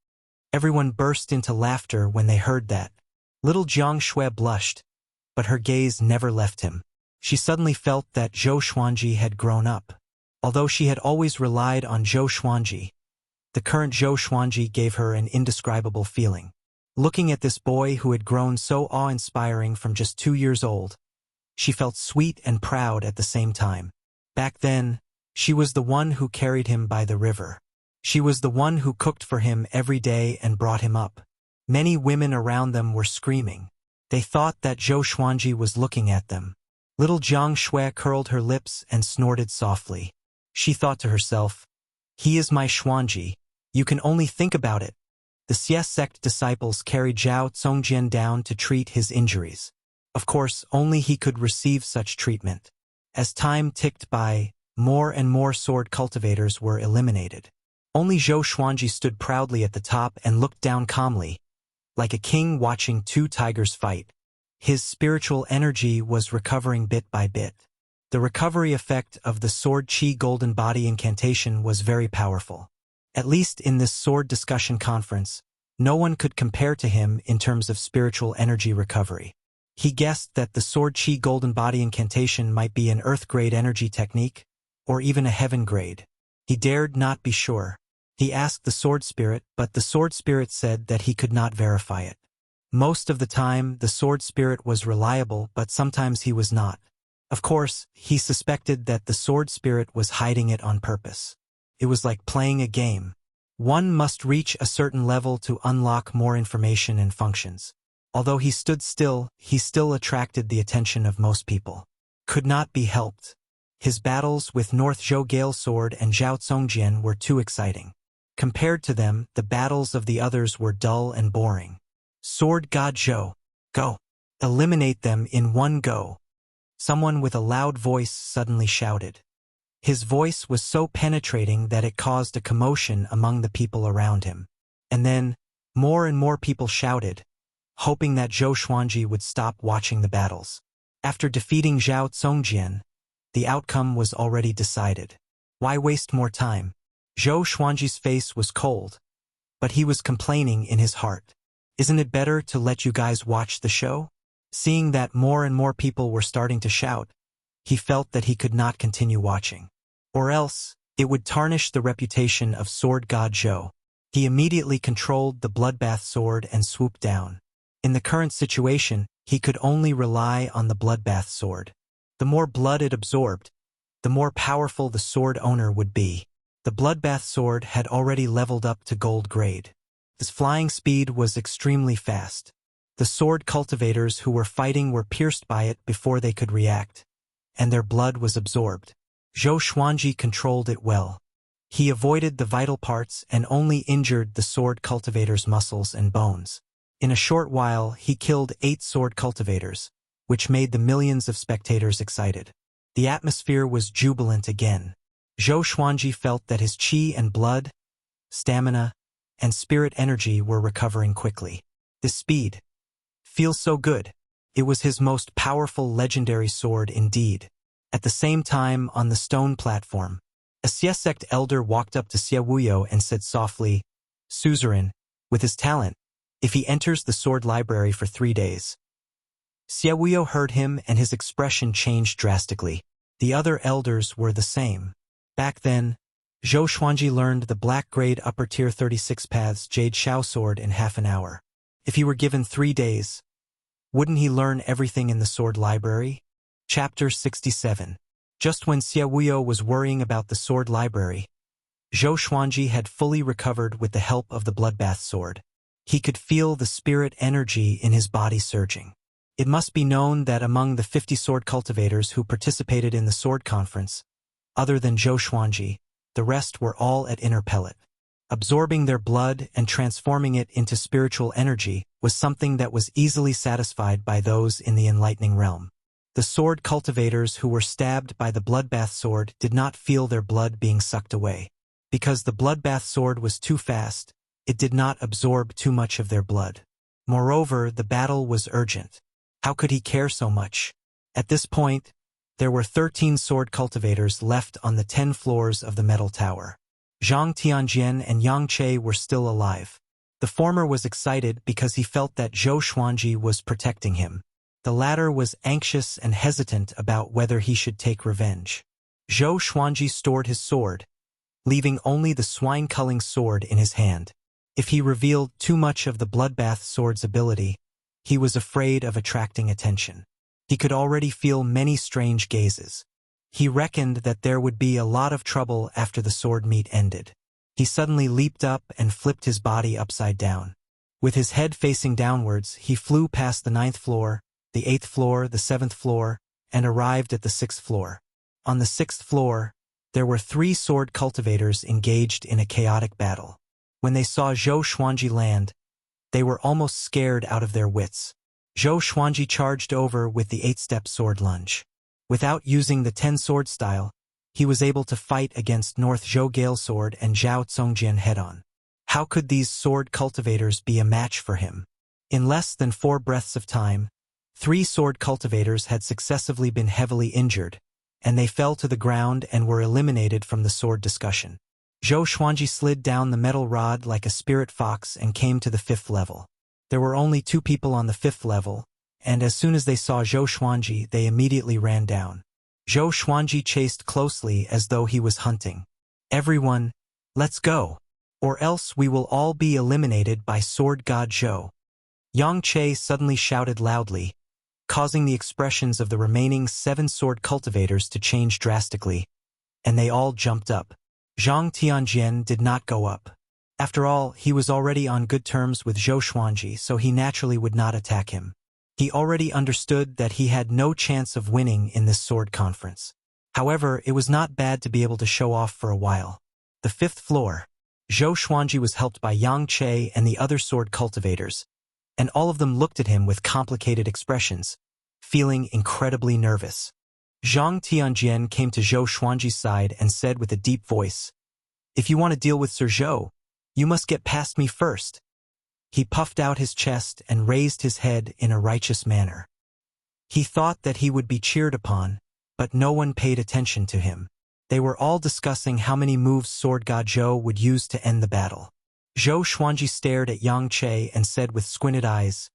Everyone burst into laughter when they heard that. Little Jiang Shui blushed, but her gaze never left him. She suddenly felt that Zhou Xuanji had grown up. Although she had always relied on Zhou Xuanji, the current Zhou Xuanji gave her an indescribable feeling. Looking at this boy who had grown so awe-inspiring from just 2 years old, she felt sweet and proud at the same time. Back then, she was the one who carried him by the river. She was the one who cooked for him every day and brought him up. Many women around them were screaming. They thought that Zhou Xuanji was looking at them. Little Jiang Shui curled her lips and snorted softly. She thought to herself, he is my Xuanji. You can only think about it. The Xie sect disciples carried Zhao Zongjian down to treat his injuries. Of course, only he could receive such treatment. As time ticked by, more and more sword cultivators were eliminated. Only Zhou Xuanji stood proudly at the top and looked down calmly, like a king watching 2 tigers fight. His spiritual energy was recovering bit by bit. The recovery effect of the Sword Qi Golden Body incantation was very powerful. At least in this sword discussion conference, no one could compare to him in terms of spiritual energy recovery. He guessed that the Sword Qi Golden Body incantation might be an earth-grade energy technique, or even a heaven-grade. He dared not be sure. He asked the sword spirit, but the sword spirit said that he could not verify it. Most of the time, the sword spirit was reliable, but sometimes he was not. Of course, he suspected that the sword spirit was hiding it on purpose. It was like playing a game. One must reach a certain level to unlock more information and functions. Although he stood still, he still attracted the attention of most people. Could not be helped. His battles with North Zhou Gale Sword and Zhao Zongjian were too exciting. Compared to them, the battles of the others were dull and boring. Sword God Zhou, go! Eliminate them in one go! Someone with a loud voice suddenly shouted. His voice was so penetrating that it caused a commotion among the people around him. And then, more and more people shouted, hoping that Zhou Xuanji would stop watching the battles. After defeating Zhao Zongjian, the outcome was already decided. Why waste more time? Zhou Xuanji's face was cold, but he was complaining in his heart. Isn't it better to let you guys watch the show? Seeing that more and more people were starting to shout, he felt that he could not continue watching. Or else, it would tarnish the reputation of Sword God Zhou. He immediately controlled the bloodbath sword and swooped down. In the current situation, he could only rely on the bloodbath sword. The more blood it absorbed, the more powerful the sword owner would be. The bloodbath sword had already leveled up to gold grade. His flying speed was extremely fast. The sword cultivators who were fighting were pierced by it before they could react, and their blood was absorbed. Zhou Xuanji controlled it well. He avoided the vital parts and only injured the sword cultivators' muscles and bones. In a short while, he killed 8 sword cultivators, which made the millions of spectators excited. The atmosphere was jubilant again. Zhou Xuanji felt that his qi and blood, stamina, and spirit energy were recovering quickly. His speed feels so good. It was his most powerful legendary sword indeed. At the same time, on the stone platform, a Xie sect elder walked up to Xie Wuyo and said softly, Suzerain, with his talent, if he enters the sword library for 3 days. Xie Wuyo heard him and his expression changed drastically. The other elders were the same. Back then, Zhou Xuanji learned the black-grade upper-tier 36 paths Jade Shao sword in half an hour. If he were given 3 days, wouldn't he learn everything in the sword library? Chapter 67. Just when Xie Wuyo was worrying about the sword library, Zhou Xuanji had fully recovered with the help of the bloodbath sword. He could feel the spirit energy in his body surging. It must be known that among the 50 sword cultivators who participated in the sword conference, other than Zhou Xuanji, the rest were all at inner pellet. Absorbing their blood and transforming it into spiritual energy was something that was easily satisfied by those in the enlightening realm. The sword cultivators who were stabbed by the bloodbath sword did not feel their blood being sucked away. Because the bloodbath sword was too fast, it did not absorb too much of their blood. Moreover, the battle was urgent. How could he care so much? At this point, there were 13 sword cultivators left on the 10 floors of the metal tower. Zhang Tianjian and Yang Che were still alive. The former was excited because he felt that Zhou Xuanji was protecting him. The latter was anxious and hesitant about whether he should take revenge. Zhou Xuanji stored his sword, leaving only the swine-culling sword in his hand. If he revealed too much of the bloodbath sword's ability, he was afraid of attracting attention. He could already feel many strange gazes. He reckoned that there would be a lot of trouble after the sword meet ended. He suddenly leaped up and flipped his body upside down. With his head facing downwards, he flew past the 9th floor, the 8th floor, the 7th floor, and arrived at the 6th floor. On the 6th floor, there were 3 sword cultivators engaged in a chaotic battle. When they saw Zhou Xuanji land, they were almost scared out of their wits. Zhou Xuanji charged over with the 8-step sword lunge. Without using the 10-sword style, he was able to fight against North Zhou Gale Sword and Zhao Congjian head-on. How could these sword cultivators be a match for him? In less than 4 breaths of time, 3 sword cultivators had successively been heavily injured, and they fell to the ground and were eliminated from the sword discussion. Zhou Xuanji slid down the metal rod like a spirit fox and came to the 5th level. There were only 2 people on the 5th level, and as soon as they saw Zhou Xuanji, they immediately ran down. Zhou Xuanji chased closely as though he was hunting. "Everyone, let's go, or else we will all be eliminated by Sword God Zhou." Yang Che suddenly shouted loudly, causing the expressions of the remaining 7 sword cultivators to change drastically, and they all jumped up. Zhang Tianjian did not go up. After all, he was already on good terms with Zhou Xuanji, so he naturally would not attack him. He already understood that he had no chance of winning in this sword conference. However, it was not bad to be able to show off for a while. The 5th floor. Zhou Xuanji was helped by Yang Che and the other sword cultivators, and all of them looked at him with complicated expressions, feeling incredibly nervous. Zhang Tianjian came to Zhou Xuanji's side and said with a deep voice, "If you want to deal with Sir Zhou, you must get past me first." He puffed out his chest and raised his head in a righteous manner. He thought that he would be cheered upon, but no one paid attention to him. They were all discussing how many moves Sword God Zhou would use to end the battle. Zhou Xuanji stared at Yang Che and said with squinted eyes,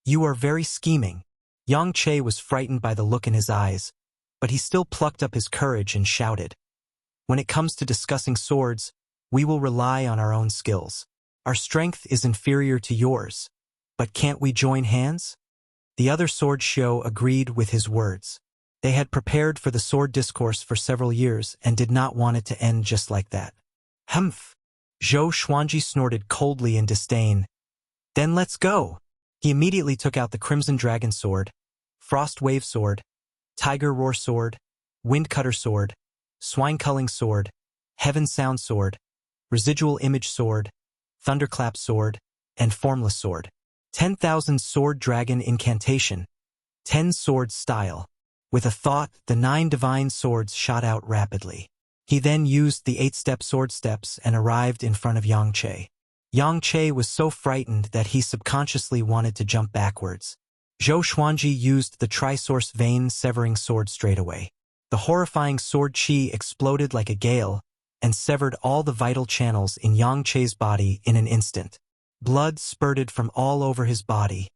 "You are very scheming." Yang Che was frightened by the look in his eyes, but he still plucked up his courage and shouted, "When it comes to discussing swords, we will rely on our own skills. Our strength is inferior to yours, but can't we join hands?" The other sword show agreed with his words. They had prepared for the sword discourse for several years and did not want it to end just like that. "Humph!" Zhou Xuanji snorted coldly in disdain. "Then let's go." He immediately took out the Crimson Dragon Sword, Frost Wave Sword, Tiger Roar Sword, Wind Cutter Sword, Swine Culling Sword, Heaven Sound Sword, Residual Image Sword, Thunderclap Sword, and Formless Sword. 10,000 Sword Dragon Incantation, 10 Sword Style. With a thought, the 9 divine swords shot out rapidly. He then used the 8-step sword steps and arrived in front of Yang Che. Yang Che was so frightened that he subconsciously wanted to jump backwards. Zhou Xuanji used the Trisource Vein Severing Sword straight away. The horrifying sword chi exploded like a gale and severed all the vital channels in Yang Che's body in an instant. Blood spurted from all over his body,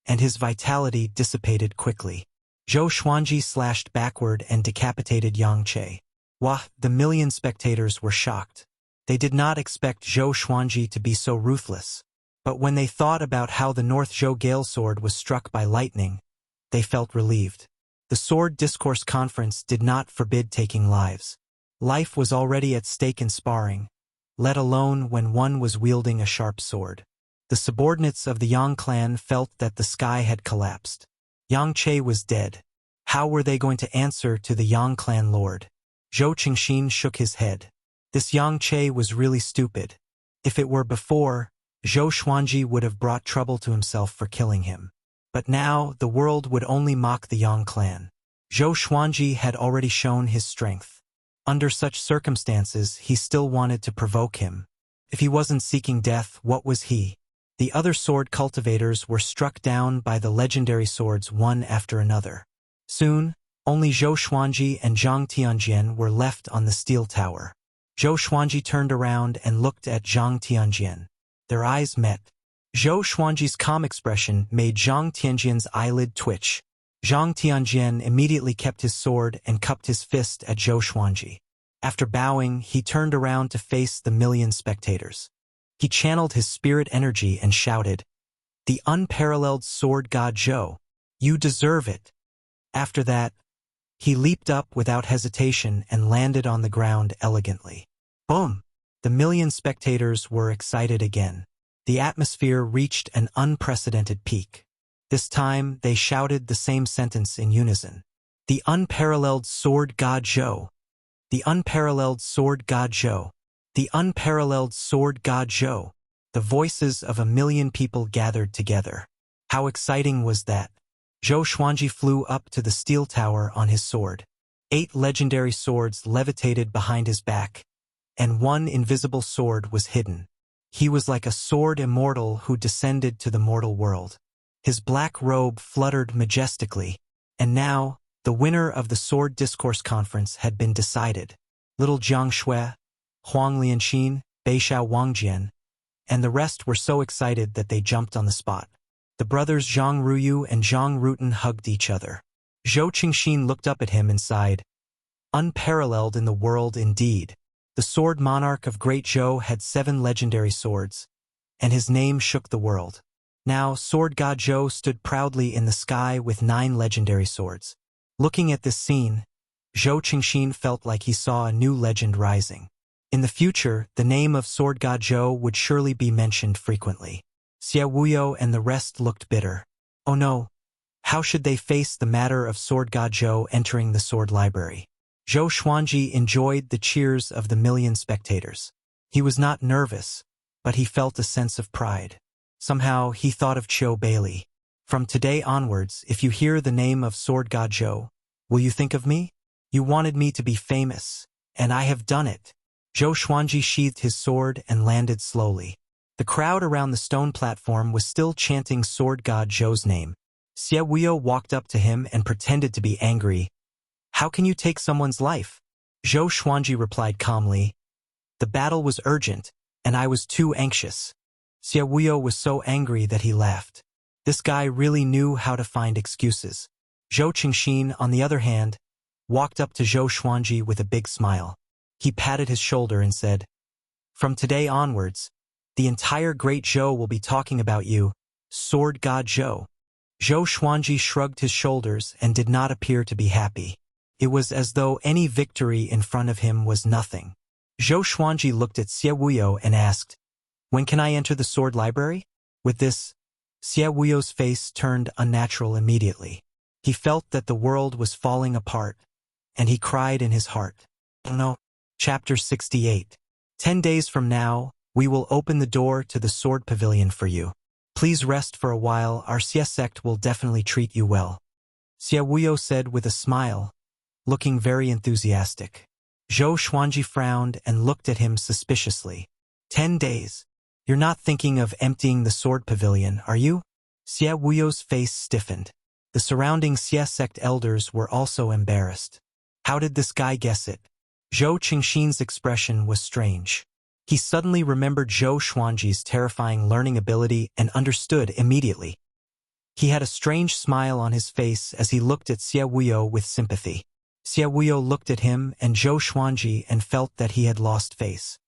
and his vitality dissipated quickly. Zhou Xuanji slashed backward and decapitated Yang Che. Wah! The million spectators were shocked. They did not expect Zhou Xuanji to be so ruthless. But when they thought about how the North Zhou Gale Sword was struck by lightning, they felt relieved. The Sword Discourse Conference did not forbid taking lives. Life was already at stake in sparring, let alone when one was wielding a sharp sword. The subordinates of the Yang clan felt that the sky had collapsed. Yang Che was dead. How were they going to answer to the Yang clan lord? Zhou Qingxin shook his head. This Yang Che was really stupid. If it were before, Zhou Xuanji would have brought trouble to himself for killing him. But now, the world would only mock the Yang clan. Zhou Xuanji had already shown his strength. Under such circumstances, he still wanted to provoke him. If he wasn't seeking death, what was he? The other sword cultivators were struck down by the legendary swords one after another. Soon, only Zhou Xuanji and Zhang Tianjian were left on the steel tower. Zhou Xuanji turned around and looked at Zhang Tianjian. Their eyes met. Zhou Xuanji's calm expression made Zhang Tianjian's eyelid twitch. Zhang Tianjian immediately kept his sword and cupped his fist at Zhou Xuanji. After bowing, he turned around to face the million spectators. He channeled his spirit energy and shouted, "The unparalleled sword god Zhou, you deserve it." After that, he leaped up without hesitation and landed on the ground elegantly. Boom! The million spectators were excited again. The atmosphere reached an unprecedented peak. This time, they shouted the same sentence in unison. "The unparalleled sword god Zhou. The unparalleled sword god Zhou. The unparalleled sword god Zhou." The voices of a million people gathered together. How exciting was that? Zhou Xuanji flew up to the steel tower on his sword. 8 legendary swords levitated behind his back, and one invisible sword was hidden. He was like a sword immortal who descended to the mortal world. His black robe fluttered majestically, and now, the winner of the Sword Discourse Conference had been decided. Little Jiang Shui, Huang Lianxin, Beishao Wangjian, and the rest were so excited that they jumped on the spot. The brothers Zhang Ruyu and Zhang Rutan hugged each other. Zhou Qingxin looked up at him and sighed. Unparalleled in the world indeed. The sword monarch of Great Zhou had 7 legendary swords, and his name shook the world. Now, sword god Zhou stood proudly in the sky with 9 legendary swords. Looking at this scene, Zhou Qingxin felt like he saw a new legend rising. In the future, the name of sword god Zhou would surely be mentioned frequently. Xie Wuyo and the rest looked bitter. Oh no! How should they face the matter of sword god Zhou entering the sword library? Zhou Xuanji enjoyed the cheers of the million spectators. He was not nervous, but he felt a sense of pride. Somehow, he thought of Qiu Bailey. From today onwards, if you hear the name of sword god Zhou, will you think of me? You wanted me to be famous, and I have done it. Zhou Xuanji sheathed his sword and landed slowly. The crowd around the stone platform was still chanting sword god Zhou's name. Xie Wuyo walked up to him and pretended to be angry. How can you take someone's life? Zhou Xuanji replied calmly. The battle was urgent, and I was too anxious. Xie Wuyo was so angry that he laughed. This guy really knew how to find excuses. Zhou Qingxin, on the other hand, walked up to Zhou Xuanji with a big smile. He patted his shoulder and said, "From today onwards, the entire Great Zhou will be talking about you, sword god Zhou." Zhou Xuanji shrugged his shoulders and did not appear to be happy. It was as though any victory in front of him was nothing. Zhou Xuanji looked at Xie Wuyo and asked, "When can I enter the sword library?" With this, Xie Wuyo's face turned unnatural immediately. He felt that the world was falling apart, and he cried in his heart. No. Chapter 68. 10 days from now, we will open the door to the sword pavilion for you. Please rest for a while, our Xie sect will definitely treat you well. Xie Wuyo said with a smile, looking very enthusiastic. Zhou Xuanji frowned and looked at him suspiciously. 10 days. You're not thinking of emptying the sword pavilion, are you? Xie Wuyo's face stiffened. The surrounding Xie sect elders were also embarrassed. How did this guy guess it? Zhou Qingxin's expression was strange. He suddenly remembered Zhou Xuanji's terrifying learning ability and understood immediately. He had a strange smile on his face as he looked at Xie Wuyo with sympathy. Xie Wuyo looked at him and Zhou Xuanji and felt that he had lost face.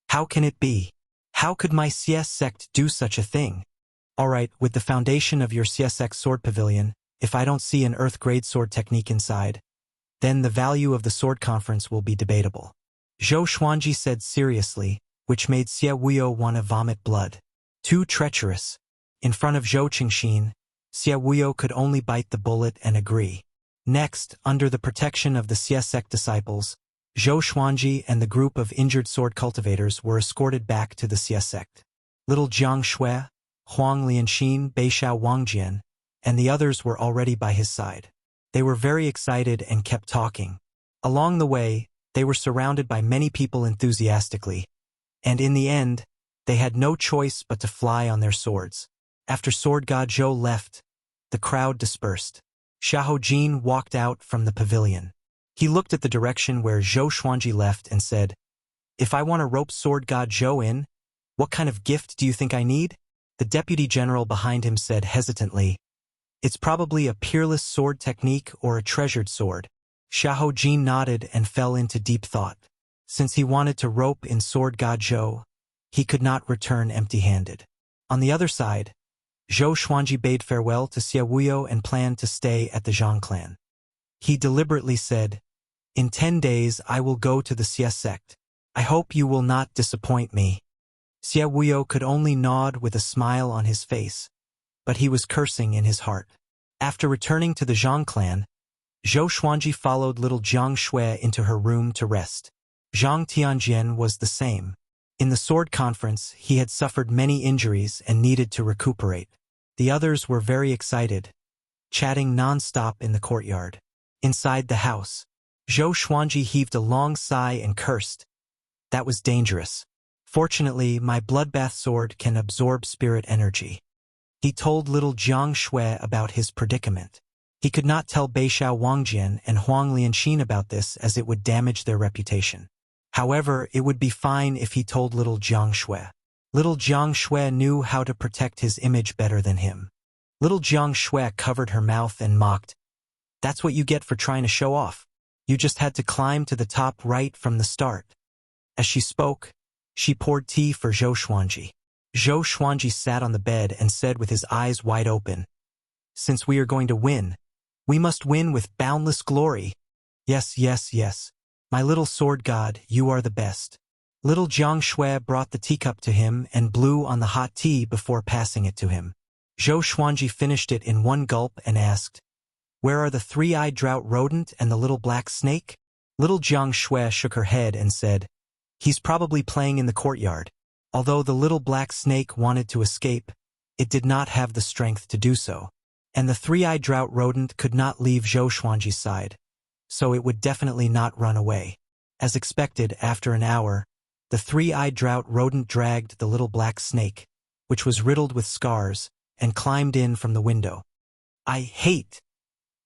How can it be? How could my Xie sect do such a thing? All right, with the foundation of your Xie sect sword pavilion, if I don't see an earth-grade sword technique inside, then the value of the sword conference will be debatable. Zhou Xuanji said seriously, which made Xie Wuyo want to vomit blood. Too treacherous. In front of Zhou Qingxin, Xie Wuyo could only bite the bullet and agree. Next, under the protection of the Xie sect disciples, Zhou Xuanji and the group of injured sword cultivators were escorted back to the Xie sect. Little Jiang Shui, Huang Lianxin, Beishao Wangjian, and the others were already by his side. They were very excited and kept talking. Along the way, They were surrounded by many people enthusiastically, and in the end, they had no choice but to fly on their swords. After Sword God Zhou left, the crowd dispersed. Xiahou Jin walked out from the pavilion. He looked at the direction where Zhou Xuanji left and said, "If I want to rope Sword God Zhou in, what kind of gift do you think I need?" The deputy general behind him said hesitantly, "It's probably a peerless sword technique or a treasured sword." Xiahou Jin nodded and fell into deep thought. Since he wanted to rope in Sword God Zhou, he could not return empty-handed. On the other side, Zhou Xuanji bade farewell to Xie Wuyo and planned to stay at the Zhang clan. He deliberately said, "In 10 days I will go to the Xie sect. I hope you will not disappoint me." Xie Wuyo could only nod with a smile on his face, but he was cursing in his heart. After returning to the Zhang clan, Zhou Xuanji followed little Jiang Shui into her room to rest. Zhang Tianjian was the same. In the sword conference, he had suffered many injuries and needed to recuperate. The others were very excited, chatting non-stop in the courtyard. Inside the house, Zhou Xuanji heaved a long sigh and cursed. "That was dangerous. Fortunately, my bloodbath sword can absorb spirit energy." He told little Jiang Shui about his predicament. He could not tell Beixiao Wangjian and Huang Lianxin about this as it would damage their reputation. However, it would be fine if he told little Jiang Shui. Little Jiang Shui knew how to protect his image better than him. Little Jiang Shui covered her mouth and mocked, "That's what you get for trying to show off. You just had to climb to the top right from the start." As she spoke, she poured tea for Zhou Xuanji. Zhou Xuanji sat on the bed and said with his eyes wide open, "Since we are going to win, we must win with boundless glory. Yes, yes, yes. My little sword god, you are the best." Little Jiang Shui brought the teacup to him and blew on the hot tea before passing it to him. Zhou Xuanji finished it in one gulp and asked, "Where are the three-eyed drought rodent and the little black snake?" Little Jiang Shui shook her head and said, "He's probably playing in the courtyard." Although the little black snake wanted to escape, it did not have the strength to do so. And the three-eyed drought rodent could not leave Zhou Xuanji's side, so it would definitely not run away. As expected, after an hour, the three-eyed drought rodent dragged the little black snake, which was riddled with scars, and climbed in from the window. "I hate,"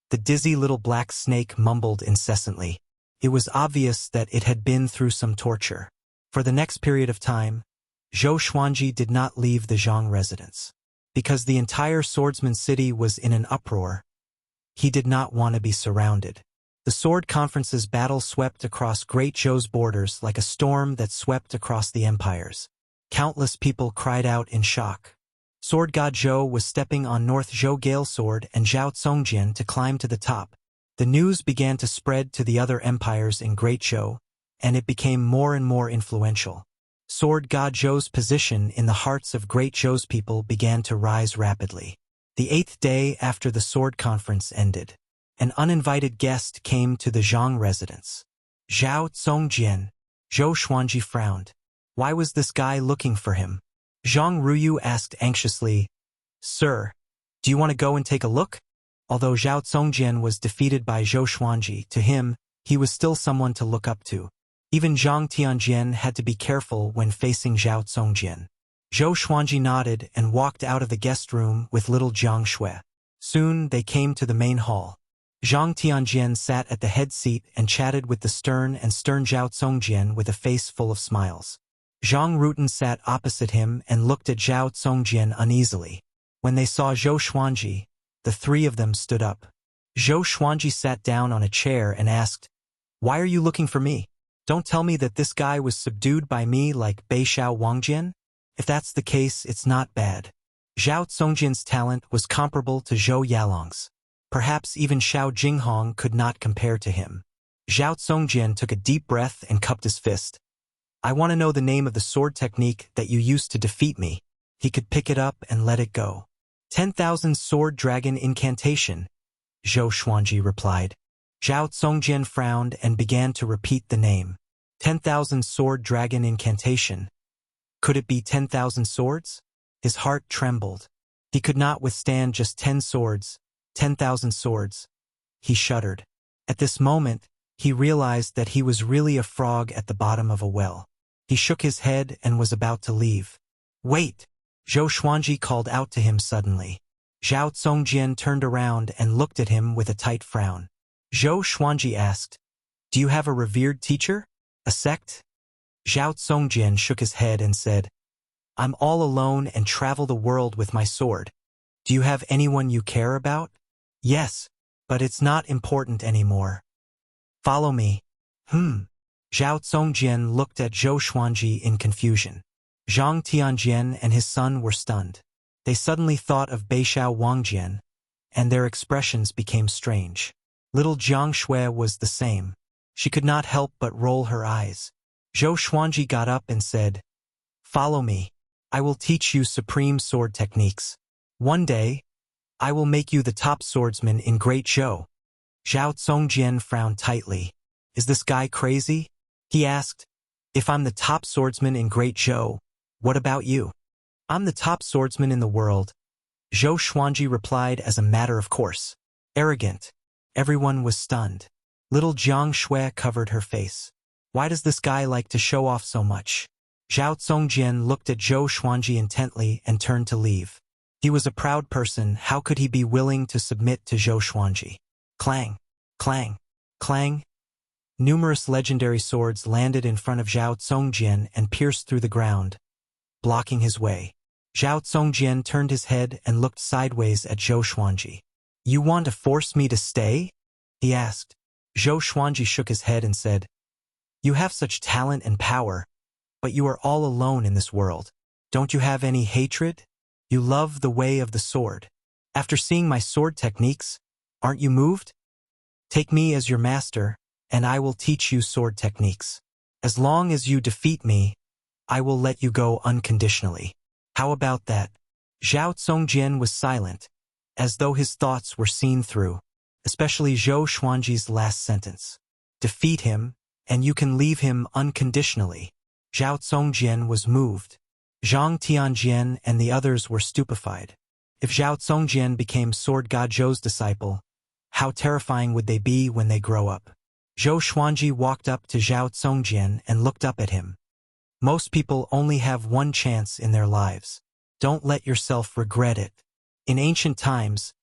the dizzy little black snake mumbled incessantly. It was obvious that it had been through some torture. For the next period of time, Zhou Xuanji did not leave the Zhang residence. Because the entire swordsman city was in an uproar, he did not want to be surrounded. The sword conference's battle swept across Great Zhou's borders like a storm that swept across the empires. Countless people cried out in shock. Sword God Zhou was stepping on North Zhou Gale Sword and Zhao Congjian to climb to the top. The news began to spread to the other empires in Great Zhou, and it became more and more influential. Sword God Zhou's position in the hearts of Great Zhou's people began to rise rapidly. The 8th day after the sword conference ended, an uninvited guest came to the Zhang residence. Zhao Congjian. Zhou Xuanji frowned. Why was this guy looking for him? Zhang Ruyu asked anxiously, "Sir, do you want to go and take a look?" Although Zhao Congjian was defeated by Zhou Xuanji, to him, he was still someone to look up to. Even Zhang Tianjian had to be careful when facing Zhao Congjian. Zhou Xuanji nodded and walked out of the guest room with little Jiang Shui. Soon they came to the main hall. Zhang Tianjian sat at the head seat and chatted with the stern Zhao Congjian with a face full of smiles. Zhang Rutan sat opposite him and looked at Zhao Congjian uneasily. When they saw Zhou Xuanji, the three of them stood up. Zhou Xuanji sat down on a chair and asked, "Why are you looking for me? Don't tell me that this guy was subdued by me like Beixiao Wangjian? If that's the case, it's not bad." Zhao Congjian's talent was comparable to Zhou Yalong's. Perhaps even Xiao Jinghong could not compare to him. Zhao Congjian took a deep breath and cupped his fist. "I want to know the name of the sword technique that you used to defeat me." He could pick it up and let it go. 10,000 Sword Dragon Incantation, Zhou Xuanji replied. Zhao Congjian frowned and began to repeat the name. 10,000 Sword Dragon Incantation. Could it be 10,000 swords? His heart trembled. He could not withstand just 10 swords, 10,000 swords. He shuddered. At this moment, he realized that he was really a frog at the bottom of a well. He shook his head and was about to leave. "Wait!" Zhou Xuanji called out to him suddenly. Zhao Congjian turned around and looked at him with a tight frown. Zhou Xuanji asked, "Do you have a revered teacher? A sect?" Zhao Congjian shook his head and said, "I'm all alone and travel the world with my sword. Do you have anyone you care about?" "Yes, but it's not important anymore. Follow me." Zhao Congjian looked at Zhou Xuanji in confusion. Zhang Tianjian and his son were stunned. They suddenly thought of Beixiao Wangjian, and their expressions became strange. Little Jiang Shui was the same. She could not help but roll her eyes. Zhou Xuanji got up and said, "Follow me. I will teach you supreme sword techniques. One day, I will make you the top swordsman in Great Zhou." Zhao Congjian frowned tightly. "Is this guy crazy?" he asked. "If I'm the top swordsman in Great Zhou, what about you?" "I'm the top swordsman in the world," Zhou Xuanji replied as a matter of course. Arrogant. Everyone was stunned. Little Jiang Shui covered her face. Why does this guy like to show off so much? Zhao Congjian looked at Zhou Xuanji intently and turned to leave. He was a proud person. How could he be willing to submit to Zhou Xuanji? Clang, clang, clang. Numerous legendary swords landed in front of Zhao Congjian and pierced through the ground, blocking his way. Zhao Congjian turned his head and looked sideways at Zhou Xuanji. "You want to force me to stay?" he asked. Zhou Xuanji shook his head and said, "You have such talent and power, but you are all alone in this world. Don't you have any hatred? You love the way of the sword. After seeing my sword techniques, aren't you moved? Take me as your master, and I will teach you sword techniques. As long as you defeat me, I will let you go unconditionally. How about that?" Zhao Congjian was silent, as though his thoughts were seen through, especially Zhou Xuanji's last sentence. "Defeat him, and you can leave him unconditionally." Zhao Congjian was moved. Zhang Tianjian and the others were stupefied. If Zhao Congjian became Sword God Zhou's disciple, how terrifying would they be when they grow up? Zhou Xuanji walked up to Zhao Congjian and looked up at him. "Most people only have one chance in their lives. Don't let yourself regret it. In ancient times,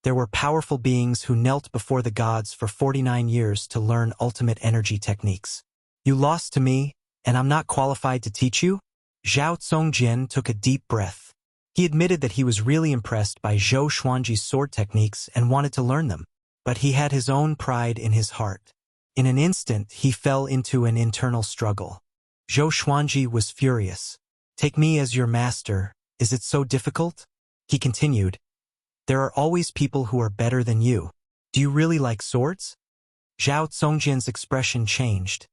there were powerful beings who knelt before the gods for 49 years to learn ultimate energy techniques. You lost to me, and I'm not qualified to teach you?" Zhao Congjian took a deep breath. He admitted that he was really impressed by Zhou Xuanji's sword techniques and wanted to learn them, but he had his own pride in his heart. In an instant, he fell into an internal struggle. Zhou Xuanji was furious. "Take me as your master. Is it so difficult?" He continued, "There are always people who are better than you. Do you really like swords?" Zhao Congjian's expression changed,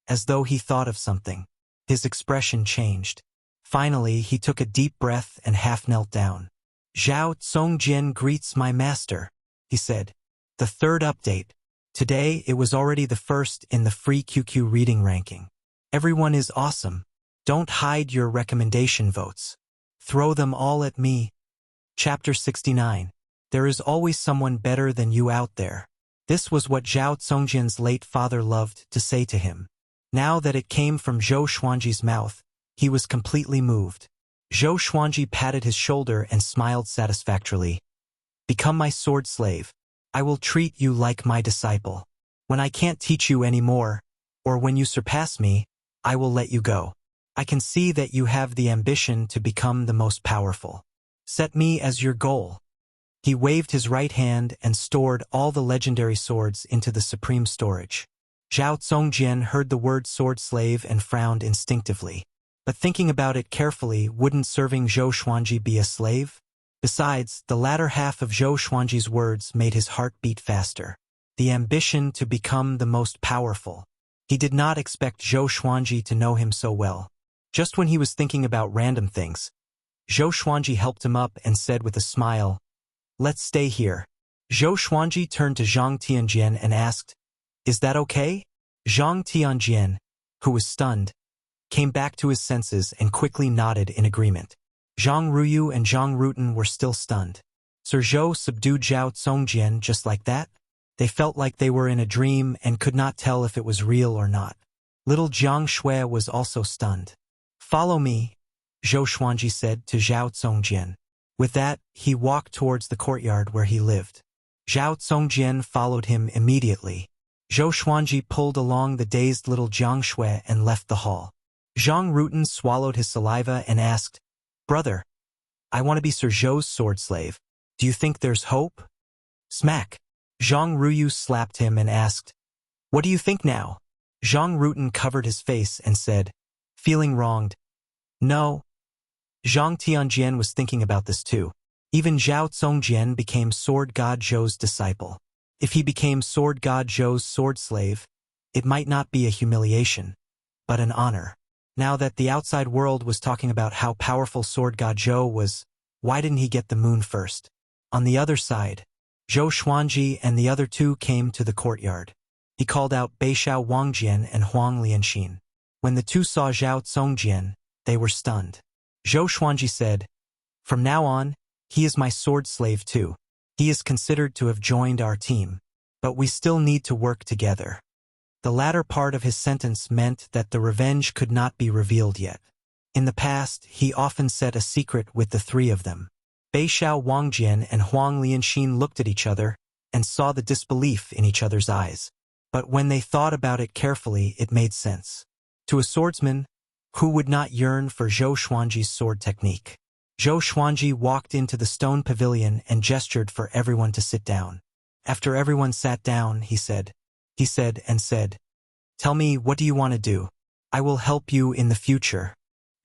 as though he thought of something. His expression changed. Finally, he took a deep breath and half knelt down. "Zhao Congjian greets my master," he said. The third update. Today, it was already the first in the free QQ reading ranking. Everyone is awesome. Don't hide your recommendation votes. Throw them all at me. Chapter 69. There is always someone better than you out there. This was what Zhao Congjian's late father loved to say to him. Now that it came from Zhou Xuanji's mouth, he was completely moved. Zhou Xuanji patted his shoulder and smiled satisfactorily. "Become my sword slave. I will treat you like my disciple. When I can't teach you anymore, or when you surpass me, I will let you go. I can see that you have the ambition to become the most powerful. Set me as your goal." He waved his right hand and stored all the legendary swords into the supreme storage. Zhao Congjian heard the word sword slave and frowned instinctively. But thinking about it carefully, wouldn't serving Zhou Xuanji be a slave? Besides, the latter half of Zhou Xuanji's words made his heart beat faster. The ambition to become the most powerful. He did not expect Zhou Xuanji to know him so well. Just when he was thinking about random things, Zhou Xuanji helped him up and said with a smile, "Let's stay here." Zhou Xuanji turned to Zhang Tianjian and asked, "Is that okay?" Zhang Tianjian, who was stunned, came back to his senses and quickly nodded in agreement. Zhang Ruyu and Zhang Rutan were still stunned. Sir Zhou subdued Zhao Congjian just like that? They felt like they were in a dream and could not tell if it was real or not. Little Jiang Shui was also stunned. "Follow me," Zhou Xuanji said to Zhao Congjian. With that, he walked towards the courtyard where he lived. Zhao Congjian followed him immediately. Zhou Xuanji pulled along the dazed little Jiang Shui and left the hall. Zhang Rutan swallowed his saliva and asked, "Brother, I want to be Sir Zhou's sword slave. Do you think there's hope?" Smack! Zhang Ruyu slapped him and asked, "What do you think now?" Zhang Rutan covered his face and said, feeling wronged, "No." Zhang Tianjian was thinking about this too. Even Zhao Congjian became Sword God Zhou's disciple. If he became Sword God Zhou's sword slave, it might not be a humiliation, but an honor. Now that the outside world was talking about how powerful Sword God Zhou was, why didn't he get the moon first? On the other side, Zhou Xuanji and the other two came to the courtyard. He called out Beishao Wangjian and Huang Lianxin. When the two saw Zhao Congjian, they were stunned. Zhou Xuanji said, "From now on, he is my sword slave too. He is considered to have joined our team, but we still need to work together." The latter part of his sentence meant that the revenge could not be revealed yet. In the past, he often set a secret with the three of them. Beishao Wangjian and Huang Lianxin looked at each other and saw the disbelief in each other's eyes. But when they thought about it carefully, it made sense. To a swordsman, who would not yearn for Zhou Xuanji's sword technique? Zhou Xuanji walked into the stone pavilion and gestured for everyone to sit down. After everyone sat down, he said, "Tell me, what do you want to do? I will help you in the future."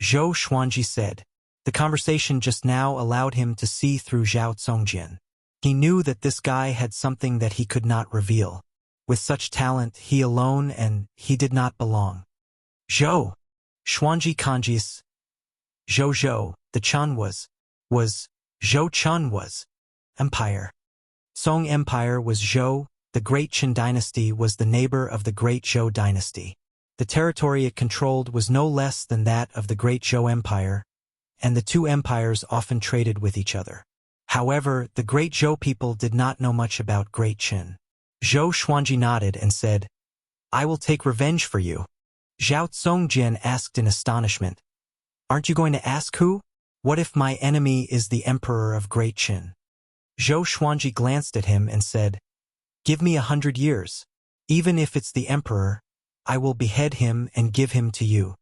Zhou Xuanji said. The conversation just now allowed him to see through Zhao Congjian. He knew that this guy had something that he could not reveal. With such talent, he alone and he did not belong. Zhou Xuanji Kanjis. Zhou, the Chun was. Zhou Chun was. Empire. Song Empire was Zhou. The Great Qin dynasty was the neighbor of the Great Zhou dynasty. The territory it controlled was no less than that of the Great Zhou Empire, and the two empires often traded with each other. However, the Great Zhou people did not know much about Great Qin. Zhou Xuanji nodded and said, "I will take revenge for you." Zhao Congjian asked in astonishment, "Aren't you going to ask who? What if my enemy is the emperor of Great Qin?" Zhou Xuanji glanced at him and said, "Give me 100 years. Even if it's the emperor, I will behead him and give him to you."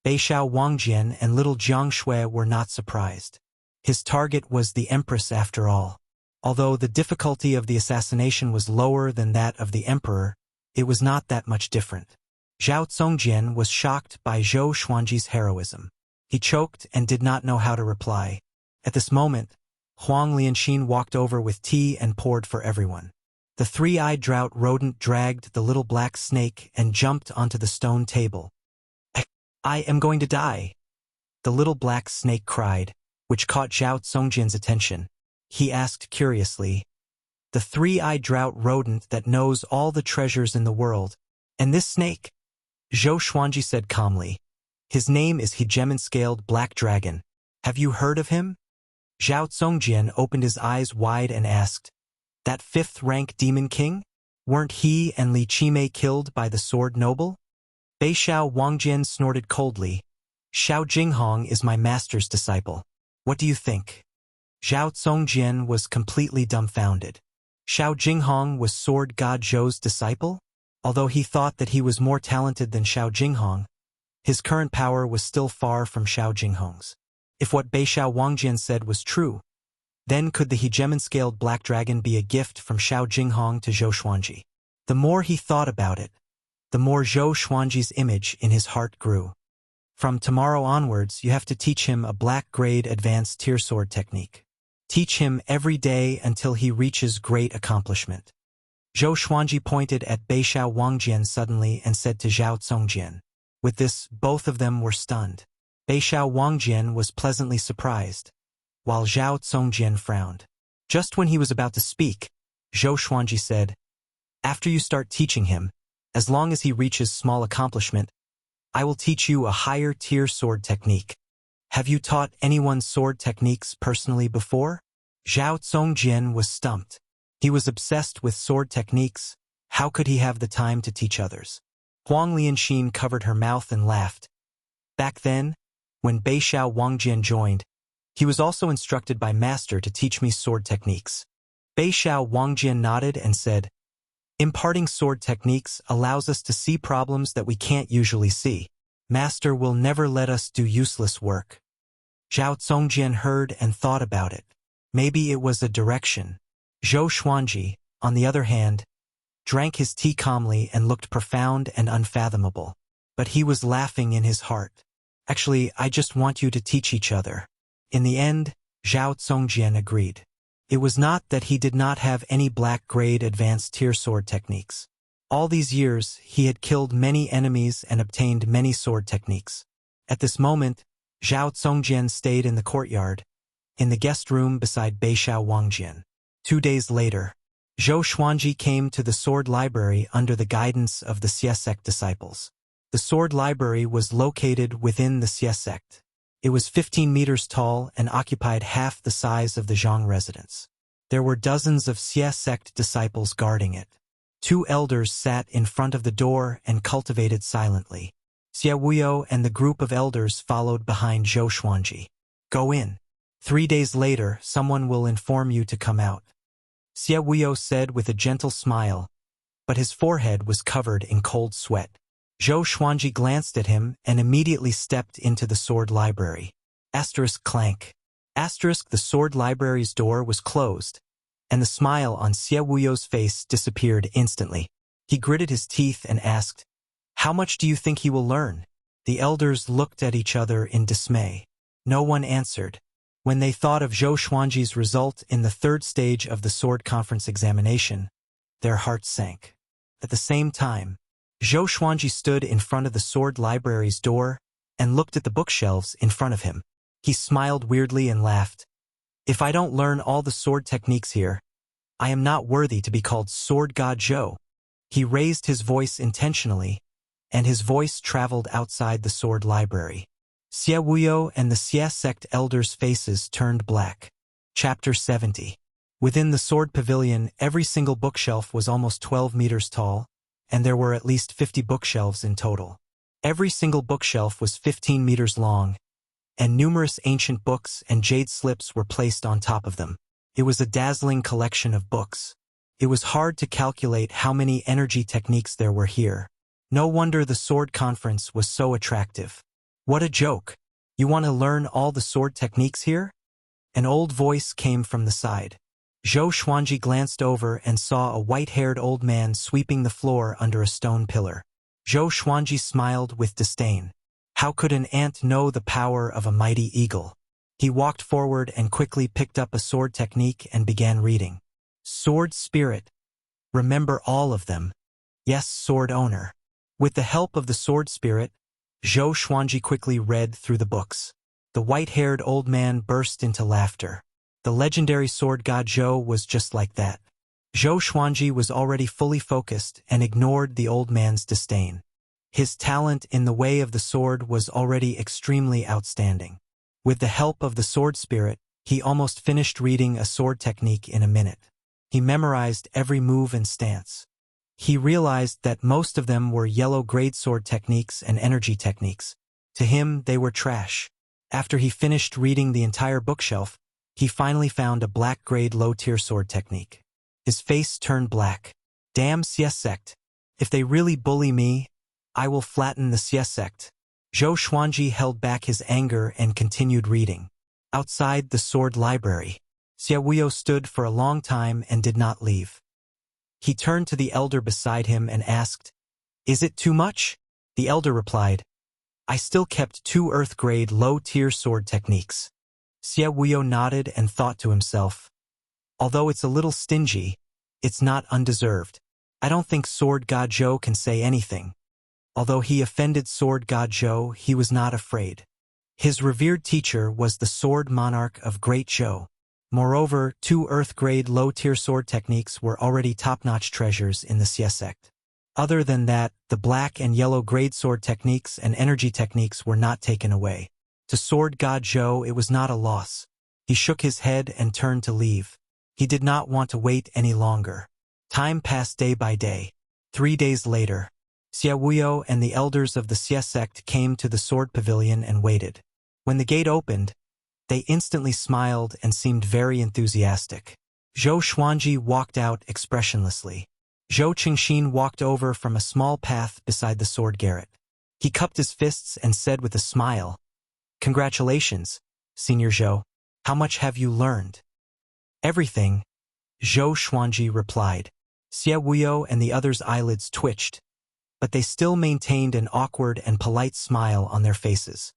Beishao Wangjian and little Jiang Shui were not surprised. His target was the empress after all. Although the difficulty of the assassination was lower than that of the emperor, it was not that much different. Zhao Congjian was shocked by Zhou Xuanji's heroism. He choked and did not know how to reply. At this moment, Huang Lianxin walked over with tea and poured for everyone. The three-eyed drought rodent dragged the little black snake and jumped onto the stone table. "I am going to die," the little black snake cried, which caught Zhao Congjian's attention. He asked curiously, "The three-eyed drought rodent that knows all the treasures in the world, and this snake?" Zhou Xuanji said calmly, "His name is Hegemon-scaled Black Dragon. Have you heard of him?" Zhao Congjian opened his eyes wide and asked, "That fifth-rank demon king? Weren't he and Li Qimei killed by the sword noble?" Beishao Wangjian snorted coldly, "Xiao Jinghong is my master's disciple. What do you think?" Zhao Congjian was completely dumbfounded. Xiao Jinghong was Sword God Zhou's disciple? Although he thought that he was more talented than Xiao Jinghong, his current power was still far from Xiao Jinghong's. If what Beishao Wangjian said was true, then could the Hegemon-scaled Black Dragon be a gift from Xiao Jinghong to Zhou Xuanji? The more he thought about it, the more Zhou Xuanji's image in his heart grew. From tomorrow onwards, you have to teach him a black-grade advanced tier sword technique. Teach him every day until he reaches great accomplishment. Zhou Xuanji pointed at Beishao Wangjian suddenly and said to Zhao Congjian. With this, both of them were stunned. Beishao Wangjian was pleasantly surprised, while Zhao Congjian frowned. Just when he was about to speak, Zhou Xuanji said, "After you start teaching him, as long as he reaches small accomplishment, I will teach you a higher-tier sword technique. Have you taught anyone sword techniques personally before?" Zhao Congjian was stumped. He was obsessed with sword techniques. How could he have the time to teach others? Huang Lianxin covered her mouth and laughed. Back then, when Beishao Wangjian joined, he was also instructed by Master to teach me sword techniques. Beishao Wangjian nodded and said, imparting sword techniques allows us to see problems that we can't usually see. Master will never let us do useless work. Zhao Zongjian heard and thought about it. Maybe it was a direction. Zhou Xuanji, on the other hand, drank his tea calmly and looked profound and unfathomable. But he was laughing in his heart. Actually, I just want you to teach each other. In the end, Zhao Zongjian agreed. It was not that he did not have any black-grade advanced tier sword techniques. All these years, he had killed many enemies and obtained many sword techniques. At this moment, Zhao Zongjian stayed in the courtyard, in the guest room beside Beishao Wangjian. 2 days later, Zhou Xuanji came to the sword library under the guidance of the Xie sect disciples. The sword library was located within the Xie sect. It was 15 meters tall and occupied half the size of the Zhang residence. There were dozens of Xie sect disciples guarding it. 2 elders sat in front of the door and cultivated silently. Xie Wuyo and the group of elders followed behind Zhou Xuanji. Go in. 3 days later, someone will inform you to come out. Xie Wuyo said with a gentle smile, but his forehead was covered in cold sweat. Zhou Xuanji glanced at him and immediately stepped into the sword library. Asterisk clank. Asterisk the sword library's door was closed, and the smile on Xie Wuyo's face disappeared instantly. He gritted his teeth and asked, how much do you think he will learn? The elders looked at each other in dismay. No one answered. When they thought of Zhou Xuanji's result in the 3rd stage of the sword conference examination, their hearts sank. At the same time, Zhou Xuanji stood in front of the sword library's door and looked at the bookshelves in front of him. He smiled weirdly and laughed. If I don't learn all the sword techniques here, I am not worthy to be called Sword God Zhou. He raised his voice intentionally, and his voice traveled outside the sword library. Xie Wuyo and the Xie sect elders' faces turned black. Chapter 70. Within the sword pavilion, every single bookshelf was almost 12 meters tall, and there were at least 50 bookshelves in total. Every single bookshelf was 15 meters long, and numerous ancient books and jade slips were placed on top of them. It was a dazzling collection of books. It was hard to calculate how many energy techniques there were here. No wonder the sword conference was so attractive. What a joke! You want to learn all the sword techniques here? An old voice came from the side. Zhou Xuanji glanced over and saw a white-haired old man sweeping the floor under a stone pillar. Zhou Xuanji smiled with disdain. How could an ant know the power of a mighty eagle? He walked forward and quickly picked up a sword technique and began reading. Sword Spirit. Remember all of them. Yes, sword owner. With the help of the sword spirit, Zhou Xuanji quickly read through the books. The white-haired old man burst into laughter. The legendary sword god Zhou was just like that. Zhou Xuanji was already fully focused and ignored the old man's disdain. His talent in the way of the sword was already extremely outstanding. With the help of the sword spirit, he almost finished reading a sword technique in a minute. He memorized every move and stance. He realized that most of them were yellow-grade sword techniques and energy techniques. To him, they were trash. After he finished reading the entire bookshelf, he finally found a black-grade low-tier sword technique. His face turned black. Damn Xie sect. If they really bully me, I will flatten the Xie sect. Zhou Xuanji held back his anger and continued reading. Outside the sword library, Xie Wuyo stood for a long time and did not leave. He turned to the elder beside him and asked, "Is it too much?" The elder replied, "I still kept 2 earth-grade low-tier sword techniques." Xie Wuyo nodded and thought to himself, "Although it's a little stingy, it's not undeserved. I don't think Sword God Zhou can say anything." Although he offended Sword God Zhou, he was not afraid. His revered teacher was the sword monarch of Great Zhou. Moreover, 2 earth-grade low-tier sword techniques were already top-notch treasures in the Xie sect. Other than that, the black and yellow-grade sword techniques and energy techniques were not taken away. To Sword God Zhou, it was not a loss. He shook his head and turned to leave. He did not want to wait any longer. Time passed day by day. 3 days later, Xia Wuyo and the elders of the Xia sect came to the sword pavilion and waited. When the gate opened, they instantly smiled and seemed very enthusiastic. Zhou Xuanji walked out expressionlessly. Zhou Qingxin walked over from a small path beside the sword garret. He cupped his fists and said with a smile, "Congratulations, Senior Zhou. How much have you learned?" "Everything," Zhou Xuanji replied. Xia Wuyo and the others' eyelids twitched, but they still maintained an awkward and polite smile on their faces.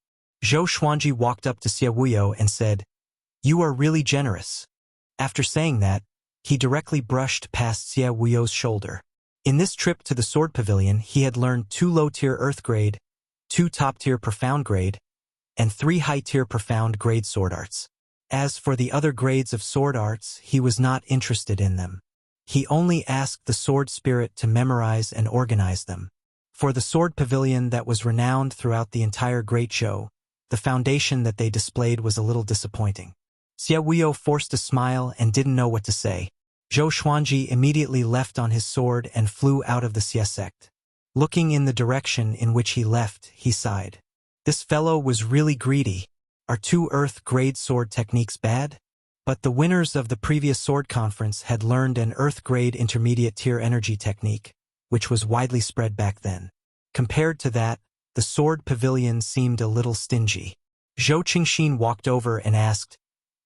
Zhou Xuanji walked up to Xia Wuyo and said, "You are really generous." After saying that, he directly brushed past Xia Wuyo's shoulder. In this trip to the sword pavilion, he had learned 2 low-tier earth grade, 2 top-tier profound grade, and 3 high-tier profound grade sword arts. As for the other grades of sword arts, he was not interested in them. He only asked the sword spirit to memorize and organize them. For the sword pavilion that was renowned throughout the entire Great Zhou, the foundation that they displayed was a little disappointing. Xia Wuyo forced a smile and didn't know what to say. Zhou Xuanji immediately left on his sword and flew out of the Xia sect. Looking in the direction in which he left, he sighed. This fellow was really greedy. Are 2 earth grade sword techniques bad? But the winners of the previous sword conference had learned an earth grade intermediate tier energy technique, which was widely spread back then. Compared to that, the sword pavilion seemed a little stingy. Zhou Qingxin walked over and asked,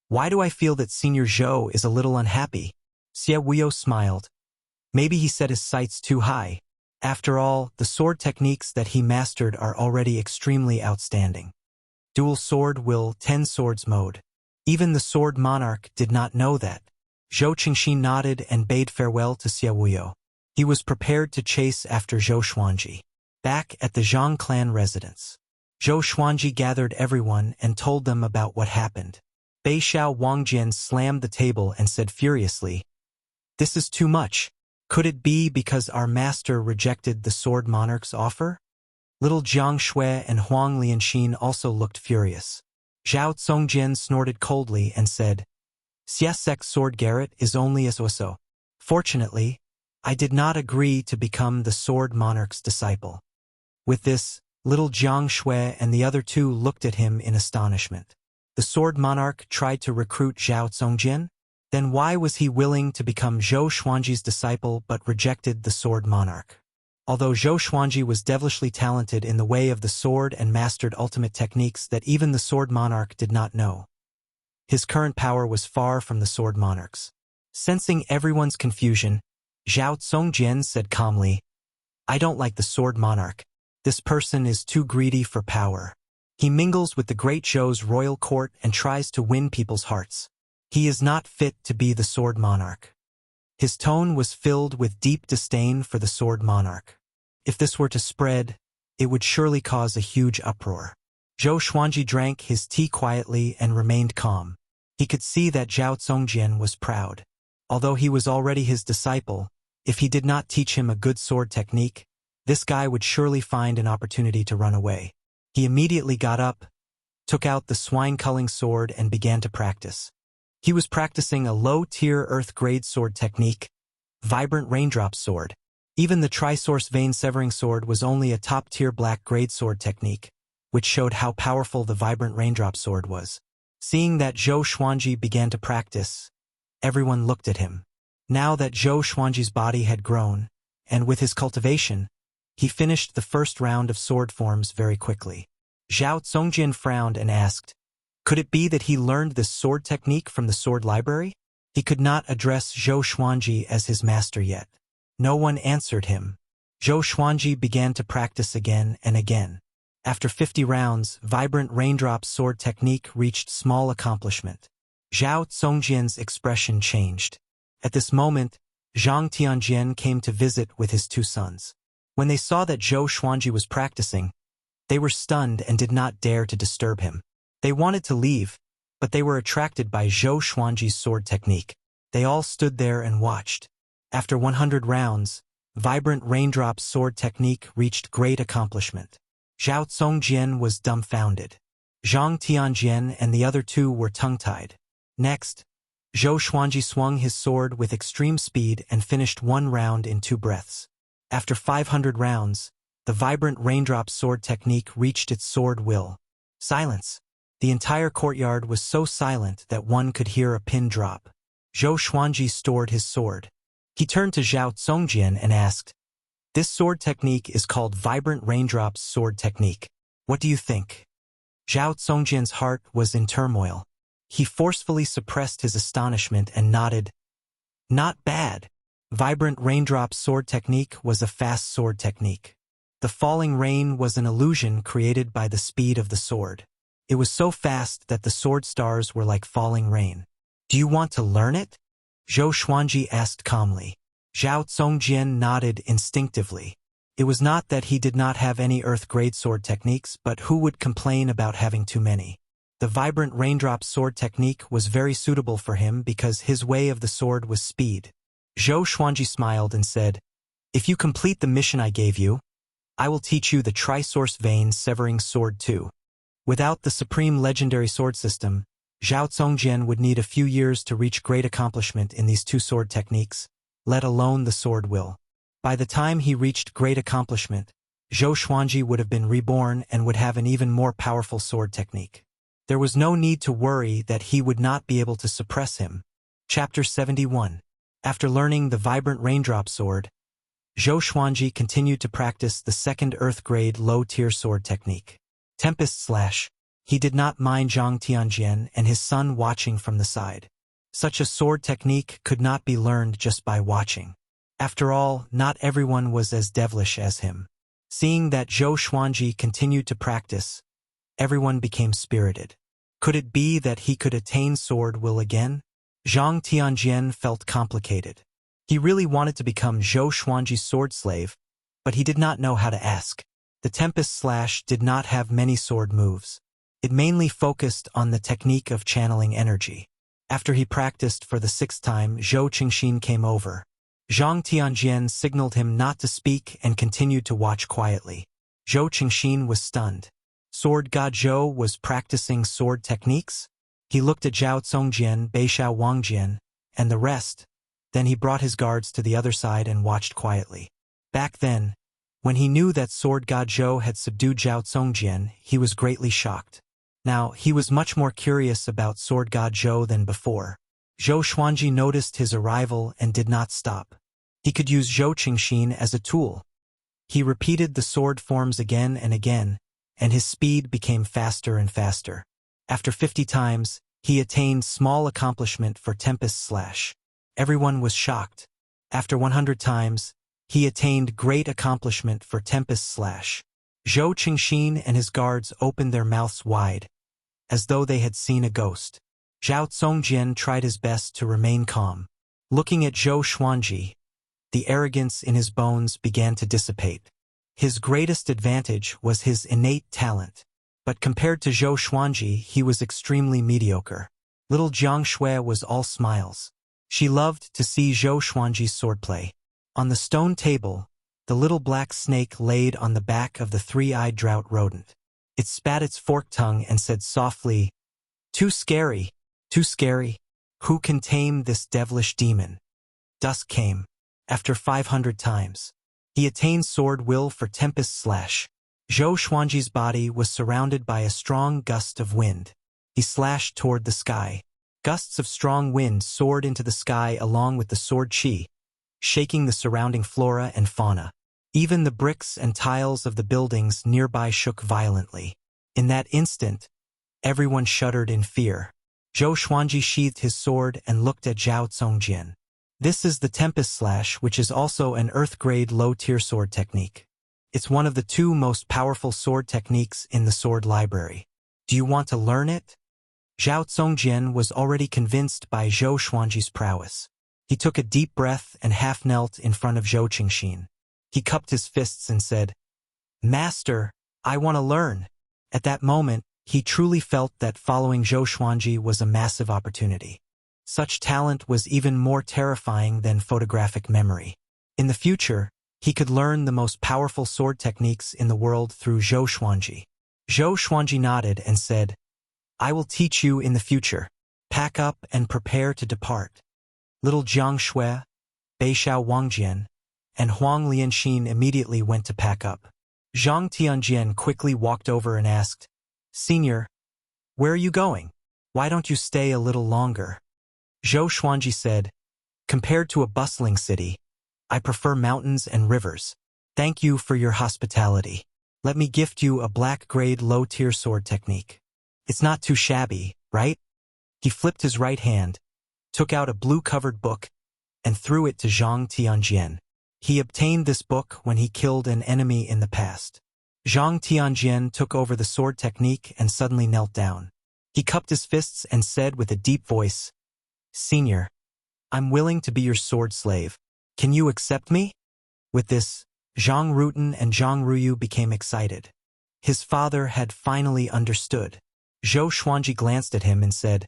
"Why do I feel that Senior Zhou is a little unhappy?" Xia Wuyo smiled. Maybe he set his sights too high. After all, the sword techniques that he mastered are already extremely outstanding. Dual sword will 10 swords mode. Even the sword monarch did not know that. Zhou Qingxin nodded and bade farewell to Xia Wuyo. He was prepared to chase after Zhou Xuanji. Back at the Zhang clan residence, Zhou Xuanji gathered everyone and told them about what happened. Bei Xiao Wangjian slammed the table and said furiously, "This is too much. Could it be because our master rejected the sword monarch's offer?" Little Jiang Shui and Huang Lianxin also looked furious. Zhao Congjian snorted coldly and said, "Xia sect's sword garret is only a so-so. Fortunately, I did not agree to become the sword monarch's disciple." With this, little Jiang Shui and the other 2 looked at him in astonishment. The sword monarch tried to recruit Zhao Congjian? Then why was he willing to become Zhou Xuanji's disciple but rejected the sword monarch? Although Zhou Xuanji was devilishly talented in the way of the sword and mastered ultimate techniques that even the sword monarch did not know, his current power was far from the sword monarch's. Sensing everyone's confusion, Zhao Congjian said calmly, "I don't like the sword monarch. This person is too greedy for power. He mingles with the Great Zhou's royal court and tries to win people's hearts. He is not fit to be the sword monarch." His tone was filled with deep disdain for the sword monarch. If this were to spread, it would surely cause a huge uproar. Zhou Xuanji drank his tea quietly and remained calm. He could see that Zhao Congjian was proud. Although he was already his disciple, if he did not teach him a good sword technique, this guy would surely find an opportunity to run away. He immediately got up, took out the swine-culling sword and began to practice. He was practicing a low-tier earth-grade sword technique, Vibrant Raindrop Sword. Even the Trisource Vein Severing Sword was only a top-tier black-grade sword technique, which showed how powerful the Vibrant Raindrop Sword was. Seeing that Zhou Xuanji began to practice, everyone looked at him. Now that Zhou Xuanji's body had grown, and with his cultivation, he finished the first round of sword forms very quickly. Zhao Congjian frowned and asked, could it be that he learned this sword technique from the sword library? He could not address Zhou Xuanji as his master yet. No one answered him. Zhou Xuanji began to practice again and again. After 50 rounds, Vibrant Raindrop sword technique reached small accomplishment. Zhao Congjian's expression changed. At this moment, Zhang Tianjian came to visit with his 2 sons. When they saw that Zhou Xuanji was practicing, they were stunned and did not dare to disturb him. They wanted to leave, but they were attracted by Zhou Xuanji's sword technique. They all stood there and watched. After 100 rounds, Vibrant Raindrop sword technique reached great accomplishment. Zhao Congjian was dumbfounded. Zhang Tianjian and the other 2 were tongue-tied. Next, Zhou Xuanji swung his sword with extreme speed and finished one round in 2 breaths. After 500 rounds, the vibrant raindrop sword technique reached its sword will. Silence. The entire courtyard was so silent that one could hear a pin drop. Zhou Xuanji stored his sword. He turned to Zhao Zongjian and asked, "This sword technique is called Vibrant Raindrops Sword Technique. What do you think?" Zhao Zongjian's heart was in turmoil. He forcefully suppressed his astonishment and nodded. "Not bad." Vibrant Raindrops Sword Technique was a fast sword technique. The falling rain was an illusion created by the speed of the sword. It was so fast that the sword stars were like falling rain. "Do you want to learn it?" Zhou Xuanji asked calmly. Zhao Zongjian nodded instinctively. It was not that he did not have any earth-grade sword techniques, but who would complain about having too many? The vibrant raindrop sword technique was very suitable for him because his way of the sword was speed. Zhou Xuanji smiled and said, "If you complete the mission I gave you, I will teach you the Trisource Vein Severing Sword too." Without the supreme legendary sword system, Zhao Zongjian would need a few years to reach great accomplishment in these 2 sword techniques, let alone the sword will. By the time he reached great accomplishment, Zhou Xuanji would have been reborn and would have an even more powerful sword technique. There was no need to worry that he would not be able to suppress him. Chapter 71. After learning the vibrant raindrop sword, Zhou Xuanji continued to practice the 2nd Earth-grade low-tier sword technique. Tempest Slash. He did not mind Zhang Tianjian and his son watching from the side. Such a sword technique could not be learned just by watching. After all, not everyone was as devilish as him. Seeing that Zhou Xuanji continued to practice, everyone became spirited. Could it be that he could attain sword will again? Zhang Tianjian felt complicated. He really wanted to become Zhou Xuanji's sword slave, but he did not know how to ask. The Tempest Slash did not have many sword moves. It mainly focused on the technique of channeling energy. After he practiced for the 6th time, Zhou Qingxin came over. Zhang Tianjian signaled him not to speak and continued to watch quietly. Zhou Qingxin was stunned. Sword God Zhou was practicing sword techniques? He looked at Zhao Zongjian, Beishao Wangjian, and the rest, then he brought his guards to the other side and watched quietly. Back then, when he knew that Sword God Zhou had subdued Zhao Zongjian, he was greatly shocked. Now, he was much more curious about Sword God Zhou than before. Zhou Xuanji noticed his arrival and did not stop. He could use Zhou Qingxin as a tool. He repeated the sword forms again and again, and his speed became faster and faster. After 50 times, he attained small accomplishment for Tempest Slash. Everyone was shocked. After 100 times, he attained great accomplishment for Tempest Slash. Zhou Qingxin and his guards opened their mouths wide, as though they had seen a ghost. Zhao Zongjian tried his best to remain calm. Looking at Zhou Xuanji, the arrogance in his bones began to dissipate. His greatest advantage was his innate talent. But compared to Zhou Xuanji, he was extremely mediocre. Little Jiang Shui was all smiles. She loved to see Zhou Xuanji's swordplay. On the stone table, the little black snake laid on the back of the 3-eyed drought rodent. It spat its forked tongue and said softly, "Too scary, too scary. Who can tame this devilish demon?" Dusk came. After 500 times, he attained sword will for Tempest Slash. Zhou Xuanji's body was surrounded by a strong gust of wind. He slashed toward the sky. Gusts of strong wind soared into the sky along with the sword qi, shaking the surrounding flora and fauna. Even the bricks and tiles of the buildings nearby shook violently. In that instant, everyone shuddered in fear. Zhou Xuanji sheathed his sword and looked at Zhao Zongjian. This is the Tempest Slash, which is also an Earth-grade low-tier sword technique. It's one of the 2 most powerful sword techniques in the sword library. Do you want to learn it? Zhao Zongjian was already convinced by Zhou Xuanji's prowess. He took a deep breath and half-knelt in front of Zhou Qingxin. He cupped his fists and said, "Master, I want to learn." At that moment, he truly felt that following Zhou Xuanji was a massive opportunity. Such talent was even more terrifying than photographic memory. In the future, he could learn the most powerful sword techniques in the world through Zhou Xuanji. Zhou Xuanji nodded and said, "I will teach you in the future." Pack up and prepare to depart. Little Jiang Shui, Beishao Wangjian, and Huang Lianxin immediately went to pack up. Zhang Tianjian quickly walked over and asked, "Senior, where are you going? Why don't you stay a little longer?" Zhou Xuanji said, "Compared to a bustling city, I prefer mountains and rivers. Thank you for your hospitality. Let me gift you a black-grade low-tier sword technique. It's not too shabby, right?" He flipped his right hand, took out a blue-covered book, and threw it to Zhang Tianjian. He obtained this book when he killed an enemy in the past. Zhang Tianjian took over the sword technique and suddenly knelt down. He cupped his fists and said with a deep voice, "Senior, I'm willing to be your sword slave. Can you accept me?" With this, Zhang Rutan and Zhang Ruyu became excited. His father had finally understood. Zhou Xuanji glanced at him and said,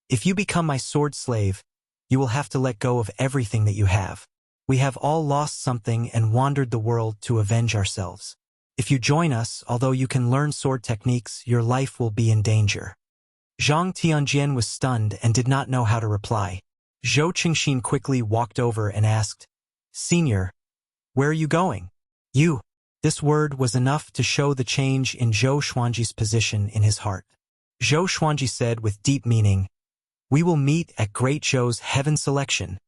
"If you become my sword slave, you will have to let go of everything that you have. We have all lost something and wandered the world to avenge ourselves. If you join us, although you can learn sword techniques, your life will be in danger." Zhang Tianjian was stunned and did not know how to reply. Zhou Qingxin quickly walked over and asked, "Senior, where are you going?" "You." This word was enough to show the change in Zhou Xuanji's position in his heart. Zhou Xuanji said with deep meaning, "We will meet at Great Zhou's Heaven Selection."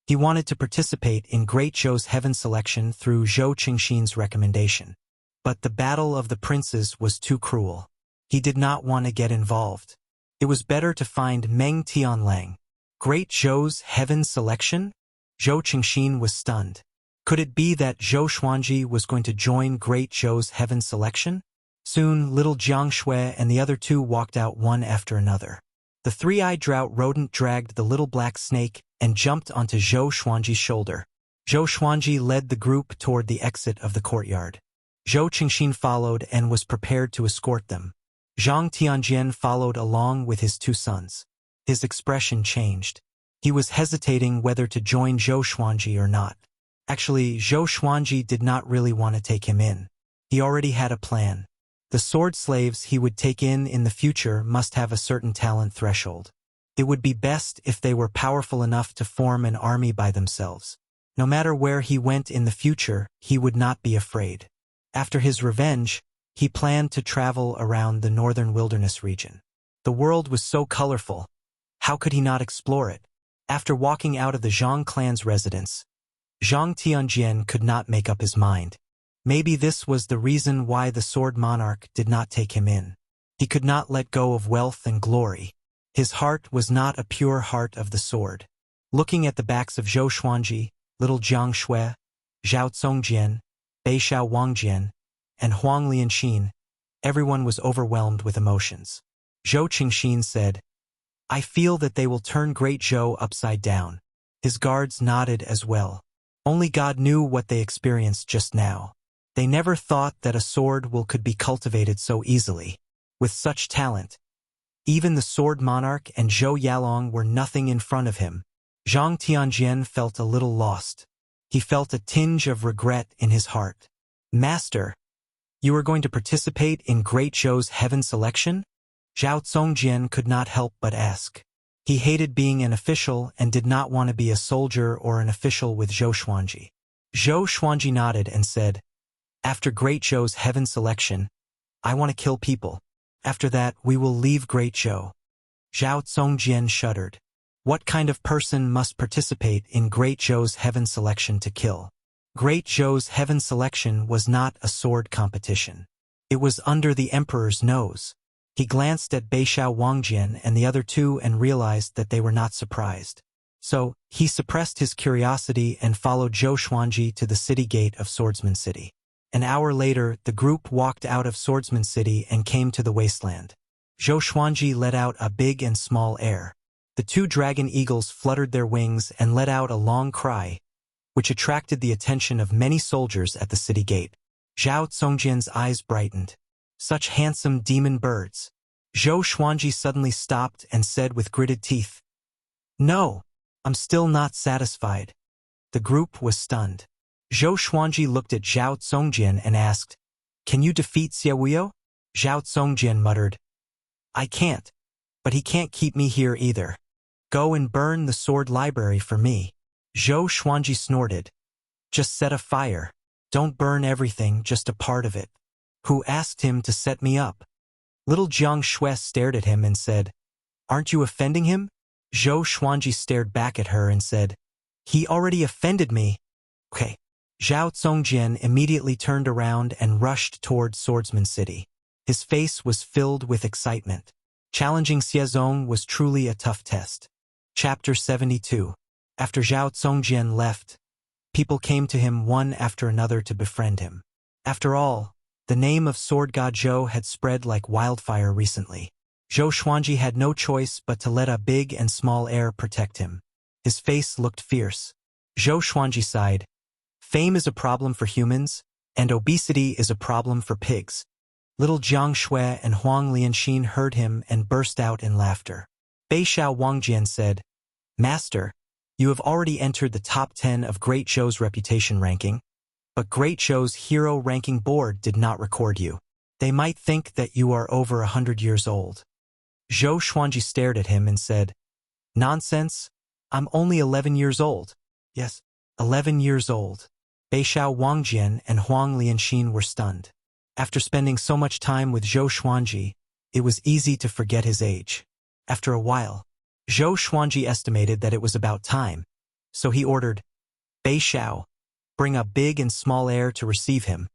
He wanted to participate in Great Zhou's Heaven Selection through Zhou Qingxin's recommendation. But the battle of the princes was too cruel. He did not want to get involved. It was better to find Meng Tianlang. Great Zhou's Heaven Selection? Zhou Qingxin was stunned. Could it be that Zhou Xuanji was going to join Great Zhou's Heaven Selection? Soon, little Jiang Shui and the other two walked out one after another. The three-eyed drought rodent dragged the little black snake and jumped onto Zhou Xuanji's shoulder. Zhou Xuanji led the group toward the exit of the courtyard. Zhou Qingxin followed and was prepared to escort them. Zhang Tianjian followed along with his two sons. His expression changed. He was hesitating whether to join Zhou Xuanji or not. Actually, Zhou Xuanji did not really want to take him in. He already had a plan. The sword slaves he would take in the future must have a certain talent threshold. It would be best if they were powerful enough to form an army by themselves. No matter where he went in the future, he would not be afraid. After his revenge, he planned to travel around the northern wilderness region. The world was so colorful. How could he not explore it? After walking out of the Zhang clan's residence, Zhang Tianjian could not make up his mind. Maybe this was the reason why the sword monarch did not take him in. He could not let go of wealth and glory. His heart was not a pure heart of the sword. Looking at the backs of Zhou Xuanji, little Jiang Shui, Zhao Congjian, Beishao Wangjian, and Huang Lianxin, everyone was overwhelmed with emotions. Zhou Qingxin said, "I feel that they will turn Great Zhou upside down." His guards nodded as well. Only God knew what they experienced just now. They never thought that a sword could be cultivated so easily. With such talent, even the sword monarch and Zhou Yalong were nothing in front of him. Zhang Tianjian felt a little lost. He felt a tinge of regret in his heart. "Master, you are going to participate in Great Zhou's Heaven Selection?" Zhao Congjian could not help but ask. He hated being an official and did not want to be a soldier or an official with Zhou Xuanji. Zhou Xuanji nodded and said, "After Great Zhou's Heaven Selection, I want to kill people. After that, we will leave Great Zhou." Zhao Congjian shuddered. What kind of person must participate in Great Zhou's Heaven Selection to kill? Great Zhou's Heaven Selection was not a sword competition. It was under the emperor's nose. He glanced at Beishao Wangjian and the other two and realized that they were not surprised. So, he suppressed his curiosity and followed Zhou Xuanji to the city gate of Swordsman City. An hour later, the group walked out of Swordsman City and came to the wasteland. Zhou Xuanji let out a big and small air. The two dragon eagles fluttered their wings and let out a long cry, which attracted the attention of many soldiers at the city gate. Zhao Congjian's eyes brightened. Such handsome demon birds. Zhou Xuanji suddenly stopped and said with gritted teeth, "No, I'm still not satisfied." The group was stunned. Zhou Xuanji looked at Zhao Congjian and asked, "Can you defeat Xiaoyo?" Zhao Congjian muttered, "I can't, But he can't keep me here either. Go and burn the sword library for me. Zhou Xuanji snorted. Just set a fire. Don't burn everything, just a part of it. Who asked him to set me up? Little Jiang Shui stared at him and said, Aren't you offending him? Zhou Xuanji stared back at her and said, He already offended me. Okay. Zhao Congjian immediately turned around and rushed toward Swordsman City. His face was filled with excitement. Challenging Xiezong was truly a tough test. Chapter 72. After Zhao Congjian left, people came to him one after another to befriend him. After all, the name of Sword God Zhou had spread like wildfire recently. Zhou Xuanji had no choice but to let a big and small heir protect him. His face looked fierce. Zhou Xuanji sighed. Fame is a problem for humans, and obesity is a problem for pigs. Little Jiang Shui and Huang Lianxin heard him and burst out in laughter. Beishao Wangjian said, Master, you have already entered the top 10 of Great Zhou's reputation ranking, but Great Zhou's hero ranking board did not record you. They might think that you are over 100 years old. Zhou Xuanji stared at him and said, Nonsense, I'm only 11 years old. Yes, 11 years old. Beishao Wangjian and Huang Lianxin were stunned. After spending so much time with Zhou Xuanji, it was easy to forget his age. After a while, Zhou Xuanji estimated that it was about time, so he ordered, Beishao, bring a big and small heir to receive him.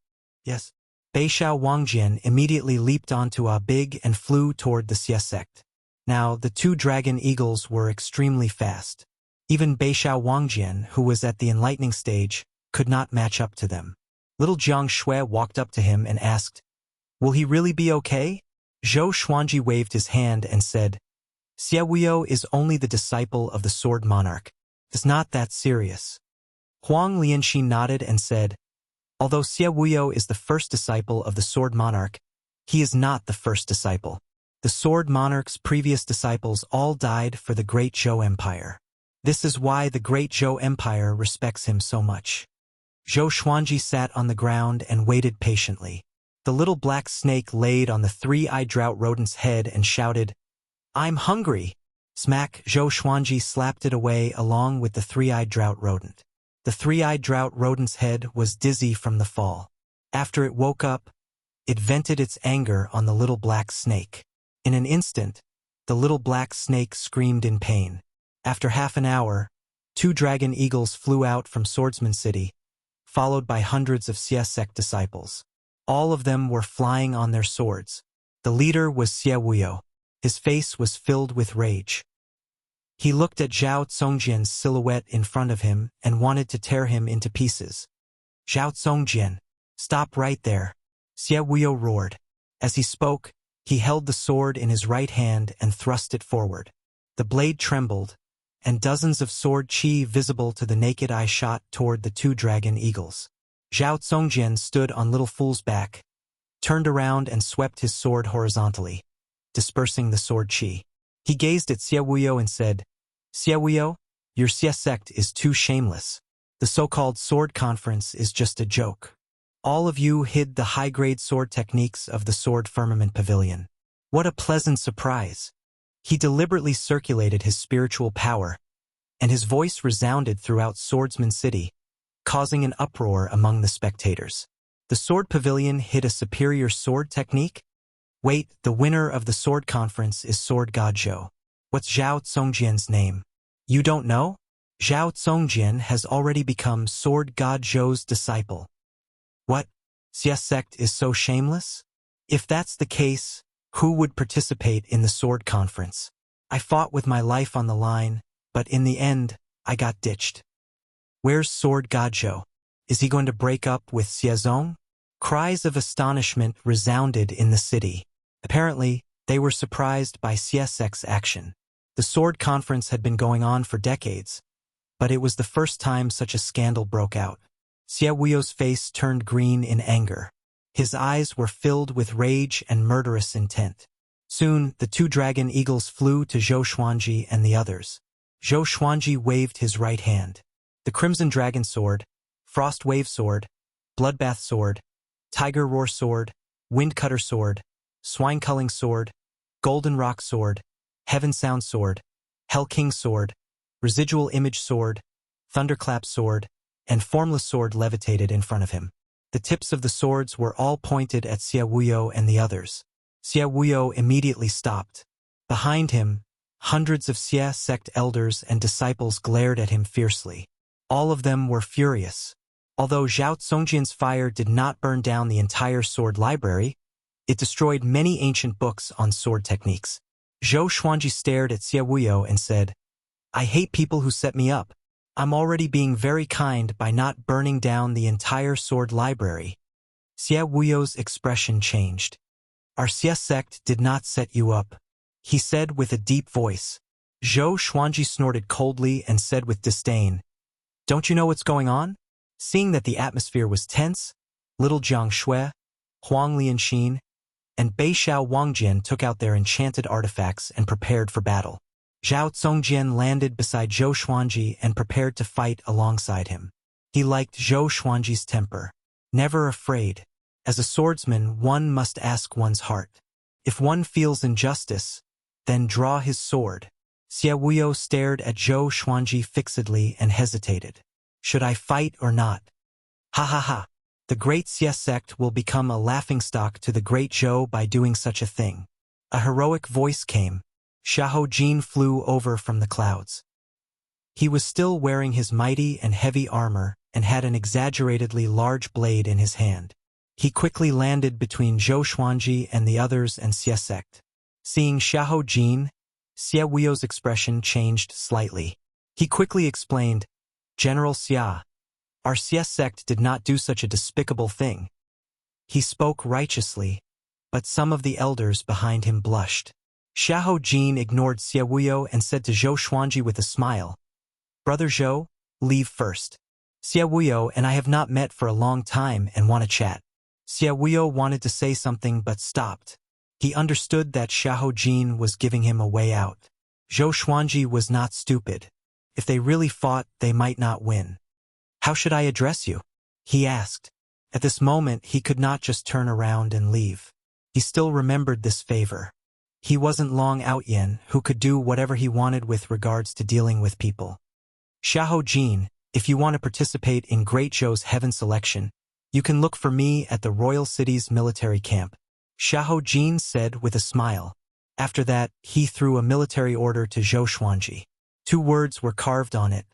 Yes. Beishao Wangjian immediately leaped onto a big and flew toward the Xie sect. Now, the two dragon eagles were extremely fast. Even Beishao Wangjian, who was at the enlightening stage, could not match up to them. Little Jiang Shui walked up to him and asked, Will he really be okay? Zhou Xuanji waved his hand and said, Xie Wuyo is only the disciple of the Sword Monarch. It's not that serious. Huang Lianxin nodded and said, Although Xie Wuyo is the first disciple of the Sword Monarch, he is not the first disciple. The Sword Monarch's previous disciples all died for the Great Zhou Empire. This is why the Great Zhou Empire respects him so much. Zhou Xuanji sat on the ground and waited patiently. The little black snake laid on the three-eyed drought rodent's head and shouted, I'm hungry. Smack, Zhou Xuanji slapped it away along with the three-eyed drought rodent. The three-eyed drought rodent's head was dizzy from the fall. After it woke up, it vented its anger on the little black snake. In an instant, the little black snake screamed in pain. After half an hour, 2 dragon eagles flew out from Swordsman City, followed by hundreds of Xie sect disciples. All of them were flying on their swords. The leader was Xie Wuyo. His face was filled with rage. He looked at Zhao Congjian's silhouette in front of him and wanted to tear him into pieces. Zhao Congjian, stop right there. Xie Wuyo roared. As he spoke, he held the sword in his right hand and thrust it forward. The blade trembled, and dozens of sword qi visible to the naked eye shot toward the 2 dragon eagles. Zhao Congjian stood on Little Fool's back, turned around and swept his sword horizontally, dispersing the sword qi. He gazed at Xie Wuyo and said, Xie Wuyo, your Xie sect is too shameless. The so-called sword conference is just a joke. All of you hid the high-grade sword techniques of the Sword Firmament Pavilion. What a pleasant surprise. He deliberately circulated his spiritual power, and his voice resounded throughout Swordsman City, causing an uproar among the spectators. The Sword Pavilion hid a superior sword technique? Wait, the winner of the sword conference is Sword God Zhou. What's Zhao Congjian's name? You don't know? Zhao Congjian has already become Sword God Zhou's disciple. What? Xie sect is so shameless? If that's the case, who would participate in the sword conference? I fought with my life on the line, but in the end, I got ditched. Where's Sword God Zhou? Is he going to break up with Xiezong? Cries of astonishment resounded in the city. Apparently, they were surprised by Xie sect's action. The sword conference had been going on for decades, but it was the first time such a scandal broke out. Xie Wuyo's face turned green in anger. His eyes were filled with rage and murderous intent. Soon, the 2 dragon eagles flew to Zhou Xuanji and the others. Zhou Xuanji waved his right hand. The Crimson Dragon Sword, Frost Wave Sword, Bloodbath Sword, Tiger Roar Sword, Wind Cutter Sword, Swine Culling Sword, Golden Rock Sword, Heaven Sound Sword, Hell King Sword, Residual Image Sword, Thunderclap Sword, and Formless Sword levitated in front of him. The tips of the swords were all pointed at Xie Wuyo and the others. Xie Wuyo immediately stopped. Behind him, hundreds of Xie sect elders and disciples glared at him fiercely. All of them were furious. Although Zhao Congjian's fire did not burn down the entire sword library, it destroyed many ancient books on sword techniques. Zhou Xuanji stared at Xie Wuyo and said, "I hate people who set me up. I'm already being very kind by not burning down the entire sword library." Xie Wuyo's expression changed. "Our Xie sect did not set you up," he said with a deep voice. Zhou Xuanji snorted coldly and said with disdain, "Don't you know what's going on?" Seeing that the atmosphere was tense, little Jiang Shui, Huang Lianxin, and Beishao Wangjian took out their enchanted artifacts and prepared for battle. Zhao Congjian landed beside Zhou Xuanji and prepared to fight alongside him. He liked Zhou Xuanji's temper. Never afraid. As a swordsman, one must ask one's heart. If one feels injustice, then draw his sword. Xie Wuyo stared at Zhou Xuanji fixedly and hesitated. Should I fight or not? Ha ha ha. The great Xie sect will become a laughingstock to the great Zhou by doing such a thing. A heroic voice came. Xiahou Jin flew over from the clouds. He was still wearing his mighty and heavy armor and had an exaggeratedly large blade in his hand. He quickly landed between Zhou Xuanji and the others and Xie sect. Seeing Xiahou Jin, Xie Wuyo's expression changed slightly. He quickly explained, "General Xia, our Xie sect did not do such a despicable thing." He spoke righteously, but some of the elders behind him blushed. Xiahou Jin ignored Xie Wuyo and said to Zhou Xuanji with a smile, "Brother Zhou, leave first. Xie Wuyo and I have not met for a long time and want to chat." Xie Wuyo wanted to say something but stopped. He understood that Xiahou Jin was giving him a way out. Zhou Xuanji was not stupid. If they really fought, they might not win. "How should I address you?" he asked. At this moment, he could not just turn around and leave. He still remembered this favor. He wasn't Long Outyen, who could do whatever he wanted with regards to dealing with people. "Xiahou Jin, if you want to participate in Great Zhou's heaven selection, you can look for me at the royal city's military camp," Xiahou Jin said with a smile. After that, he threw a military order to Zhou Xuanji. 2 words were carved on it,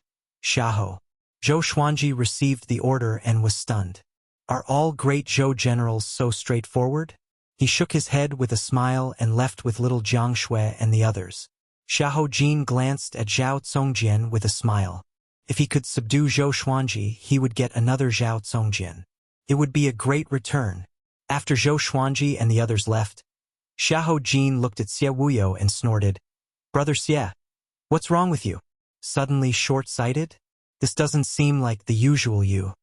Xiahou. Zhou Xuanji received the order and was stunned. Are all great Zhou generals so straightforward? He shook his head with a smile and left with little Jiang Shui and the others. Xiahou Jin glanced at Zhao Congjian with a smile. If he could subdue Zhou Xuanji, he would get another Zhao Congjian. It would be a great return. After Zhou Xuanji and the others left, Xiahou Jin looked at Xie Wuyo and snorted, "Brother Xie, what's wrong with you? Suddenly short-sighted? This doesn't seem like the usual you."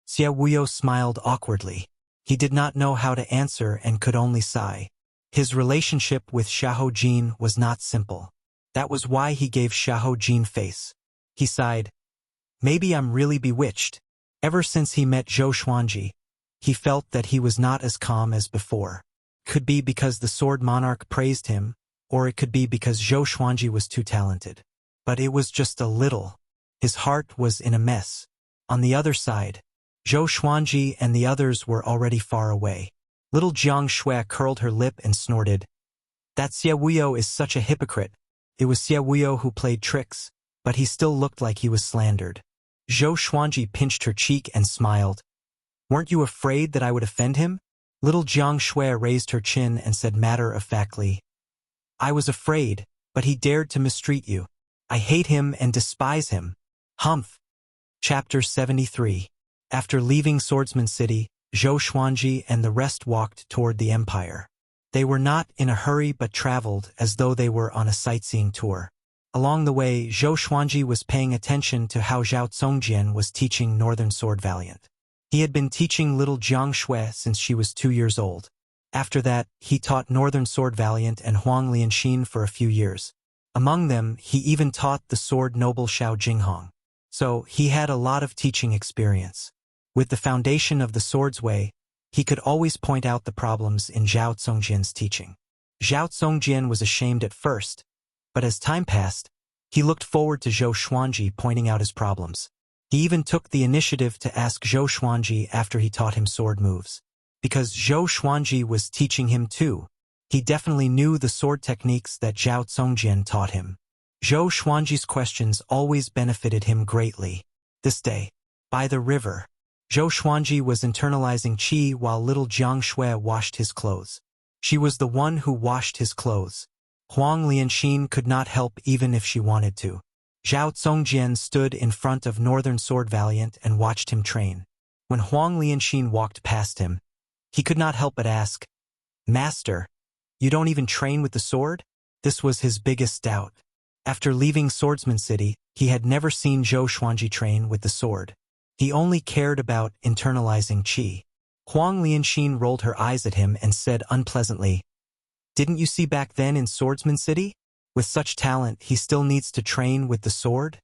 Xie Wuyo smiled awkwardly. He did not know how to answer and could only sigh. His relationship with Xiahou Jin was not simple. That was why he gave Xiahou Jin face. He sighed, "Maybe I'm really bewitched." Ever since he met Zhou Xuanji, he felt that he was not as calm as before. Could be because the Sword Monarch praised him, or it could be because Zhou Xuanji was too talented. But it was just a little. His heart was in a mess. On the other side, Zhou Xuanji and the others were already far away. Little Jiang Shui curled her lip and snorted, "That Xie Wuyo is such a hypocrite." It was Xie Wuyo who played tricks, but he still looked like he was slandered. Zhou Xuanji pinched her cheek and smiled. "Weren't you afraid that I would offend him?" Little Jiang Shui raised her chin and said matter-of-factly, "I was afraid, but he dared to mistreat you. I hate him and despise him." Humph. Chapter 73. After leaving Swordsman City, Zhou Xuanji and the rest walked toward the Empire. They were not in a hurry but traveled as though they were on a sightseeing tour. Along the way, Zhou Xuanji was paying attention to how Zhao Congjian was teaching Northern Sword Valiant. He had been teaching little Jiang Shui since she was 2 years old. After that, he taught Northern Sword Valiant and Huang Lianxin for a few years. Among them, he even taught the sword noble Xiao Jinghong. So, he had a lot of teaching experience. With the foundation of the Sword's Way, he could always point out the problems in Zhao Congjian's teaching. Zhao Congjian was ashamed at first, But as time passed, he looked forward to Zhou Xuanji pointing out his problems. He even took the initiative to ask Zhou Xuanji after he taught him sword moves. Because Zhou Xuanji was teaching him too, he definitely knew the sword techniques that Zhao Congjian taught him. Zhou Xuanji's questions always benefited him greatly. This day, by the river, Zhou Xuanji was internalizing qi while little Jiang Shui washed his clothes. She was the one who washed his clothes. Huang Lianxin could not help even if she wanted to. Zhao Congjian stood in front of Northern Sword Valiant and watched him train. When Huang Lianxin walked past him, he could not help but ask, "Master, you don't even train with the sword?" This was his biggest doubt. After leaving Swordsman City, he had never seen Zhou Xuanji train with the sword. He only cared about internalizing qi. Huang Lianxin rolled her eyes at him and said unpleasantly, "Didn't you see back then in Swordsman City? With such talent, he still needs to train with the sword?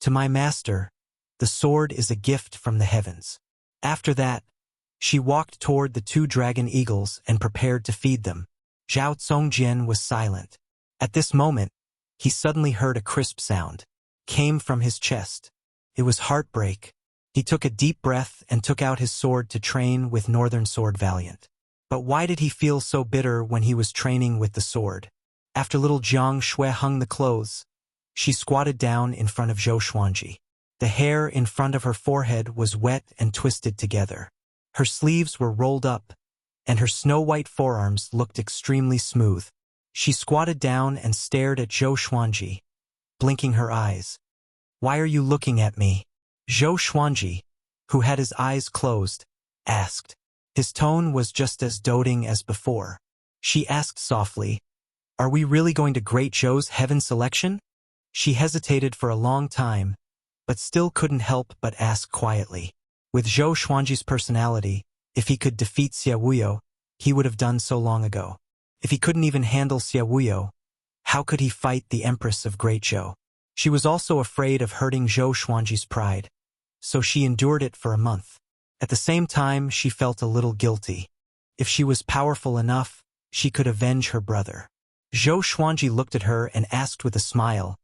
To my master, the sword is a gift from the heavens." After that, she walked toward the two dragon eagles and prepared to feed them. Zhao Congjian was silent. At this moment, he suddenly heard a crisp sound. Came from his chest. It was heartbreak. He took a deep breath and took out his sword to train with Northern Sword Valiant. But why did he feel so bitter when he was training with the sword? After little Jiang Shui hung the clothes, she squatted down in front of Zhou Xuanji. The hair in front of her forehead was wet and twisted together. Her sleeves were rolled up, and her snow-white forearms looked extremely smooth. She squatted down and stared at Zhou Xuanji, blinking her eyes. "Why are you looking at me?" Zhou Xuanji, who had his eyes closed, asked. His tone was just as doting as before. She asked softly, "Are we really going to Great Zhou's heaven selection?" She hesitated for a long time, but still couldn't help but ask quietly. With Zhou Xuanji's personality, if he could defeat Xia Wuyo, he would have done so long ago. If he couldn't even handle Xia Wuyo, how could he fight the Empress of Great Zhou? She was also afraid of hurting Zhou Xuanji's pride, so she endured it for a month. At the same time, she felt a little guilty. If she was powerful enough, she could avenge her brother. Zhou Xuanji looked at her and asked with a smile,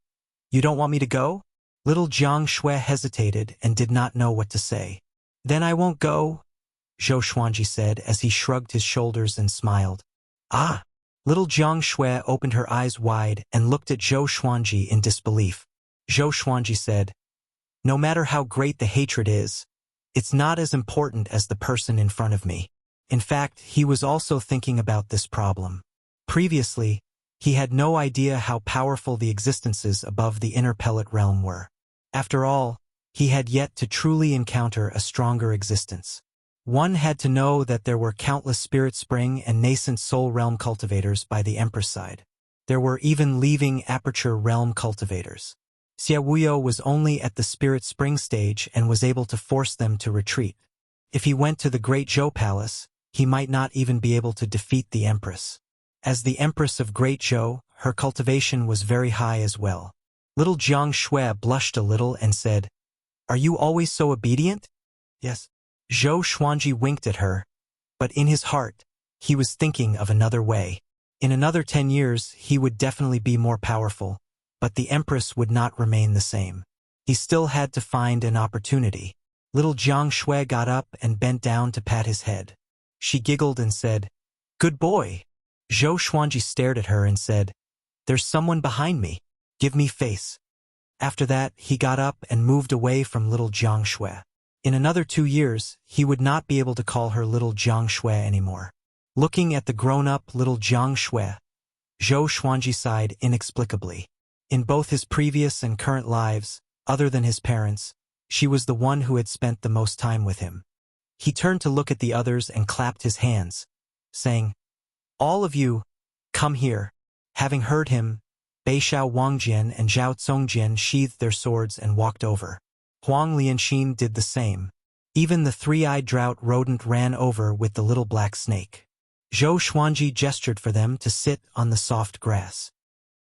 "You don't want me to go?" Little Jiang Shui hesitated and did not know what to say. "Then I won't go," Zhou Xuanji said as he shrugged his shoulders and smiled. "Ah!" Little Jiang Shui opened her eyes wide and looked at Zhou Xuanji in disbelief. Zhou Xuanji said, "No matter how great the hatred is, it's not as important as the person in front of me." In fact, he was also thinking about this problem. Previously, he had no idea how powerful the existences above the inner pellet realm were. After all, he had yet to truly encounter a stronger existence. One had to know that there were countless spirit spring and nascent soul realm cultivators by the Empress side. There were even leaving aperture realm cultivators. Xia Wuyo was only at the spirit spring stage and was able to force them to retreat. If he went to the Great Zhou Palace, he might not even be able to defeat the Empress. As the Empress of Great Zhou, her cultivation was very high as well. Little Jiang Shui blushed a little and said, "Are you always so obedient?" "Yes." Zhou Xuanji winked at her, but in his heart, he was thinking of another way. In another 10 years, he would definitely be more powerful, but the Empress would not remain the same. He still had to find an opportunity. Little Jiang Shui got up and bent down to pat his head. She giggled and said, "Good boy." Zhou Xuanji stared at her and said, "There's someone behind me. Give me face." After that, he got up and moved away from little Jiang Shui. In another 2 years, he would not be able to call her little Jiang Shui anymore. Looking at the grown-up little Jiang Shui, Zhou Xuanji sighed inexplicably. In both his previous and current lives, other than his parents, she was the one who had spent the most time with him. He turned to look at the others and clapped his hands, saying, "All of you, come here." Having heard him, Beishao Wangjian and Zhao Congjian sheathed their swords and walked over. Huang Lianxin did the same. Even the three-eyed drought rodent ran over with the little black snake. Zhou Xuanji gestured for them to sit on the soft grass.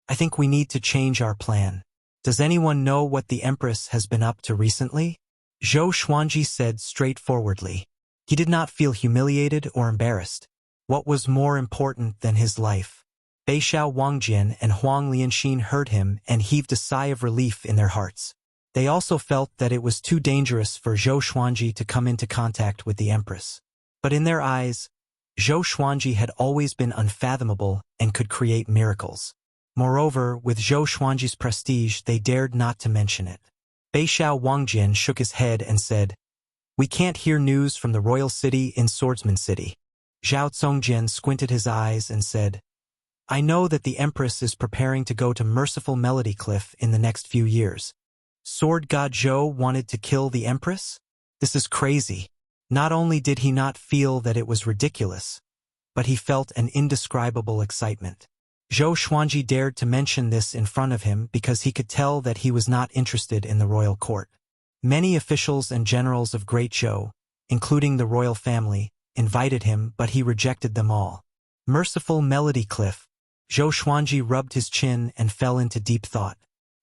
"I think we need to change our plan. Does anyone know what the Empress has been up to recently?" Zhou Xuanji said straightforwardly. He did not feel humiliated or embarrassed. What was more important than his life? Beishao Wangjin and Huang Lianxin heard him and heaved a sigh of relief in their hearts. They also felt that it was too dangerous for Zhou Xuanji to come into contact with the Empress. But in their eyes, Zhou Xuanji had always been unfathomable and could create miracles. Moreover, with Zhou Xuanji's prestige, they dared not to mention it. Beishao Wangjin shook his head and said, "We can't hear news from the royal city in Swordsman City." Zhao Congjian squinted his eyes and said, "I know that the Empress is preparing to go to Merciful Melody Cliff in the next few years. Sword God Zhou wanted to kill the Empress? This is crazy." Not only did he not feel that it was ridiculous, but he felt an indescribable excitement. Zhou Xuanji dared to mention this in front of him because he could tell that he was not interested in the royal court. Many officials and generals of Great Zhou, including the royal family, invited him, but he rejected them all. Merciful Melody Cliff. Zhou Xuanji rubbed his chin and fell into deep thought.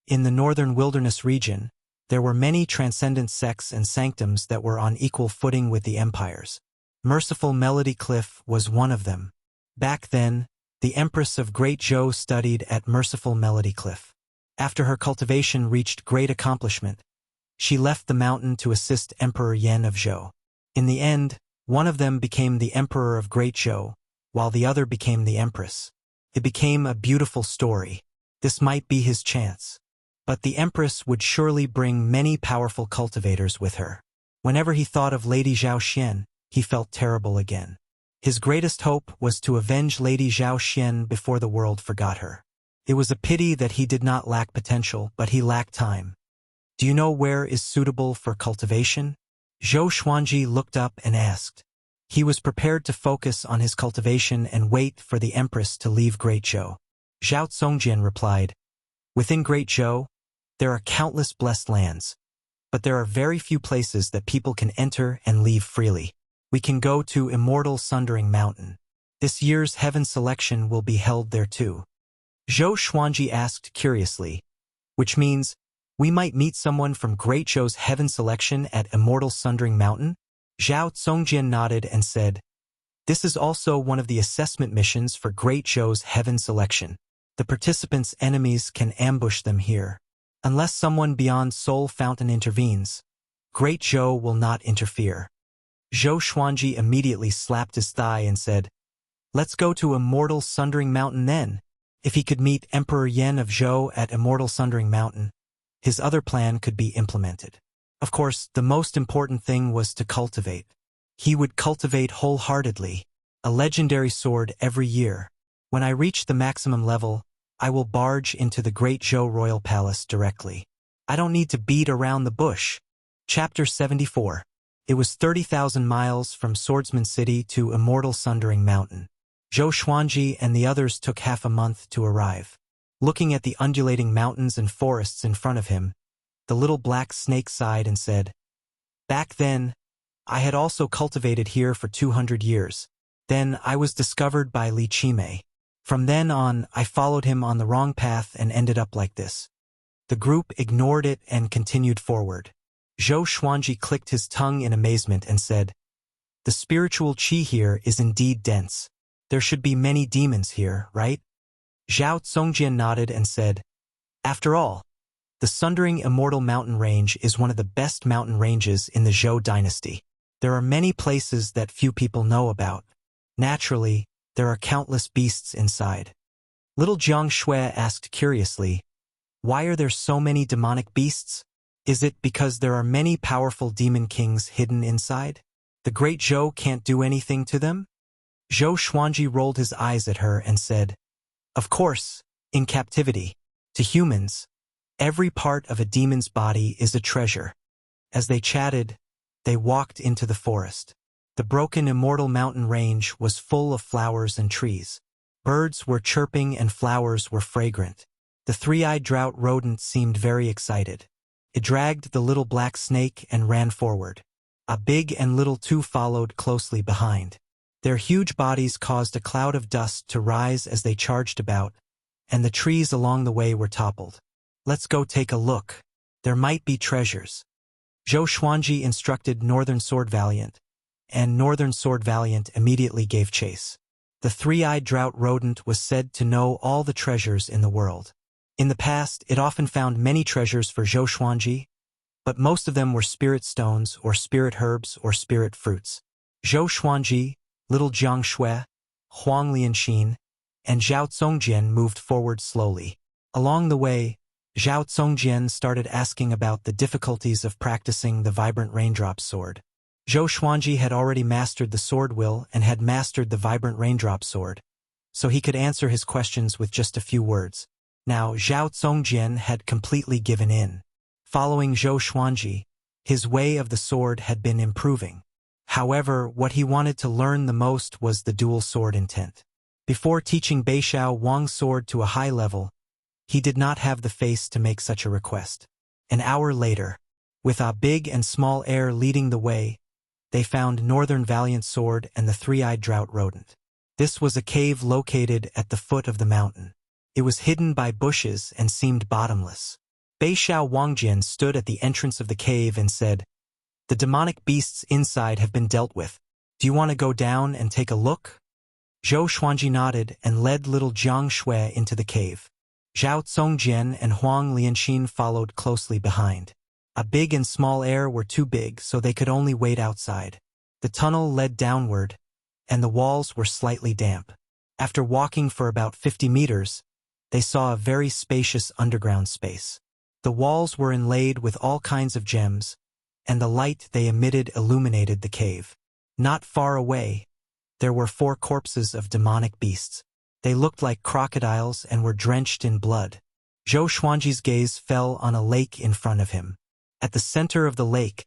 In the northern wilderness region, there were many transcendent sects and sanctums that were on equal footing with the empires. Merciful Melody Cliff was one of them. Back then, the Empress of Great Zhou studied at Merciful Melody Cliff. After her cultivation reached great accomplishment, she left the mountain to assist Emperor Yan of Zhou. In the end, one of them became the Emperor of Great Zhou, while the other became the Empress. It became a beautiful story. This might be his chance. But the Empress would surely bring many powerful cultivators with her. Whenever he thought of Lady Zhao Xian, he felt terrible again. His greatest hope was to avenge Lady Zhao Xian before the world forgot her. It was a pity that he did not lack potential, but he lacked time. Do you know where is suitable for cultivation? Zhou Xuanji looked up and asked. He was prepared to focus on his cultivation and wait for the Empress to leave Great Zhou. Zhao Congjian replied, "Within Great Zhou, there are countless blessed lands, but there are very few places that people can enter and leave freely. We can go to Immortal Sundering Mountain. This year's heaven selection will be held there too." Zhou Xuanji asked curiously, "Which means we might meet someone from Great Zhou's heaven selection at Immortal Sundering Mountain?" Zhao Congjian nodded and said, "This is also one of the assessment missions for Great Zhou's heaven selection. The participants' enemies can ambush them here. Unless someone beyond Soul Fountain intervenes, Great Zhou will not interfere." Zhou Xuanji immediately slapped his thigh and said, "Let's go to Immortal Sundering Mountain then." If he could meet Emperor Yan of Zhou at Immortal Sundering Mountain, his other plan could be implemented. Of course, the most important thing was to cultivate. He would cultivate wholeheartedly, a legendary sword every year. When I reach the maximum level, I will barge into the Great Zhou Royal Palace directly. I don't need to beat around the bush. Chapter 74. It was 30,000 miles from Swordsman City to Immortal Sundering Mountain. Zhou Xuanji and the others took half a month to arrive. Looking at the undulating mountains and forests in front of him, the little black snake sighed and said, "Back then, I had also cultivated here for 200 years. Then I was discovered by Li Qimei. From then on, I followed him on the wrong path and ended up like this." The group ignored it and continued forward. Zhou Xuanji clicked his tongue in amazement and said, "The spiritual qi here is indeed dense. There should be many demons here, right?" Zhao Congjian nodded and said, "After all, the Sundering Immortal Mountain Range is one of the best mountain ranges in the Zhou dynasty. There are many places that few people know about. Naturally, there are countless beasts inside." Little Jiang Shui asked curiously, "Why are there so many demonic beasts? Is it because there are many powerful demon kings hidden inside? The Great Zhou can't do anything to them?" Zhou Xuanji rolled his eyes at her and said, "Of course, in captivity, to humans, every part of a demon's body is a treasure." As they chatted, they walked into the forest. The broken Immortal Mountain Range was full of flowers and trees. Birds were chirping and flowers were fragrant. The three-eyed drought rodent seemed very excited. It dragged the little black snake and ran forward. A big and little two followed closely behind. Their huge bodies caused a cloud of dust to rise as they charged about, and the trees along the way were toppled. "Let's go take a look. There might be treasures." Zhou Xuanji instructed Northern Sword Valiant, and Northern Sword Valiant immediately gave chase. The three-eyed drought rodent was said to know all the treasures in the world. In the past, it often found many treasures for Zhou Xuanji, but most of them were spirit stones or spirit herbs or spirit fruits. Zhou Xuanji, little Jiang Shui, Huang Lianxin, and Zhao Congjian moved forward slowly. Along the way, Zhao Congjian started asking about the difficulties of practicing the vibrant raindrop sword. Zhou Xuanji had already mastered the sword will and had mastered the vibrant raindrop sword, so he could answer his questions with just a few words. Now Zhao Congjian had completely given in. Following Zhou Xuanji, his way of the sword had been improving. However, what he wanted to learn the most was the dual sword intent. Before teaching Beixiao Wang's sword to a high level, he did not have the face to make such a request. An hour later, with a big and small heir leading the way, they found Northern Valiant Sword and the three-eyed drought rodent. This was a cave located at the foot of the mountain. It was hidden by bushes and seemed bottomless. Beixiao Wangjian stood at the entrance of the cave and said, "The demonic beasts inside have been dealt with. Do you want to go down and take a look?" Zhou Xuanji nodded and led little Jiang Shui into the cave. Zhao Congjian and Huang Lianxin followed closely behind. A big and small heir were too big, so they could only wait outside. The tunnel led downward, and the walls were slightly damp. After walking for about 50 meters, they saw a very spacious underground space. The walls were inlaid with all kinds of gems, and the light they emitted illuminated the cave. Not far away, there were 4 corpses of demonic beasts. They looked like crocodiles and were drenched in blood. Zhou Xuanji's gaze fell on a lake in front of him. At the center of the lake,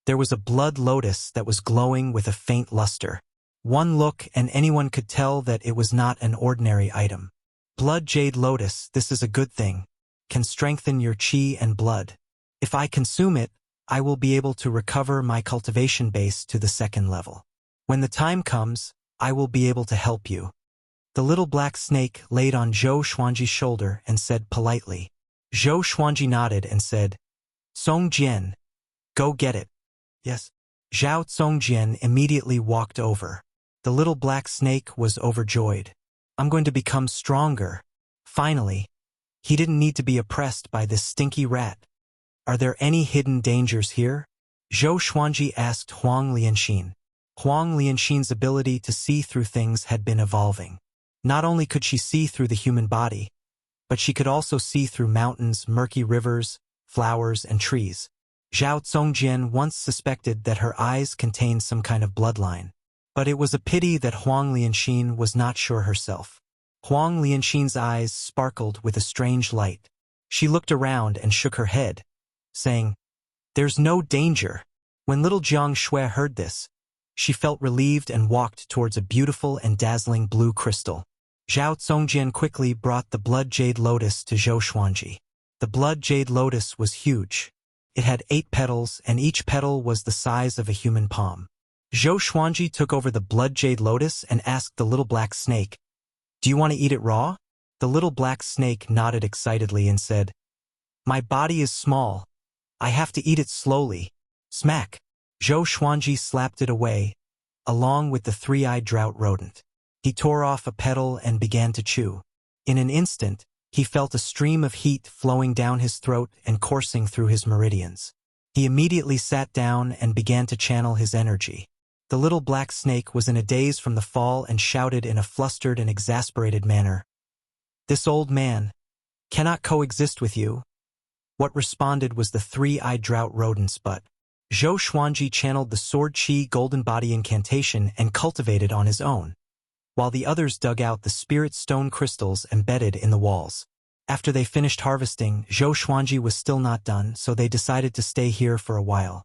there was a blood lotus that was glowing with a faint luster. One look and anyone could tell that it was not an ordinary item. Blood jade lotus, this is a good thing, can strengthen your qi and blood. If I consume it, I will be able to recover my cultivation base to the 2nd level. When the time comes, I will be able to help you. The little black snake laid on Zhou Xuanji's shoulder and said politely. Zhou Xuanji nodded and said, "Congjian, go get it." "Yes." Zhao Congjian immediately walked over. The little black snake was overjoyed. "I'm going to become stronger." Finally, he didn't need to be oppressed by this stinky rat. "Are there any hidden dangers here?" Zhou Xuanji asked Huang Lianxin. Huang Lianxin's ability to see through things had been evolving. Not only could she see through the human body, but she could also see through mountains, murky rivers, flowers, and trees. Zhao Congjian once suspected that her eyes contained some kind of bloodline. But it was a pity that Huang Lianxin was not sure herself. Huang Lianxin's eyes sparkled with a strange light. She looked around and shook her head, saying, "There's no danger." When little Jiang Shui heard this, she felt relieved and walked towards a beautiful and dazzling blue crystal. Zhao Congjian quickly brought the blood jade lotus to Zhou Xuanji. The blood jade lotus was huge. It had 8 petals, and each petal was the size of a human palm. Zhou Xuanji took over the blood jade lotus and asked the little black snake, "Do you want to eat it raw?" The little black snake nodded excitedly and said, "My body is small. I have to eat it slowly." Smack! Zhou Xuanji slapped it away, along with the three-eyed drought rodent. He tore off a petal and began to chew. In an instant, he felt a stream of heat flowing down his throat and coursing through his meridians. He immediately sat down and began to channel his energy. The little black snake was in a daze from the fall and shouted in a flustered and exasperated manner, "This old man cannot coexist with you." What responded was the three-eyed drought rodent's butt. Zhou Xuanji channeled the sword qi golden body incantation and cultivated on his own, while the others dug out the spirit stone crystals embedded in the walls. After they finished harvesting, Zhou Xuanji was still not done, so they decided to stay here for a while.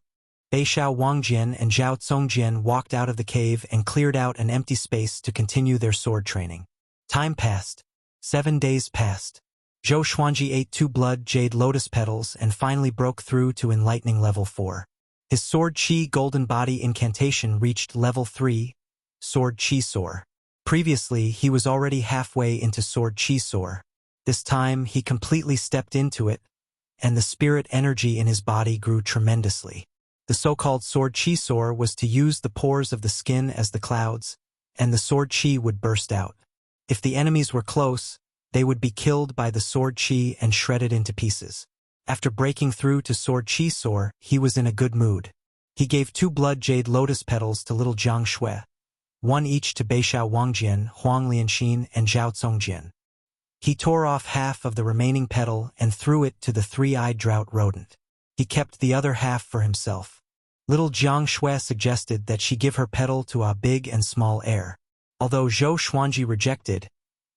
Beixiao Wangjian and Zhao Congjian walked out of the cave and cleared out an empty space to continue their sword training. Time passed. 7 days passed. Zhou Xuanji ate 2 blood jade lotus petals and finally broke through to enlightening level 4. His sword qi golden body incantation reached level 3, sword qi soar. Previously, he was already halfway into sword qi soar. This time, he completely stepped into it, and the spirit energy in his body grew tremendously. The so-called sword qi soar was to use the pores of the skin as the clouds, and the sword chi would burst out. If the enemies were close, they would be killed by the sword chi and shredded into pieces. After breaking through to sword chi soar, he was in a good mood. He gave 2 blood jade lotus petals to little Jiang Shui, 1 each to Beishao Wangjian, Huang Lianxin, and Zhao Congjian. He tore off half of the remaining petal and threw it to the 3-eyed drought rodent. He kept the other half for himself. Little Jiang Shui suggested that she give her petal to a big and small heir. Although Zhou Xuanji rejected,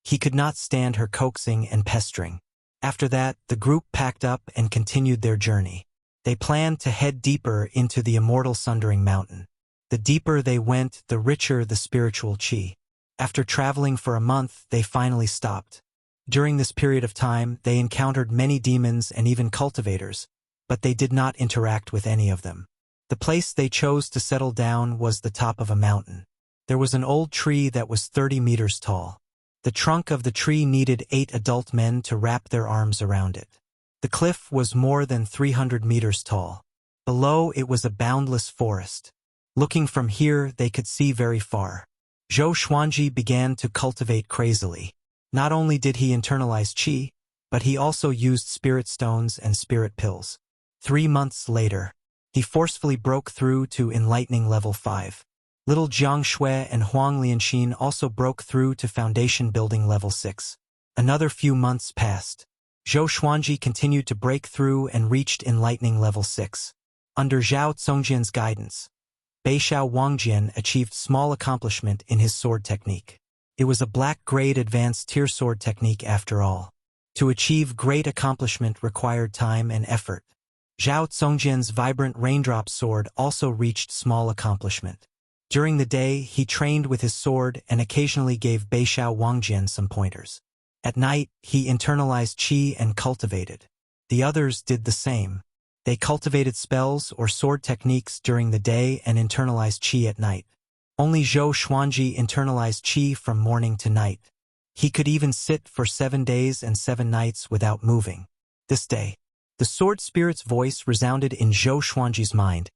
he could not stand her coaxing and pestering. After that, the group packed up and continued their journey. They planned to head deeper into the immortal Sundering Mountain. The deeper they went, the richer the spiritual qi. After traveling for a month, they finally stopped. During this period of time, they encountered many demons and even cultivators, but they did not interact with any of them. The place they chose to settle down was the top of a mountain. There was an old tree that was 30 meters tall. The trunk of the tree needed 8 adult men to wrap their arms around it. The cliff was more than 300 meters tall. Below it was a boundless forest. Looking from here, they could see very far. Zhou Xuanji began to cultivate crazily. Not only did he internalize qi, but he also used spirit stones and spirit pills. 3 months later, he forcefully broke through to enlightening level 5. Little Jiang Shui and Huang Lianxin also broke through to foundation building level 6. Another few months passed. Zhou Xuanji continued to break through and reached enlightening level 6. Under Zhao Congjian's guidance, Beishao Wangjian achieved small accomplishment in his sword technique. It was a black-grade advanced tier sword technique after all. To achieve great accomplishment required time and effort. Zhao Congjian's vibrant raindrop sword also reached small accomplishment. During the day, he trained with his sword and occasionally gave Beishao Wangjian some pointers. At night, he internalized qi and cultivated. The others did the same. They cultivated spells or sword techniques during the day and internalized qi at night. Only Zhou Xuanji internalized qi from morning to night. He could even sit for 7 days and 7 nights without moving. This day, the sword spirit's voice resounded in Zhou Xuanji's mind.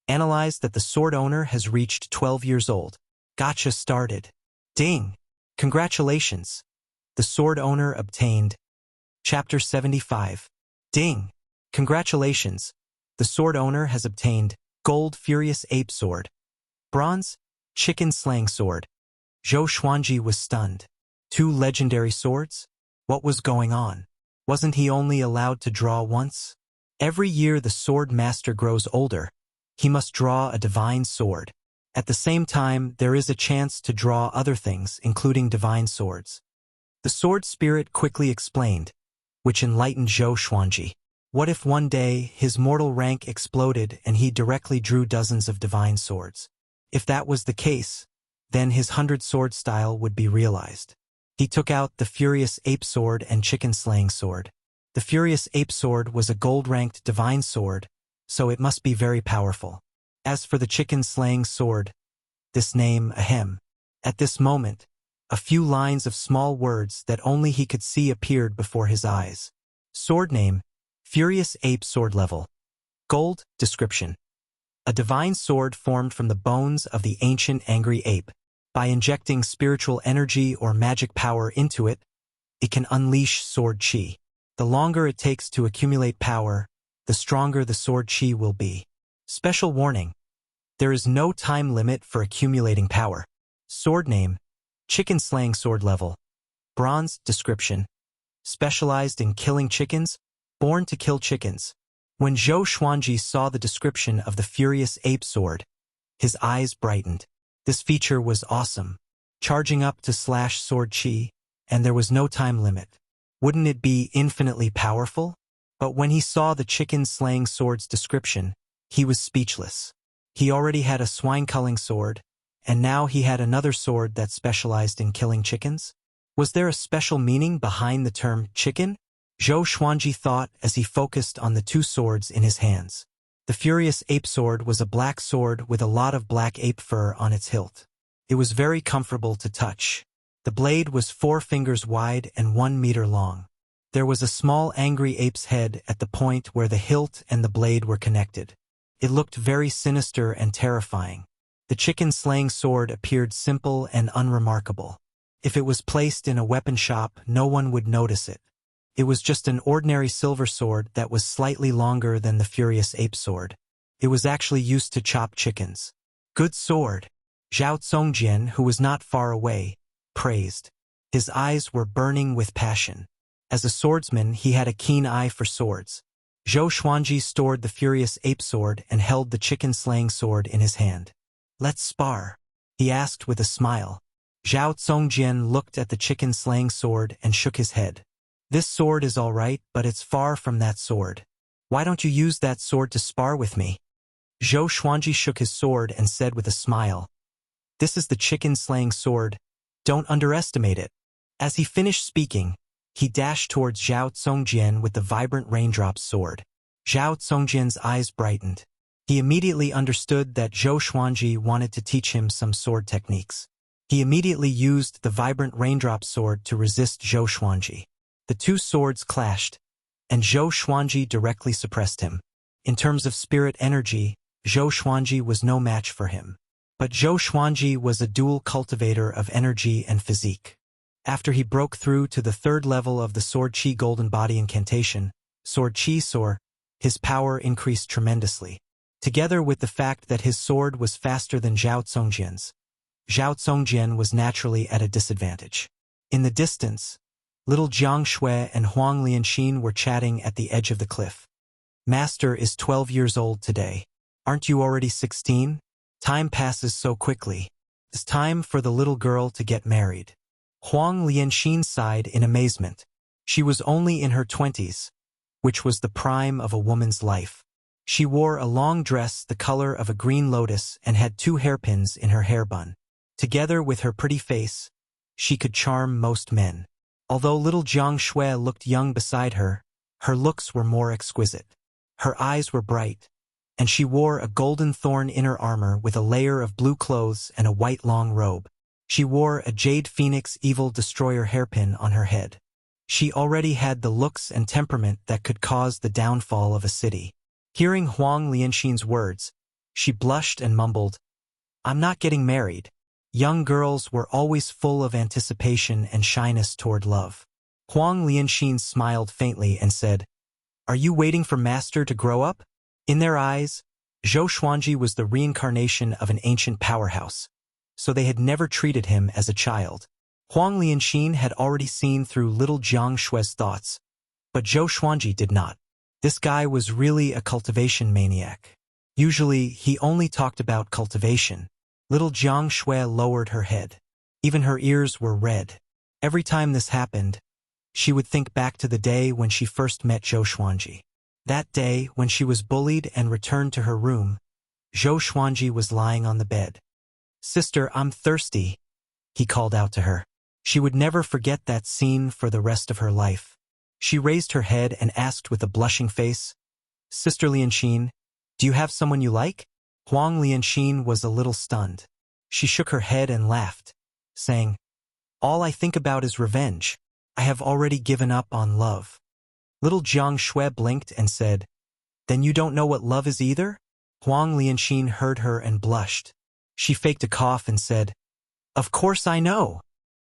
Analyze that the sword owner has reached 12 years old. Gotcha started. Ding! Congratulations! The sword owner obtained. Chapter 75. Ding! Congratulations! The sword owner has obtained Gold Furious Ape Sword. Bronze Chicken Slaying Sword. Zhou Xuanji was stunned. 2 legendary swords? What was going on? Wasn't he only allowed to draw once? Every year the sword master grows older. He must draw a divine sword. At the same time, there is a chance to draw other things, including divine swords. The sword spirit quickly explained, which enlightened Zhou Xuanji. What if one day his mortal rank exploded and he directly drew dozens of divine swords? If that was the case, then his 100-sword style would be realized. He took out the Furious Ape Sword and Chicken Slaying Sword. The Furious Ape Sword was a gold-ranked divine sword, so it must be very powerful. As for the Chicken Slaying Sword, this name, ahem. At this moment, a few lines of small words that only he could see appeared before his eyes. Sword name, Furious Ape Sword level. Gold, description. A divine sword formed from the bones of the ancient angry ape. By injecting spiritual energy or magic power into it, it can unleash sword chi. The longer it takes to accumulate power, the stronger the sword chi will be. Special warning. There is no time limit for accumulating power. Sword name, Chicken Slaying Sword level. Bronze, description. Specialized in killing chickens, born to kill chickens. When Zhou Xuanji saw the description of the Furious Ape Sword, his eyes brightened. This feature was awesome. Charging up to slash sword chi, and there was no time limit. Wouldn't it be infinitely powerful? But when he saw the Chicken Slaying Sword's description, he was speechless. He already had a swine-culling sword, and now he had another sword that specialized in killing chickens? Was there a special meaning behind the term chicken? Zhou Xuanji thought as he focused on the 2 swords in his hands. The Furious Ape Sword was a black sword with a lot of black ape fur on its hilt. It was very comfortable to touch. The blade was 4 fingers wide and 1 meter long. There was a small angry ape's head at the point where the hilt and the blade were connected. It looked very sinister and terrifying. The chicken-slaying sword appeared simple and unremarkable. If it was placed in a weapon shop, no one would notice it. It was just an ordinary silver sword that was slightly longer than the furious ape sword. It was actually used to chop chickens. Good sword, Zhao Zongjian, who was not far away, praised. His eyes were burning with passion. As a swordsman, he had a keen eye for swords. Zhou Xuanji stored the furious ape sword and held the chicken-slaying sword in his hand. "Let's spar," he asked with a smile. Zhao Zongjian looked at the chicken-slaying sword and shook his head. "This sword is all right, but it's far from that sword. Why don't you use that sword to spar with me?" Zhou Xuanji shook his sword and said with a smile, "This is the chicken-slaying sword. Don't underestimate it." As he finished speaking, he dashed towards Zhao Zongjian with the vibrant raindrops sword. Zhao Zongjian's eyes brightened. He immediately understood that Zhou Xuanji wanted to teach him some sword techniques. He immediately used the vibrant raindrop sword to resist Zhou Xuanji. The two swords clashed, and Zhou Xuanji directly suppressed him. In terms of spirit energy, Zhou Xuanji was no match for him. But Zhou Xuanji was a dual cultivator of energy and physique. After he broke through to the third level of the Sword Qi Golden Body incantation, Sword Qi Soar, his power increased tremendously. Together with the fact that his sword was faster than Zhao Zongjian's, Zhao Zongjian was naturally at a disadvantage. In the distance, little Jiang Shui and Huang Lianxin were chatting at the edge of the cliff. "Master is 12 years old today. Aren't you already 16? Time passes so quickly. It's time for the little girl to get married." Huang Lianxin sighed in amazement. She was only in her 20s, which was the prime of a woman's life. She wore a long dress the color of a green lotus and had 2 hairpins in her hair bun. Together with her pretty face, she could charm most men. Although little Jiang Shui looked young beside her, her looks were more exquisite. Her eyes were bright, and she wore a golden thorn inner armor with a layer of blue clothes and a white long robe. She wore a jade phoenix evil destroyer hairpin on her head. She already had the looks and temperament that could cause the downfall of a city. Hearing Huang Lianxin's words, she blushed and mumbled, "I'm not getting married." Young girls were always full of anticipation and shyness toward love. Huang Lianxin smiled faintly and said, "Are you waiting for Master to grow up?" In their eyes, Zhou Xuanji was the reincarnation of an ancient powerhouse, so they had never treated him as a child. Huang Lianxin had already seen through little Jiang Shui's thoughts, but Zhou Xuanji did not. This guy was really a cultivation maniac. Usually, he only talked about cultivation. Little Jiang Shui lowered her head. Even her ears were red. Every time this happened, she would think back to the day when she first met Zhou Xuanji. That day, when she was bullied and returned to her room, Zhou Xuanji was lying on the bed. "Sister, I'm thirsty," he called out to her. She would never forget that scene for the rest of her life. She raised her head and asked with a blushing face, "Sister Lianxin, do you have someone you like?" Huang Lianxin was a little stunned. She shook her head and laughed, saying, "All I think about is revenge. I have already given up on love." Little Jiang Shui blinked and said, "Then you don't know what love is either?" Huang Lianxin heard her and blushed. She faked a cough and said, "Of course I know.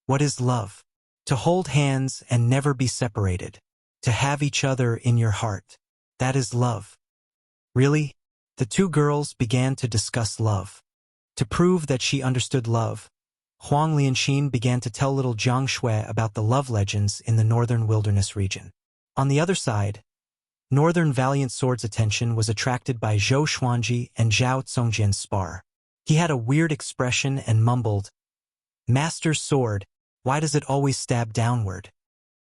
What is love? To hold hands and never be separated. To have each other in your heart. That is love." Really? The two girls began to discuss love. To prove that she understood love, Huang Lianxin began to tell little Jiang Shui about the love legends in the northern wilderness region. On the other side, Northern Valiant Sword's attention was attracted by Zhou Xuanji and Zhao Zongjian's spar. He had a weird expression and mumbled, "Master's sword, why does it always stab downward?"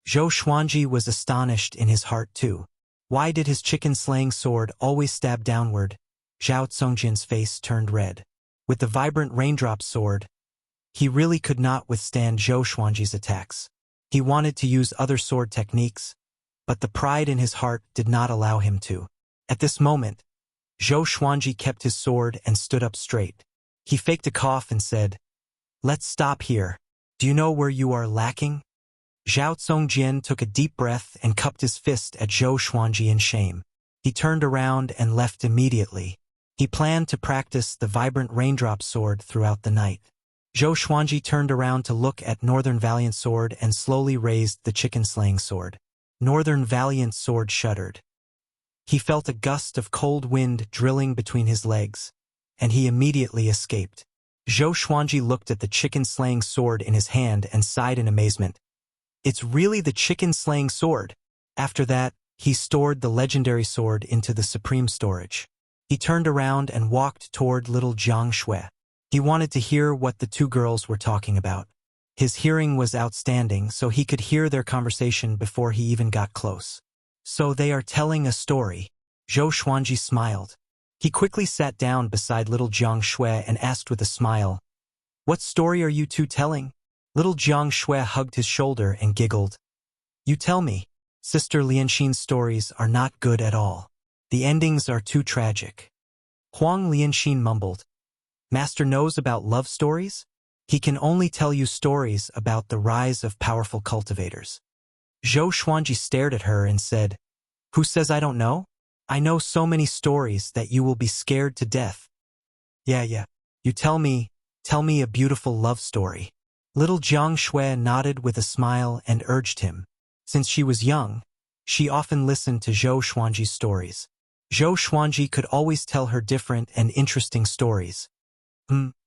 Zhou Xuanji was astonished in his heart too. Why did his chicken-slaying sword always stab downward? Zhao Zongjian's face turned red. With the vibrant raindrop sword, he really could not withstand Zhou Xuanji's attacks. He wanted to use other sword techniques, but the pride in his heart did not allow him to. At this moment, Zhou Xuanji kept his sword and stood up straight. He faked a cough and said, "Let's stop here. Do you know where you are lacking?" Zhao Zongjian took a deep breath and cupped his fist at Zhou Xuanji in shame. He turned around and left immediately. He planned to practice the vibrant raindrop sword throughout the night. Zhou Xuanji turned around to look at Northern Valiant Sword and slowly raised the chicken-slaying sword. Northern Valiant Sword shuddered. He felt a gust of cold wind drilling between his legs, and he immediately escaped. Zhou Xuanji looked at the chicken-slaying sword in his hand and sighed in amazement. It's really the chicken-slaying sword. After that, he stored the legendary sword into the supreme storage. He turned around and walked toward little Jiang Shui. He wanted to hear what the two girls were talking about. His hearing was outstanding, so he could hear their conversation before he even got close. So they are telling a story. Zhou Xuanji smiled. He quickly sat down beside little Jiang Shui and asked with a smile, "What story are you two telling?" Little Jiang Shui hugged his shoulder and giggled. "You tell me. Sister Lianxin's stories are not good at all. The endings are too tragic." Huang Lianxin mumbled. "Master knows about love stories? He can only tell you stories about the rise of powerful cultivators." Zhou Xuanji stared at her and said, "Who says I don't know? I know so many stories that you will be scared to death." Yeah. You tell me a beautiful love story." Little Jiang Shui nodded with a smile and urged him. Since she was young, she often listened to Zhou Xuanji's stories. Zhou Xuanji could always tell her different and interesting stories.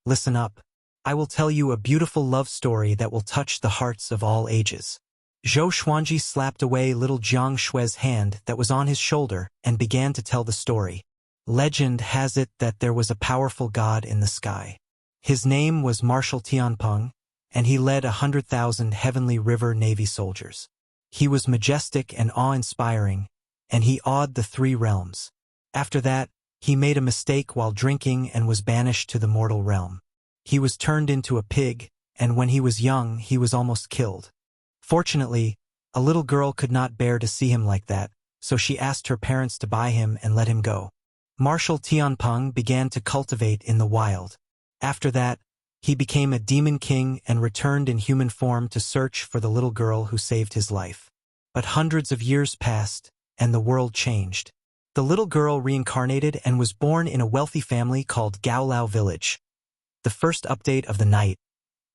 Listen up. I will tell you a beautiful love story that will touch the hearts of all ages." Zhou Xuanji slapped away little Jiang Shui's hand that was on his shoulder and began to tell the story. Legend has it that there was a powerful god in the sky. His name was Marshal Tianpeng, and he led 100,000 heavenly river navy soldiers. He was majestic and awe-inspiring, and he awed the three realms. After that, he made a mistake while drinking and was banished to the mortal realm. He was turned into a pig, and when he was young, he was almost killed. Fortunately, a little girl could not bear to see him like that, so she asked her parents to buy him and let him go. Marshal Tianpeng began to cultivate in the wild. After that, he became a demon king and returned in human form to search for the little girl who saved his life. But hundreds of years passed, and the world changed. The little girl reincarnated and was born in a wealthy family called Gaolao Village. The first update of the night.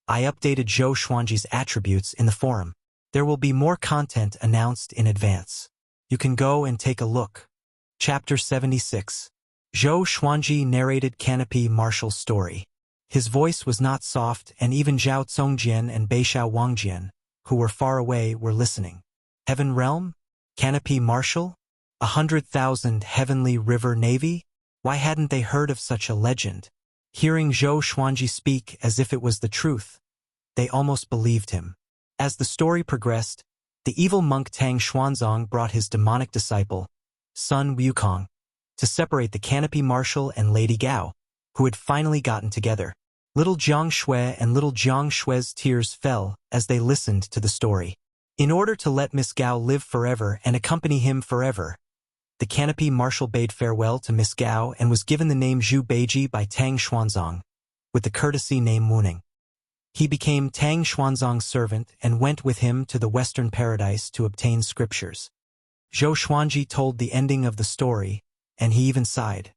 I updated Zhou Xuanji's attributes in the forum. There will be more content announced in advance. You can go and take a look. Chapter 76. Zhou Xuanji narrated Canopy Marshal's story. His voice was not soft, and even Zhao Congjian and Beixiao Wangjian, who were far away, were listening. Heaven Realm? Canopy Marshal? 100,000 heavenly river navy? Why hadn't they heard of such a legend? Hearing Zhou Xuanji speak as if it was the truth, they almost believed him. As the story progressed, the evil monk Tang Xuanzong brought his demonic disciple, Sun Wukong, to separate the Canopy Marshal and Lady Gao, who had finally gotten together. Little Jiang Shui and little Jiang Shui's tears fell as they listened to the story. In order to let Miss Gao live forever and accompany him forever, the Canopy Marshal bade farewell to Miss Gao and was given the name Zhu Beiji by Tang Xuanzong, with the courtesy name Wuning. He became Tang Xuanzong's servant and went with him to the Western Paradise to obtain scriptures. Zhou Xuanji told the ending of the story, and he even sighed.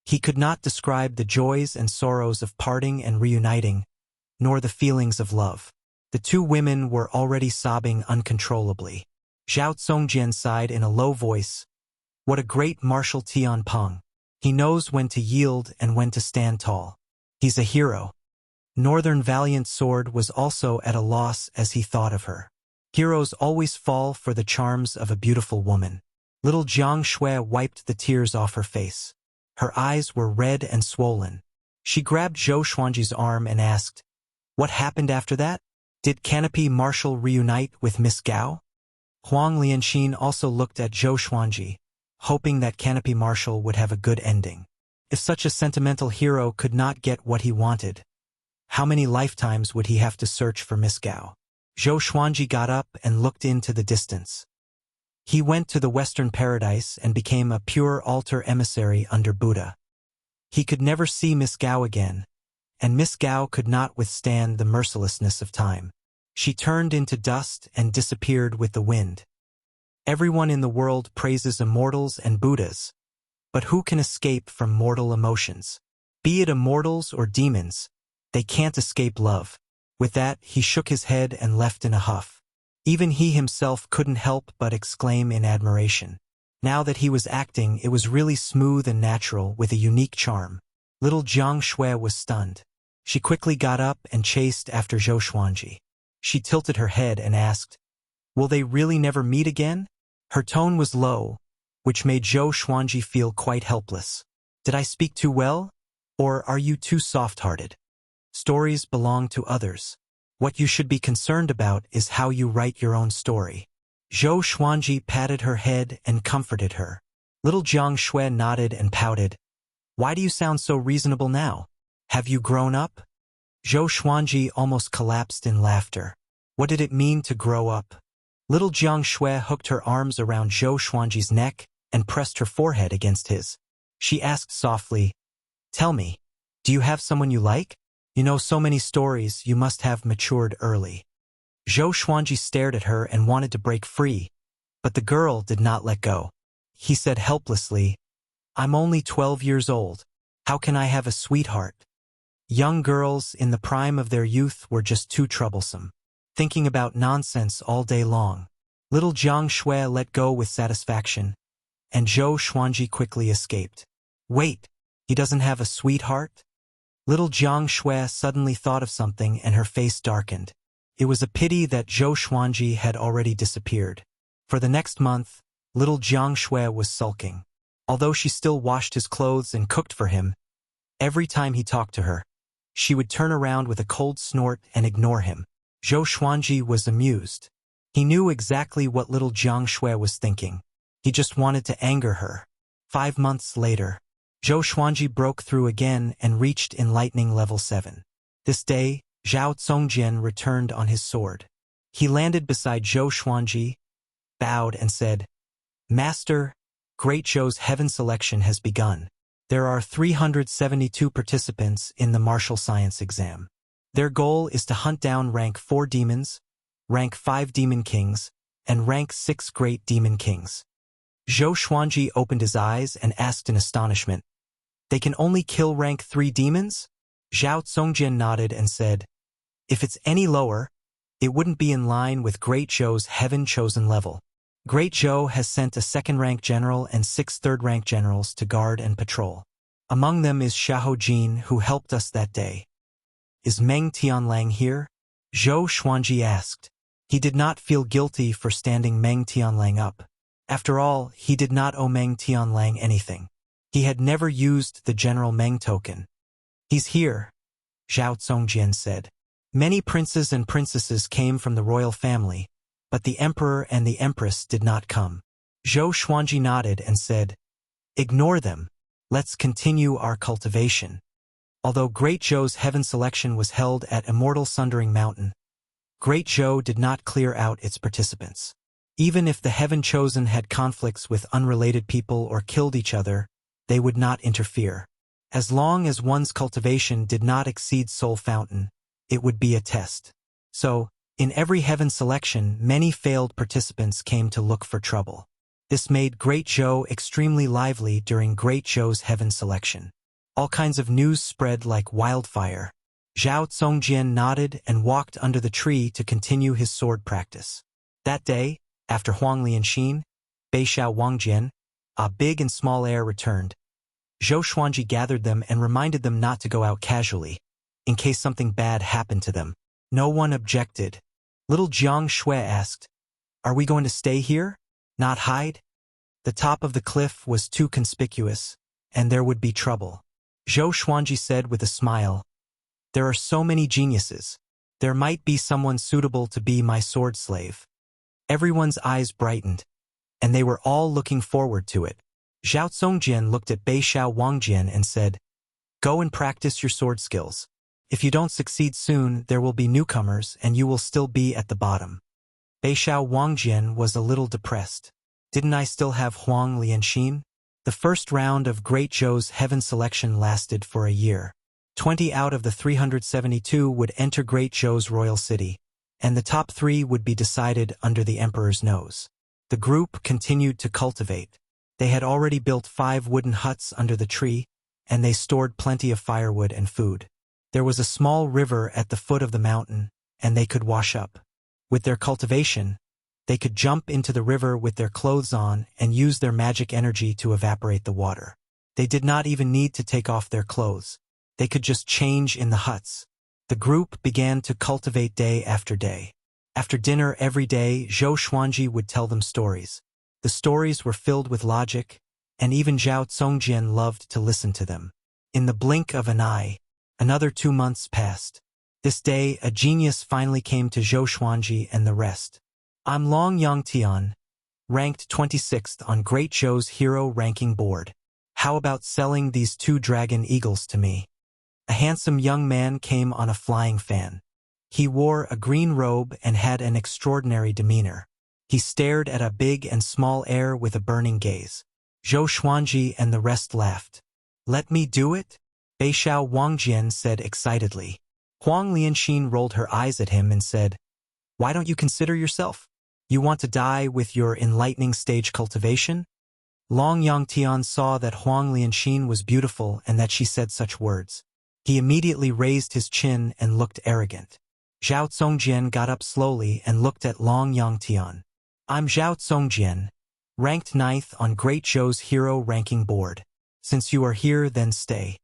He could not describe the joys and sorrows of parting and reuniting, nor the feelings of love. The two women were already sobbing uncontrollably. Zhao Congjian sighed in a low voice. What a great Marshal Tianpeng. He knows when to yield and when to stand tall. He's a hero. Northern Valiant Sword was also at a loss as he thought of her. Heroes always fall for the charms of a beautiful woman. Little Jiang Shui wiped the tears off her face. Her eyes were red and swollen. She grabbed Zhou Xuanji's arm and asked, "What happened after that? Did Canopy Marshal reunite with Miss Gao?" Huang Lianxin also looked at Zhou Xuanji, hoping that Canopy Marshal would have a good ending. If such a sentimental hero could not get what he wanted, how many lifetimes would he have to search for Miss Gao? Zhou Xuanji got up and looked into the distance. He went to the Western Paradise and became a pure altar emissary under Buddha. He could never see Miss Gao again, and Miss Gao could not withstand the mercilessness of time. She turned into dust and disappeared with the wind. Everyone in the world praises immortals and Buddhas, But who can escape from mortal emotions? Be it immortals or demons, they can't escape love. With that, he shook his head and left in a huff. Even he himself couldn't help but exclaim in admiration. Now that he was acting, it was really smooth and natural, with a unique charm. Little Jiang Shui was stunned. She quickly got up and chased after Zhou Xuanji. She tilted her head and asked, "Will they really never meet again?" Her tone was low, which made Zhou Xuanji feel quite helpless. "Did I speak too well? Or are you too soft-hearted? Stories belong to others. What you should be concerned about is how you write your own story." Zhou Xuanji patted her head and comforted her. Little Jiang Shui nodded and pouted. "Why do you sound so reasonable now? Have you grown up?" Zhou Xuanji almost collapsed in laughter. What did it mean to grow up? Little Jiang Shui hooked her arms around Zhou Xuanji's neck and pressed her forehead against his. She asked softly, "Tell me, do you have someone you like? You know so many stories, you must have matured early." Zhou Xuanji stared at her and wanted to break free, but the girl did not let go. He said helplessly, "I'm only 12 years old. How can I have a sweetheart?" Young girls in the prime of their youth were just too troublesome, thinking about nonsense all day long. Little Jiang Shui let go with satisfaction, and Zhou Xuanji quickly escaped. "Wait, he doesn't have a sweetheart?" Little Jiang Shui suddenly thought of something and her face darkened. It was a pity that Zhou Xuanji had already disappeared. For the next month, little Jiang Shui was sulking. Although she still washed his clothes and cooked for him, every time he talked to her, she would turn around with a cold snort and ignore him. Zhou Xuanji was amused. He knew exactly what little Jiang Shui was thinking. He just wanted to anger her. 5 months later, Zhou Xuanji broke through again and reached enlightening level 7. This day, Zhao Congjian returned on his sword. He landed beside Zhou Xuanji, bowed and said, "Master, Great Zhou's heaven selection has begun. There are 372 participants in the martial science exam. Their goal is to hunt down rank 4 demons, rank 5 demon kings, and rank 6 great demon kings." Zhou Xuanji opened his eyes and asked in astonishment, "They can only kill rank 3 demons?" Zhao Congjian nodded and said, "If it's any lower, it wouldn't be in line with Great Zhou's heaven-chosen level. Great Zhou has sent a 2nd-rank general and 6 3rd-rank generals to guard and patrol. Among them is Xiahou Jin, who helped us that day." "Is Meng Tianlang here?" Zhou Xuanji asked. He did not feel guilty for standing Meng Tianlang up. After all, he did not owe Meng Tianlang anything. He had never used the General Meng token. "He's here," Zhao Congjian said. Many princes and princesses came from the royal family, but the emperor and the empress did not come. Zhou Xuanji nodded and said, "Ignore them. Let's continue our cultivation." Although Great Zhou's heaven selection was held at Immortal Sundering Mountain, Great Zhou did not clear out its participants. Even if the heaven chosen had conflicts with unrelated people or killed each other, they would not interfere. As long as one's cultivation did not exceed Soul Fountain, it would be a test. So, in every heaven selection, many failed participants came to look for trouble. This made Great Zhou extremely lively during Great Zhou's heaven selection. All kinds of news spread like wildfire. Zhao Congjian nodded and walked under the tree to continue his sword practice. That day, after Huang Lianxin, Beixiao Wangjian, a big and small heir returned. Zhou Xuanji gathered them and reminded them not to go out casually, in case something bad happened to them. No one objected. Little Jiang Shui asked, "Are we going to stay here? Not hide?" The top of the cliff was too conspicuous, and there would be trouble. Zhou Xuanji said with a smile, "There are so many geniuses. There might be someone suitable to be my sword slave." Everyone's eyes brightened, and they were all looking forward to it. Zhao Congjian looked at Beixiao Wangjian and said, "Go and practice your sword skills. If you don't succeed soon, there will be newcomers and you will still be at the bottom." Beixiao Wangjian was a little depressed. Didn't I still have Huang Lianxin? The first round of Great Zhou's heaven selection lasted for a year. 20 out of the 372 would enter Great Zhou's royal city, and the top 3 would be decided under the emperor's nose. The group continued to cultivate. They had already built 5 wooden huts under the tree, and they stored plenty of firewood and food. There was a small river at the foot of the mountain, and they could wash up. With their cultivation, they could jump into the river with their clothes on and use their magic energy to evaporate the water. They did not even need to take off their clothes. They could just change in the huts. The group began to cultivate day after day. After dinner every day, Zhou Xuanji would tell them stories. The stories were filled with logic, and even Zhao Congjian loved to listen to them. In the blink of an eye, another 2 months passed. This day, a genius finally came to Zhou Xuanji and the rest. I'm Long Yangtian, ranked 26th on Great Zhou's hero ranking board. How about selling these 2 dragon eagles to me? A handsome young man came on a flying fan. He wore a green robe and had an extraordinary demeanor. He stared at a big and small air with a burning gaze. Zhou Xuanji and the rest laughed. Let me do it? Beixiao Wangjian said excitedly. Huang Lianxin rolled her eyes at him and said, Why don't you consider yourself? You want to die with your enlightening stage cultivation? Long Yangtian saw that Huang Lianxin was beautiful and that she said such words. He immediately raised his chin and looked arrogant. Zhao Congjian got up slowly and looked at Long Yangtian. I'm Zhao Congjian, ranked 9th on Great Zhou's hero ranking board. Since you are here, then stay.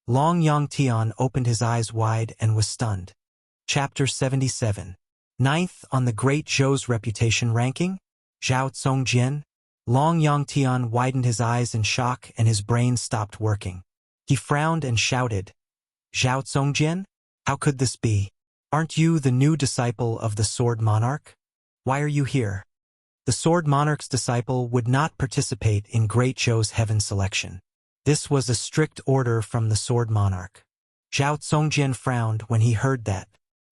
Long Yangtian opened his eyes wide and was stunned. Chapter 77. 9th on the Great Zhou's reputation ranking? Zhao Congjian? Long Yangtian widened his eyes in shock and his brain stopped working. He frowned and shouted, Zhao Congjian? How could this be? Aren't you the new disciple of the Sword Monarch? Why are you here? The Sword Monarch's disciple would not participate in Great Zhou's heaven selection. This was a strict order from the Sword Monarch. Zhao Congjian frowned when he heard that.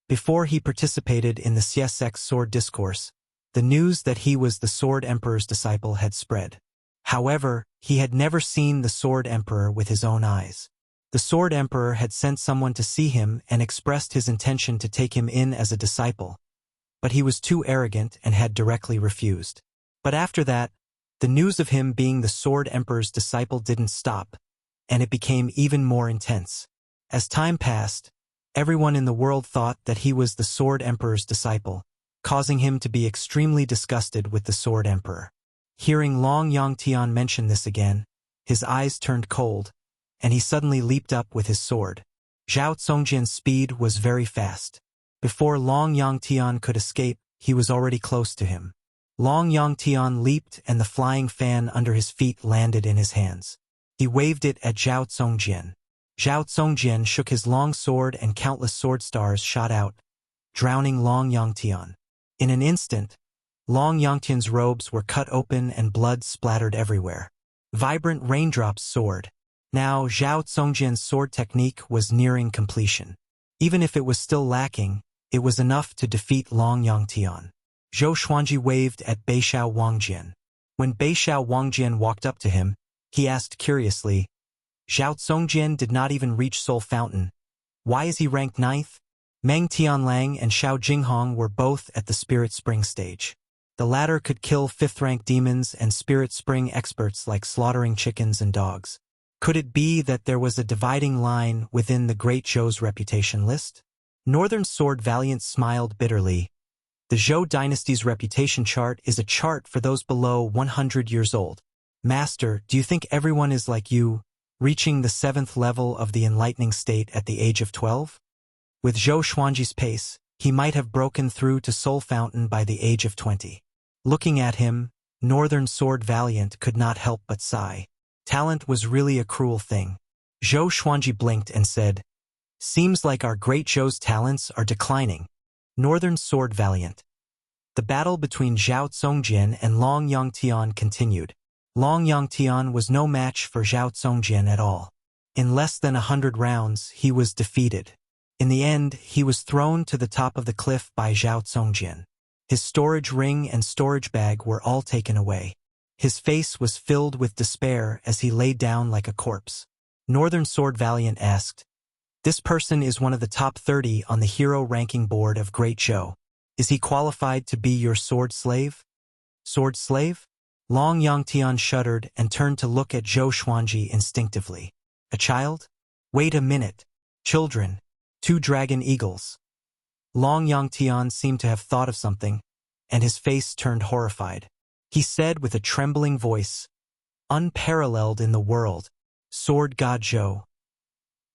Before he participated in the CSX Sword Discourse, the news that he was the Sword Emperor's disciple had spread. However, he had never seen the Sword Emperor with his own eyes. The Sword Emperor had sent someone to see him and expressed his intention to take him in as a disciple, but he was too arrogant and had directly refused. But after that, the news of him being the Sword Emperor's disciple didn't stop, and it became even more intense. As time passed, everyone in the world thought that he was the Sword Emperor's disciple, causing him to be extremely disgusted with the Sword Emperor. Hearing Long Yangtian mention this again, his eyes turned cold, and he suddenly leaped up with his sword. Zhao Congjian's speed was very fast. Before Long Yangtian could escape, he was already close to him. Long Yangtian leaped and the flying fan under his feet landed in his hands. He waved it at Zhao Congjian. Zhao Congjian shook his long sword and countless sword stars shot out, drowning Long Yangtian. In an instant, Long Yangtian's robes were cut open and blood splattered everywhere. Vibrant raindrops soared. Now Zhao Congjian's sword technique was nearing completion. Even if it was still lacking, it was enough to defeat Long Yangtian. Zhou Xuanji waved at Beixiao Wangjian. When Beixiao Wangjian walked up to him, he asked curiously, Zhao Congjian did not even reach Soul Fountain. Why is he ranked 9th? Meng Tianlang and Xiao Jinghong were both at the Spirit Spring stage. The latter could kill 5th-rank demons and Spirit Spring experts like slaughtering chickens and dogs. Could it be that there was a dividing line within the Great Zhou's reputation list? Northern Sword Valiant smiled bitterly. The Zhou dynasty's reputation chart is a chart for those below 100 years old. Master, do you think everyone is like you, reaching the 7th level of the enlightening state at the age of 12? With Zhou Xuanji's pace, he might have broken through to Soul Fountain by the age of 20. Looking at him, Northern Sword Valiant could not help but sigh. Talent was really a cruel thing. Zhou Xuanji blinked and said, Seems like our Great Zhou's talents are declining. Northern Sword Valiant. The battle between Zhao Congjian and Long Yangtian continued. Long Yangtian was no match for Zhao Congjian at all. In less than 100 rounds, he was defeated. In the end, he was thrown to the top of the cliff by Zhao Congjian. His storage ring and storage bag were all taken away. His face was filled with despair as he lay down like a corpse. Northern Sword Valiant asked, This person is one of the top 30 on the hero ranking board of Great Zhou. Is he qualified to be your sword slave? Sword slave? Long Yangtian shuddered and turned to look at Zhou Xuanji instinctively. A child? Wait a minute. Children. 2 dragon eagles. Long Yangtian seemed to have thought of something, and his face turned horrified. He said with a trembling voice, "Unparalleled in the world, sword god Zhou."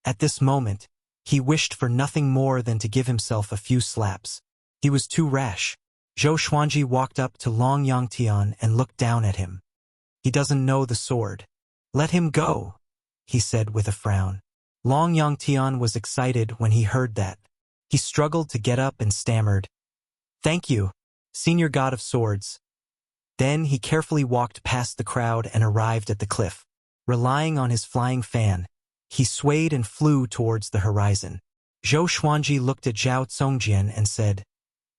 At this moment, he wished for nothing more than to give himself a few slaps. He was too rash. Zhou Xuanji walked up to Long Yangtian and looked down at him. "He doesn't know the sword. Let him go," he said with a frown. Long Yangtian was excited when he heard that. He struggled to get up and stammered, "Thank you, Senior God of Swords." Then he carefully walked past the crowd and arrived at the cliff. Relying on his flying fan, he swayed and flew towards the horizon. Zhou Xuanji looked at Zhao Congjian and said,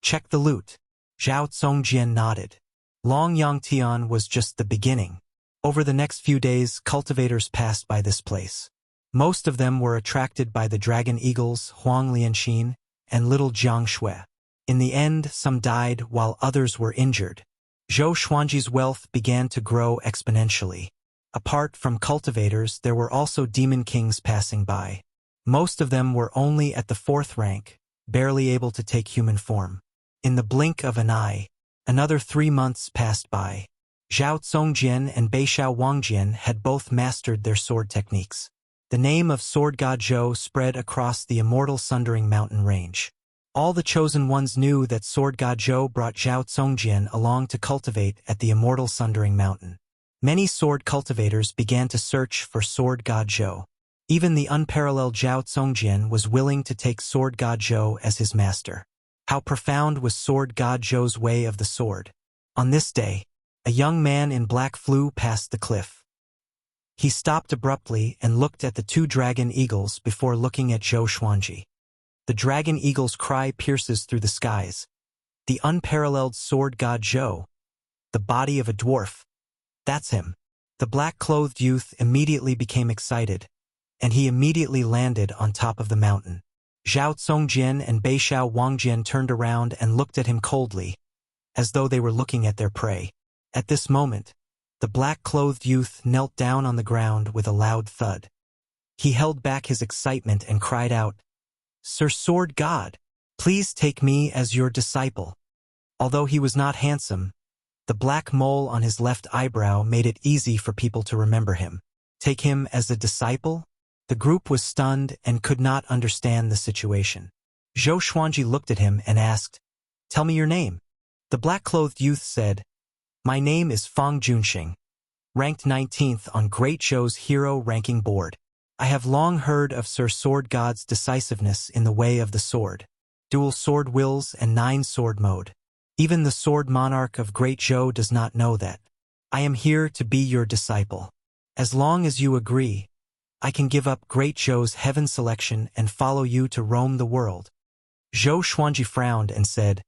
"Check the loot." Zhao Congjian nodded. Long Yangtian was just the beginning. Over the next few days, cultivators passed by this place. Most of them were attracted by the dragon eagles, Huang Lianxin, and little Jiang Shui. In the end, some died while others were injured. Zhou Xuanji's wealth began to grow exponentially. Apart from cultivators, there were also demon kings passing by. Most of them were only at the 4th rank, barely able to take human form. In the blink of an eye, another 3 months passed by. Zhao Congjian and Beixiao Wangjian had both mastered their sword techniques. The name of sword god Zhou spread across the immortal Sundering Mountain range. All the chosen ones knew that sword god Zhou brought Zhao Congjian along to cultivate at the immortal Sundering Mountain. Many sword cultivators began to search for sword god Zhou. Even the unparalleled Zhao Congjian was willing to take sword god Zhou as his master. How profound was sword god Zhou's way of the sword. On this day, a young man in black flew past the cliff. He stopped abruptly and looked at the 2 dragon eagles before looking at Zhou Xuanji. The dragon eagle's cry pierces through the skies. The unparalleled sword god Zhou. The body of a dwarf. That's him. The black-clothed youth immediately became excited, and he immediately landed on top of the mountain. Zhao Congjian and Beixiao Wangjian turned around and looked at him coldly, as though they were looking at their prey. At this moment, the black-clothed youth knelt down on the ground with a loud thud. He held back his excitement and cried out, "Sir Sword God, please take me as your disciple." Although he was not handsome, the black mole on his left eyebrow made it easy for people to remember him. Take him as a disciple? The group was stunned and could not understand the situation. Zhou Xuanji looked at him and asked, "Tell me your name." The black-clothed youth said, "My name is Fang Junxing, ranked 19th on Great Zhou's hero ranking board. I have long heard of Sir Sword God's decisiveness in the way of the sword, dual sword wills and 9 sword mode. Even the sword monarch of Great Zhou does not know that. I am here to be your disciple. As long as you agree, I can give up Great Zhou's heaven selection and follow you to roam the world." Zhou Xuanji frowned and said,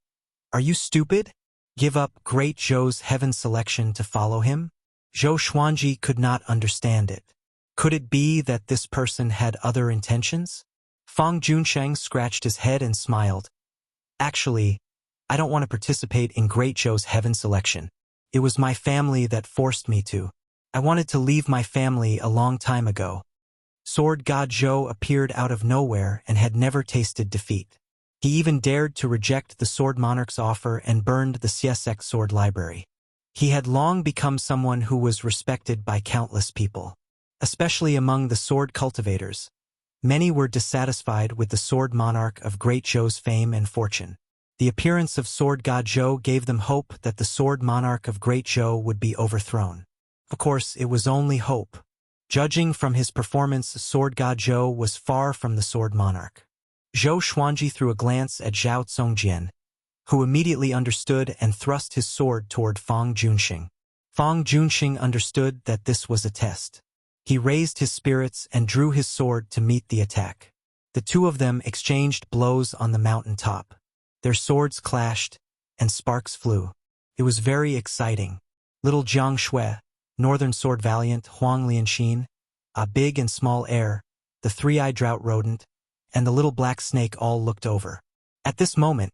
"Are you stupid? Give up Great Zhou's heaven selection to follow him?" Zhou Xuanji could not understand it. Could it be that this person had other intentions? Fang Junsheng scratched his head and smiled. "Actually, I don't want to participate in Great Zhou's heaven selection. It was my family that forced me to. I wanted to leave my family a long time ago." Sword god Zhou appeared out of nowhere and had never tasted defeat. He even dared to reject the sword monarch's offer and burned the Xiesek sword library. He had long become someone who was respected by countless people, especially among the sword cultivators. Many were dissatisfied with the sword monarch of Great Zhou's fame and fortune. The appearance of sword god Zhou gave them hope that the sword monarch of Great Zhou would be overthrown. Of course, it was only hope. Judging from his performance, sword god Zhou was far from the sword monarch. Zhou Xuanji threw a glance at Zhao Congjian, who immediately understood and thrust his sword toward Fang Junxing. Fang Junxing understood that this was a test. He raised his spirits and drew his sword to meet the attack. The 2 of them exchanged blows on the mountain top. Their swords clashed, and sparks flew. It was very exciting. Little Jiang Shui, Northern Sword Valiant, Huang Lianxin, a big and small heir, the 3-eyed drought rodent, and the little black snake all looked over. At this moment,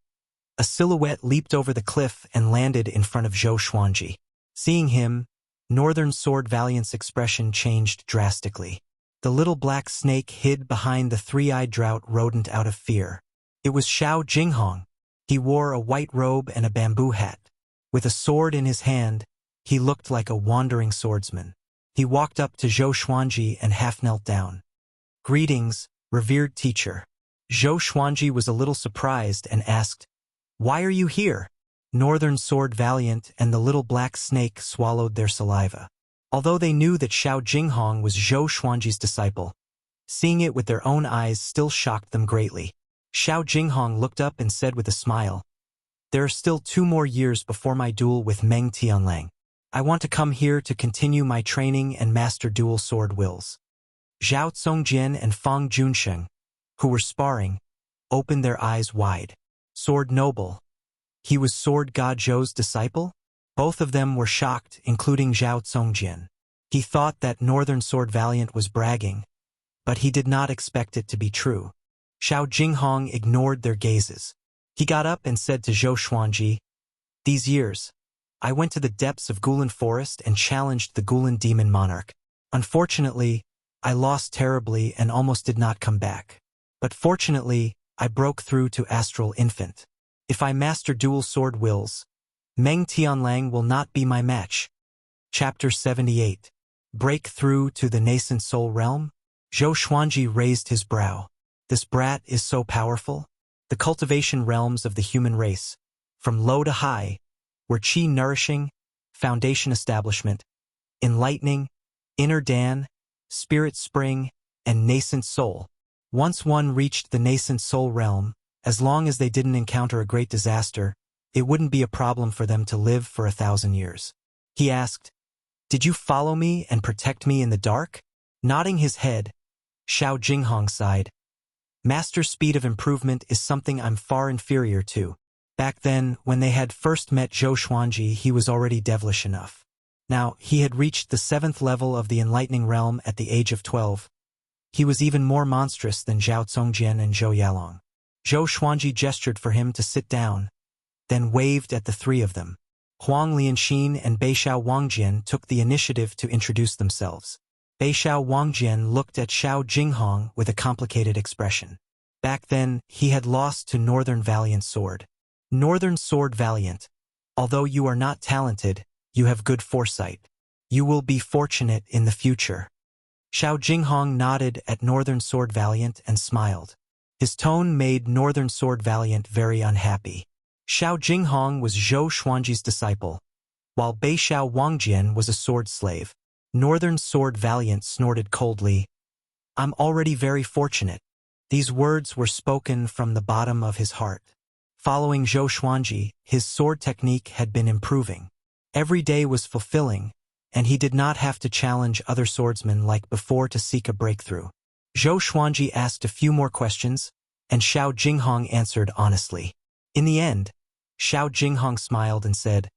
a silhouette leaped over the cliff and landed in front of Zhou Xuanji. Seeing him, Northern Sword Valiant's expression changed drastically. The little black snake hid behind the three-eyed drought rodent out of fear. It was Xiao Jinghong. He wore a white robe and a bamboo hat. With a sword in his hand, he looked like a wandering swordsman. He walked up to Zhou Xuanji and half knelt down. "Greetings, revered teacher." Zhou Xuanji was a little surprised and asked, "Why are you here?" Northern Sword Valiant and the little black snake swallowed their saliva. Although they knew that Xiao Jinghong was Zhou Xuanji's disciple, seeing it with their own eyes still shocked them greatly. Xiao Jinghong looked up and said with a smile, "There are still 2 more years before my duel with Meng Tianlang. I want to come here to continue my training and master dual sword wills." Zhao Congjian and Fang Junsheng, who were sparring, opened their eyes wide. Sword Noble. He was Sword God Zhou's disciple? Both of them were shocked, including Zhao Congjian. He thought that Northern Sword Valiant was bragging, but he did not expect it to be true. Xiao Jinghong ignored their gazes. He got up and said to Zhou Xuanji, "These years, I went to the depths of Gulan Forest and challenged the Gulan Demon Monarch. Unfortunately, I lost terribly and almost did not come back. But fortunately, I broke through to Astral Infant. If I master dual sword wills, Meng Tianlang will not be my match." Chapter 78. Break through to the nascent soul realm? Zhou Xuanji raised his brow. This brat is so powerful. The cultivation realms of the human race, from low to high, were qi nourishing, foundation establishment, enlightening, inner Dan, spirit spring, and nascent soul. Once one reached the nascent soul realm, as long as they didn't encounter a great disaster, it wouldn't be a problem for them to live for 1,000 years. He asked, "Did you follow me and protect me in the dark?" Nodding his head, Xiao Jinghong sighed. "Master speed of improvement is something I'm far inferior to. Back then, when they had first met Zhou Xuanji, he was already devilish enough. Now, he had reached the 7th level of the enlightening realm at the age of 12. He was even more monstrous than Zhao Congjian and Zhou Yalong. Zhou Xuanji gestured for him to sit down, then waved at the 3 of them. Huang Lianxin and Beixiao Wangjian took the initiative to introduce themselves. Beixiao Wangjian looked at Xiao Jinghong with a complicated expression. Back then, he had lost to Northern Valiant Sword. "Northern Sword Valiant, although you are not talented, you have good foresight. You will be fortunate in the future." Xiao Jinghong nodded at Northern Sword Valiant and smiled. His tone made Northern Sword Valiant very unhappy. Xiao Jinghong was Zhou Xuanji's disciple, while Beixiao Wangjian was a sword slave. Northern Sword Valiant snorted coldly. "I'm already very fortunate." These words were spoken from the bottom of his heart. Following Zhou Xuanji, his sword technique had been improving. Every day was fulfilling, and he did not have to challenge other swordsmen like before to seek a breakthrough. Zhou Xuanji asked a few more questions, and Xiao Jinghong answered honestly. In the end, Xiao Jinghong smiled and said,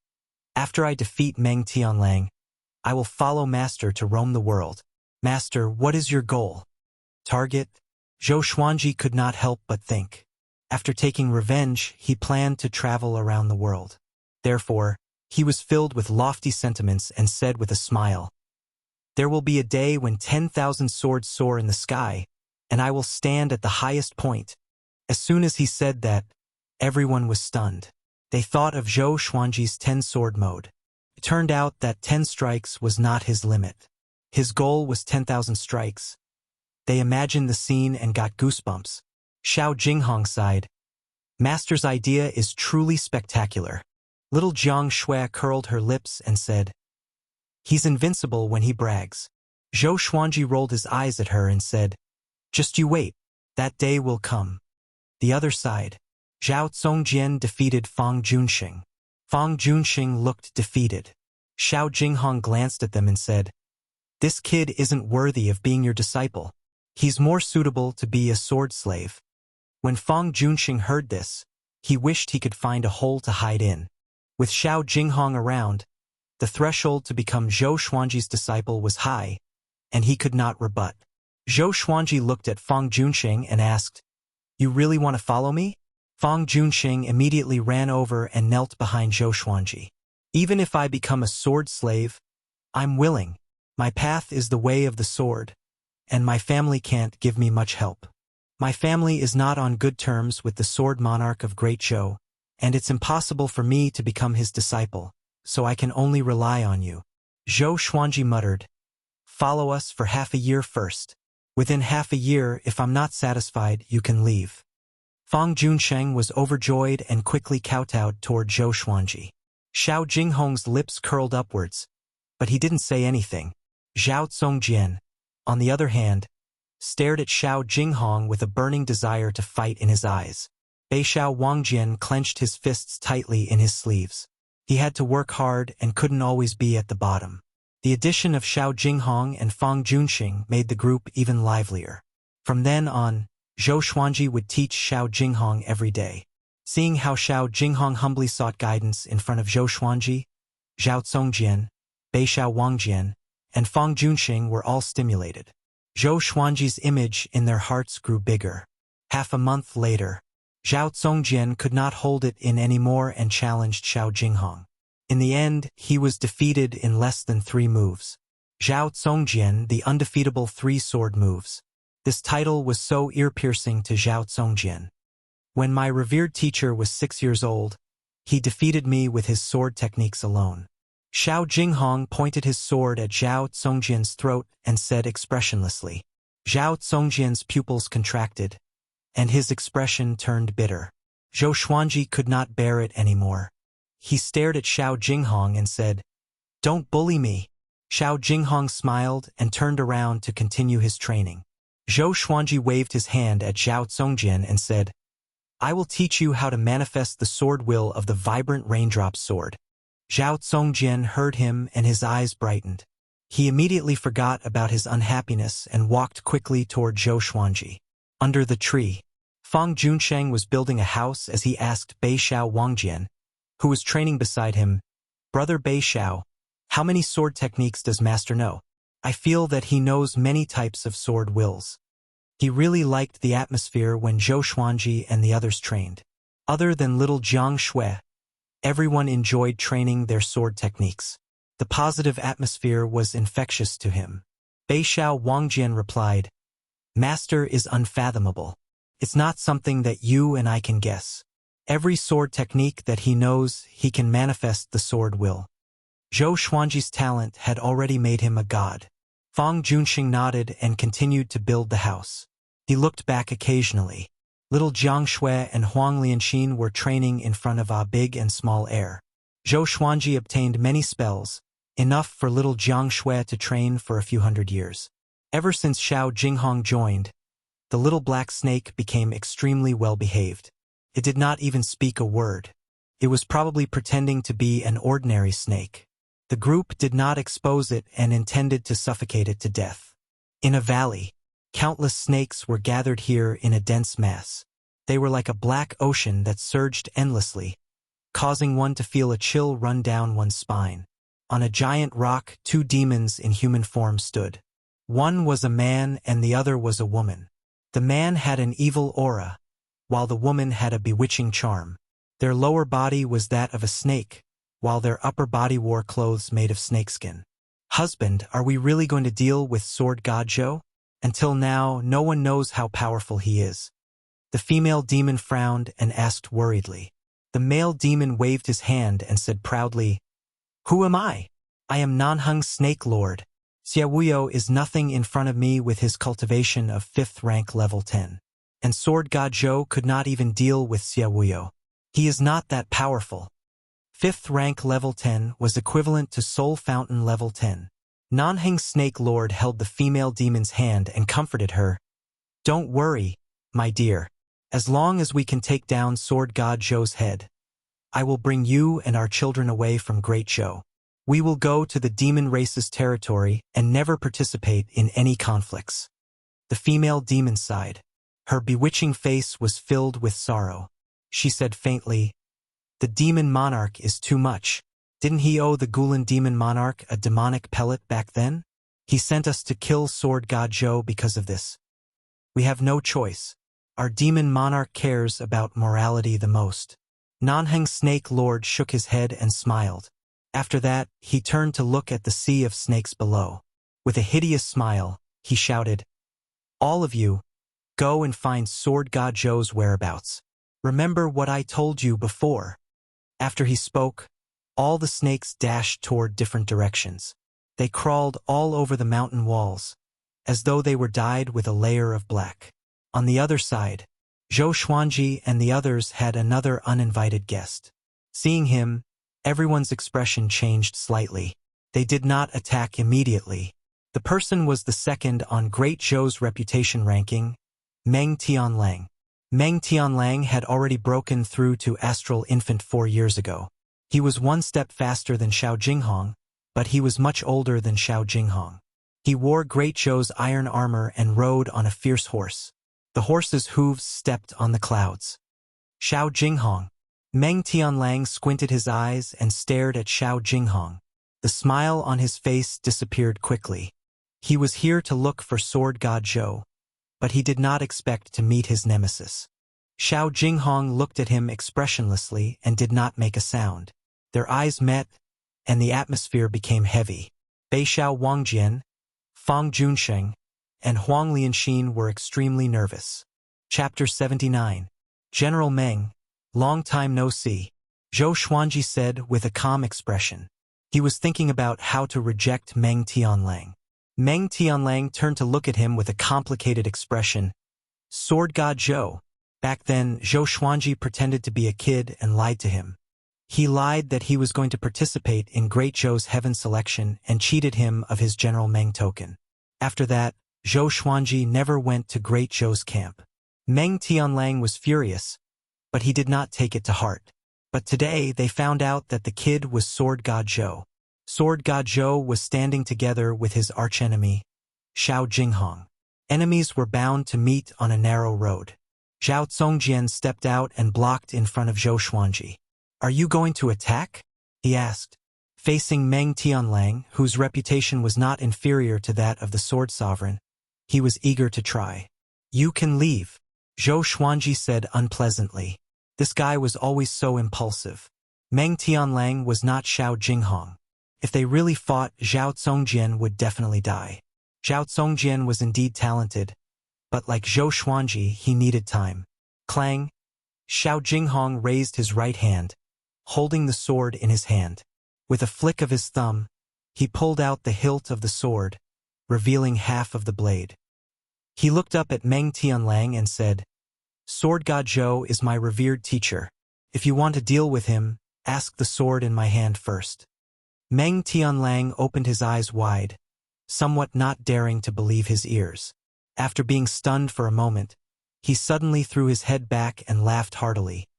"After I defeat Meng Tianlang, I will follow Master to roam the world." "Master, what is your goal?" "Target?" Zhou Xuanji could not help but think. After taking revenge, he planned to travel around the world. Therefore, he was filled with lofty sentiments and said with a smile, "There will be a day when 10,000 swords soar in the sky, and I will stand at the highest point." As soon as he said that, everyone was stunned. They thought of Zhou Xuanji's 10-sword mode. It turned out that 10 strikes was not his limit. His goal was 10,000 strikes. They imagined the scene and got goosebumps. Xiao Jinghong sighed. "Master's idea is truly spectacular." Little Jiang Shui curled her lips and said, "He's invincible when he brags." Zhou Xuanji rolled his eyes at her and said, "Just you wait. That day will come." The other side. Zhao Congjian defeated Fang Junsheng. Fang Junsheng looked defeated. Xiao Jinghong glanced at them and said, "This kid isn't worthy of being your disciple. He's more suitable to be a sword slave." When Fang Junsheng heard this, he wished he could find a hole to hide in. With Xiao Jinghong around, the threshold to become Zhou Xuanji's disciple was high, and he could not rebut. Zhou Xuanji looked at Fang Junsheng and asked, "You really want to follow me?" Fang Junsheng immediately ran over and knelt behind Zhou Xuanji. Even if I become a sword slave, I'm willing. My path is the way of the sword, and my family can't give me much help. My family is not on good terms with the sword monarch of Great Zhou, and it's impossible for me to become his disciple, so I can only rely on you. Zhou Xuanji muttered, "Follow us for half a year first. Within half a year, if I'm not satisfied, you can leave." Fang Junsheng was overjoyed and quickly kowtowed toward Zhou Xuanji. Xiao Jinghong's lips curled upwards, but he didn't say anything. Zhao Tsongjian, on the other hand, stared at Xiao Jinghong with a burning desire to fight in his eyes. Beixiao Wangjian clenched his fists tightly in his sleeves. He had to work hard and couldn't always be at the bottom. The addition of Xiao Jinghong and Fang Junxing made the group even livelier. From then on, Zhou Xuanji would teach Xiao Jinghong every day. Seeing how Xiao Jinghong humbly sought guidance in front of Zhou Xuanji, Zhao Tsongjian, Beixiao Wangjian, and Fang Junxing were all stimulated. Zhou Xuanji's image in their hearts grew bigger. Half a month later, Zhao Tsongjian could not hold it in anymore and challenged Xiao Jinghong. In the end, he was defeated in less than 3 moves. Zhao Tsongjian, the undefeatable 3-sword moves. This title was so ear-piercing to Zhao Tsongjian. When my revered teacher was 6 years old, he defeated me with his sword techniques alone. Xiao Jinghong pointed his sword at Zhao Tsongjian's throat and said expressionlessly. Zhao Tsongjian's pupils contracted, and his expression turned bitter. Zhou Xuanji could not bear it anymore. He stared at Xiao Jinghong and said, "Don't bully me." Xiao Jinghong smiled and turned around to continue his training. Zhou Xuanji waved his hand at Zhao Tsongjian and said, "I will teach you how to manifest the sword will of the vibrant raindrop sword." Zhao Tsongjian heard him and his eyes brightened. He immediately forgot about his unhappiness and walked quickly toward Zhou Xuanji. Under the tree, Fang Junsheng was building a house as he asked Beixiao Wangjian, who was training beside him, "Brother Beixiao, how many sword techniques does Master know? I feel that he knows many types of sword wills." He really liked the atmosphere when Zhou Xuanji and the others trained. Other than little Jiang Shui, everyone enjoyed training their sword techniques. The positive atmosphere was infectious to him. Beixiao Wangjian replied, "Master is unfathomable. It's not something that you and I can guess. Every sword technique that he knows, he can manifest the sword will." Zhou Xuanji's talent had already made him a god. Fang Junxing nodded and continued to build the house. He looked back occasionally. Little Jiang Shui and Huang Lianxin were training in front of a big and small heir. Zhou Xuanji obtained many spells, enough for little Jiang Shui to train for a few hundred years. Ever since Xiao Jinghong joined, the little black snake became extremely well-behaved. It did not even speak a word. It was probably pretending to be an ordinary snake. The group did not expose it and intended to suffocate it to death. In a valley, countless snakes were gathered here in a dense mass. They were like a black ocean that surged endlessly, causing one to feel a chill run down one's spine. On a giant rock, 2 demons in human form stood. One was a man and the other was a woman. The man had an evil aura, while the woman had a bewitching charm. Their lower body was that of a snake, while their upper body wore clothes made of snakeskin. "Husband, are we really going to deal with Sword God Zhou? Until now, no one knows how powerful he is." The female demon frowned and asked worriedly. The male demon waved his hand and said proudly, "Who am I? I am Nanheng Snake Lord. Xiaowuyo is nothing in front of me with his cultivation of 5th rank level 10. And Sword God Zhou could not even deal with Xiaowuyo. He is not that powerful." 5th rank level 10 was equivalent to Soul Fountain level 10. Nanheng Snake Lord held the female demon's hand and comforted her. "Don't worry, my dear. As long as we can take down Sword God Zhou's head, I will bring you and our children away from Great Zhou. We will go to the demon race's territory and never participate in any conflicts." The female demon sighed. Her bewitching face was filled with sorrow. She said faintly, "The demon monarch is too much. Didn't he owe the Gulan demon monarch a demonic pellet back then? He sent us to kill Sword God Zhou because of this. We have no choice. Our demon monarch cares about morality the most." Nanheng Snake Lord shook his head and smiled. After that, he turned to look at the sea of snakes below. With a hideous smile, he shouted, "All of you, go and find Sword God Zhou's whereabouts. Remember what I told you before." After he spoke, all the snakes dashed toward different directions. They crawled all over the mountain walls, as though they were dyed with a layer of black. On the other side, Zhou Xuanji and the others had another uninvited guest. Seeing him, everyone's expression changed slightly. They did not attack immediately. The person was the second on Great Zhou's reputation ranking, Meng Tianlang. Meng Tianlang had already broken through to Astral Infant 4 years ago. He was one step faster than Xiao Jinghong, but he was much older than Xiao Jinghong. He wore Great Zhou's iron armor and rode on a fierce horse. The horse's hooves stepped on the clouds. Xiao Jinghong. Meng Tianlang squinted his eyes and stared at Xiao Jinghong. The smile on his face disappeared quickly. He was here to look for Sword God Zhou, but he did not expect to meet his nemesis. Xiao Jinghong looked at him expressionlessly and did not make a sound. Their eyes met, and the atmosphere became heavy. Beixiao Wangjian, Fang Junsheng, and Huang Lianxin were extremely nervous. Chapter 79. General Meng, long time no see, Zhou Xuanji said with a calm expression. He was thinking about how to reject Meng Tianlang. Meng Tianlang turned to look at him with a complicated expression. Sword God Zhou. Back then, Zhou Xuanji pretended to be a kid and lied to him. He lied that he was going to participate in Great Zhou's heaven selection and cheated him of his General Meng token. After that, Zhou Xuanji never went to Great Zhou's camp. Meng Tianlang was furious, but he did not take it to heart. But today they found out that the kid was Sword God Zhou. Sword God Zhou was standing together with his archenemy, Xiao Jinghong. Enemies were bound to meet on a narrow road. Zhao Zongjian stepped out and blocked in front of Zhou Xuanji. "Are you going to attack?" he asked. Facing Meng Tianlang, whose reputation was not inferior to that of the Sword Sovereign, he was eager to try. "You can leave," Zhou Xuanji said unpleasantly. This guy was always so impulsive. Meng Tianlang was not Xiao Jinghong. If they really fought, Zhao Zongjian would definitely die. Zhao Zongjian was indeed talented, but like Zhou Xuanji, he needed time. Clang! Xiao Jinghong raised his right hand, holding the sword in his hand. With a flick of his thumb, he pulled out the hilt of the sword, revealing half of the blade. He looked up at Meng Tianlang and said, "Sword God Zhou is my revered teacher. If you want to deal with him, ask the sword in my hand first." Meng Tianlang opened his eyes wide, somewhat not daring to believe his ears. After being stunned for a moment, he suddenly threw his head back and laughed heartily,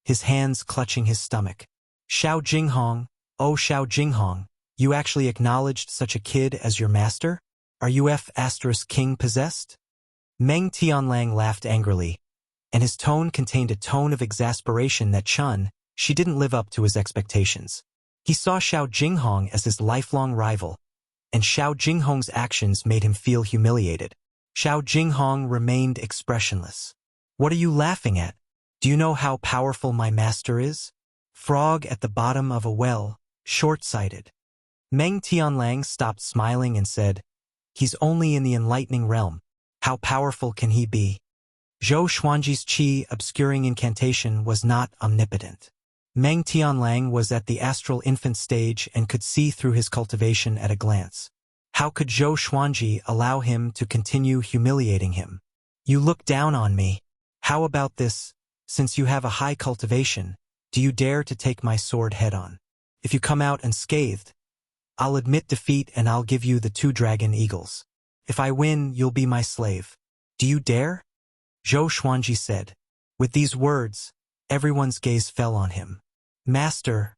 his hands clutching his stomach. "Xiao Jinghong, oh Xiao Jinghong, you actually acknowledged such a kid as your master? Are you King possessed?" Meng Tianlang laughed angrily, and his tone contained a tone of exasperation that she didn't live up to his expectations. He saw Xiao Jinghong as his lifelong rival, and Xiao Jinghong's actions made him feel humiliated. Xiao Jinghong remained expressionless. "What are you laughing at? Do you know how powerful my master is? Frog at the bottom of a well, short-sighted." Meng Tianlang stopped smiling and said, "He's only in the enlightening realm. How powerful can he be?" Zhou Xuanji's qi obscuring incantation was not omnipotent. Meng Tianlang was at the astral infant stage and could see through his cultivation at a glance. How could Zhou Xuanji allow him to continue humiliating him? "You look down on me. How about this? Since you have a high cultivation, do you dare to take my sword head-on? If you come out unscathed, I'll admit defeat and I'll give you the 2 dragon eagles. If I win, you'll be my slave. Do you dare?" Zhou Xuanji said. With these words, everyone's gaze fell on him. "Master."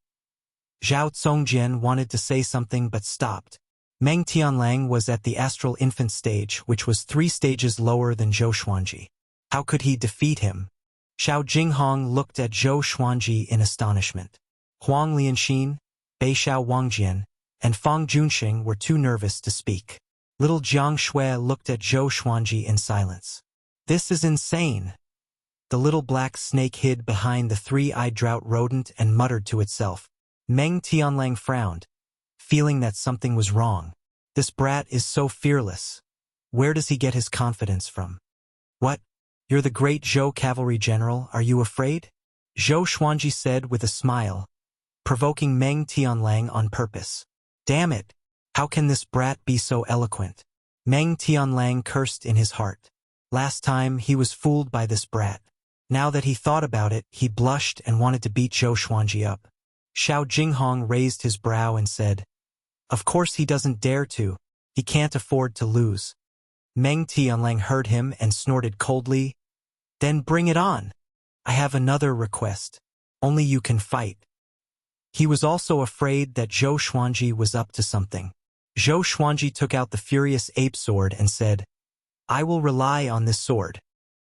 Zhao Zongjian wanted to say something but stopped. Meng Tianlang was at the astral infant stage, which was 3 stages lower than Zhou Xuanji. How could he defeat him? Xiao Jinghong looked at Zhou Xuanji in astonishment. Huang Lianxin, Beixiao Wangjian, and Fang Junsheng were too nervous to speak. Little Jiang Shui looked at Zhou Xuanji in silence. "This is insane." The little black snake hid behind the 3-eyed drought rodent and muttered to itself. Meng Tianlang frowned, feeling that something was wrong. This brat is so fearless. Where does he get his confidence from? What? You're the great Zhou cavalry general, are you afraid? Zhou Xuanji said with a smile, provoking Meng Tianlang on purpose. Damn it! How can this brat be so eloquent? Meng Tianlang cursed in his heart. Last time he was fooled by this brat. Now that he thought about it, he blushed and wanted to beat Zhou Xuanji up. Xiao Jinghong raised his brow and said, "Of course he doesn't dare to. He can't afford to lose." Meng Tianlang heard him and snorted coldly. "Then bring it on. I have another request. Only you can fight." He was also afraid that Zhou Xuanji was up to something. Zhou Xuanji took out the furious ape sword and said, "I will rely on this sword."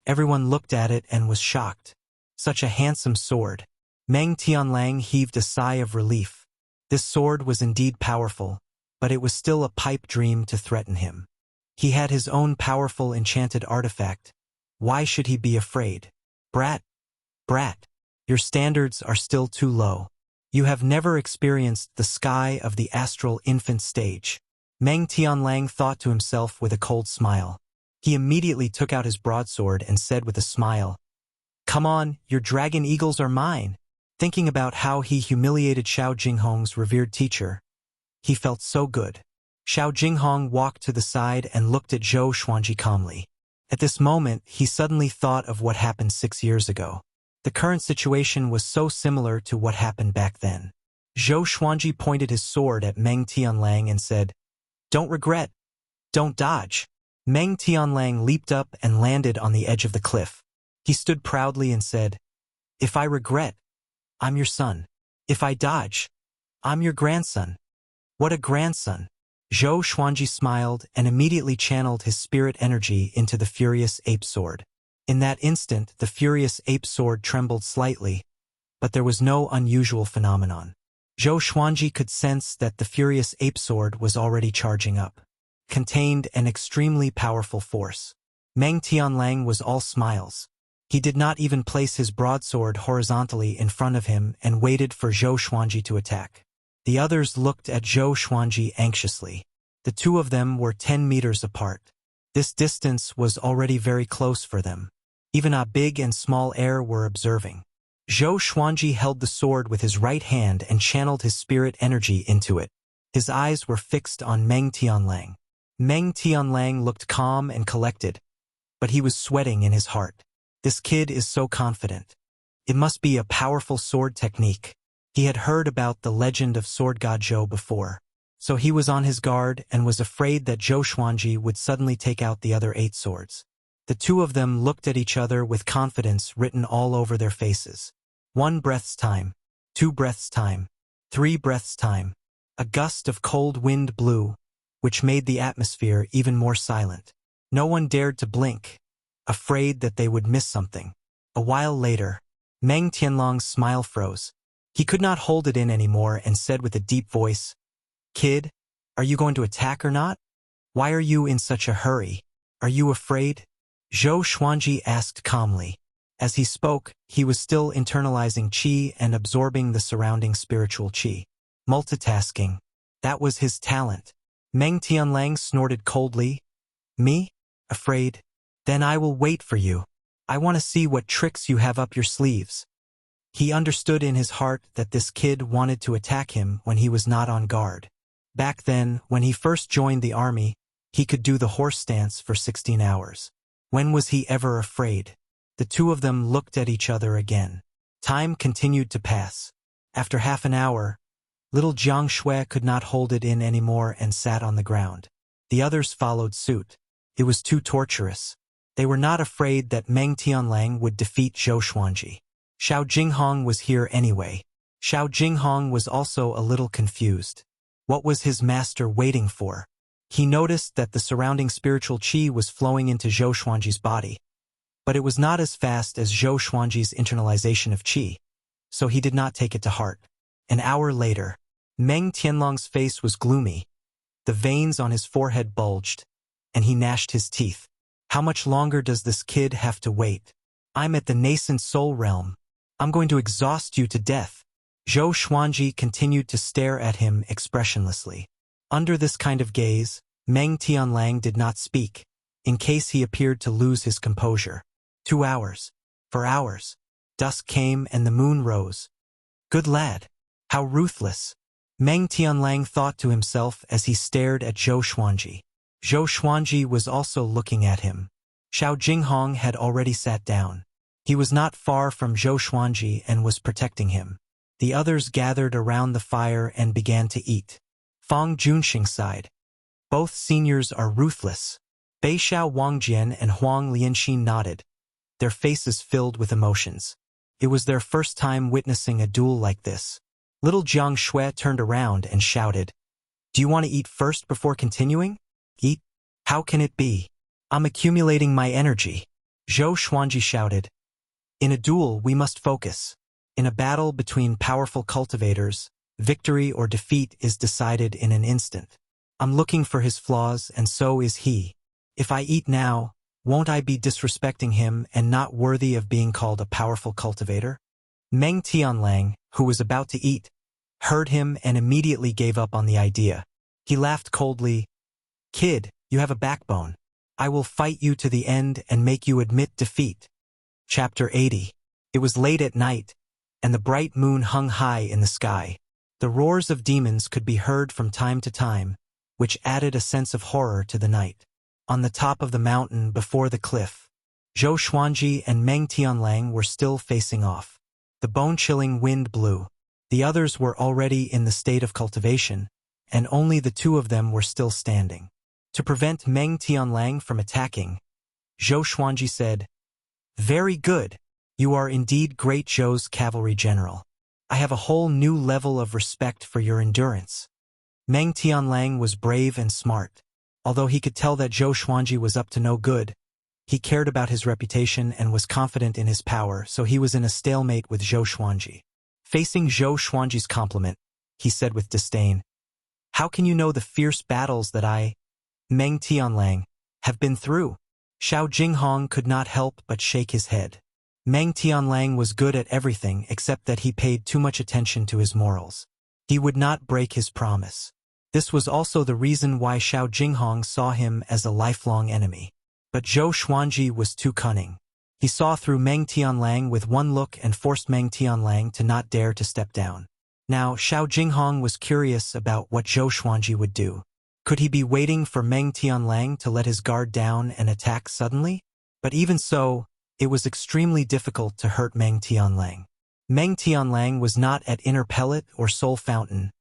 Everyone looked at it and was shocked. Such a handsome sword. Meng Tianlang heaved a sigh of relief. This sword was indeed powerful, but it was still a pipe dream to threaten him. He had his own powerful enchanted artifact. Why should he be afraid? Brat, your standards are still too low. You have never experienced the sky of the astral infant stage. Meng Tianlang thought to himself with a cold smile. He immediately took out his broadsword and said with a smile, "Come on, your dragon eagles are mine." Thinking about how he humiliated Xiao Jinghong's revered teacher, he felt so good. Xiao Jinghong walked to the side and looked at Zhou Xuanji calmly. At this moment, he suddenly thought of what happened 6 years ago. The current situation was so similar to what happened back then. Zhou Xuanji pointed his sword at Meng Tianlang and said, "Don't regret. Don't dodge." Meng Tianlang leaped up and landed on the edge of the cliff. He stood proudly and said, "If I regret, I'm your son. If I dodge, I'm your grandson." What a grandson! Zhou Xuanji smiled and immediately channeled his spirit energy into the furious ape sword. In that instant, the furious ape sword trembled slightly, but there was no unusual phenomenon. Zhou Xuanji could sense that the furious ape sword was already charging up. Contained an extremely powerful force. Meng Tianlang was all smiles. He did not even place his broadsword horizontally in front of him and waited for Zhou Xuanji to attack. The others looked at Zhou Xuanji anxiously. The two of them were 10 meters apart. This distance was already very close for them. Even a big and small air were observing. Zhou Xuanji held the sword with his right hand and channeled his spirit energy into it. His eyes were fixed on Meng Tianlang. Meng Tianlang looked calm and collected, but he was sweating in his heart. This kid is so confident. It must be a powerful sword technique. He had heard about the legend of Sword God Zhou before, so he was on his guard and was afraid that Zhou Xuanji would suddenly take out the other 8 swords. The two of them looked at each other with confidence written all over their faces. 1 breath's time, 2 breaths' time, 3 breaths' time. A gust of cold wind blew, which made the atmosphere even more silent. No one dared to blink, afraid that they would miss something. A while later, Meng Tianlang's smile froze. He could not hold it in anymore and said with a deep voice, "Kid, are you going to attack or not? Why are you in such a hurry? Are you afraid?" Zhou Xuanji asked calmly. As he spoke, he was still internalizing qi and absorbing the surrounding spiritual qi. Multitasking. That was his talent. Meng Tianlang snorted coldly. "Me? Afraid? Then I will wait for you. I want to see what tricks you have up your sleeves." He understood in his heart that this kid wanted to attack him when he was not on guard. Back then, when he first joined the army, he could do the horse stance for 16 hours. When was he ever afraid? The two of them looked at each other again. Time continued to pass. After half an hour, little Jiang Shui could not hold it in anymore and sat on the ground. The others followed suit. It was too torturous. They were not afraid that Meng Tianlang would defeat Zhou Xuanji. Xiao Jinghong was here anyway. Xiao Jinghong was also a little confused. What was his master waiting for? He noticed that the surrounding spiritual qi was flowing into Zhou Xuanji's body, but it was not as fast as Zhou Xuanji's internalization of qi, so he did not take it to heart. An hour later, Meng Tianlang's face was gloomy. The veins on his forehead bulged, and he gnashed his teeth. How much longer does this kid have to wait? I'm at the nascent soul realm. I'm going to exhaust you to death. Zhou Xuanji continued to stare at him expressionlessly. Under this kind of gaze, Meng Tianlang did not speak, in case he appeared to lose his composure. 2 hours. For hours. Dusk came and the moon rose. Good lad. How ruthless. Meng Tianlang thought to himself as he stared at Zhou Xuanji. Zhou Xuanji was also looking at him. Xiao Jinghong had already sat down. He was not far from Zhou Xuanji and was protecting him. The others gathered around the fire and began to eat. Fang Junxing sighed. Both seniors are ruthless. Bei Xiao Wangjian and Huang Lianxin nodded, their faces filled with emotions. It was their first time witnessing a duel like this. Little Jiang Shui turned around and shouted, "Do you want to eat first before continuing?" "Eat? How can it be? I'm accumulating my energy." Zhou Xuanji shouted. "In a duel, we must focus. In a battle between powerful cultivators, victory or defeat is decided in an instant. I'm looking for his flaws, and so is he. If I eat now, won't I be disrespecting him and not worthy of being called a powerful cultivator?" Meng Tianlang, who was about to eat, heard him and immediately gave up on the idea. He laughed coldly. "Kid, you have a backbone. I will fight you to the end and make you admit defeat." Chapter 80. It was late at night, and the bright moon hung high in the sky. The roars of demons could be heard from time to time, which added a sense of horror to the night. On the top of the mountain before the cliff, Zhou Xuanji and Meng Tianlang were still facing off. The bone-chilling wind blew. The others were already in the state of cultivation, and only the two of them were still standing. To prevent Meng Tianlang from attacking, Zhou Xuanji said, "Very good. You are indeed great Zhou's cavalry general. I have a whole new level of respect for your endurance." Meng Tianlang was brave and smart. Although he could tell that Zhou Xuanji was up to no good, he cared about his reputation and was confident in his power, so he was in a stalemate with Zhou Xuanji. Facing Zhou Xuanji's compliment, he said with disdain, "How can you know the fierce battles that I, Meng Tianlang, have been through?" Xiao Jinghong could not help but shake his head. Meng Tianlang was good at everything except that he paid too much attention to his morals. He would not break his promise. This was also the reason why Xiao Jinghong saw him as a lifelong enemy. But Zhou Xuanji was too cunning. He saw through Meng Tianlang with one look and forced Meng Tianlang to not dare to step down. Now Xiao Jinghong was curious about what Zhou Xuanji would do. Could he be waiting for Meng Tianlang to let his guard down and attack suddenly? But even so, it was extremely difficult to hurt Meng Tianlang. Meng Tianlang was not at inner pellet or soul fountain,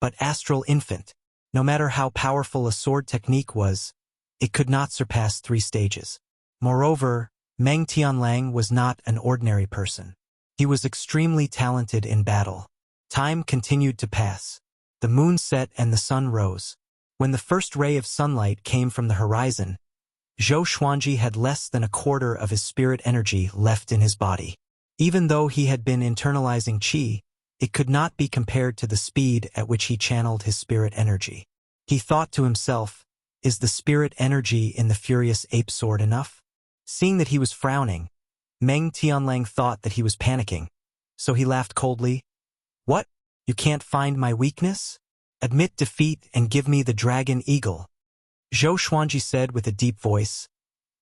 but astral infant. No matter how powerful a sword technique was, it could not surpass 3 stages. Moreover, Meng Tianlang was not an ordinary person. He was extremely talented in battle. Time continued to pass. The moon set and the sun rose. When the first ray of sunlight came from the horizon, Zhou Xuanji had less than a quarter of his spirit energy left in his body. Even though he had been internalizing qi, it could not be compared to the speed at which he channeled his spirit energy. He thought to himself, "Is the spirit energy in the furious ape sword enough?" Seeing that he was frowning, Meng Tianlang thought that he was panicking, so he laughed coldly. "What? You can't find my weakness? Admit defeat and give me the dragon eagle." Zhou Xuanji said with a deep voice,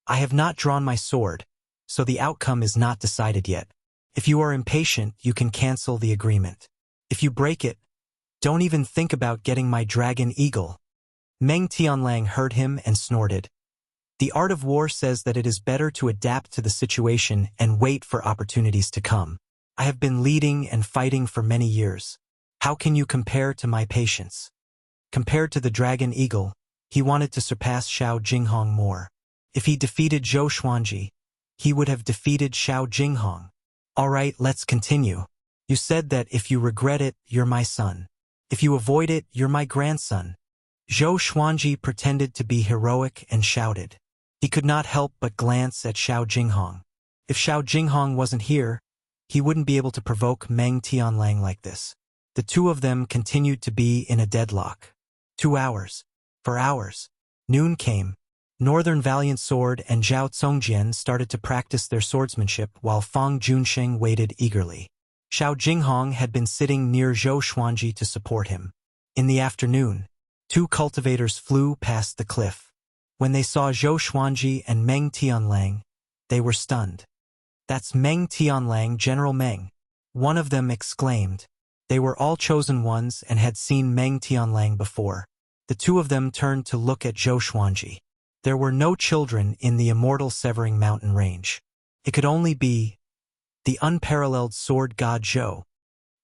"I have not drawn my sword, so the outcome is not decided yet. If you are impatient, you can cancel the agreement. If you break it, don't even think about getting my dragon eagle." Meng Tianlang heard him and snorted. The art of war says that it is better to adapt to the situation and wait for opportunities to come. I have been leading and fighting for many years. How can you compare to my patience? Compared to the dragon eagle, he wanted to surpass Xiao Jinghong more. If he defeated Zhou Xuanji, he would have defeated Xiao Jinghong. "All right, let's continue. You said that if you regret it, you're my son. If you avoid it, you're my grandson." Zhou Xuanji pretended to be heroic and shouted. He could not help but glance at Xiao Jinghong. If Xiao Jinghong wasn't here, he wouldn't be able to provoke Meng Tianlang like this. The two of them continued to be in a deadlock. 2 hours. For hours. Noon came. Northern Valiant Sword and Zhao Congjian started to practice their swordsmanship while Fang Junxing waited eagerly. Xiao Jinghong had been sitting near Zhou Xuanji to support him. In the afternoon, two cultivators flew past the cliff. When they saw Zhou Xuanji and Meng Tianlang, they were stunned. "That's Meng Tianlang, General Meng," one of them exclaimed. They were all chosen ones and had seen Meng Tianlang before. The two of them turned to look at Zhou Xuanji. There were no children in the immortal Severing Mountain range. It could only be the unparalleled Sword God Zhou.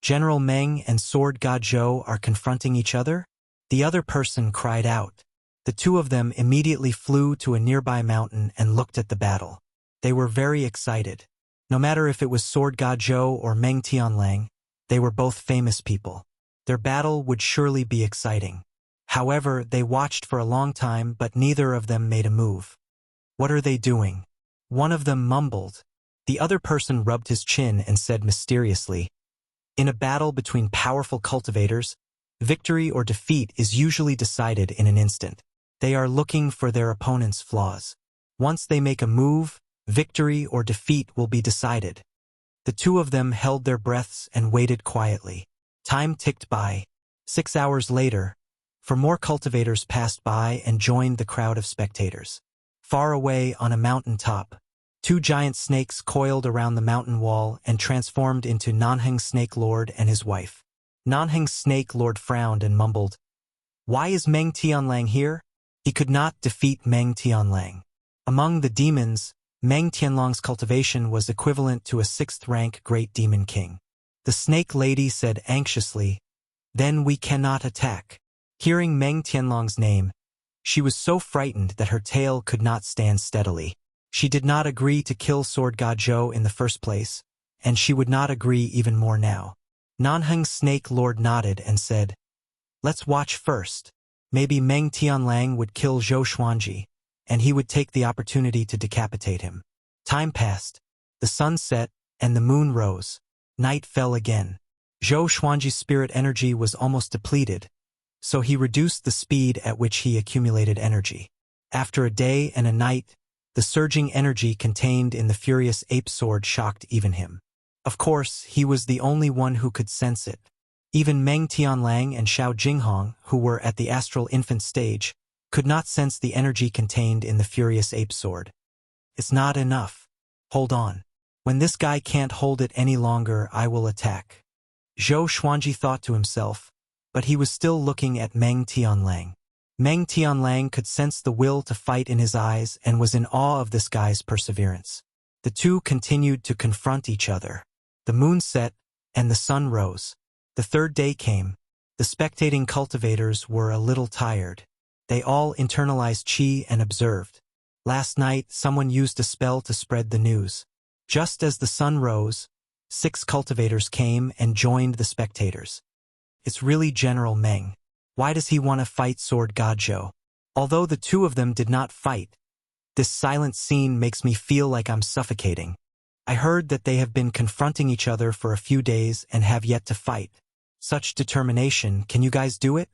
General Meng and Sword God Zhou are confronting each other? The other person cried out. The two of them immediately flew to a nearby mountain and looked at the battle. They were very excited. No matter if it was Sword God Zhou or Meng Tianlang, they were both famous people. Their battle would surely be exciting. However, they watched for a long time, but neither of them made a move. "What are they doing?" One of them mumbled. The other person rubbed his chin and said mysteriously, "In a battle between powerful cultivators, victory or defeat is usually decided in an instant. They are looking for their opponent's flaws. Once they make a move, victory or defeat will be decided." The two of them held their breaths and waited quietly. Time ticked by. 6 hours later, more cultivators passed by and joined the crowd of spectators. Far away on a mountain top, two giant snakes coiled around the mountain wall and transformed into Nanheng Snake Lord and his wife. Nanheng Snake Lord frowned and mumbled, "Why is Meng Tianlang here?" He could not defeat Meng Tianlang. Among the demons, Meng Tianlang's cultivation was equivalent to a 6th-rank Great Demon King. The Snake Lady said anxiously, "Then we cannot attack." Hearing Meng Tianlang's name, she was so frightened that her tail could not stand steadily. She did not agree to kill Sword God Zhou in the first place, and she would not agree even more now. Nanheng Snake Lord nodded and said, "Let's watch first. Maybe Meng Tianlang would kill Zhou Xuanji, and he would take the opportunity to decapitate him." Time passed. The sun set, and the moon rose. Night fell again. Zhou Xuanji's spirit energy was almost depleted, so he reduced the speed at which he accumulated energy. After a day and a night, the surging energy contained in the furious ape sword shocked even him. Of course, he was the only one who could sense it. Even Meng Tianlang and Xiao Jinghong, who were at the astral infant stage, could not sense the energy contained in the furious ape sword. "It's not enough. Hold on. When this guy can't hold it any longer, I will attack." Zhou Xuanji thought to himself, but he was still looking at Meng Tianlang. Meng Tianlang could sense the will to fight in his eyes and was in awe of this guy's perseverance. The two continued to confront each other. The moon set, and the sun rose. The third day came. The spectating cultivators were a little tired. They all internalized qi and observed. Last night, someone used a spell to spread the news. Just as the sun rose, 6 cultivators came and joined the spectators. "It's really General Meng. Why does he want to fight Sword God Zhou?" Although the two of them did not fight, this silent scene makes me feel like I'm suffocating. I heard that they have been confronting each other for a few days and have yet to fight. Such determination, can you guys do it?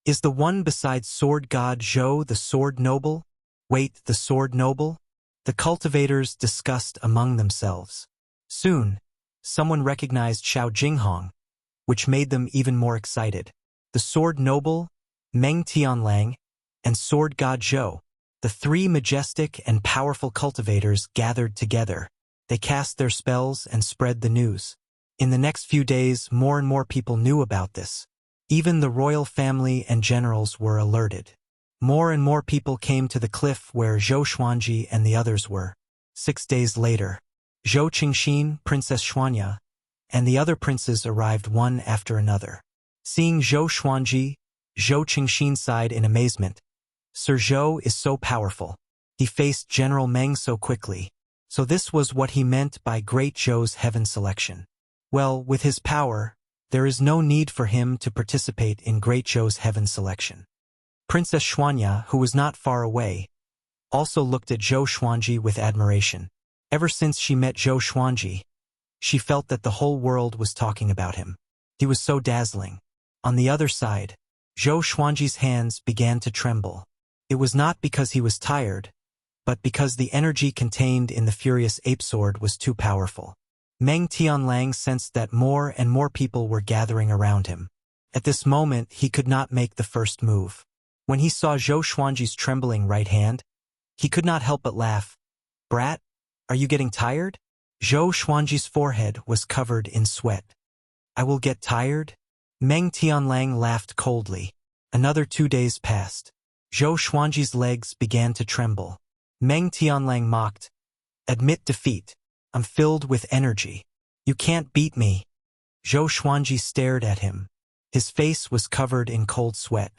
Is the one beside Sword God Zhou the Sword Noble? Wait, the Sword Noble? The cultivators discussed among themselves. Soon, someone recognized Xiao Jinghong, which made them even more excited. The Sword Noble, Meng Tianlang, and Sword God Zhou, the 3 majestic and powerful cultivators gathered together. They cast their spells and spread the news. In the next few days, more and more people knew about this. Even the royal family and generals were alerted. More and more people came to the cliff where Zhou Xuanji and the others were. 6 days later, Zhou Qingxin, Princess Xuanya, and the other princes arrived one after another. Seeing Zhou Xuanji, Zhou Qingxin sighed in amazement. "Sir Zhou is so powerful. He faced General Meng so quickly." So this was what he meant by Great Zhou's heaven selection. Well, with his power, there is no need for him to participate in Great Zhou's heaven selection. Princess Xuanya, who was not far away, also looked at Zhou Xuanji with admiration. Ever since she met Zhou Xuanji, she felt that the whole world was talking about him. He was so dazzling. On the other side, Zhou Xuanji's hands began to tremble. It was not because he was tired, but because the energy contained in the furious ape sword was too powerful. Meng Tianlang sensed that more and more people were gathering around him. At this moment, he could not make the first move. When he saw Zhou Xuanji's trembling right hand, he could not help but laugh. "Brat, are you getting tired?" Zhou Xuanji's forehead was covered in sweat. "I will get tired?" Meng Tianlang laughed coldly. Another 2 days passed. Zhou Xuanji's legs began to tremble. Meng Tianlang mocked. "Admit defeat. I'm filled with energy. You can't beat me." Zhou Xuanji stared at him. His face was covered in cold sweat.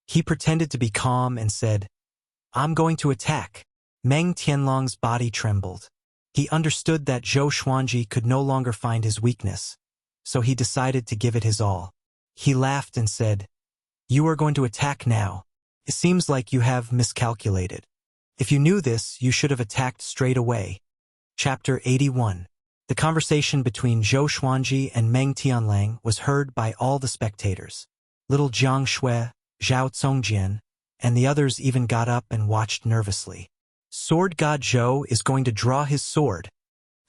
He pretended to be calm and said, "I'm going to attack." Meng Tianlang's body trembled. He understood that Zhou Xuanji could no longer find his weakness, so he decided to give it his all. He laughed and said, "You are going to attack now. It seems like you have miscalculated. If you knew this, you should have attacked straight away." Chapter 81. The conversation between Zhou Xuanji and Meng Tianlang was heard by all the spectators. Little Jiang Shui, Zhao Congjian, and the others even got up and watched nervously. Sword God Zhou is going to draw his sword.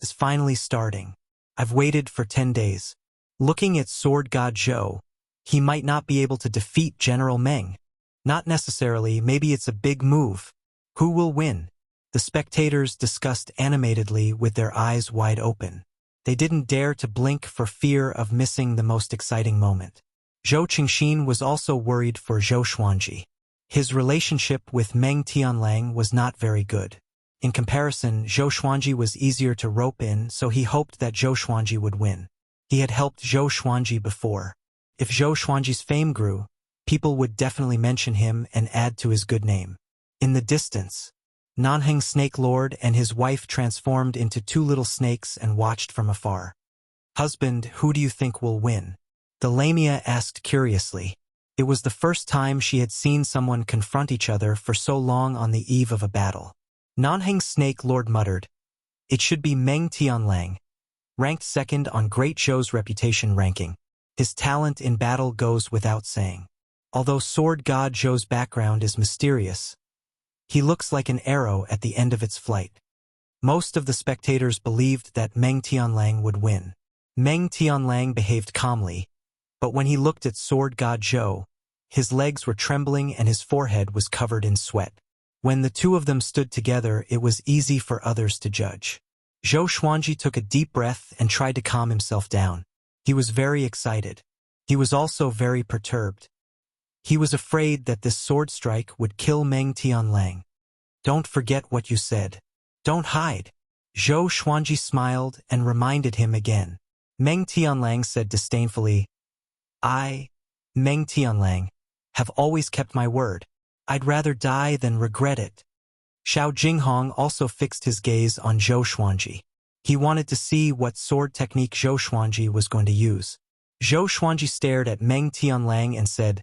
It's finally starting. I've waited for 10 days. Looking at Sword God Zhou, he might not be able to defeat General Meng. Not necessarily, maybe it's a big move. Who will win? The spectators discussed animatedly with their eyes wide open. They didn't dare to blink for fear of missing the most exciting moment. Zhou Qingxin was also worried for Zhou Xuanji. His relationship with Meng Tianlang was not very good. In comparison, Zhou Xuanji was easier to rope in, so he hoped that Zhou Xuanji would win. He had helped Zhou Xuanji before. If Zhou Xuanji's fame grew, people would definitely mention him and add to his good name. In the distance, Nanheng Snake Lord and his wife transformed into 2 little snakes and watched from afar. "Husband, who do you think will win?" the Lamia asked curiously. It was the first time she had seen someone confront each other for so long on the eve of a battle. Nanheng Snake Lord muttered, "It should be Meng Tianlang, ranked second on Great Zhou's reputation ranking. His talent in battle goes without saying. Although Sword God Zhou's background is mysterious, he looks like an arrow at the end of its flight." Most of the spectators believed that Meng Tianlang would win. Meng Tianlang behaved calmly, but when he looked at Sword God Zhou, his legs were trembling and his forehead was covered in sweat. When the two of them stood together, it was easy for others to judge. Zhou Xuanji took a deep breath and tried to calm himself down. He was very excited. He was also very perturbed. He was afraid that this sword strike would kill Meng Tianlang. "Don't forget what you said. Don't hide." Zhou Xuanji smiled and reminded him again. Meng Tianlang said disdainfully, "I, Meng Tianlang, have always kept my word. I'd rather die than regret it." Xiao Jinghong also fixed his gaze on Zhou Xuanji. He wanted to see what sword technique Zhou Xuanji was going to use. Zhou Xuanji stared at Meng Tianlang and said,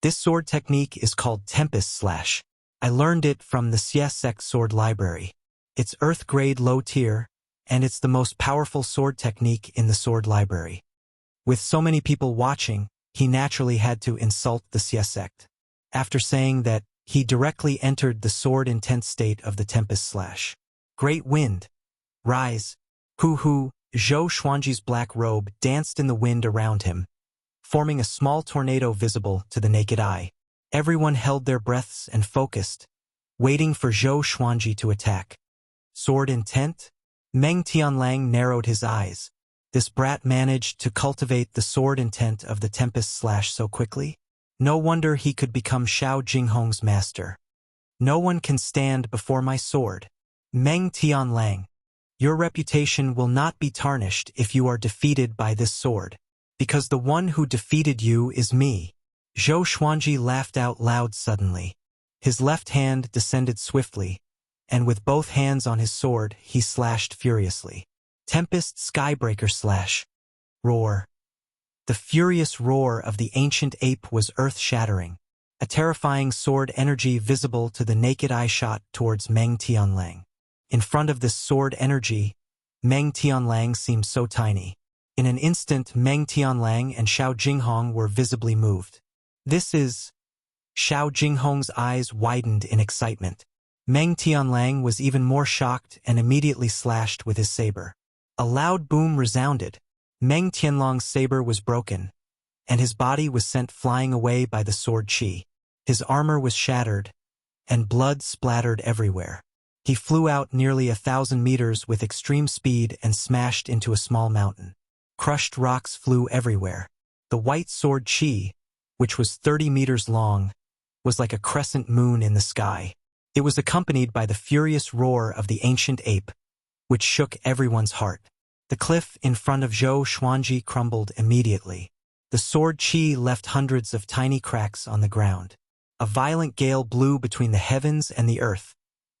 "This sword technique is called Tempest Slash. I learned it from the Xie Sect Sword Library. It's Earth grade low tier, and it's the most powerful sword technique in the Sword Library." With so many people watching, he naturally had to insult the Xie Sect. After saying that, he directly entered the sword-intense state of the Tempest Slash. Great wind. Rise. Hoo-hoo. Zhou Xuanji's black robe danced in the wind around him, forming a small tornado visible to the naked eye. Everyone held their breaths and focused, waiting for Zhou Xuanji to attack. Sword intent? Meng Tianlang narrowed his eyes. This brat managed to cultivate the sword intent of the Tempest Slash so quickly? No wonder he could become Xiao Jinghong's master. "No one can stand before my sword. Meng Tianlang, your reputation will not be tarnished if you are defeated by this sword, because the one who defeated you is me." Zhou Xuanji laughed out loud suddenly. His left hand descended swiftly, and with both hands on his sword, he slashed furiously. Tempest Skybreaker Slash. Roar. The furious roar of the ancient ape was earth-shattering. A terrifying sword energy visible to the naked eye shot towards Meng Tianlang. In front of this sword energy, Meng Tianlang seemed so tiny. In an instant, Meng Tianlang and Xiao Jinghong were visibly moved. "This is..." Xiao Jinghong's eyes widened in excitement. Meng Tianlang was even more shocked and immediately slashed with his saber. A loud boom resounded. Meng Tianlong's saber was broken, and his body was sent flying away by the sword qi. His armor was shattered, and blood splattered everywhere. He flew out nearly 1,000 meters with extreme speed and smashed into a small mountain. Crushed rocks flew everywhere. The white sword qi, which was 30 meters long, was like a crescent moon in the sky. It was accompanied by the furious roar of the ancient ape, which shook everyone's heart. The cliff in front of Zhou Xuanji crumbled immediately. The sword qi left hundreds of tiny cracks on the ground. A violent gale blew between the heavens and the earth,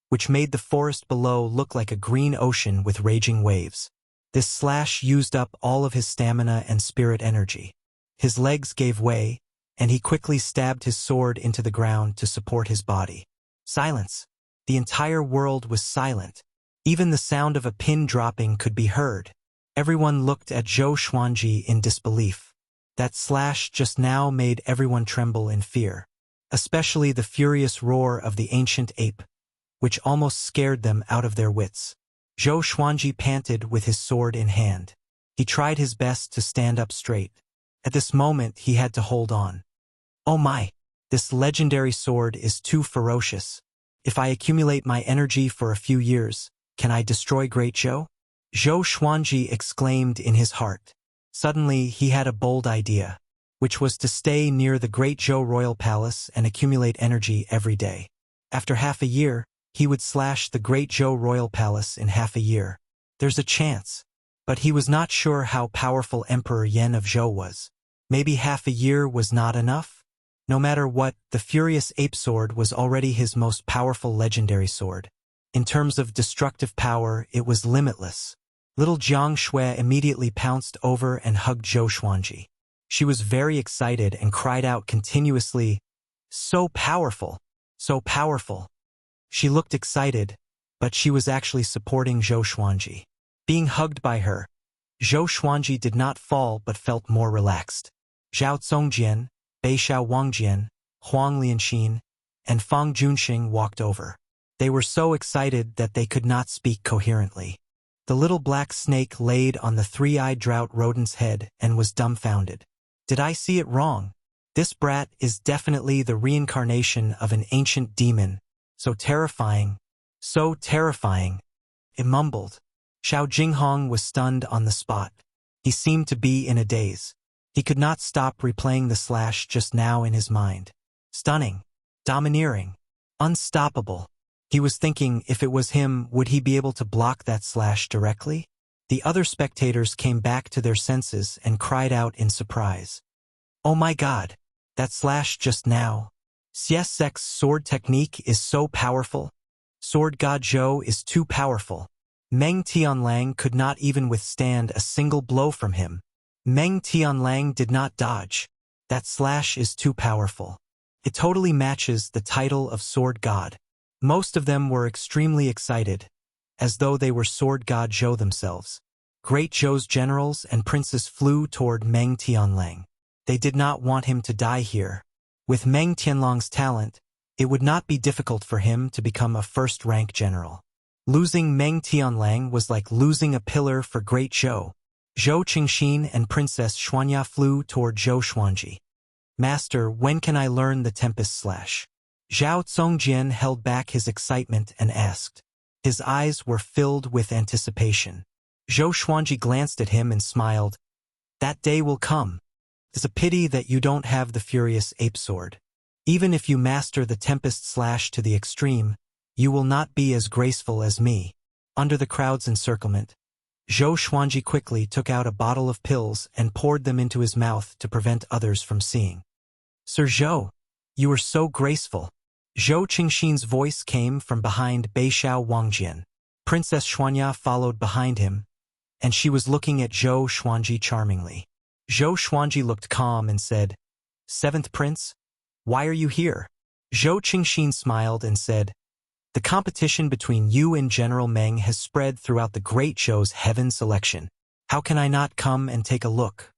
which made the forest below look like a green ocean with raging waves. This slash used up all of his stamina and spirit energy. His legs gave way, and he quickly stabbed his sword into the ground to support his body. Silence. The entire world was silent. Even the sound of a pin dropping could be heard. Everyone looked at Zhou Xuanji in disbelief. That slash just now made everyone tremble in fear, especially the furious roar of the ancient ape, which almost scared them out of their wits. Zhou Xuanji panted with his sword in hand. He tried his best to stand up straight. At this moment he had to hold on. Oh my! This legendary sword is too ferocious. If I accumulate my energy for a few years, can I destroy Great Zhou? Zhou Xuanji exclaimed in his heart. Suddenly he had a bold idea, which was to stay near the Great Zhou royal palace and accumulate energy every day. After half a year, he would slash the Great Zhou royal palace in half a year. There's a chance. But he was not sure how powerful Emperor Yan of Zhou was. Maybe half a year was not enough? No matter what, the Furious Ape Sword was already his most powerful legendary sword. In terms of destructive power, it was limitless. Little Jiang Shui immediately pounced over and hugged Zhou Xuanji. She was very excited and cried out continuously, "So powerful! So powerful!" She looked excited, but she was actually supporting Zhou Xuanji. Being hugged by her, Zhou Xuanji did not fall but felt more relaxed. Zhao Congjian, Beishao Wangjian, Huang Lianxin, and Fang Junxing walked over. They were so excited that they could not speak coherently. The little black snake laid on the three-eyed drought rodent's head and was dumbfounded. Did I see it wrong? This brat is definitely the reincarnation of an ancient demon. So terrifying. So terrifying. It mumbled. Xiao Jinghong was stunned on the spot. He seemed to be in a daze. He could not stop replaying the slash just now in his mind. Stunning. Domineering. Unstoppable. He was thinking if it was him, would he be able to block that slash directly? The other spectators came back to their senses and cried out in surprise. Oh my god! That slash just now! Xiesex's sword technique is so powerful. Sword God Zhou is too powerful. Meng Tianlang could not even withstand a single blow from him. Meng Tianlang did not dodge. That slash is too powerful. It totally matches the title of Sword God. Most of them were extremely excited, as though they were Sword God Zhou themselves. Great Zhou's generals and princes flew toward Meng Tianlang. They did not want him to die here. With Meng Tianlang's talent, it would not be difficult for him to become a first-rank general. Losing Meng Tianlang was like losing a pillar for Great Zhou. Zhou Qingxin and Princess Xuanya flew toward Zhou Xuanji. Master, when can I learn the Tempest Slash? Zhao Congjian held back his excitement and asked. His eyes were filled with anticipation. Zhou Xuanji glanced at him and smiled. That day will come. It's a pity that you don't have the Furious Ape Sword. Even if you master the Tempest Slash to the extreme, you will not be as graceful as me. Under the crowd's encirclement, Zhou Xuanji quickly took out a bottle of pills and poured them into his mouth to prevent others from seeing. Sir Zhou, you are so graceful. Zhou Qingxin's voice came from behind Beishao Wangjian. Princess Xuanya followed behind him, and she was looking at Zhou Xuanji charmingly. Zhou Xuanji looked calm and said, Seventh Prince, why are you here? Zhou Qingxin smiled and said, The competition between you and General Meng has spread throughout the Great Zhou's heaven selection. How can I not come and take a look?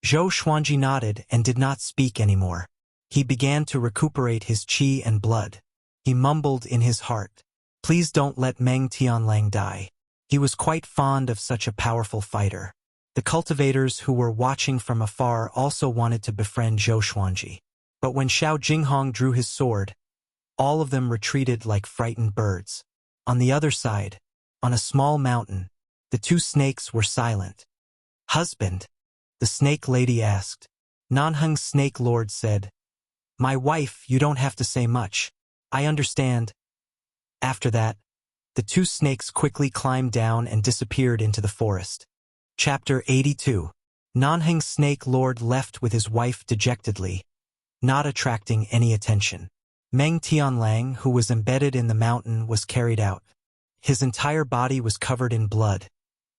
Zhou Xuanji nodded and did not speak anymore. He began to recuperate his qi and blood. He mumbled in his heart, Please don't let Meng Tianlang die. He was quite fond of such a powerful fighter. The cultivators who were watching from afar also wanted to befriend Zhou Xuanji. But when Xiao Jinghong drew his sword, all of them retreated like frightened birds. On the other side, on a small mountain, the two snakes were silent. "Husband?" the snake lady asked. Nanheng's snake lord said, "My wife, you don't have to say much. I understand." After that, the two snakes quickly climbed down and disappeared into the forest. Chapter 82. Nanheng's snake lord left with his wife dejectedly, not attracting any attention. Meng Tianlang, who was embedded in the mountain, was carried out. His entire body was covered in blood.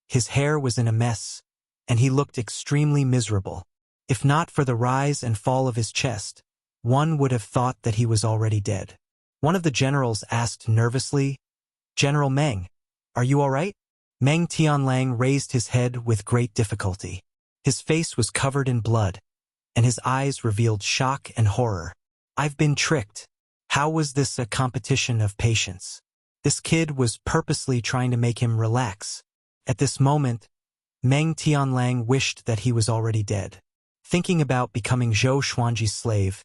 His hair was in a mess, and he looked extremely miserable. If not for the rise and fall of his chest, one would have thought that he was already dead. One of the generals asked nervously, "General Meng, are you all right?" Meng Tianlang raised his head with great difficulty. His face was covered in blood, and his eyes revealed shock and horror. "I've been tricked. How was this a competition of patience?" This kid was purposely trying to make him relax. At this moment, Meng Tianlang wished that he was already dead. Thinking about becoming Zhou Xuanji's slave,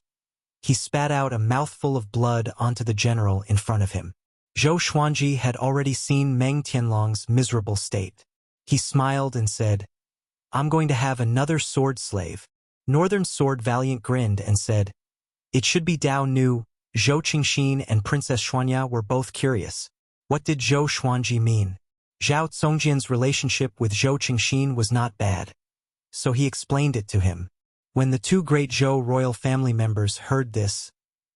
he spat out a mouthful of blood onto the general in front of him. Zhou Xuanji had already seen Meng Tianlang's miserable state. He smiled and said, "I'm going to have another sword slave." Northern Sword Valiant grinned and said, "It should be Dao Nu." Zhou Qingxin and Princess Xuanya were both curious. What did Zhou Xuanji mean? Zhao Zongjian's relationship with Zhou Qingxin was not bad, so he explained it to him. When the two great Zhou royal family members heard this,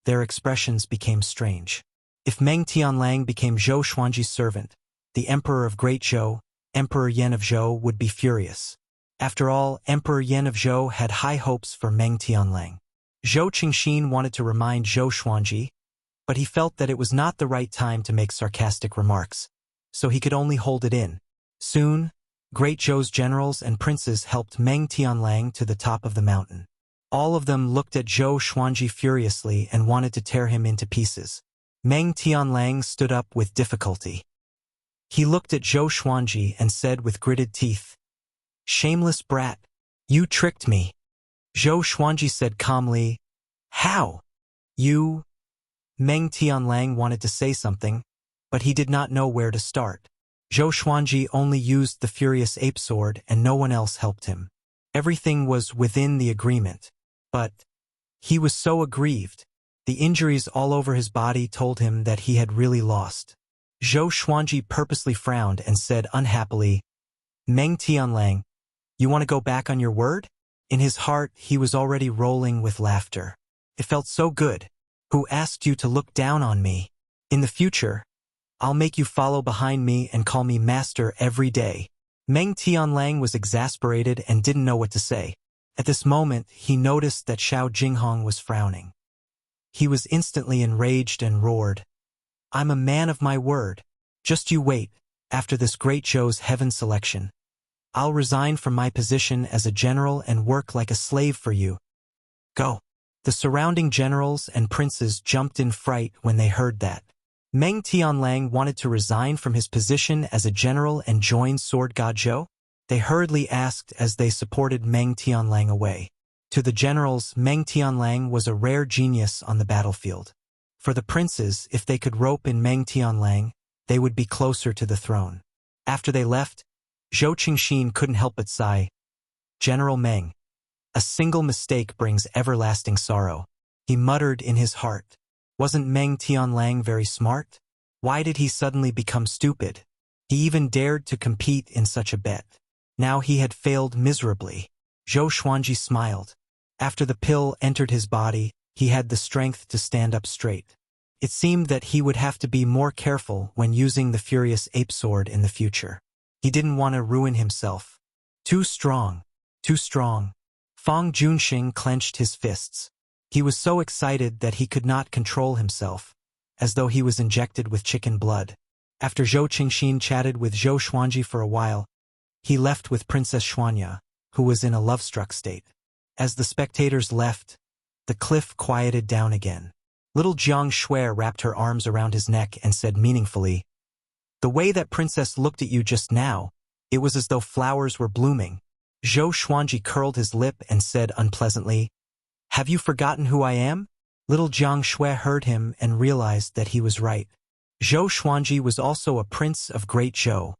their expressions became strange. If Meng Tianlang became Zhou Xuanji's servant, the Emperor of Great Zhou, Emperor Yan of Zhou, would be furious. After all, Emperor Yan of Zhou had high hopes for Meng Tianlang. Zhou Qingxin wanted to remind Zhou Xuanji, but he felt that it was not the right time to make sarcastic remarks, so he could only hold it in. Soon, Great Zhou's generals and princes helped Meng Tianlang to the top of the mountain. All of them looked at Zhou Xuanji furiously and wanted to tear him into pieces. Meng Tianlang stood up with difficulty. He looked at Zhou Xuanji and said with gritted teeth, "Shameless brat, you tricked me." Zhou Xuanji said calmly, "How? You?" Meng Tianlang wanted to say something, but he did not know where to start. Zhou Xuanji only used the furious ape sword and no one else helped him. Everything was within the agreement, but he was so aggrieved. The injuries all over his body told him that he had really lost. Zhou Xuanji purposely frowned and said unhappily, "Meng Tianlang, you want to go back on your word?" In his heart, he was already rolling with laughter. It felt so good. "Who asked you to look down on me? In the future, I'll make you follow behind me and call me master every day." Meng Tianlang was exasperated and didn't know what to say. At this moment, he noticed that Xiao Jinghong was frowning. He was instantly enraged and roared, "I'm a man of my word. Just you wait, after this great Zhou's heaven selection. I'll resign from my position as a general and work like a slave for you. Go." The surrounding generals and princes jumped in fright when they heard that. Meng Tianlang wanted to resign from his position as a general and join Sword God Zhou? They hurriedly asked as they supported Meng Tianlang away. To the generals, Meng Tianlang was a rare genius on the battlefield. For the princes, if they could rope in Meng Tianlang, they would be closer to the throne. After they left, Zhou Qingxin couldn't help but sigh. "General Meng, a single mistake brings everlasting sorrow." He muttered in his heart. Wasn't Meng Tianlang very smart? Why did he suddenly become stupid? He even dared to compete in such a bet. Now he had failed miserably. Zhou Xuanji smiled. After the pill entered his body, he had the strength to stand up straight. It seemed that he would have to be more careful when using the furious ape sword in the future. He didn't want to ruin himself. Too strong. Too strong. Fang Junxing clenched his fists. He was so excited that he could not control himself, as though he was injected with chicken blood. After Zhou Qingxin chatted with Zhou Xuanji for a while, he left with Princess Xuanya, who was in a love-struck state. As the spectators left, the cliff quieted down again. Little Jiang Shui wrapped her arms around his neck and said meaningfully, The way that princess looked at you just now, it was as though flowers were blooming. Zhou Xuanji curled his lip and said unpleasantly, "Have you forgotten who I am?" Little Jiang Shui heard him and realized that he was right. Zhou Xuanji was also a prince of Great Zhou,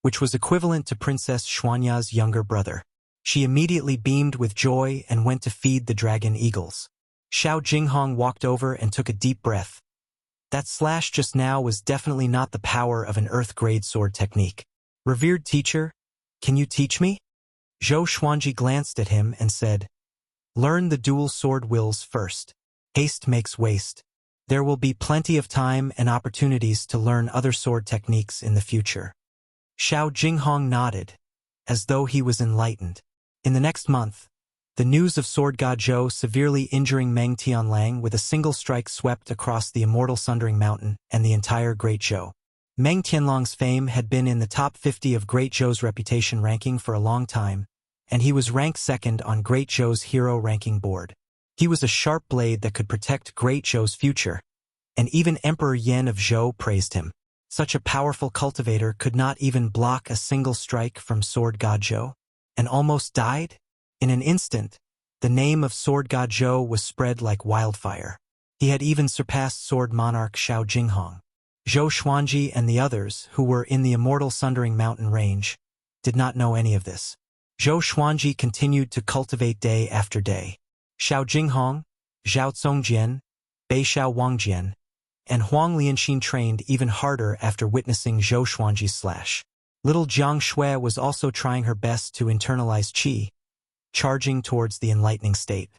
which was equivalent to Princess Xuanya's younger brother. She immediately beamed with joy and went to feed the dragon eagles. Xiao Jinghong walked over and took a deep breath. That slash just now was definitely not the power of an earth-grade sword technique. "Revered teacher, can you teach me?" Zhou Xuanji glanced at him and said, "Learn the dual sword wills first. Haste makes waste. There will be plenty of time and opportunities to learn other sword techniques in the future." Xiao Jinghong nodded, as though he was enlightened. In the next month, the news of Sword God Zhou severely injuring Meng Tianlang with a single strike swept across the immortal Sundering Mountain and the entire Great Zhou. Meng Tianlang's fame had been in the top 50 of Great Zhou's reputation ranking for a long time, and he was ranked second on Great Zhou's hero ranking board. He was a sharp blade that could protect Great Zhou's future, and even Emperor Yan of Zhou praised him. Such a powerful cultivator could not even block a single strike from Sword God Zhou, and almost died? In an instant, the name of Sword God Zhou was spread like wildfire. He had even surpassed Sword Monarch Xiao Jinghong. Zhou Xuanji and the others, who were in the immortal Sundering Mountain range, did not know any of this. Zhou Xuanji continued to cultivate day after day. Xiao Jinghong, Zhao Congjian, Bei Xiao Wangjian, and Huang Lianxin trained even harder after witnessing Zhou Xuanji's slash. Little Jiang Shui was also trying her best to internalize qi, charging towards the enlightening state.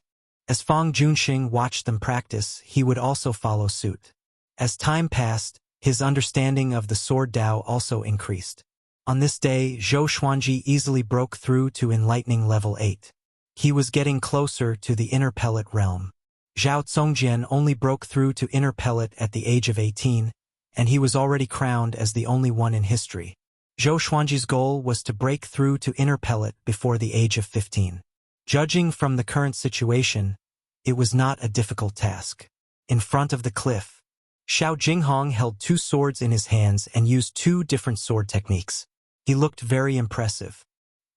As Fang Junxing watched them practice, he would also follow suit. As time passed, his understanding of the sword Dao also increased. On this day, Zhou Xuanji easily broke through to enlightening level 8. He was getting closer to the inner pellet realm. Zhao Congjian only broke through to inner pellet at the age of 18, and he was already crowned as the only one in history. Zhou Xuanji's goal was to break through to inner pellet before the age of 15. Judging from the current situation, it was not a difficult task. In front of the cliff, Xiao Jinghong held 2 swords in his hands and used 2 different sword techniques. He looked very impressive.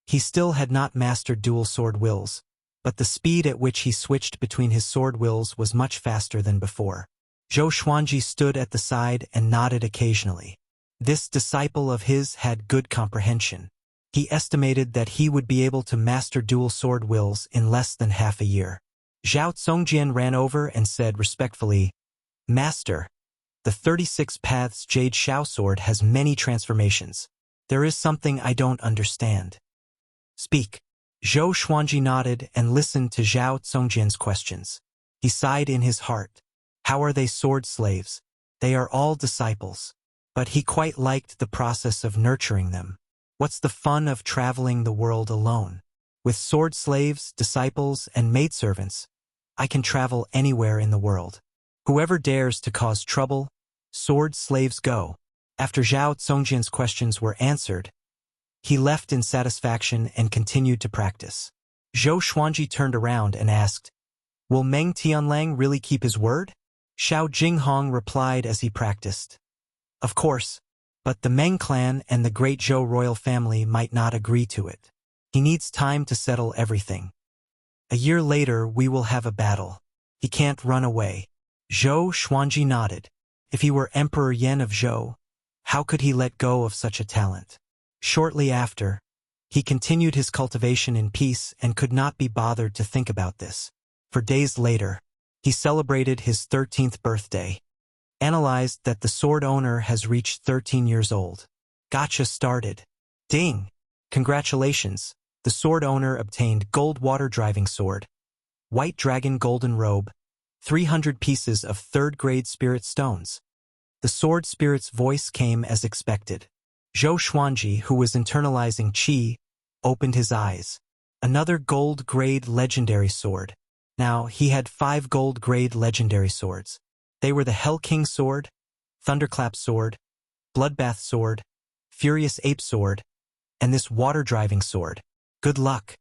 He still had not mastered dual sword wills, but the speed at which he switched between his sword wills was much faster than before. Zhou Xuanji stood at the side and nodded occasionally. This disciple of his had good comprehension. He estimated that he would be able to master dual sword wills in less than half a year. Zhao Congjian ran over and said respectfully, "Master, the 36 Paths Jade Xiao sword has many transformations. There is something I don't understand." "Speak." Zhou Xuanji nodded and listened to Zhao Congjian's questions. He sighed in his heart. How are they sword slaves? They are all disciples. But he quite liked the process of nurturing them. What's the fun of traveling the world alone? With sword slaves, disciples, and maidservants, I can travel anywhere in the world. Whoever dares to cause trouble, sword slaves go. After Zhao Congjian's questions were answered, he left in satisfaction and continued to practice. Zhou Xuanji turned around and asked, "Will Meng Tianlang really keep his word?" Xiao Jinghong replied as he practiced, "Of course, but the Meng clan and the Great Zhou royal family might not agree to it. He needs time to settle everything. A year later we will have a battle. He can't run away." Zhou Xuanji nodded. If he were Emperor Yan of Zhou, how could he let go of such a talent? Shortly after, he continued his cultivation in peace and could not be bothered to think about this. For days later, he celebrated his 13th birthday. Analyzed that the sword owner has reached 13 years old. Gotcha started. Ding! Congratulations! The sword owner obtained Gold Water Driving Sword, White Dragon Golden Robe, 300 pieces of 3rd grade spirit stones. The sword spirit's voice came as expected. Zhou Xuanji, who was internalizing qi, opened his eyes. Another gold grade legendary sword. Now, he had 5 gold grade legendary swords. They were the Hell King Sword, Thunderclap Sword, Bloodbath Sword, Furious Ape Sword, and this Water Driving Sword. Good luck.